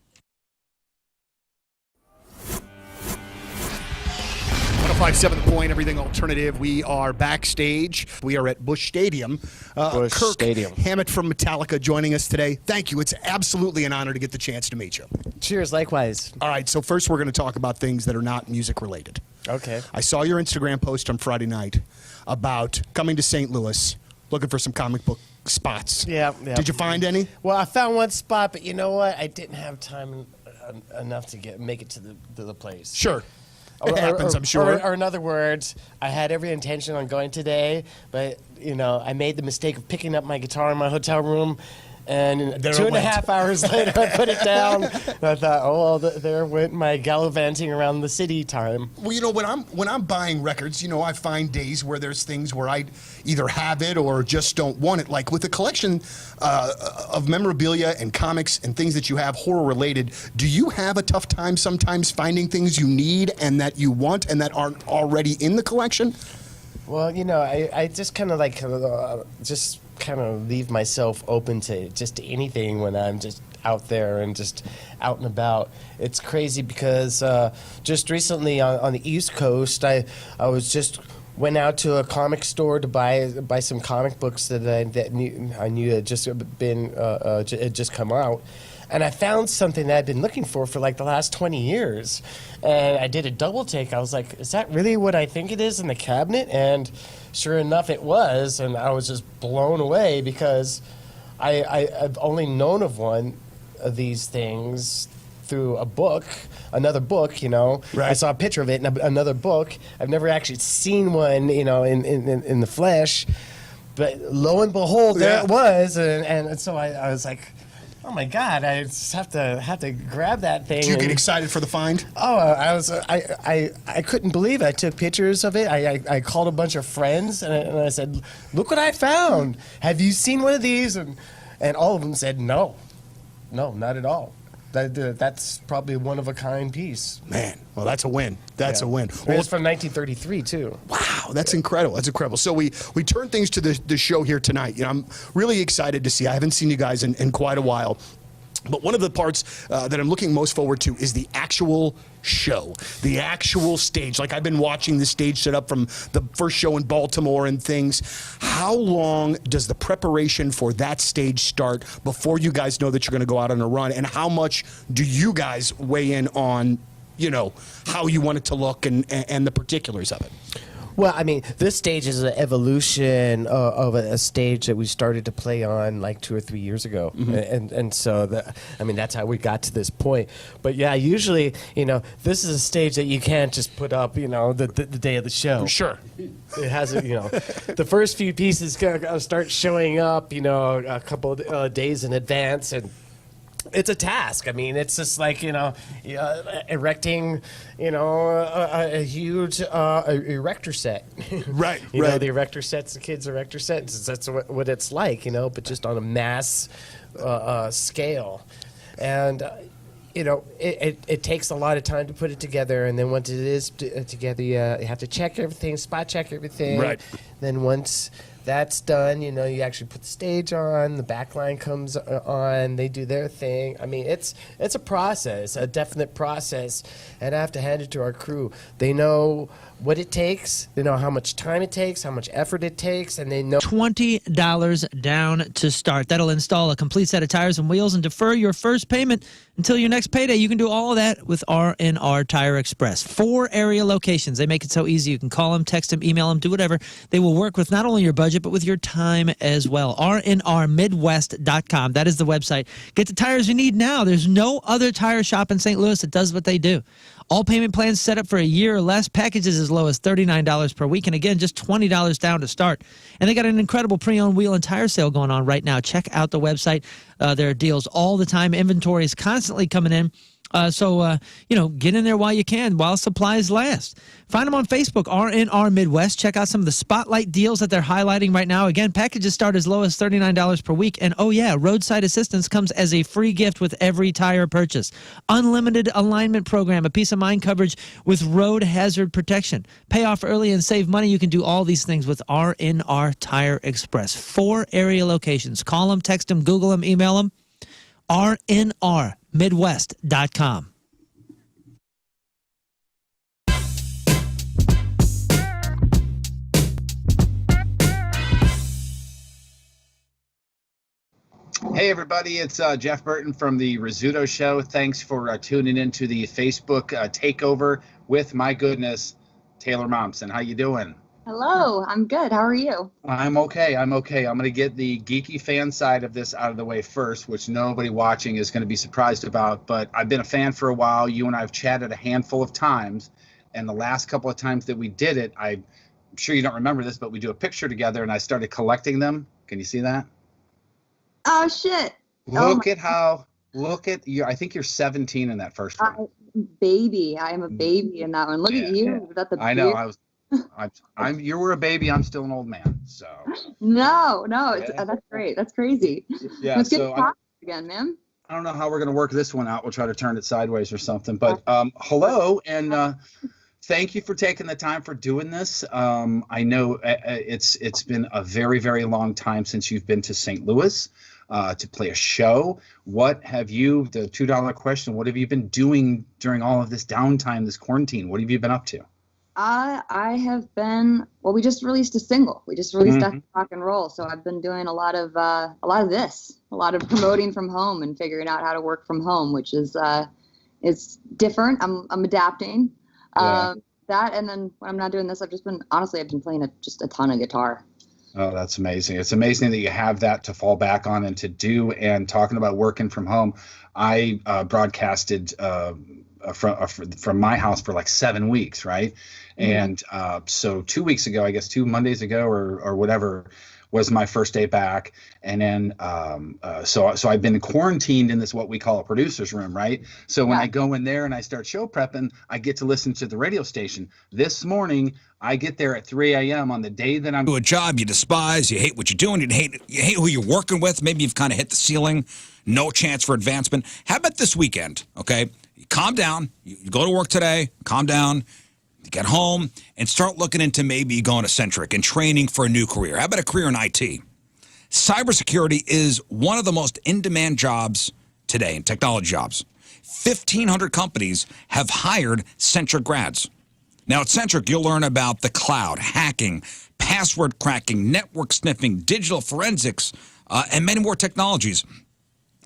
105.7 The Point, Everything Alternative. We are backstage. We are at Busch Stadium. Busch Kirk Stadium. Hammett from Metallica joining us today. Thank you. It's absolutely an honor to get the chance to meet you. Cheers, likewise. All right, so first we're going to talk about things that are not music related. Okay. I saw your Instagram post on Friday night about coming to St. Louis, looking for some comic book spots. Yeah. Did you find any? Well, I found one spot, but you know what? I didn't have time enough to make it to the place. Sure. It happens, I'm sure. Or in other words, I had every intention on going today, but, I made the mistake of picking up my guitar in my hotel room, and 2.5 hours later, I put it down. And I thought, oh, well, there went my gallivanting around the city time. Well, when I'm buying records, I find days where there's things where I either have it or just don't want it. Like with the collection of memorabilia and comics and things that you have horror related, do you have a tough time sometimes finding things you need and that you want and that aren't already in the collection? Well, I just kind of leave myself open to just anything when I'm just out there and just out and about. It's crazy because just recently on the East Coast, I went out to a comic store to buy some comic books that I knew had just come out. And I found something that I'd been looking for like the last 20 years. And I did a double take. I was like, is that really what I think it is in the cabinet? And sure enough, it was. And I was just blown away because I've only known of one of these things through a book, another book, Right. I saw a picture of it in another book. I've never actually seen one, in the flesh. But lo and behold, there it was. And so I was like, oh my God! I just have to grab that thing. Did you get excited for the find? Oh, I couldn't believe it. I took pictures of it. I called a bunch of friends and I said, "Look what I found! Have you seen one of these?" And all of them said, "No, not at all. That's probably a one-of-a-kind piece." Man, well, that's a win. That's a win. Well, it's from 1933 too. Wow, that's incredible. That's incredible. So we turn things to the show here tonight. I'm really excited to see. I haven't seen you guys in quite a while. But one of the parts that I'm looking most forward to is the actual show, the actual stage. Like I've been watching the stage set up from the first show in Baltimore and things. How long does the preparation for that stage start before you guys know that you're going to go out on a run? And how much do you guys weigh in on, how you want it to look and the particulars of it? Well, I mean, this stage is an evolution of a stage that we started to play on like 2 or 3 years ago, and so that's how we got to this point. But yeah, usually, this is a stage that you can't just put up, the day of the show. Sure. It has, the first few pieces gotta start showing up, a couple of days in advance, and it's a task. I mean, it's just like, erecting, a huge erector set. Right, you know, the erector sets, the kids' erector sets. That's what it's like, but just on a mass scale. And, it takes a lot of time to put it together. And then once it is together, you have to check everything, spot check everything. Right. Then once that's done, you actually put the stage on, the back line comes on, they do their thing. I mean, it's a process, a definite process, and I have to hand it to our crew. They know what it takes, they know how much time it takes, how much effort it takes, and they know $20 down to start. That'll install a complete set of tires and wheels and defer your first payment until your next payday. You can do all of that with R&R Tire Express. 4 area locations. They make it so easy. You can call them, text them, email them, do whatever. They will work with not only your budget, but with your time as well. rnrmidwest.com. That is the website. Get the tires you need now. There's no other tire shop in St. Louis that does what they do. All payment plans set up for a year or less. Packages as low as $39 per week. And again, just $20 down to start. And they got an incredible pre-owned wheel and tire sale going on right now. Check out the website. There are deals all the time. Inventory is constantly coming in. So get in there while you can, while supplies last. Find them on Facebook, RNR Midwest. Check out some of the spotlight deals that they're highlighting right now. Again, packages start as low as $39 per week. And, roadside assistance comes as a free gift with every tire purchase. Unlimited alignment program, a peace of mind coverage with road hazard protection. Pay off early and save money. You can do all these things with RNR Tire Express. 4 area locations. Call them, text them, Google them, email them. rnrmidwest.com. Hey everybody, it's Jeff Burton from the Rizzuto Show. Thanks for tuning into the Facebook takeover with, my goodness, Taylor Momsen. How you doing? Hello, I'm good. How are you? I'm okay. I'm going to get the geeky fan side of this out of the way first, which nobody watching is going to be surprised about. But I've been a fan for a while. You and I have chatted a handful of times. And the last couple of times that we did it, I'm sure you don't remember this, but we do a picture together and I started collecting them. Can you see that? Oh, shit. Look at you. I think you're 17 in that first one. Baby. I am a baby in that one. Look at you. Is that the I know. You were a baby. I'm still an old man. So no, that's great. That's crazy. Yeah. It's good to talk again, man. I don't know how we're going to work this one out. We'll try to turn it sideways or something. But hello, and thank you for taking the time for doing this. I know it's been a very, very long time since you've been to St. Louis to play a show. What have you, the $2 question, what have you been doing during all of this downtime, this quarantine? What have you been up to? I have been, we just released a single. We just released Rock and Roll. So I've been doing a lot of this, a lot of promoting from home and figuring out how to work from home, which is different. I'm adapting. That, and then when I'm not doing this, I've been playing just a ton of guitar. Oh, that's amazing. It's amazing that you have that to fall back on and to do. And talking about working from home, I broadcasted from my house for like 7 weeks, right? And so 2 weeks ago, I guess 2 Mondays ago or whatever, was my first day back. And then so I've been quarantined in this what we call a producer's room, right? So when I go in there and I start show prepping, I get to listen to the radio station. This morning, I get there at 3 a.m. on the day that I'm do a job you despise, you hate what you're doing, you hate who you're working with. Maybe you've kind of hit the ceiling, no chance for advancement. How about this weekend? Okay, you calm down. You go to work today, calm down. You get home and start looking into maybe going to Centric and training for a new career. How about a career in IT? Cybersecurity is one of the most in-demand jobs today, in technology jobs. 1,500 companies have hired Centric grads. Now at Centric, you'll learn about the cloud, hacking, password cracking, network sniffing, digital forensics, and many more technologies.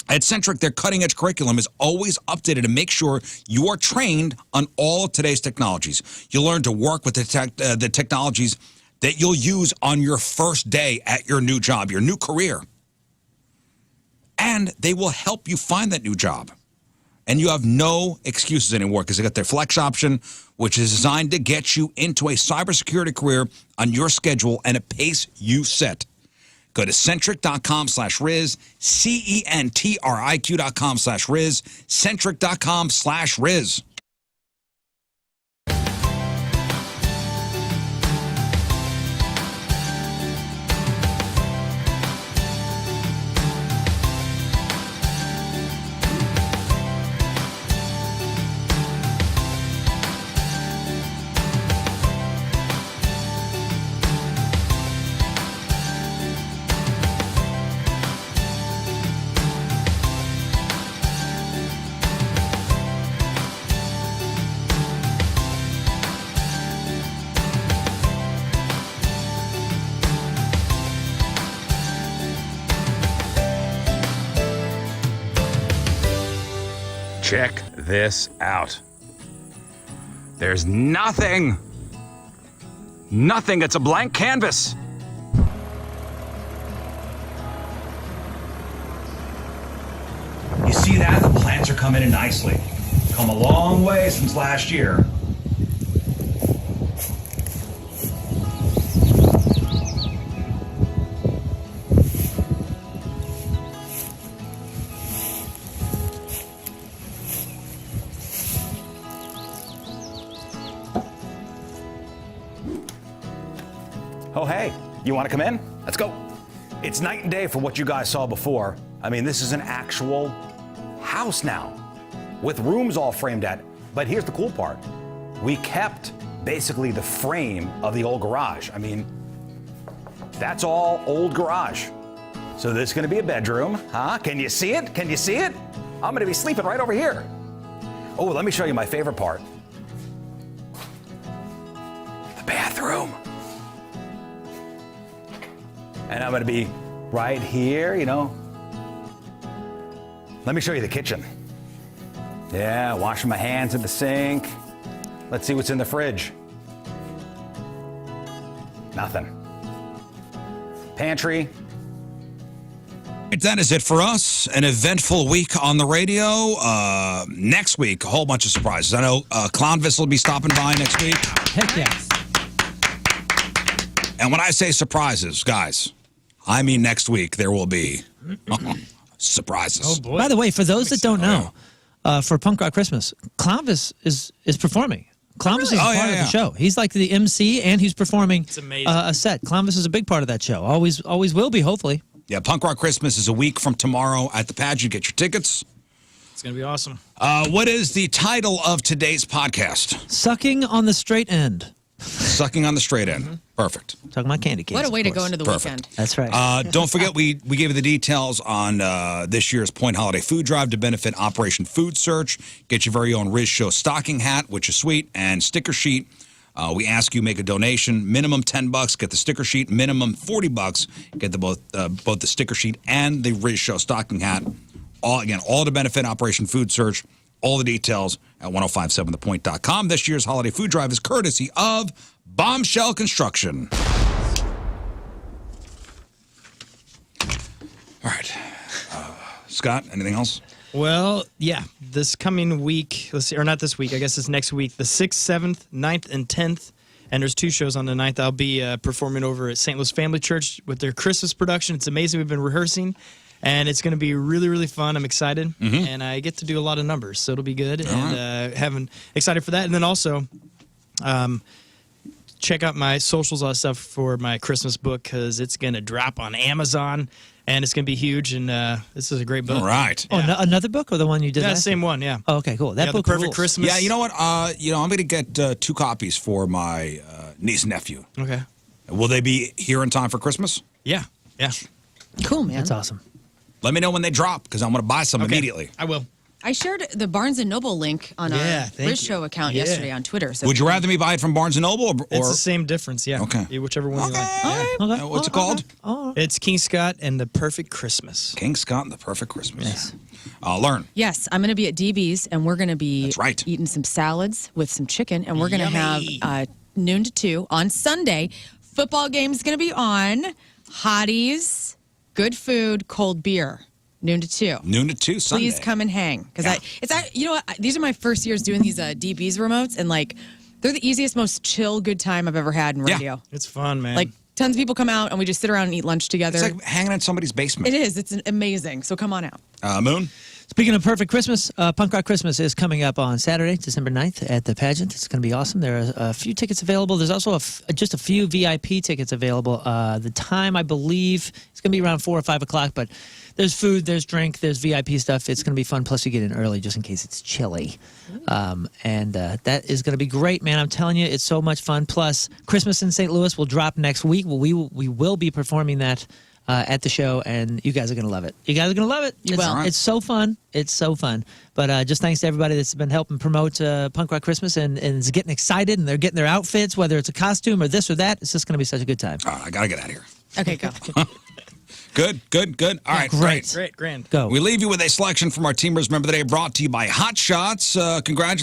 At Centric, their cutting-edge curriculum is always updated to make sure you are trained on all of today's technologies. You'll learn to work with the technologies that you'll use on your first day at your new job, your new career. And they will help you find that new job. And you have no excuses anymore because they got their flex option, which is designed to get you into a cybersecurity career on your schedule and a pace you set. Go to centric.com/Riz, CENTRIQ.com/Riz, centric.com/Riz. Check this out. There's nothing. It's a blank canvas. You see that? The plants are coming in nicely. Come a long way since last year. Oh, hey, you want to come in? Let's go. It's night and day from what you guys saw before. I mean, this is an actual house now with rooms all framed at. But here's the cool part. We kept basically the frame of the old garage. I mean, that's all old garage. So this is going to be a bedroom, huh? Can you see it? Can you see it? I'm going to be sleeping right over here. Oh, let me show you my favorite part. The bathroom. And I'm going to be right here, you know. Let me show you the kitchen. Yeah, washing my hands in the sink. Let's see what's in the fridge. Nothing. Pantry. That is it for us. An eventful week on the radio. Next week, a whole bunch of surprises. I know Clownvis will be stopping by next week. Heck yes. And when I say surprises, guys, I mean next week there will be surprises. Oh boy! By the way, for those that don't know, for Punk Rock Christmas, Clownvis is performing. Clownvis is part of the show. He's like the MC and he's performing a set. Clownvis is a big part of that show. Always will be, hopefully. Yeah, Punk Rock Christmas is a week from tomorrow at the pageant. Get your tickets. It's going to be awesome. What is the title of today's podcast? Sucking on the Straight End. Sucking on the Straight End. Perfect. Talking about candy canes. What a way to go into the Perfect. weekend. That's right. Don't forget, we gave you the details on this year's Point Holiday Food Drive to benefit Operation Food Search. Get your very own Riz Show stocking hat, which is sweet, and sticker sheet. We ask you make a donation, minimum $10, get the sticker sheet, minimum $40, get both the sticker sheet and the Riz Show stocking hat. All to benefit Operation Food Search. All the details at 1057thepoint.com. This year's holiday food drive is courtesy of Bombshell Construction. All right. Scott, anything else? Well, yeah. This coming week, let's see, or not this week, I guess it's next week, the 6th, 7th, 9th, and 10th. And there's 2 shows on the 9th. I'll be performing over at St. Louis Family Church with their Christmas production. It's amazing. We've been rehearsing. And it's going to be really, really fun. I'm excited. And I get to do a lot of numbers, so it'll be good. And excited for that. And then also, check out my socials, all that stuff for my Christmas book because it's going to drop on Amazon. And it's going to be huge. And this is a great book. All right. Oh, another book or the one you did? Yeah, last same year? one. Yeah. Oh, okay, cool. That book the Perfect rules. Christmas. Yeah, you know what? I'm going to get 2 copies for my niece and nephew. Okay. Will they be here in time for Christmas? Yeah. Yeah. Cool, man. That's awesome. Let me know when they drop because I'm going to buy some immediately. I will. I shared the Barnes & Noble link on our thank Riz you. Show account Yeah. yesterday on Twitter. So Would you rather me buy it from Barnes & Noble or It's the same difference, yeah. Okay. Whichever one you like. Okay. what's it called? It's King Scott and the Perfect Christmas. King Scott and the Perfect Christmas. Learn. Yes, I'm going to be at DB's, and we're going to be That's right. eating some salads with some chicken, and we're going to have noon to 2 on Sunday. Football game's going to be on. Hotties, good food, cold beer. Noon to 2. Noon to 2 Sunday. Please come and hang because you know what? These are my first years doing these DB's remotes, and like they're the easiest, most chill, good time I've ever had in radio. It's fun, man. Like tons of people come out and we just sit around and eat lunch together. It's like hanging in somebody's basement. It is. It's amazing. So come on out. Moon? Speaking of Perfect Christmas, Punk Rock Christmas is coming up on Saturday, December 9th at the pageant. It's going to be awesome. There are a few tickets available. There's also just a few VIP tickets available. The time, I believe, it's going to be around 4 or 5 o'clock, but there's food, there's drink, there's VIP stuff. It's going to be fun. Plus, you get in early just in case it's chilly. And that is going to be great, man. I'm telling you, it's so much fun. Plus, Christmas in St. Louis will drop next week. We will be performing that at the show, and you guys are going to love it. You guys are going to love it. It's so fun. It's so fun. But just thanks to everybody that's been helping promote Punk Rock Christmas and is getting excited, and they're getting their outfits, whether it's a costume or this or that. It's just going to be such a good time. I got to get out of here. Okay, go. Good. All right, great. Great, grand. Go. We leave you with a selection from our Teamers Member of the Day brought to you by Hot Shots. Congratulations.